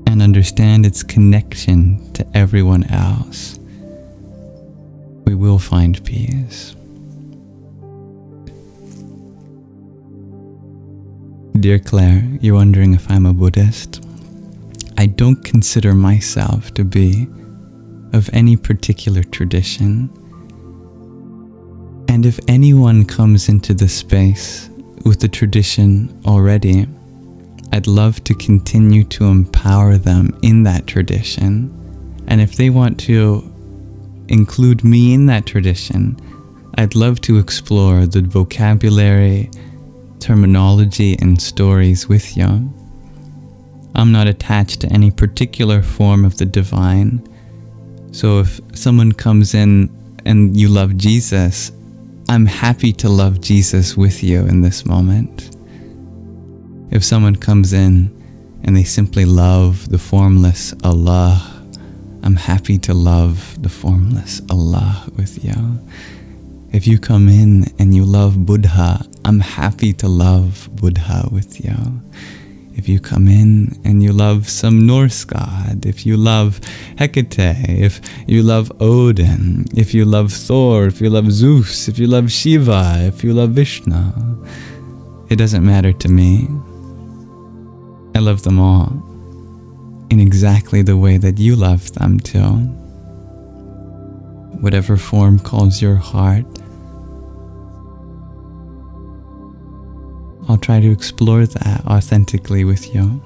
and understand its connection to everyone else, we will find peace. Dear Claire, you're wondering if I'm a Buddhist. I don't consider myself to be of any particular tradition. And if anyone comes into the space with the tradition already, I'd love to continue to empower them in that tradition. And if they want to include me in that tradition, I'd love to explore the vocabulary, terminology, and stories with you. I'm not attached to any particular form of the divine. So if someone comes in and you love Jesus, I'm happy to love Jesus with you in this moment. If someone comes in and they simply love the formless Allah, I'm happy to love the formless Allah with you. If you come in and you love Buddha, I'm happy to love Buddha with you. If you come in and you love some Norse god, if you love Hecate, if you love Odin, if you love Thor, if you love Zeus, if you love Shiva, if you love Vishnu, it doesn't matter to me. I love them all in exactly the way that you love them too. Whatever form calls your heart, I'll try to explore that authentically with you,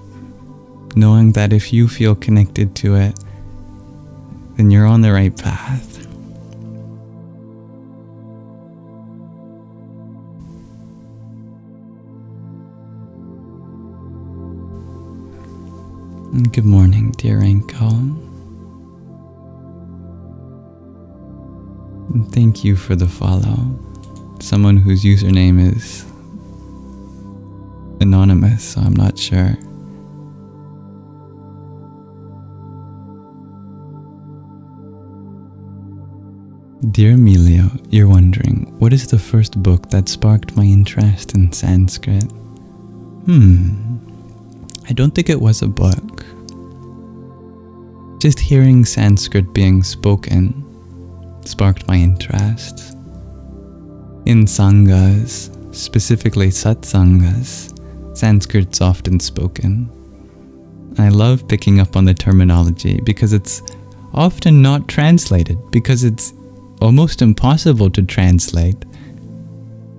knowing that if you feel connected to it, then you're on the right path. Good morning, dear Anko. And thank you for the follow. Someone whose username is anonymous, so I'm not sure Dear Emilio, you're wondering, what is the first book that sparked my interest in Sanskrit? I don't think it was a book. Just hearing Sanskrit being spoken sparked my interest. In sanghas, specifically satsangas, Sanskrit's often spoken. I love picking up on the terminology because it's often not translated, because it's almost impossible to translate.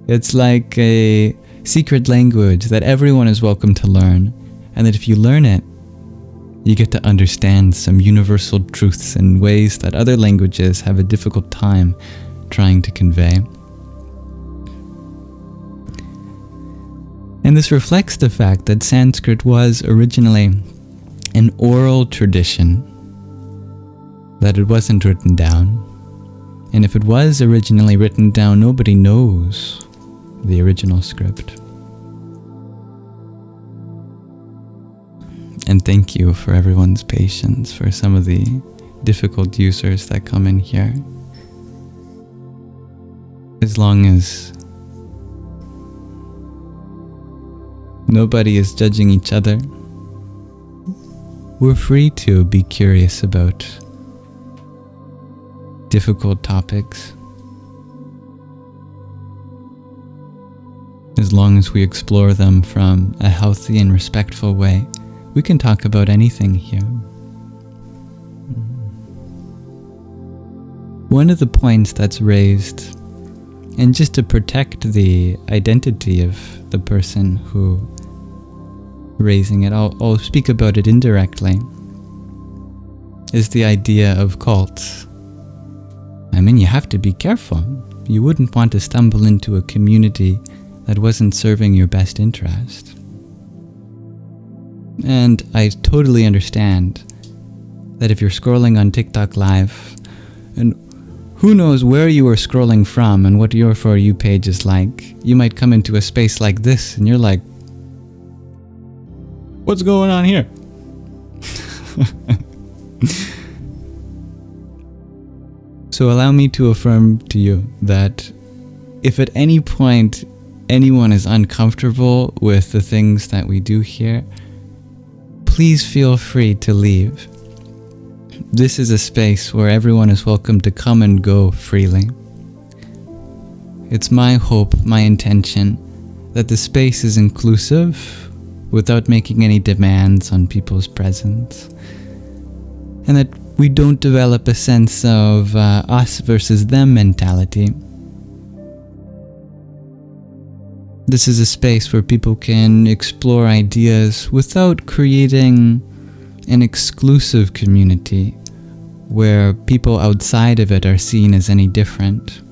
It's like a secret language that everyone is welcome to learn, and that if you learn it, you get to understand some universal truths in ways that other languages have a difficult time trying to convey. And this reflects the fact that Sanskrit was originally an oral tradition, that it wasn't written down. And if it was originally written down, nobody knows the original script. And thank you for everyone's patience for some of the difficult users that come in here. As long as nobody is judging each other, we're free to be curious about difficult topics. As long as we explore them from a healthy and respectful way, we can talk about anything here. One of the points that's raised, and just to protect the identity of the person who raising it, I'll speak about it indirectly, is the idea of cults. I mean, you have to be careful. You wouldn't want to stumble into a community that wasn't serving your best interest. And I totally understand that if you're scrolling on TikTok Live, and who knows where you are scrolling from and what your For You page is like, you might come into a space like this and you're like, what's going on here? So allow me to affirm to you that if at any point anyone is uncomfortable with the things that we do here, please feel free to leave. This is a space where everyone is welcome to come and go freely. It's my hope, my intention, that the space is inclusive without making any demands on people's presence, and that we don't develop a sense of us versus them mentality. This is a space where people can explore ideas without creating an exclusive community where people outside of it are seen as any different.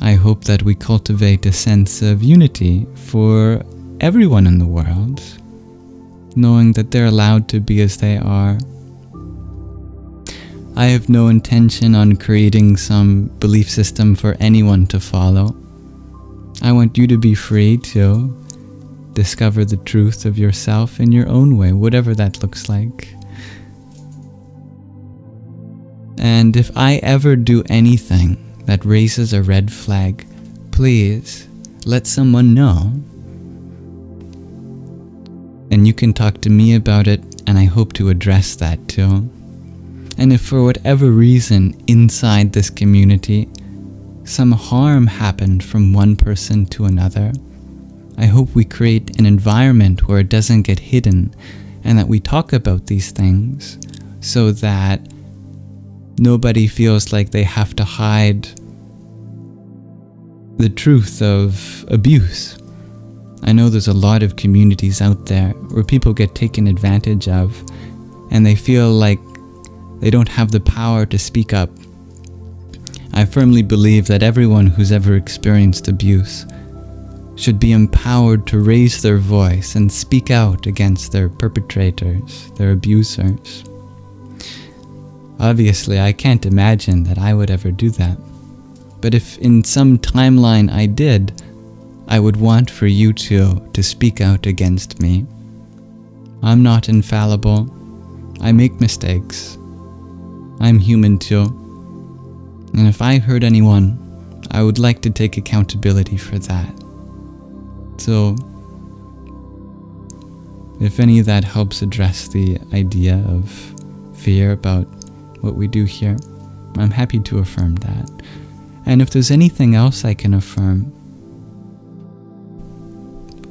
I hope that we cultivate a sense of unity for everyone in the world, knowing that they're allowed to be as they are. I have no intention on creating some belief system for anyone to follow. I want you to be free to discover the truth of yourself in your own way, whatever that looks like. And if I ever do anything that raises a red flag, please let someone know. And you can talk to me about it, and I hope to address that too. And if for whatever reason inside this community some harm happened from one person to another, I hope we create an environment where it doesn't get hidden, and that we talk about these things so that nobody feels like they have to hide the truth of abuse. I know there's a lot of communities out there where people get taken advantage of, and they feel like they don't have the power to speak up. I firmly believe that everyone who's ever experienced abuse should be empowered to raise their voice and speak out against their perpetrators, their abusers. Obviously, I can't imagine that I would ever do that. But if in some timeline I did, I would want for you to speak out against me. I'm not infallible. I make mistakes. I'm human too. And if I hurt anyone, I would like to take accountability for that. So, if any of that helps address the idea of fear about what we do here, I'm happy to affirm that. And if there's anything else I can affirm,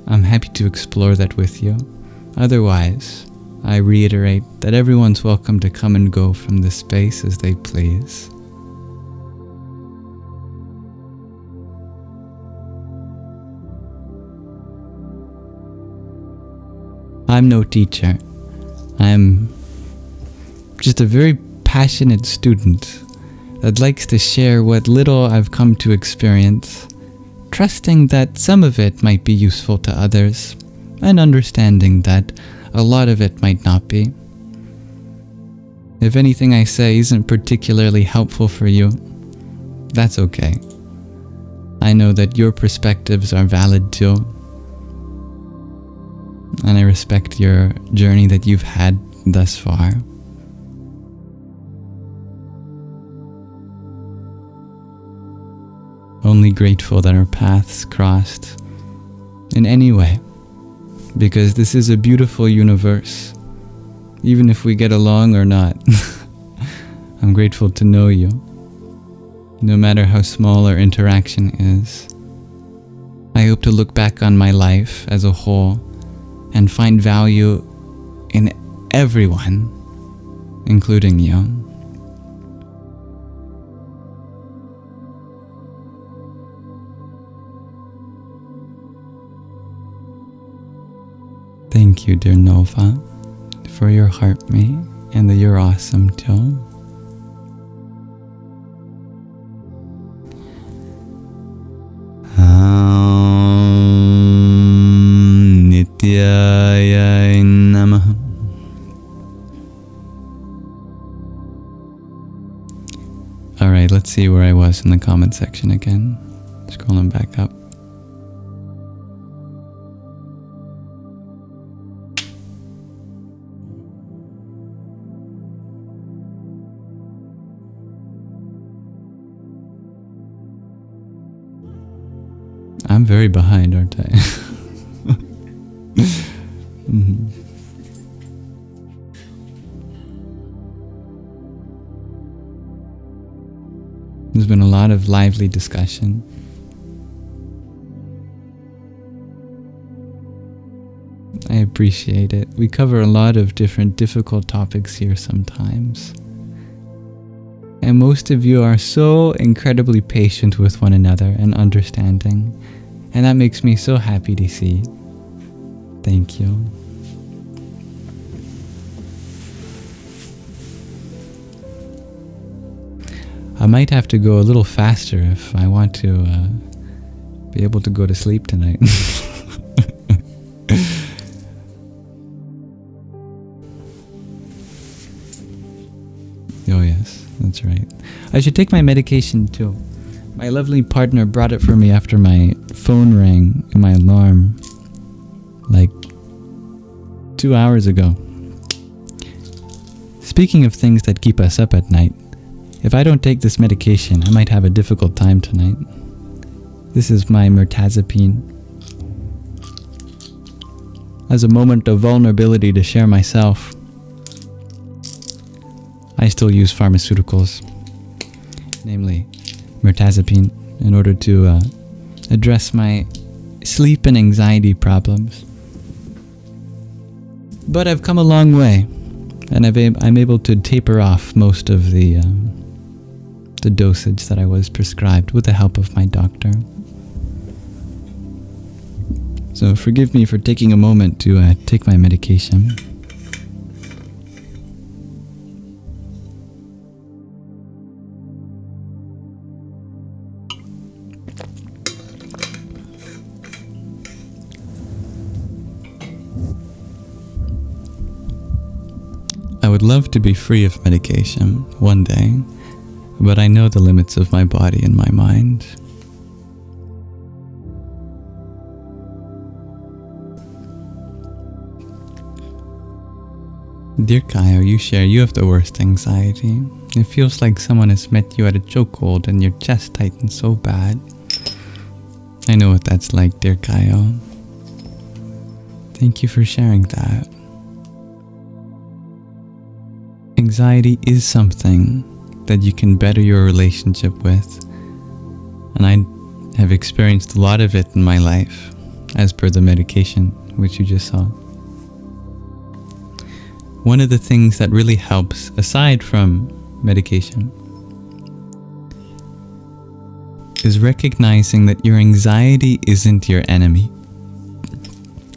I'm happy to explore that with you. Otherwise, I reiterate that everyone's welcome to come and go from this space as they please. I'm no teacher. I'm just a very passionate student that likes to share what little I've come to experience, trusting that some of it might be useful to others, and understanding that a lot of it might not be. If anything I say isn't particularly helpful for you, that's okay. I know that your perspectives are valid too, and I respect your journey that you've had thus far. Only grateful that our paths crossed in any way, because this is a beautiful universe, even if we get along or not. I'm grateful to know you, no matter how small our interaction is. I hope to look back on my life as a whole and find value in everyone, including you. Thank you, dear Nova, for your heart me, and that you're awesome too. Nityaya Namaha. Alright, let's see where I was in the comment section again. Scrolling back up. I'm very behind, aren't I? Mm-hmm. There's been a lot of lively discussion. I appreciate it. We cover a lot of different difficult topics here sometimes. And most of you are so incredibly patient with one another and understanding. And that makes me so happy to see. Thank you. I might have to go a little faster if I want to be able to go to sleep tonight. Oh yes, that's right. I should take my medication too. My lovely partner brought it for me after my phone rang, my alarm, like 2 hours ago. Speaking of things that keep us up at night, if I don't take this medication, I might have a difficult time tonight. This is my mirtazapine. As a moment of vulnerability to share myself, I still use pharmaceuticals, namely mirtazapine, in order to address my sleep and anxiety problems. But I've come a long way, and I'm able to taper off most of the dosage that I was prescribed with the help of my doctor. So forgive me for taking a moment to take my medication. I would love to be free of medication one day, but I know the limits of my body and my mind. Dear Kaio, you share you have the worst anxiety. It feels like someone has met you at a chokehold and your chest tightens so bad. I know what that's like, dear Kaio. Thank you for sharing that. Anxiety is something that you can better your relationship with, and I have experienced a lot of it in my life, as per the medication which you just saw. One of the things that really helps, aside from medication, is recognizing that your anxiety isn't your enemy.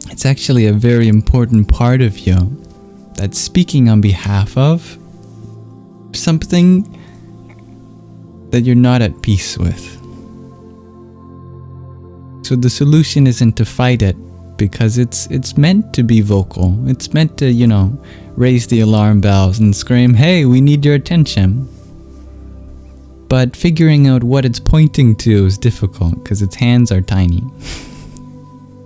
It's actually a very important part of you that's speaking on behalf of something that you're not at peace with. So the solution isn't to fight it, because it's meant to be vocal. It's meant to, raise the alarm bells and scream, hey, we need your attention. But figuring out what it's pointing to is difficult because its hands are tiny.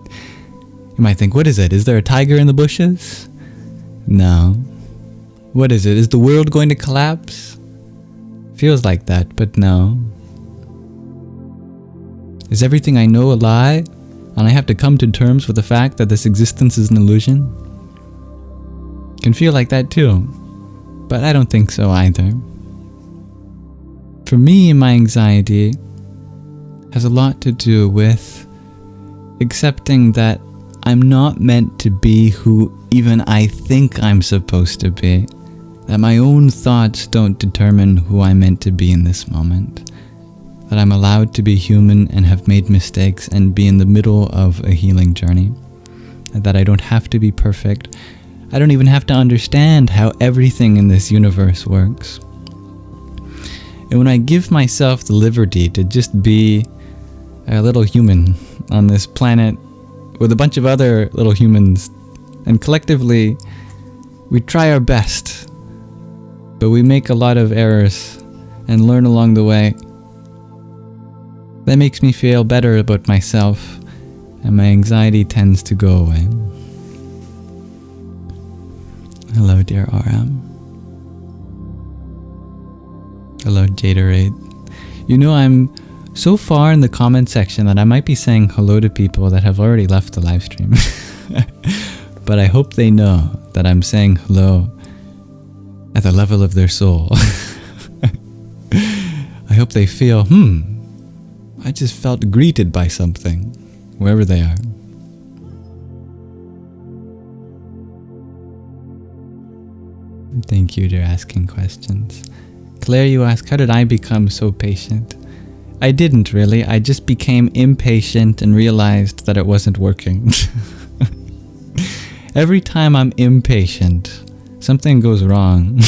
You might think, what is it? Is there a tiger in the bushes? No. What is it? Is the world going to collapse? Feels like that, but no. Is everything I know a lie? And I have to come to terms with the fact that this existence is an illusion? Can feel like that too. But I don't think so either. For me, my anxiety has a lot to do with accepting that I'm not meant to be who even I think I'm supposed to be. That my own thoughts don't determine who I'm meant to be in this moment. That I'm allowed to be human and have made mistakes and be in the middle of a healing journey. That I don't have to be perfect. I don't even have to understand how everything in this universe works. And when I give myself the liberty to just be a little human on this planet with a bunch of other little humans, and collectively we try our best, but we make a lot of errors and learn along the way, that makes me feel better about myself, and my anxiety tends to go away. Hello, dear RM. Hello, Jaderade. I'm so far in the comment section that I might be saying hello to people that have already left the live stream. But I hope they know that I'm saying hello at the level of their soul. I hope they feel, I just felt greeted by something, wherever they are. Thank you for asking questions. Claire, you ask, how did I become so patient? I didn't really. I just became impatient and realized that it wasn't working. Every time I'm impatient, something goes wrong.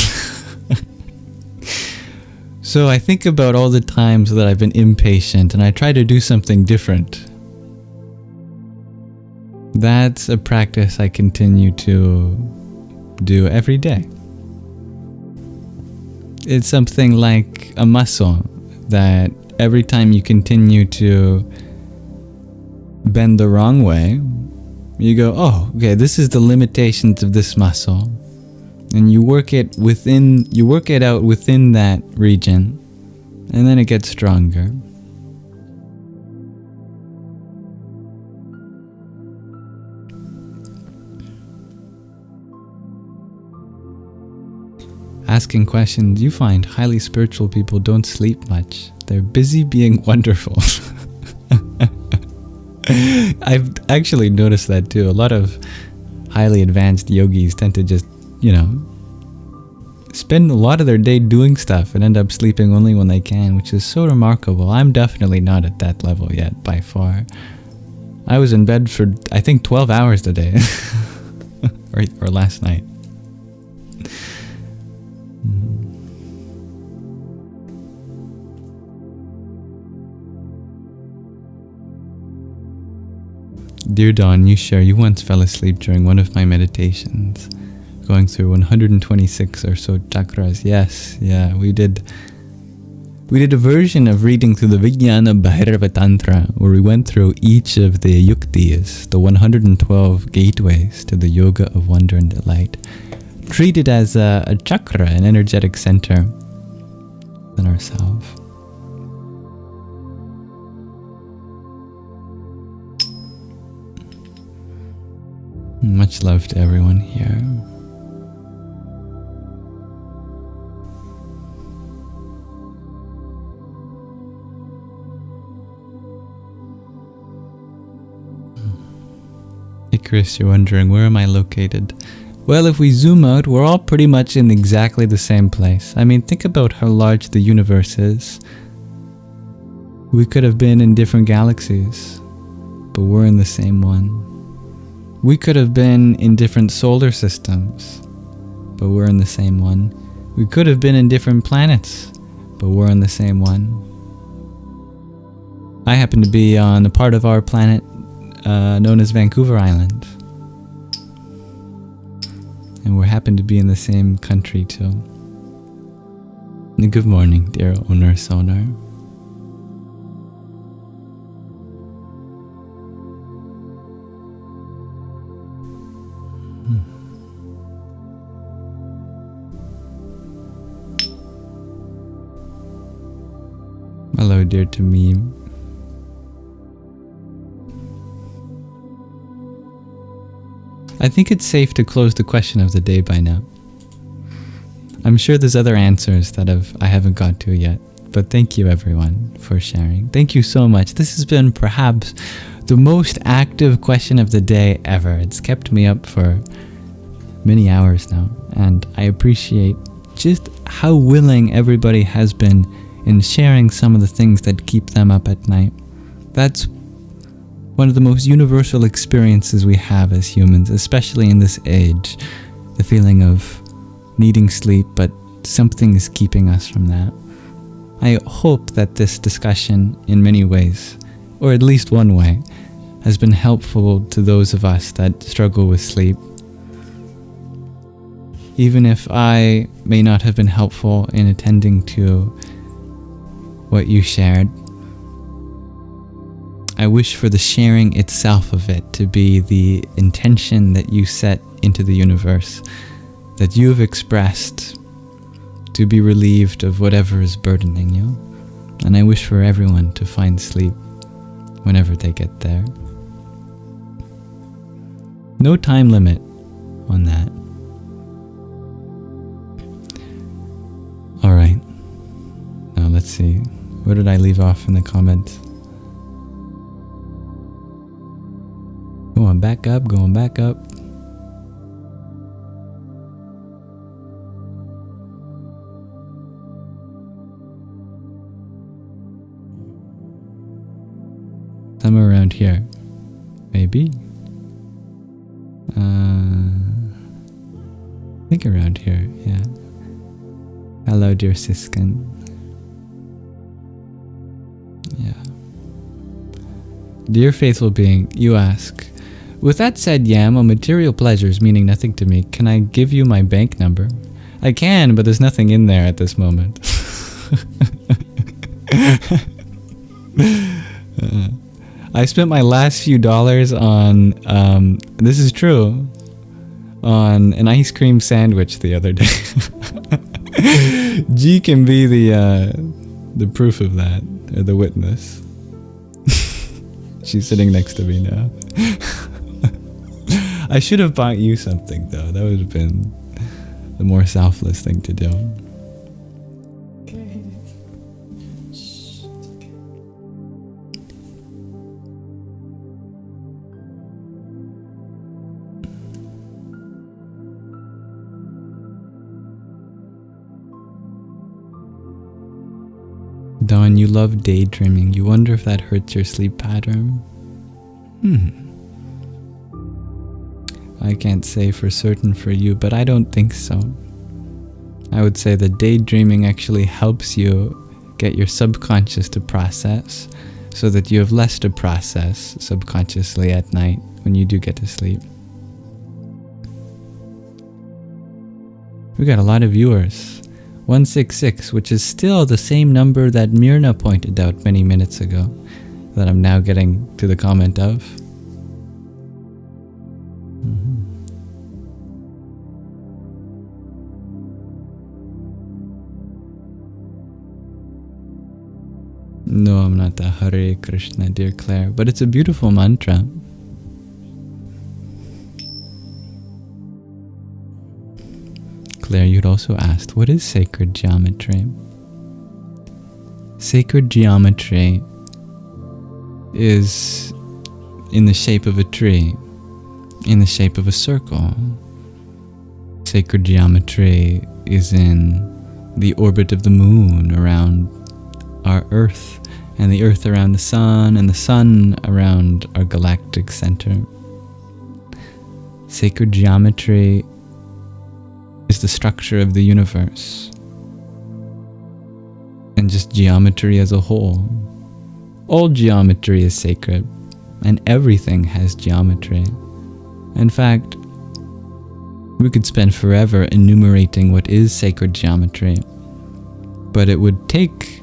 So I think about all the times that I've been impatient and I try to do something different. That's a practice I continue to do every day. It's something like a muscle that every time you continue to bend the wrong way, you go, oh, okay, this is the limitations of this muscle. And you work it out within that region, and then it gets stronger. Asking questions, you find highly spiritual people don't sleep much. They're busy being wonderful. I've actually noticed that too. A lot of highly advanced yogis tend to just, spend a lot of their day doing stuff and end up sleeping only when they can, which is so remarkable. I'm definitely not at that level yet, by far. I was in bed for, I think, 12 hours today. or last night. Dear Dawn, you share you once fell asleep during one of my meditations, going through 126 or so chakras. Yes, yeah, we did a version of reading through the Vijñāna Bhairava Tantra, where we went through each of the yuktis, the 112 gateways to the yoga of wonder and delight, treat it as a chakra, an energetic center within ourselves. Much love to everyone here. Hey Chris, you're wondering, where am I located? Well, if we zoom out, we're all pretty much in exactly the same place. I mean, think about how large the universe is. We could have been in different galaxies, but we're in the same one. We could have been in different solar systems, but we're in the same one. We could have been in different planets, but we're in the same one. I happen to be on a part of our planet known as Vancouver Island. And we happen to be in the same country too. And good morning, dear owner Sonar. Hello, dear Tamim. I think it's safe to close the question of the day by now. I'm sure there's other answers that I haven't got to yet, but thank you everyone for sharing. Thank you so much. This has been perhaps the most active question of the day ever. It's kept me up for many hours now, and I appreciate just how willing everybody has been in sharing some of the things that keep them up at night. That's one of the most universal experiences we have as humans, especially in this age. The feeling of needing sleep, but something is keeping us from that. I hope that this discussion, in many ways, or at least one way, has been helpful to those of us that struggle with sleep. Even if I may not have been helpful in attending to what you shared, I wish for the sharing itself of it to be the intention that you set into the universe, that you've expressed to be relieved of whatever is burdening you. And I wish for everyone to find sleep whenever they get there. No time limit on that. All right. Now let's see. Where did I leave off in the comments? Going back up, going back up. Somewhere around here. Maybe. I think around here, yeah. Hello, dear Siskin. Yeah. Dear faithful being, you ask, with that said, Yam, on material pleasures meaning nothing to me, can I give you my bank number? I can, but there's nothing in there at this moment. I spent my last few dollars on, this is true, on an ice cream sandwich the other day. G can be the proof of that, or the witness. She's sitting next to me now. I should have bought you something though. That would have been the more selfless thing to do. Dawn, you love daydreaming. You wonder if that hurts your sleep pattern? I can't say for certain for you, but I don't think so. I would say that daydreaming actually helps you get your subconscious to process, so that you have less to process subconsciously at night when you do get to sleep. We got a lot of viewers. 166, which is still the same number that Myrna pointed out many minutes ago, that I'm now getting to the comment of. No, I'm not the Hare Krishna, dear Claire, but it's a beautiful mantra. Claire, you'd also asked, what is sacred geometry? Sacred geometry is in the shape of a tree, in the shape of a circle. Sacred geometry is in the orbit of the moon around our Earth, and the Earth around the Sun, and the Sun around our galactic center. Sacred geometry is the structure of the universe, and just geometry as a whole. All geometry is sacred, and everything has geometry. In fact, we could spend forever enumerating what is sacred geometry, but it would take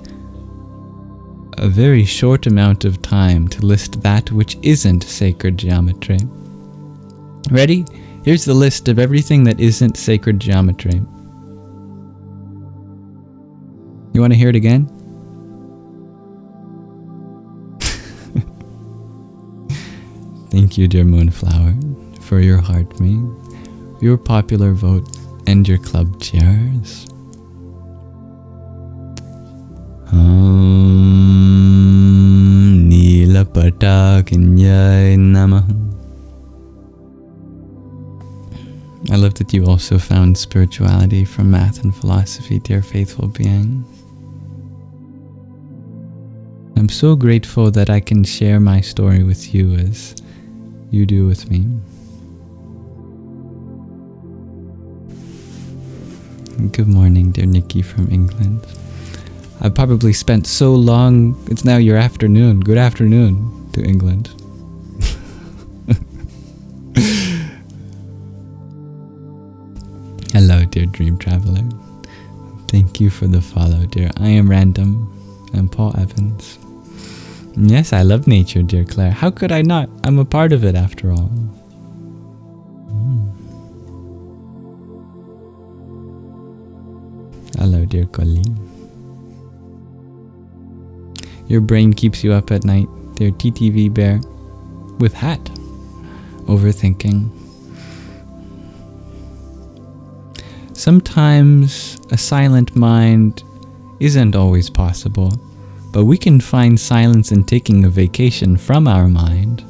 a very short amount of time to list that which isn't sacred geometry. Ready? Here's the list of everything that isn't sacred geometry. You want to hear it again? Thank you, dear Moonflower, for your heart me, your popular vote, and your club cheers. Nilapatakinyai Namaha. I love that you also found spirituality from math and philosophy, dear faithful being. I'm so grateful that I can share my story with you as you do with me. Good morning, dear Nikki from England. I've probably spent so long, it's now your afternoon. Good afternoon to England. Hello, dear dream traveler. Thank you for the follow, dear. I am Random. I'm Paul Evans. Yes, I love nature, dear Claire. How could I not? I'm a part of it after all. Hello, dear Colleen. Your brain keeps you up at night, dear TTV bear. With hat. Overthinking. Sometimes a silent mind isn't always possible, but we can find silence in taking a vacation from our mind.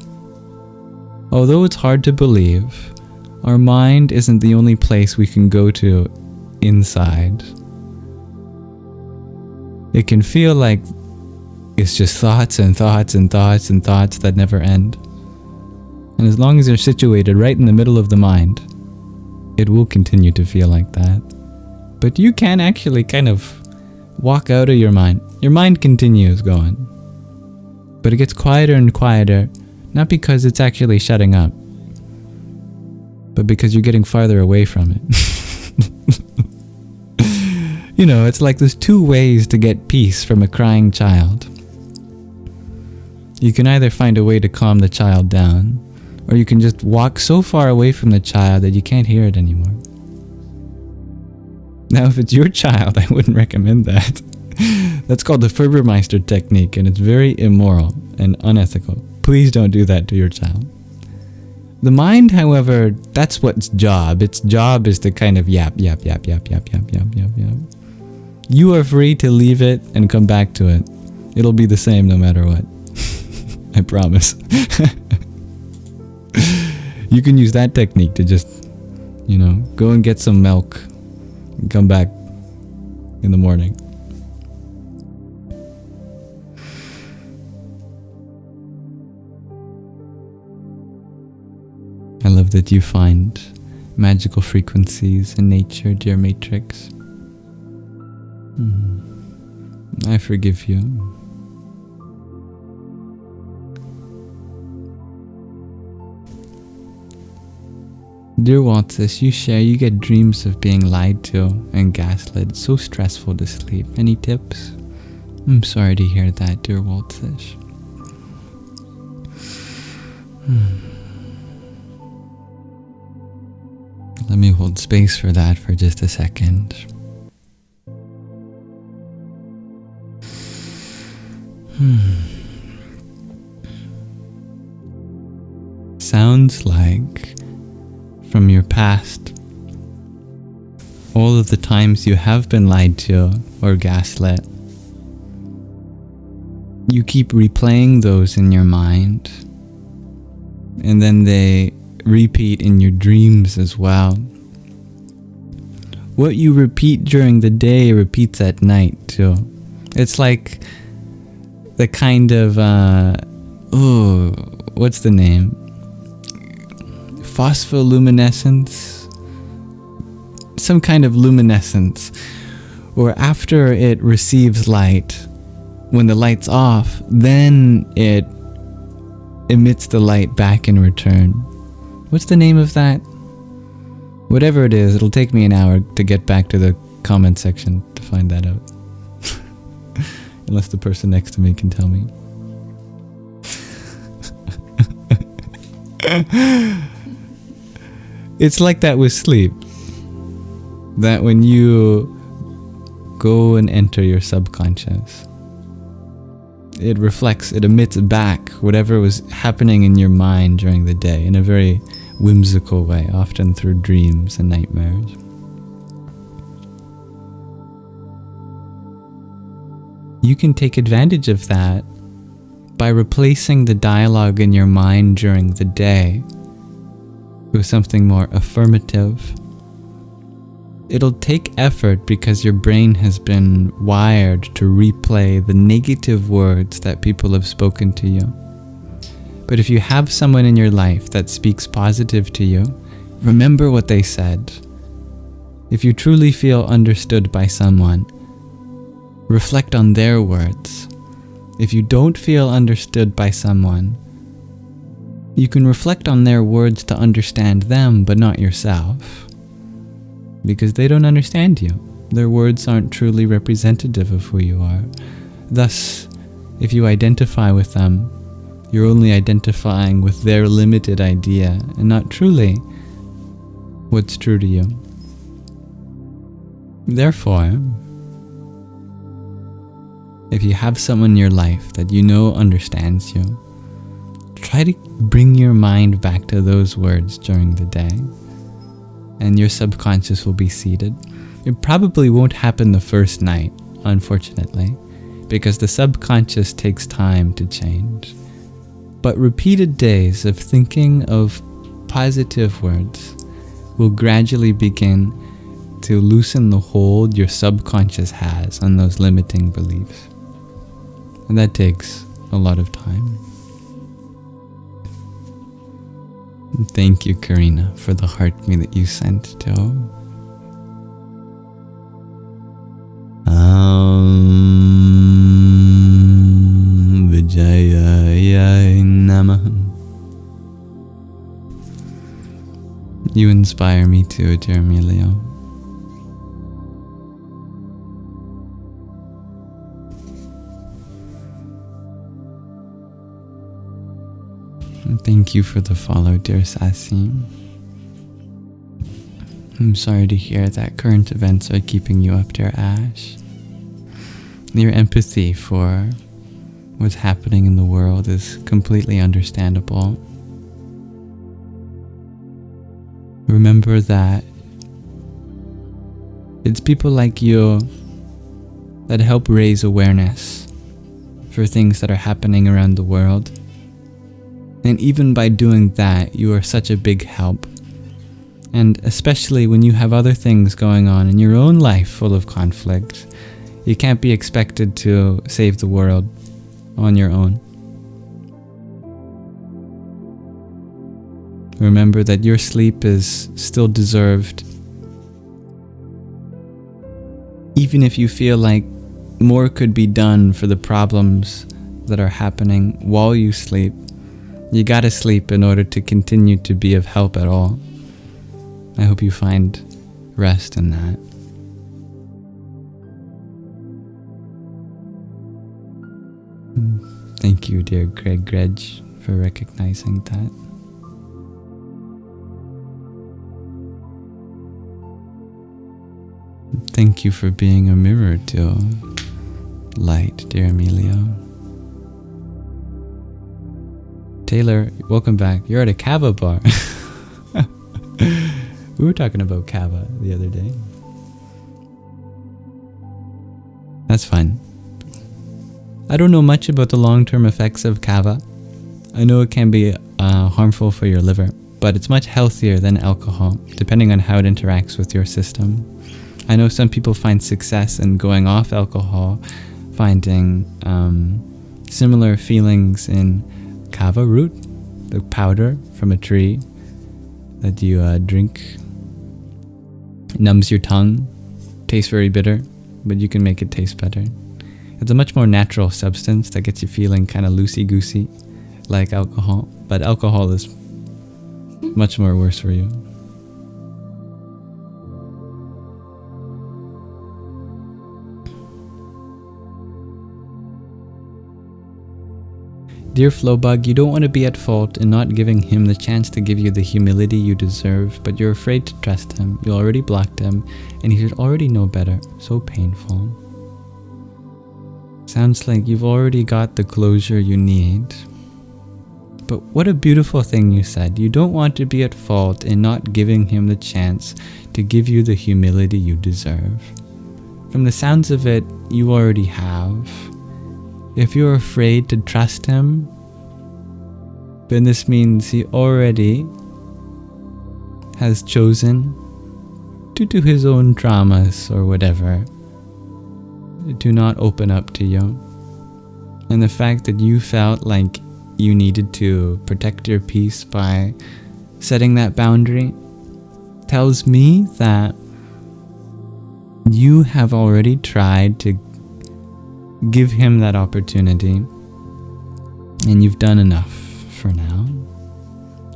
Although it's hard to believe, our mind isn't the only place we can go to inside. It can feel like it's just thoughts and thoughts and thoughts and thoughts that never end. And as long as they're situated right in the middle of the mind, it will continue to feel like that. But you can actually kind of walk out of your mind. Your mind continues going. But it gets quieter and quieter, not because it's actually shutting up, but because you're getting farther away from it. You know, it's like there's two ways to get peace from a crying child. You can either find a way to calm the child down, or you can just walk so far away from the child that you can't hear it anymore. Now, if it's your child, I wouldn't recommend that. That's called the Furbermeister technique, and it's very immoral and unethical. Please don't do that to your child. The mind, however, that's what its job. Its job is to kind of yap. You are free to leave it and come back to it. It'll be the same no matter what. I promise. You can use that technique to just, go and get some milk and come back in the morning. I love that you find magical frequencies in nature, dear Matrix. I forgive you. Dear Waltzis, you share you get dreams of being lied to and gaslit. So stressful to sleep. Any tips? I'm sorry to hear that, dear Waltzis. Let me hold space for that for just a second. Sounds like from your past, all of the times you have been lied to or gaslit, you keep replaying those in your mind, and then they repeat in your dreams as well. What you repeat during the day repeats at night too. It's like the kind of, what's the name? Phospholuminescence? Some kind of luminescence, or after it receives light, when the light's off, then it emits the light back in return. What's the name of that? Whatever it is, it'll take me an hour to get back to the comment section to find that out. Unless the person next to me can tell me. It's like that with sleep. That when you go and enter your subconscious, it reflects, it emits back whatever was happening in your mind during the day in a very whimsical way, often through dreams and nightmares. You can take advantage of that by replacing the dialogue in your mind during the day with something more affirmative. It'll take effort because your brain has been wired to replay the negative words that people have spoken to you. But if you have someone in your life that speaks positive to you, remember what they said. If you truly feel understood by someone, reflect on their words. If you don't feel understood by someone, you can reflect on their words to understand them, but not yourself. Because they don't understand you. Their words aren't truly representative of who you are. Thus, if you identify with them, you're only identifying with their limited idea and not truly what's true to you. Therefore, if you have someone in your life that you know understands you, try to bring your mind back to those words during the day, and your subconscious will be seated. It probably won't happen the first night, unfortunately, because the subconscious takes time to change. But repeated days of thinking of positive words will gradually begin to loosen the hold your subconscious has on those limiting beliefs. And that takes a lot of time. Thank you, Karina, for the heart me that you sent to. Vijñāna Namaha. You inspire me too, dear Emilio. Thank you for the follow, dear Sasim. I'm sorry to hear that current events are keeping you up, dear Ash. Your empathy for what's happening in the world is completely understandable. Remember that it's people like you that help raise awareness for things that are happening around the world. And even by doing that, you are such a big help. And especially when you have other things going on in your own life full of conflict, you can't be expected to save the world on your own. Remember that your sleep is still deserved. Even if you feel like more could be done for the problems that are happening while you sleep, you gotta sleep in order to continue to be of help at all. I hope you find rest in that. Thank you, dear Greg, for recognizing that. Thank you for being a mirror to light, dear Emilio. Taylor, welcome back. You're at a kava bar. We were talking about kava the other day. That's fine. I don't know much about the long-term effects of kava. I know it can be harmful for your liver, but it's much healthier than alcohol, depending on how it interacts with your system. I know some people find success in going off alcohol, finding similar feelings in kava root, the powder from a tree that you drink. It numbs your tongue, tastes very bitter, but you can make it taste better. It's a much more natural substance that gets you feeling kind of loosey-goosey like alcohol, but alcohol is much more worse for you. Dear Flowbug, you don't want to be at fault in not giving him the chance to give you the humility you deserve, but you're afraid to trust him. You already blocked him, and he should already know better. So painful. Sounds like you've already got the closure you need. But what a beautiful thing you said. You don't want to be at fault in not giving him the chance to give you the humility you deserve. From the sounds of it, you already have. If you're afraid to trust him, then this means he already has chosen, due to his own traumas or whatever, to not open up to you. And the fact that you felt like you needed to protect your peace by setting that boundary tells me that you have already tried to give him that opportunity, and you've done enough for now.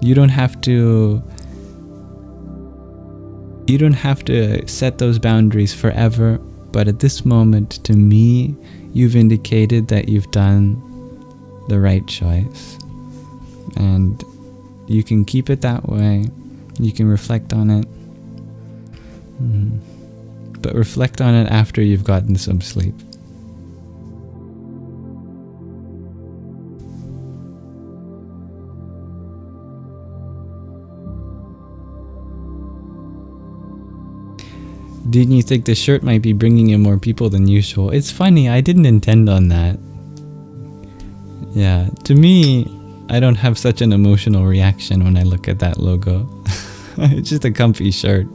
You don't have to set those boundaries forever, but at this moment, to me, you've indicated that you've done the right choice, and you can keep it that way. You can reflect on it, but reflect on it after you've gotten some sleep. Didn't you think the shirt might be bringing in more people than usual? It's funny, I didn't intend on that. Yeah, to me, I don't have such an emotional reaction when I look at that logo. It's just a comfy shirt.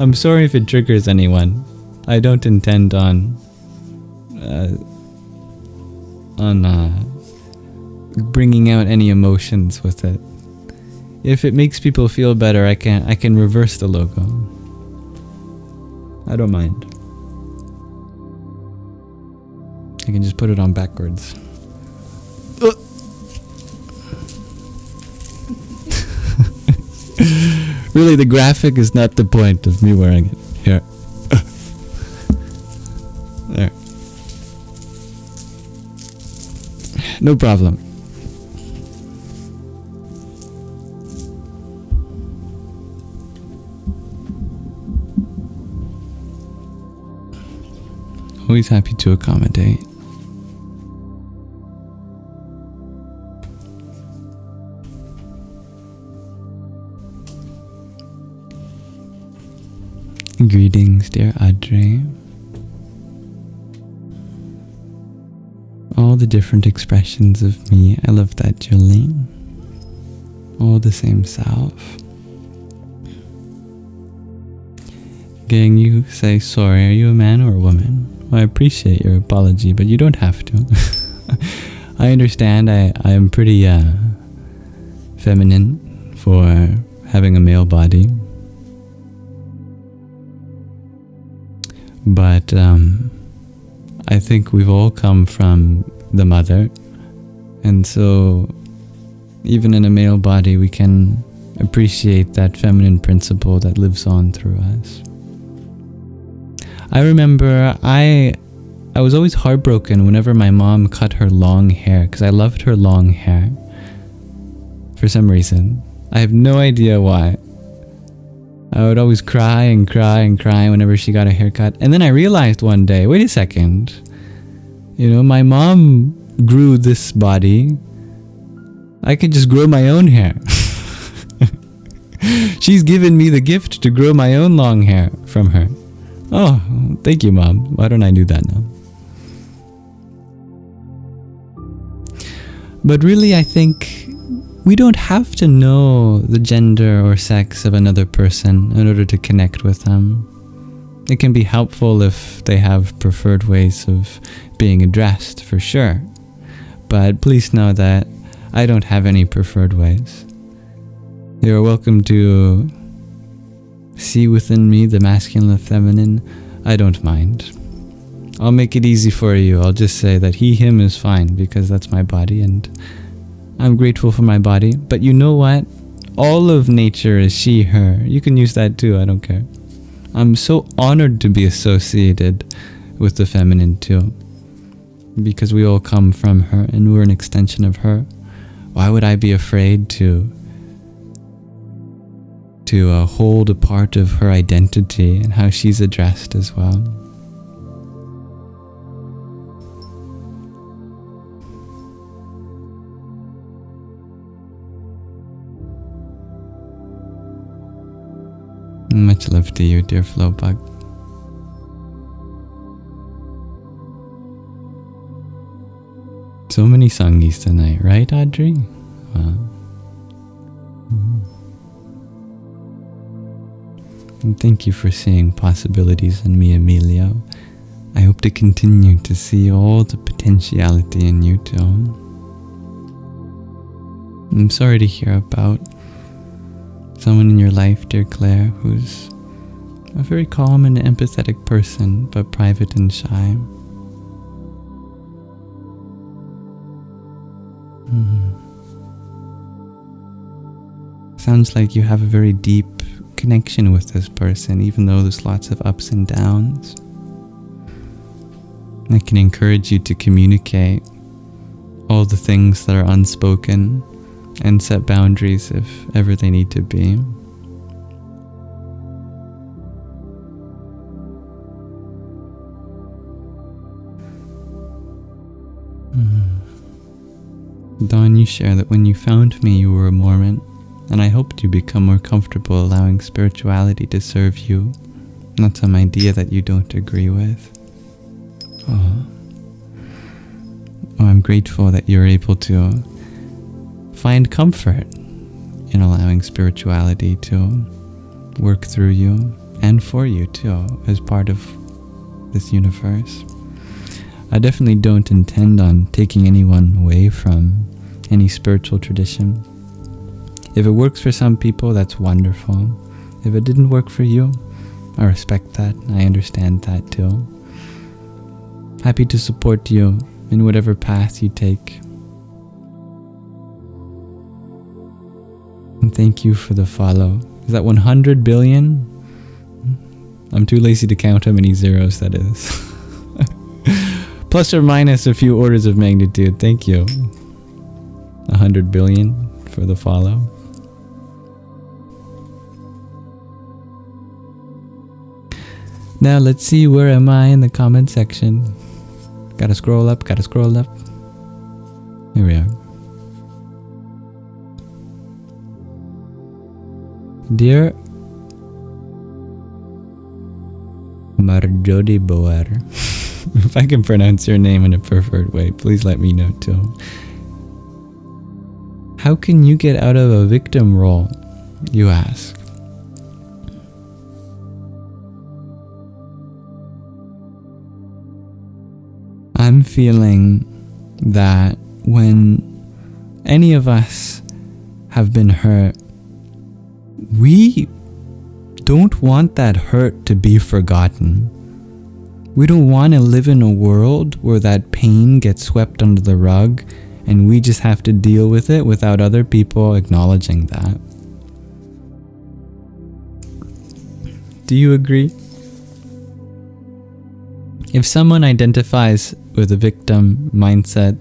I'm sorry if it triggers anyone. I don't intend on bringing out any emotions with it. If it makes people feel better, I can reverse the logo. I don't mind. I can just put it on backwards. Really, the graphic is not the point of me wearing it. Here. There. No problem. Always happy to accommodate. Greetings, dear Audrey. All the different expressions of me. I love that, Julie. All the same self. Getting you say sorry. Are you a man or a woman? Well, I appreciate your apology, but you don't have to. I understand. I am pretty feminine for having a male body. But I think we've all come from the mother, and so even in a male body we can appreciate that feminine principle that lives on through us. I remember I was always heartbroken whenever my mom cut her long hair, because I loved her long hair for some reason. I have no idea why. I would always cry and cry and cry whenever she got a haircut. And then I realized one day, wait a second, my mom grew this body I could just grow my own hair. She's given me the gift to grow my own long hair from her. Oh, thank you, Mom. Why don't I do that now? But really, I think we don't have to know the gender or sex of another person in order to connect with them. It can be helpful if they have preferred ways of being addressed, for sure. But please know that I don't have any preferred ways. You are welcome to see within me the masculine and feminine. I don't mind. I'll make it easy for you. I'll just say that he, him is fine because that's my body and I'm grateful for my body. But you know what? All of nature is she, her. You can use that too. I don't care. I'm so honored to be associated with the feminine too, because we all come from her and we're an extension of her. Why would I be afraid to hold a part of her identity and how she's addressed as well? Much love to you, dear Flowbug. So many songies tonight, right, Audrey? Wow. And thank you for seeing possibilities in me, Emilio. I hope to continue to see all the potentiality in you too. I'm sorry to hear about someone in your life, dear Claire, who's a very calm and empathetic person, but private and shy. Sounds like you have a very deep connection with this person, even though there's lots of ups and downs. I can encourage you to communicate all the things that are unspoken and set boundaries if ever they need to be. Dawn, you share that when you found me, you were a Mormon, and I hoped you become more comfortable allowing spirituality to serve you, not some idea that you don't agree with. Oh, I'm grateful that you're able to find comfort in allowing spirituality to work through you and for you too, as part of this universe. I definitely don't intend on taking anyone away from any spiritual tradition. If it works for some people, that's wonderful. If it didn't work for you, I respect that. I understand that too. Happy to support you in whatever path you take. And thank you for the follow. Is that 100 billion? I'm too lazy to count how many zeros that is. Plus or minus a few orders of magnitude. Thank you. 100 billion for the follow. Now let's see, where am I in the comment section? Gotta scroll up, gotta scroll up. Here we are. Dear Marjodi Boer, if I can pronounce your name in a preferred way, please let me know too. How can you get out of a victim role, you ask? I'm feeling that when any of us have been hurt, we don't want that hurt to be forgotten. We don't want to live in a world where that pain gets swept under the rug and we just have to deal with it without other people acknowledging that. Do you agree? If someone identifies with a victim mindset,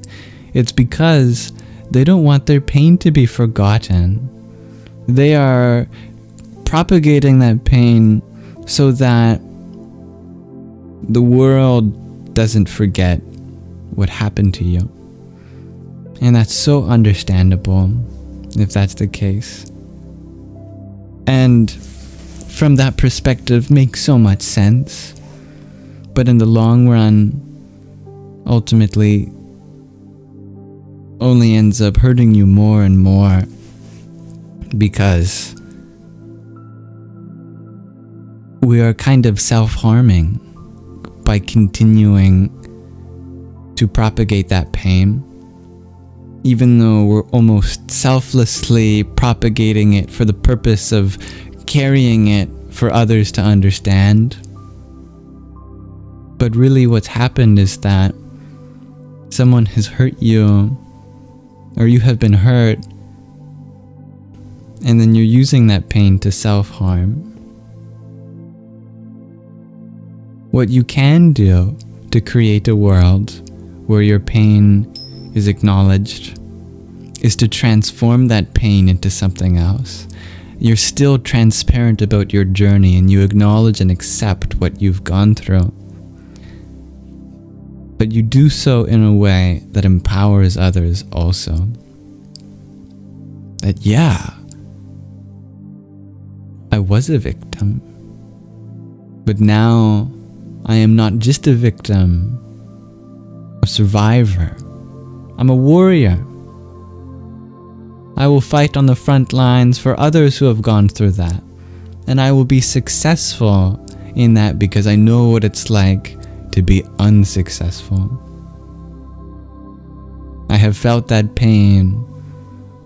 it's because they don't want their pain to be forgotten. They are propagating that pain so that the world doesn't forget what happened to you. And that's so understandable if that's the case. And from that perspective, makes so much sense. But in the long run, ultimately, only ends up hurting you more and more, because we are kind of self-harming by continuing to propagate that pain, even though we're almost selflessly propagating it for the purpose of carrying it for others to understand. But really what's happened is that someone has hurt you, or you have been hurt, and then you're using that pain to self-harm. What you can do to create a world where your pain is acknowledged is to transform that pain into something else. You're still transparent about your journey, and you acknowledge and accept what you've gone through. But you do so in a way that empowers others also. That, yeah, I was a victim, but now I am not just a victim, a survivor. I'm a warrior. I will fight on the front lines for others who have gone through that. And I will be successful in that because I know what it's like to be unsuccessful. I have felt that pain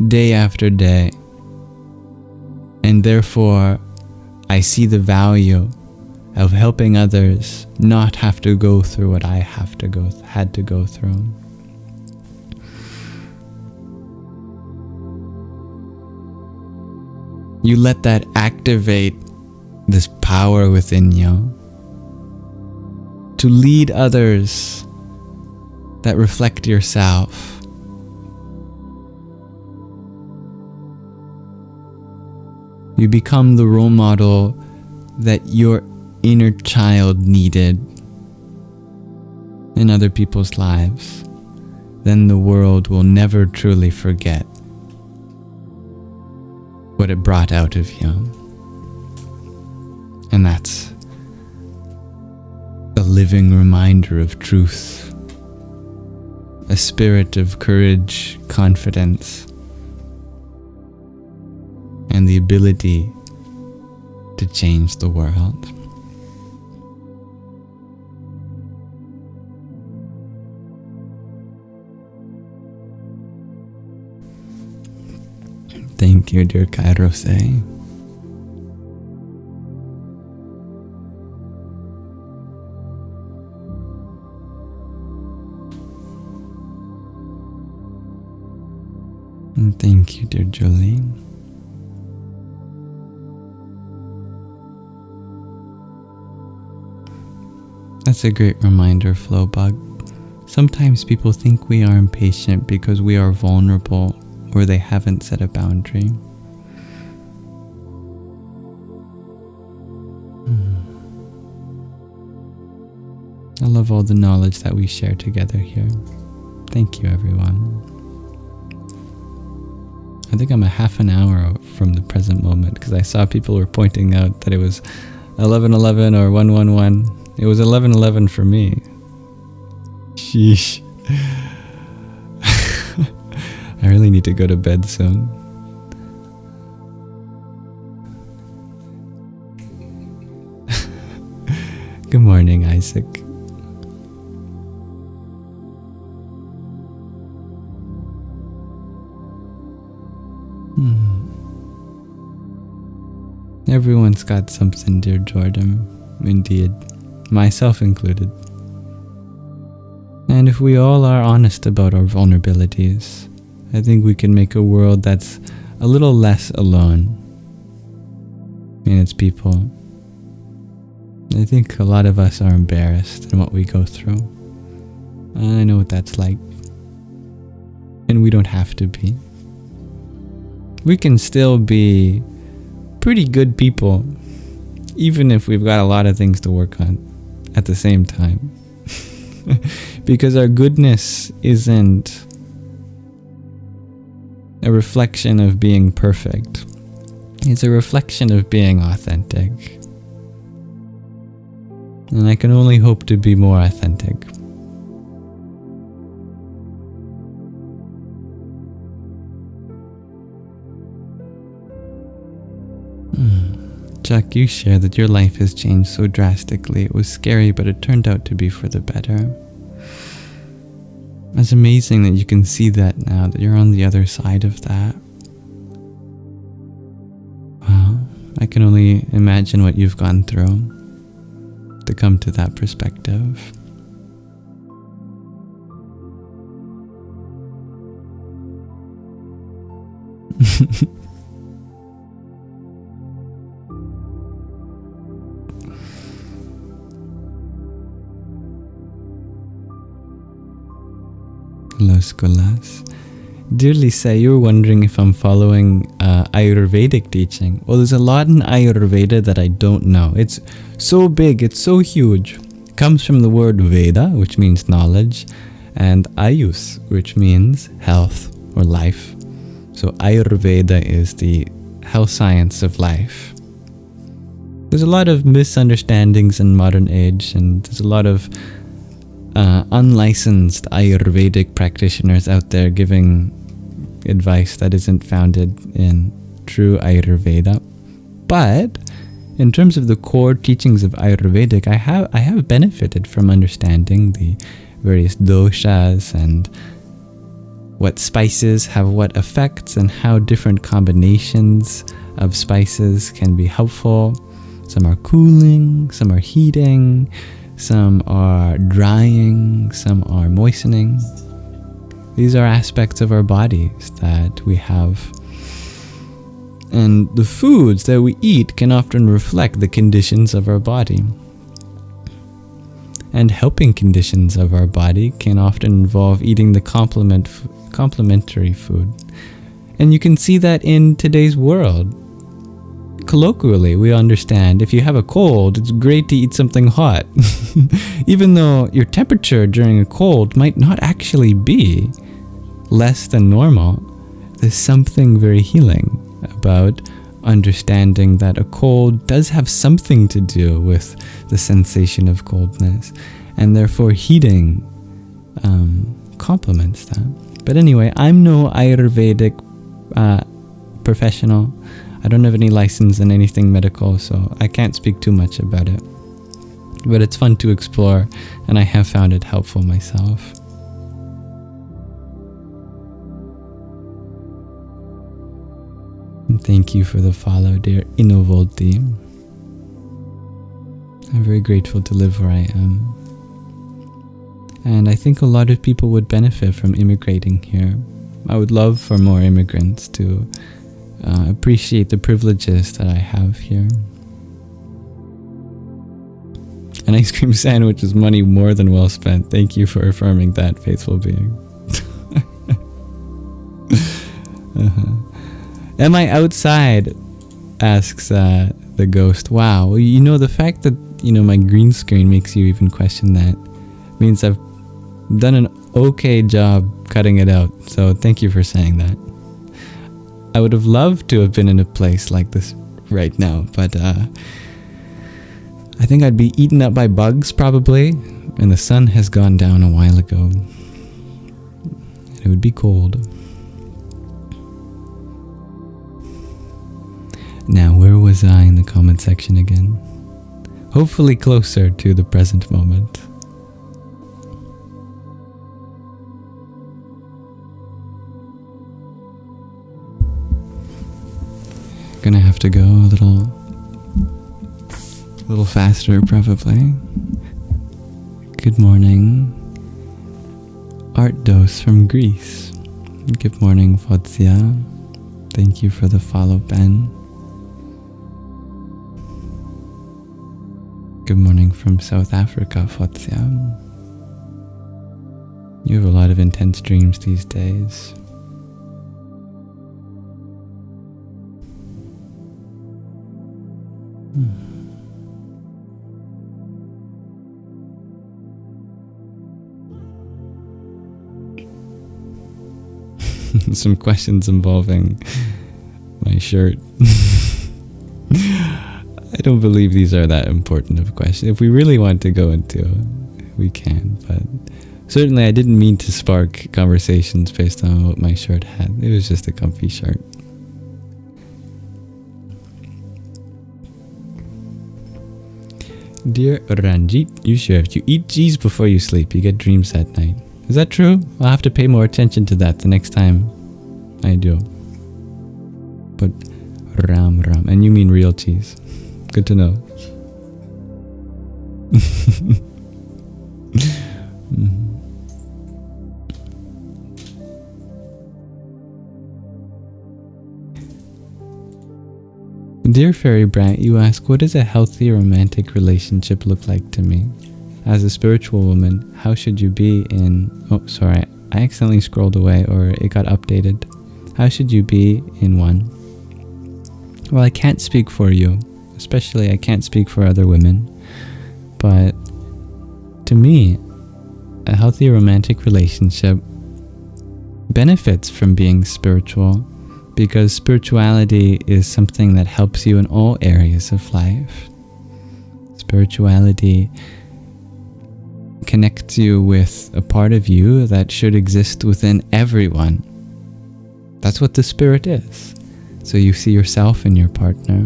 day after day. And therefore, I see the value of helping others not have to go through what I had to go through. You let that activate this power within you to lead others that reflect yourself. You become the role model that your inner child needed in other people's lives. Then the world will never truly forget what it brought out of you. And that's a living reminder of truth, a spirit of courage, confidence, and the ability to change the world. Thank you, dear Kairose. And thank you, dear Julie. That's a great reminder, Flowbug. Sometimes people think we are impatient because we are vulnerable, or they haven't set a boundary. I love all the knowledge that we share together here. Thank you, everyone. I think I'm a half an hour from the present moment, because I saw people were pointing out that it was 11:11 or 1:11. It was 11:11 for me. Sheesh. I really need to go to bed soon. Good morning, Isaac. Everyone's got something, dear Jordan. Indeed. Myself included. And if we all are honest about our vulnerabilities, I think we can make a world that's a little less alone in its people. I think a lot of us are embarrassed in what we go through. I know what that's like. And we don't have to be. We can still be pretty good people, even if we've got a lot of things to work on at the same time. Because our goodness isn't a reflection of being perfect. It's a reflection of being authentic. And I can only hope to be more authentic. Chuck, you share that your life has changed so drastically. It was scary, but it turned out to be for the better. It's amazing that you can see that now, that you're on the other side of that. Wow, I can only imagine what you've gone through to come to that perspective. Los Colas. Dear Lisa, you were wondering if I'm following Ayurvedic teaching. Well, there's a lot in Ayurveda that I don't know. It's so big, it's so huge. It comes from the word Veda, which means knowledge, and Ayus, which means health or life. So Ayurveda is the health science of life. There's a lot of misunderstandings in modern age, and there's a lot of unlicensed Ayurvedic practitioners out there giving advice that isn't founded in true Ayurveda. But in terms of the core teachings of Ayurvedic, I have benefited from understanding the various doshas and what spices have what effects and how different combinations of spices can be helpful. Some are cooling, some are heating, some are drying, some are moistening. These are aspects of our bodies that we have. And the foods that we eat can often reflect the conditions of our body. And helping conditions of our body can often involve eating the complementary food. And you can see that in today's world. Colloquially, we understand if you have a cold, it's great to eat something hot. Even though your temperature during a cold might not actually be less than normal, there's something very healing about understanding that a cold does have something to do with the sensation of coldness, and therefore heating complements that. But anyway, I'm no Ayurvedic professional. I don't have any license in anything medical, so I can't speak too much about it. But it's fun to explore, and I have found it helpful myself. And thank you for the follow, dear Innovolti. I'm very grateful to live where I am. And I think a lot of people would benefit from immigrating here. I would love for more immigrants to appreciate the privileges that I have here. An ice cream sandwich is money more than well spent. Thank you for affirming that, faithful being. Am I outside? Asks the ghost. Wow, you know, the fact that, you know, my green screen makes you even question that means I've done an okay job cutting it out. So thank you for saying that. I would have loved to have been in a place like this right now, but I think I'd be eaten up by bugs probably, and the sun has gone down a while ago. It would be cold. Now, where was I in the comment section again? Hopefully closer to the present moment. Gonna have to go a little faster probably. Good morning, Art Dose from Greece. Good morning, Fotzia. Thank you for the follow, Ben. Good morning from South Africa, Fotzia. You have a lot of intense dreams these days. some questions involving my shirt. I don't believe these are that important of questions. If we really want to go into it, we can, but certainly I didn't mean to spark conversations based on what my shirt had. It was just a comfy shirt. Dear Ranjit, you shared you eat cheese before you sleep. You get dreams at night. Is that true? I'll have to pay more attention to that the next time I do. But ram. And you mean real cheese. Good to know. Dear Fairy Brant, you ask, what does a healthy romantic relationship look like to me? As a spiritual woman, how should you be in... Oh, sorry, I accidentally scrolled away, or it got updated. How should you be in one? Well, I can't speak for you. Especially, I can't speak for other women. But to me, a healthy romantic relationship benefits from being spiritual, because spirituality is something that helps you in all areas of life. Spirituality connects you with a part of you that should exist within everyone. That's what the spirit is. So you see yourself in your partner,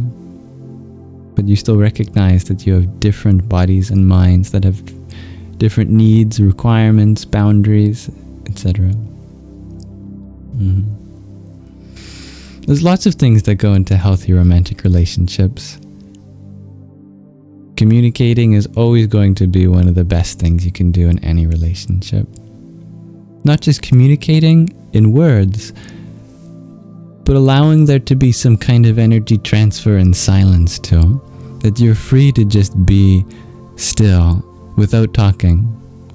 but you still recognize that you have different bodies and minds that have different needs, requirements, boundaries, etc. There's lots of things that go into healthy romantic relationships. Communicating is always going to be one of the best things you can do in any relationship. Not just communicating in words, but allowing there to be some kind of energy transfer and silence too. That you're free to just be still without talking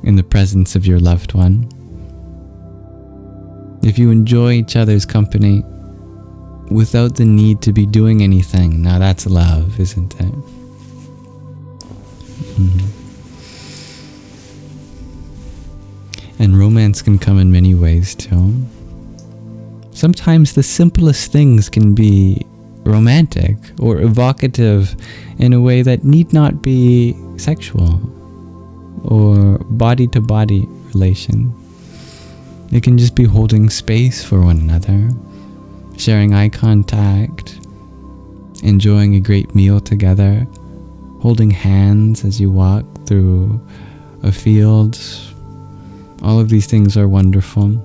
in the presence of your loved one. If you enjoy each other's company without the need to be doing anything, now that's love, isn't it? And romance can come in many ways too. Sometimes the simplest things can be romantic or evocative in a way that need not be sexual or body-to-body relation. It can just be holding space for one another, sharing eye contact, enjoying a great meal together, holding hands as you walk through a field. All of these things are wonderful.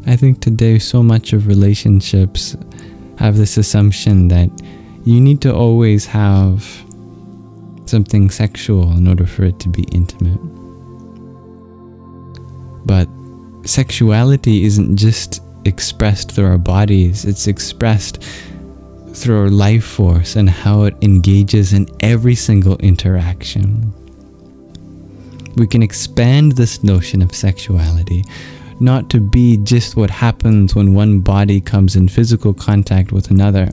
I think today so much of relationships have this assumption that you need to always have something sexual in order for it to be intimate. But sexuality isn't just expressed through our bodies, it's expressed through our life force and how it engages in every single interaction. We can expand this notion of sexuality not to be just what happens when one body comes in physical contact with another,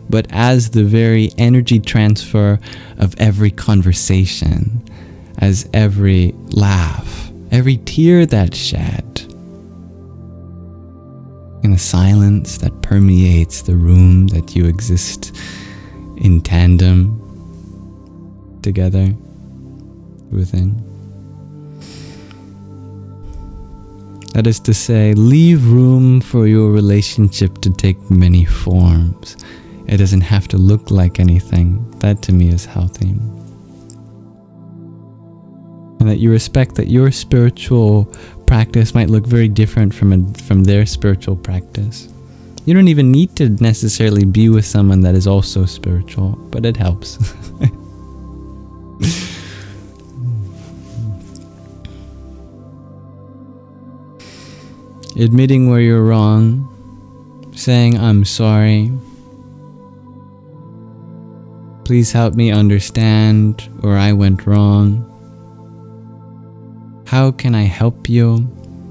but as the very energy transfer of every conversation, as every laugh, every tear that's shed, in the silence that permeates the room that you exist in tandem together within. That is to say, leave room for your relationship to take many forms. It doesn't have to look like anything. That to me is healthy. And that you respect that your spiritual practice might look very different from their spiritual practice. You don't even need to necessarily be with someone that is also spiritual, but it helps. Admitting where you're wrong, saying I'm sorry, please help me understand where I went wrong. How can I help you?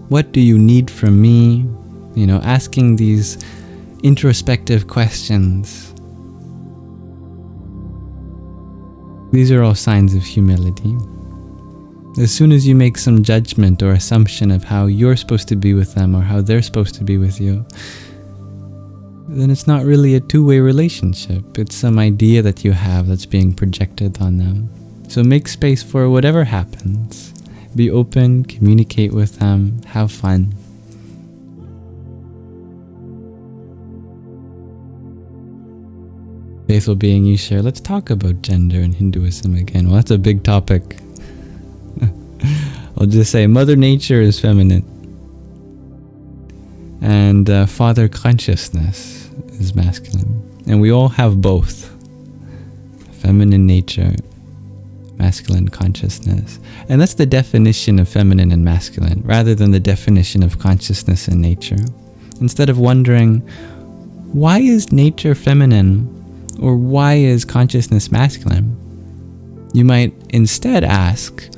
What do you need from me? Asking these introspective questions. These are all signs of humility. As soon as you make some judgment or assumption of how you're supposed to be with them or how they're supposed to be with you, then it's not really a two-way relationship. It's some idea that you have that's being projected on them. So make space for whatever happens. Be open, communicate with them, have fun. Faithful being, you share, let's talk about gender in Hinduism again. Well, that's a big topic. I'll just say Mother Nature is feminine. And Father Consciousness is masculine. And we all have both. Feminine nature, masculine consciousness. And that's the definition of feminine and masculine, rather than the definition of consciousness and nature. Instead of wondering, why is nature feminine? Or why is consciousness masculine? You might instead ask,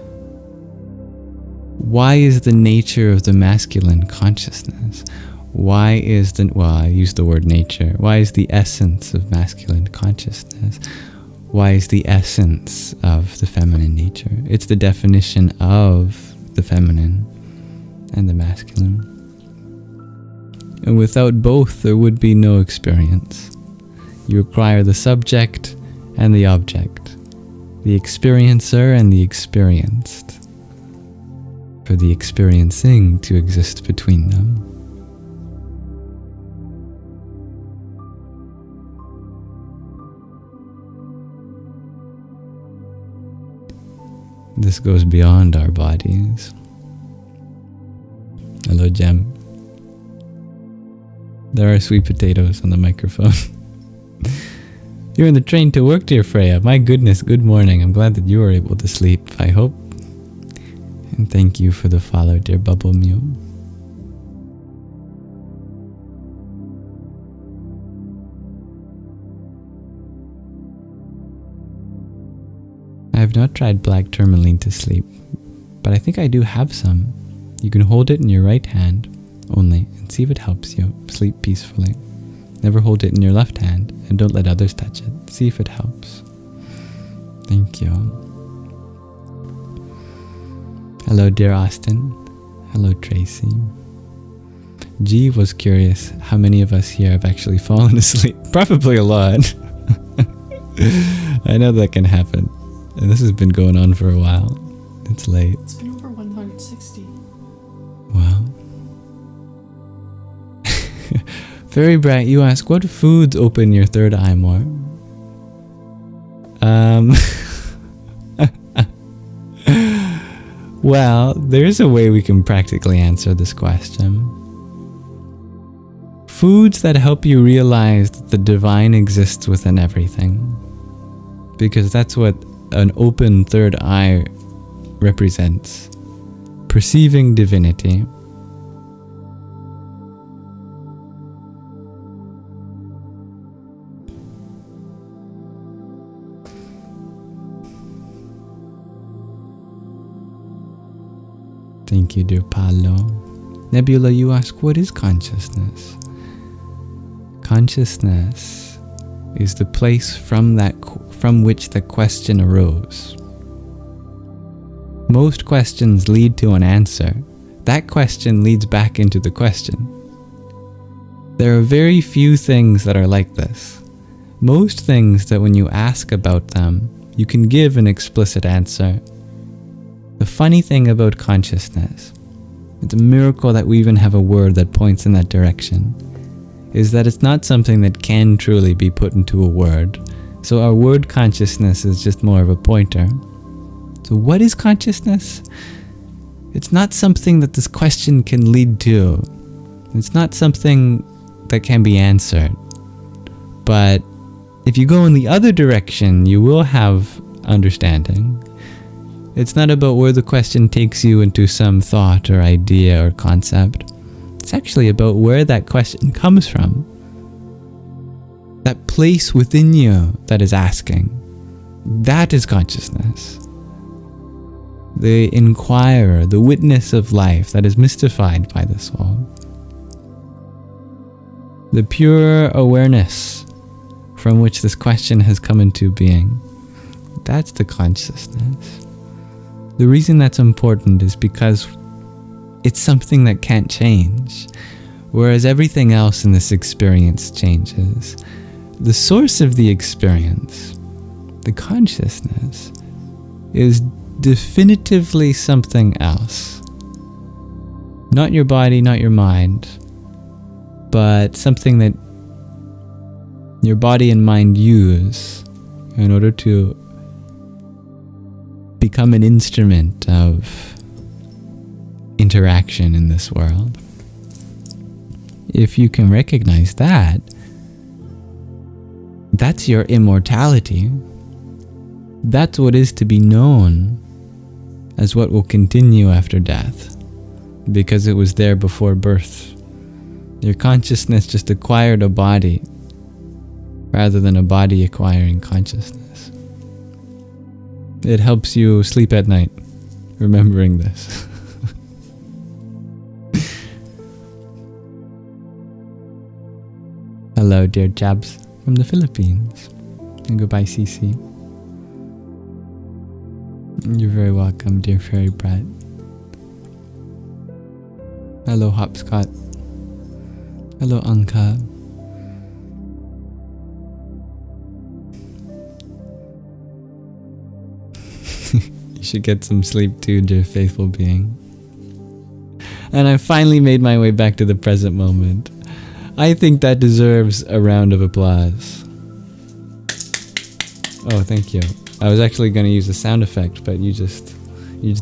why is the nature of the masculine consciousness? Why is I use the word nature. Why is the essence of masculine consciousness? Why is the essence of the feminine nature? It's the definition of the feminine and the masculine. And without both, there would be no experience. You require the subject and the object, the experiencer and the experienced, for the experiencing to exist between them. This goes beyond our bodies. Hello, Jem. There are sweet potatoes on the microphone. You're in the train to work, dear Freya. My goodness, good morning. I'm glad that you were able to sleep, I hope. And thank you for the follow, dear Bubble Mew. I have not tried black tourmaline to sleep, but I think I do have some. You can hold it in your right hand only and see if it helps you sleep peacefully. Never hold it in your left hand and don't let others touch it. See if it helps. Thank you. Hello, dear Austin. Hello, Tracy. G was curious how many of us here have actually fallen asleep. Probably a lot. I know that can happen. And this has been going on for a while. It's late. It's been over 160. Wow. Very bright, you ask, what foods open your third eye more? Well, there's a way we can practically answer this question. Foods that help you realize that the divine exists within everything. Because that's what an open third eye represents. Perceiving divinity. Thank you, dear Paolo. Nebula, you ask, what is consciousness? Consciousness is the place from which the question arose. Most questions lead to an answer. That question leads back into the question. There are very few things that are like this. Most things that when you ask about them, you can give an explicit answer. The funny thing about consciousness, it's a miracle that we even have a word that points in that direction, is that it's not something that can truly be put into a word. So our word consciousness is just more of a pointer. So what is consciousness? It's not something that this question can lead to. It's not something that can be answered. But if you go in the other direction, you will have understanding. It's not about where the question takes you into some thought or idea or concept. It's actually about where that question comes from. That place within you that is asking. That is consciousness. The inquirer, the witness of life that is mystified by the soul. The pure awareness from which this question has come into being. That's the consciousness. The reason that's important is because it's something that can't change, whereas everything else in this experience changes. The source of the experience, the consciousness, is definitively something else. Not your body, not your mind, but something that your body and mind use in order to become an instrument of interaction in this world. If you can recognize that, that's your immortality. That's what is to be known as what will continue after death, because it was there before birth. Your consciousness just acquired a body rather than a body acquiring consciousness. It helps you sleep at night, remembering this. Hello, dear Jabs from the Philippines. And goodbye, Cece. You're very welcome, dear Fairy Brett. Hello, Hopscott. Hello, Anka. You should get some sleep too, dear faithful being. And I finally made my way back to the present moment. I think that deserves a round of applause. Oh, thank you. I was actually going to use a sound effect, but you just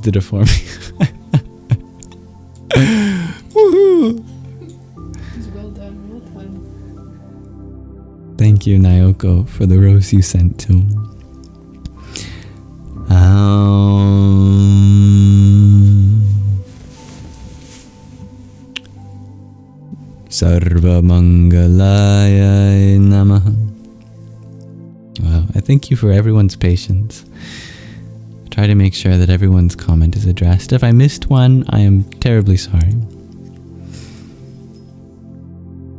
did it for me. Woohoo! Well done, well done. Thank you, Naoko, for the rose you sent too. Sarva Mangalaya Namaha. Wow, I thank you for everyone's patience. I try to make sure that everyone's comment is addressed. If I missed one, I am terribly sorry.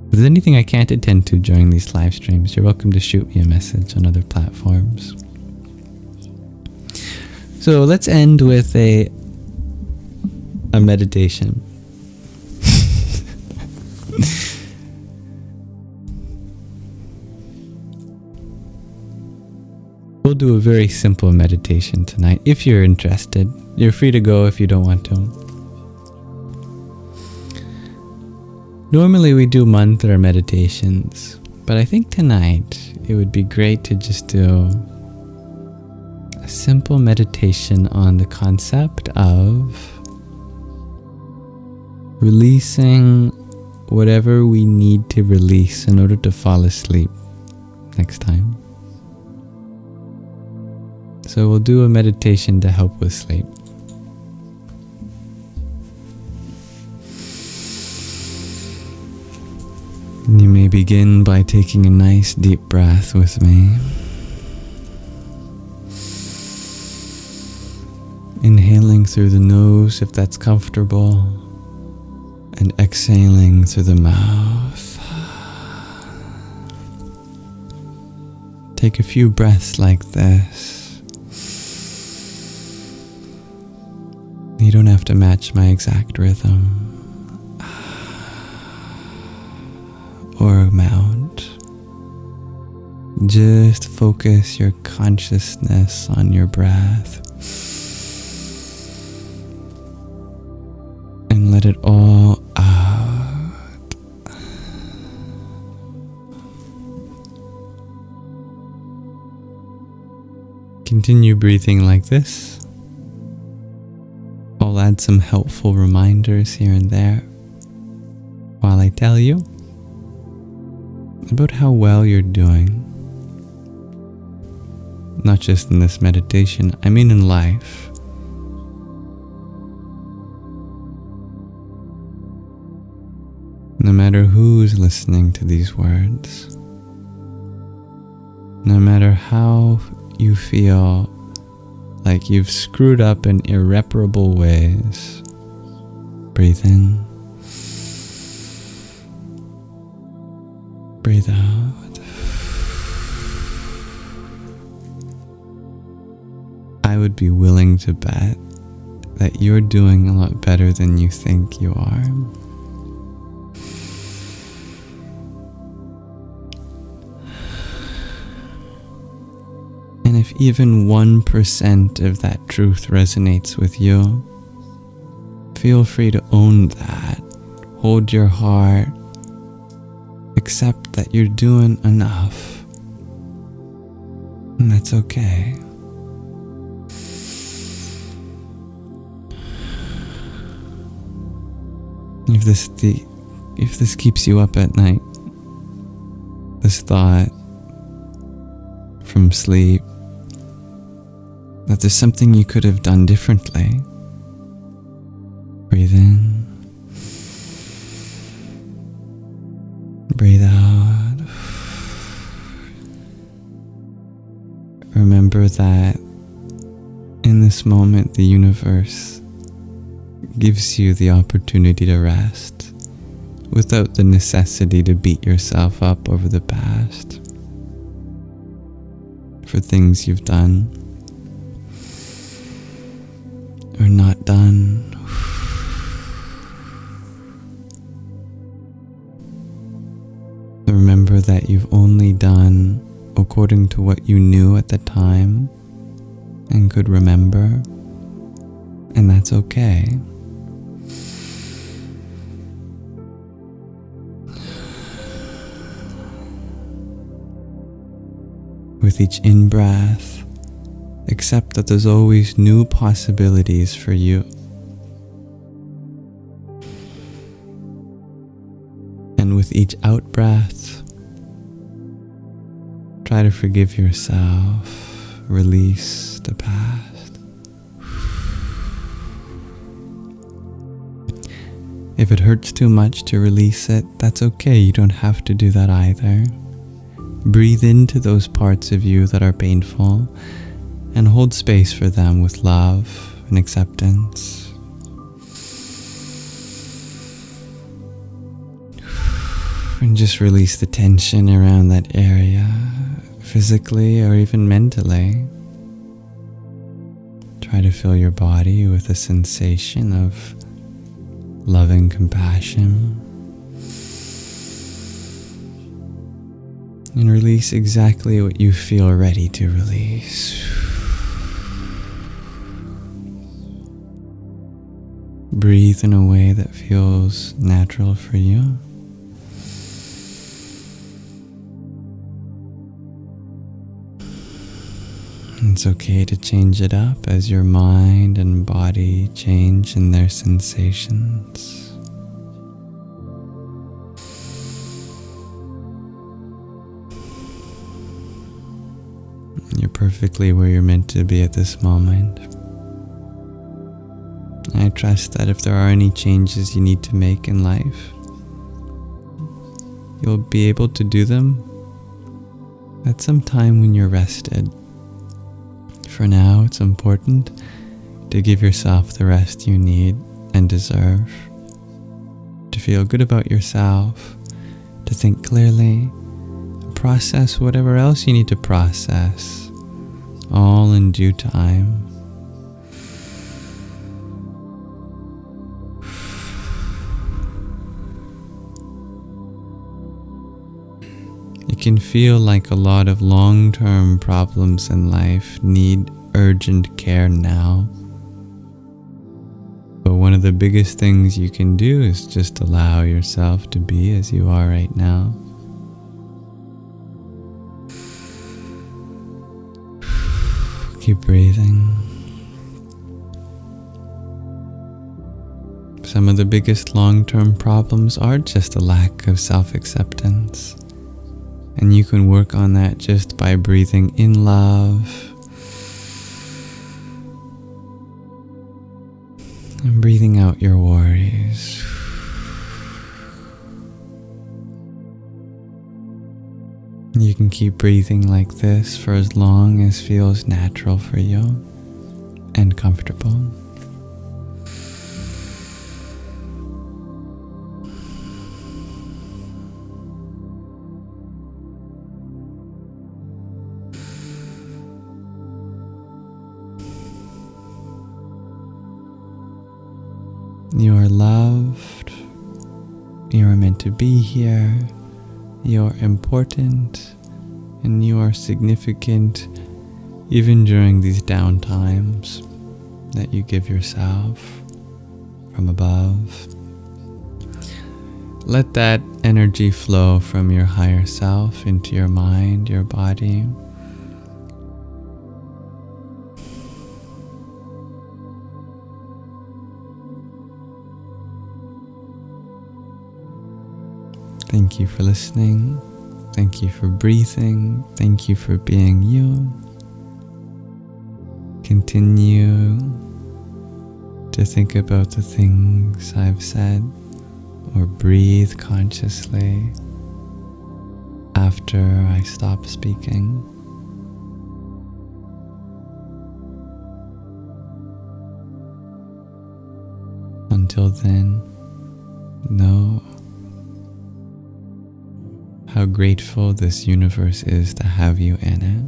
If there's anything I can't attend to during these live streams, you're welcome to shoot me a message on other platforms. So let's end with a meditation. We'll do a very simple meditation tonight. If you're interested, you're free to go if you don't want to. Normally we do mantra meditations, but I think tonight it would be great to just do a simple meditation on the concept of releasing whatever we need to release in order to fall asleep next time. So we'll do a meditation to help with sleep. You may begin by taking a nice deep breath with me. Inhaling through the nose if that's comfortable, and exhaling through the mouth. Take a few breaths like this. You don't have to match my exact rhythm or amount. Just focus your consciousness on your breath and let it all out. Continue breathing like this. I'll add some helpful reminders here and there while I tell you about how well you're doing. Not just in this meditation, I mean in life. No matter who's listening to these words, no matter how you feel like you've screwed up in irreparable ways, breathe in, breathe out. I would be willing to bet that you're doing a lot better than you think you are. And if even 1% of that truth resonates with you, feel free to own that. Hold your heart. Accept that you're doing enough. And that's okay. If this keeps you up at night, this thought from sleep, that there's something you could have done differently, breathe in, breathe out. Remember that in this moment, the universe gives you the opportunity to rest without the necessity to beat yourself up over the past for things you've done or not done. Remember that you've only done according to what you knew at the time and could remember, and that's okay. With each in-breath, accept that there's always new possibilities for you. And with each out-breath, try to forgive yourself, release the past. If it hurts too much to release it, that's okay. You don't have to do that either. Breathe into those parts of you that are painful and hold space for them with love and acceptance. And just release the tension around that area, physically or even mentally. Try to fill your body with a sensation of loving compassion. And release exactly what you feel ready to release. Breathe in a way that feels natural for you. It's okay to change it up as your mind and body change in their sensations. You're perfectly where you're meant to be at this moment. I trust that if there are any changes you need to make in life, you'll be able to do them at some time when you're rested. For now, it's important to give yourself the rest you need and deserve, to feel good about yourself, to think clearly, process whatever else you need to process, all in due time. It can feel like a lot of long-term problems in life need urgent care now. But one of the biggest things you can do is just allow yourself to be as you are right now. Keep breathing. Some of the biggest long-term problems are just a lack of self-acceptance. And you can work on that just by breathing in love and breathing out your worries. You can keep breathing like this for as long as feels natural for you and comfortable. You are loved. You are meant to be here. You are important. And you are significant even during these down times that you give yourself from above. Let that energy flow from your higher self into your mind, your body. Thank you for listening. Thank you for breathing. Thank you for being you. Continue to think about the things I've said or breathe consciously after I stop speaking. Until then, know how grateful this universe is to have you in it.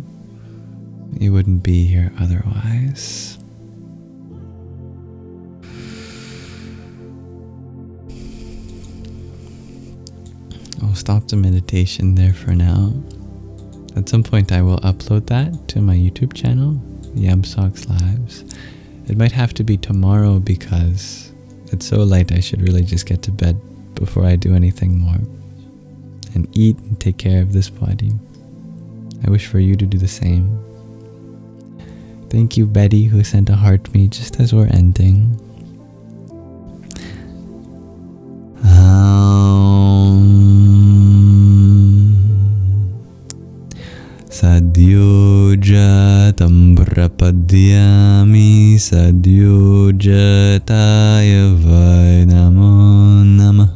You wouldn't be here otherwise. I'll stop the meditation there for now. At some point I will upload that to my YouTube channel, Yamsox Lives. It might have to be tomorrow because it's so late I should really just get to bed before I do anything more. And eat and take care of this body. I wish for you to do the same. Thank you, Betty, who sent a heart me just as we're ending. Sadhyujatam prapadyami sadhyujataya vai namo namah.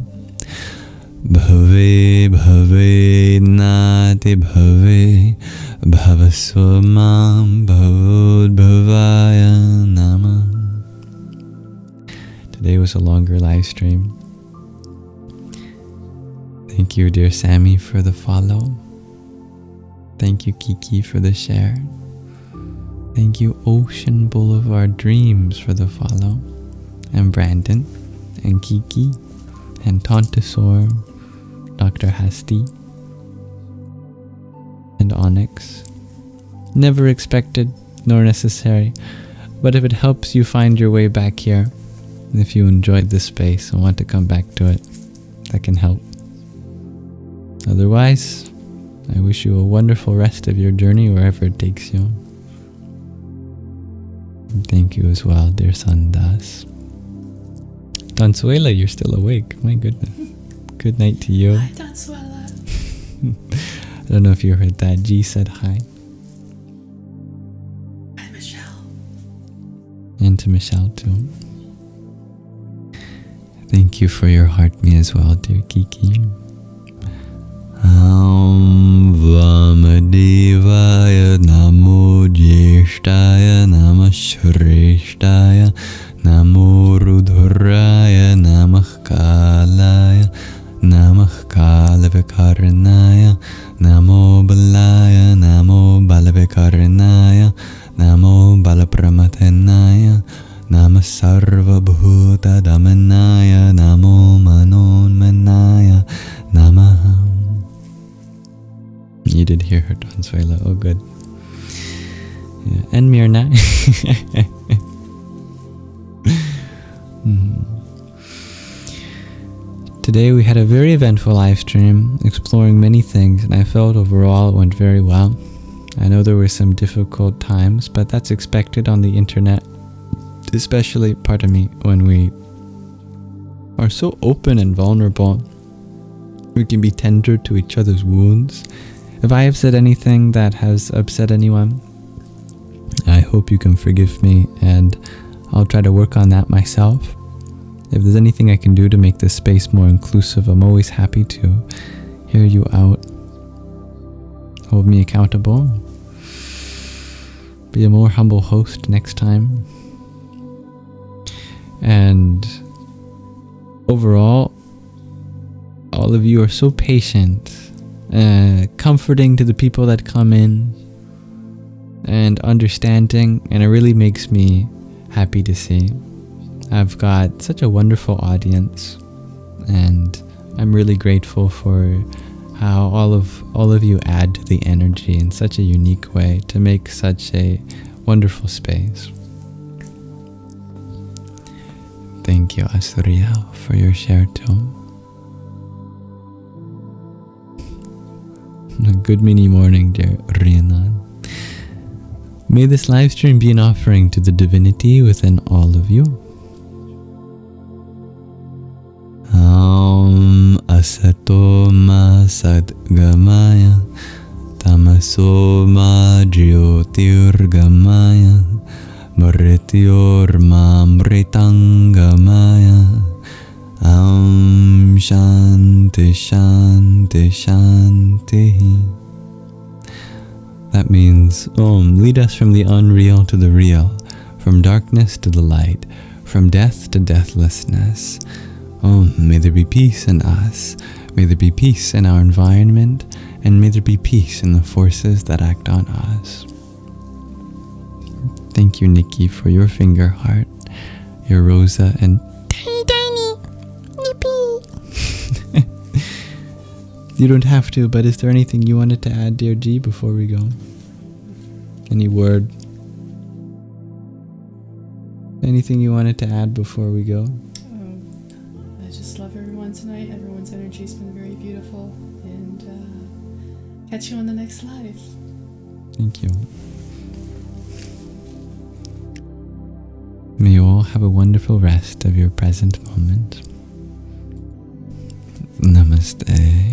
Bhave bhave nati bhave bhavaswamam bhavudbhavaya namah. Today was a longer live stream. Thank you, dear Sammy, for the follow. Thank you, Kiki, for the share. Thank you, Ocean Boulevard Dreams, for the follow. And Brandon, and Kiki, and Tontosaur, Dr. Hasti, and Onyx. Never expected nor necessary, but if it helps you find your way back here, and if you enjoyed this space and want to come back to it, that can help. Otherwise, I wish you a wonderful rest of your journey wherever it takes you. And thank you as well, dear Sandas. Consuela, you're still awake. My goodness. Good night to you. Hi, Consuela. I don't know if you heard that. G said hi. Hi, Michelle. And to Michelle too. Thank you for your heart me as well, dear Kiki. Vamadevaya namo jyeshtaya namah shreshtaya namo rudhraya namah kalaya namah kalavikarnaya namo balaya namo balavikarnaya namo balapramathanaya namah sarvabhuta damanaya namo manonmanaya namah. You did hear her, Consuela. Oh, good. Yeah. And Mirna. Today we had a very eventful live stream, exploring many things, and I felt overall it went very well. I know there were some difficult times, but that's expected on the internet, especially, when we are so open and vulnerable. We can be tender to each other's wounds. If I have said anything that has upset anyone, I hope you can forgive me, and I'll try to work on that myself. If there's anything I can do to make this space more inclusive, I'm always happy to hear you out. Hold me accountable. Be a more humble host next time. And overall, all of you are so patient, comforting to the people that come in, and understanding, and it really makes me happy to see. I've got such a wonderful audience, and I'm really grateful for how all of you add to the energy in such a unique way to make such a wonderful space. Thank you, Asuriel, for your share too. A good mini morning, dear Rianan. May this live stream be an offering to the divinity within all of you. Asato ma sadgamaya tamaso ma jyotirgamaya mrityor ma mritangamaya shanti shanti shanti. That means, lead us from the unreal to the real, from darkness to the light, from death to deathlessness. May there be peace in us, may there be peace in our environment, and may there be peace in the forces that act on us. Thank you, Nikki, for your finger heart, your Rosa, and tiny, nippy. You don't have to, but is there anything you wanted to add, dear G, before we go? Any word? Anything you wanted to add before we go? I just love everyone tonight. Everyone's energy's been very beautiful. And catch you on the next live. Thank you. May you all have a wonderful rest of your present moment. Namaste.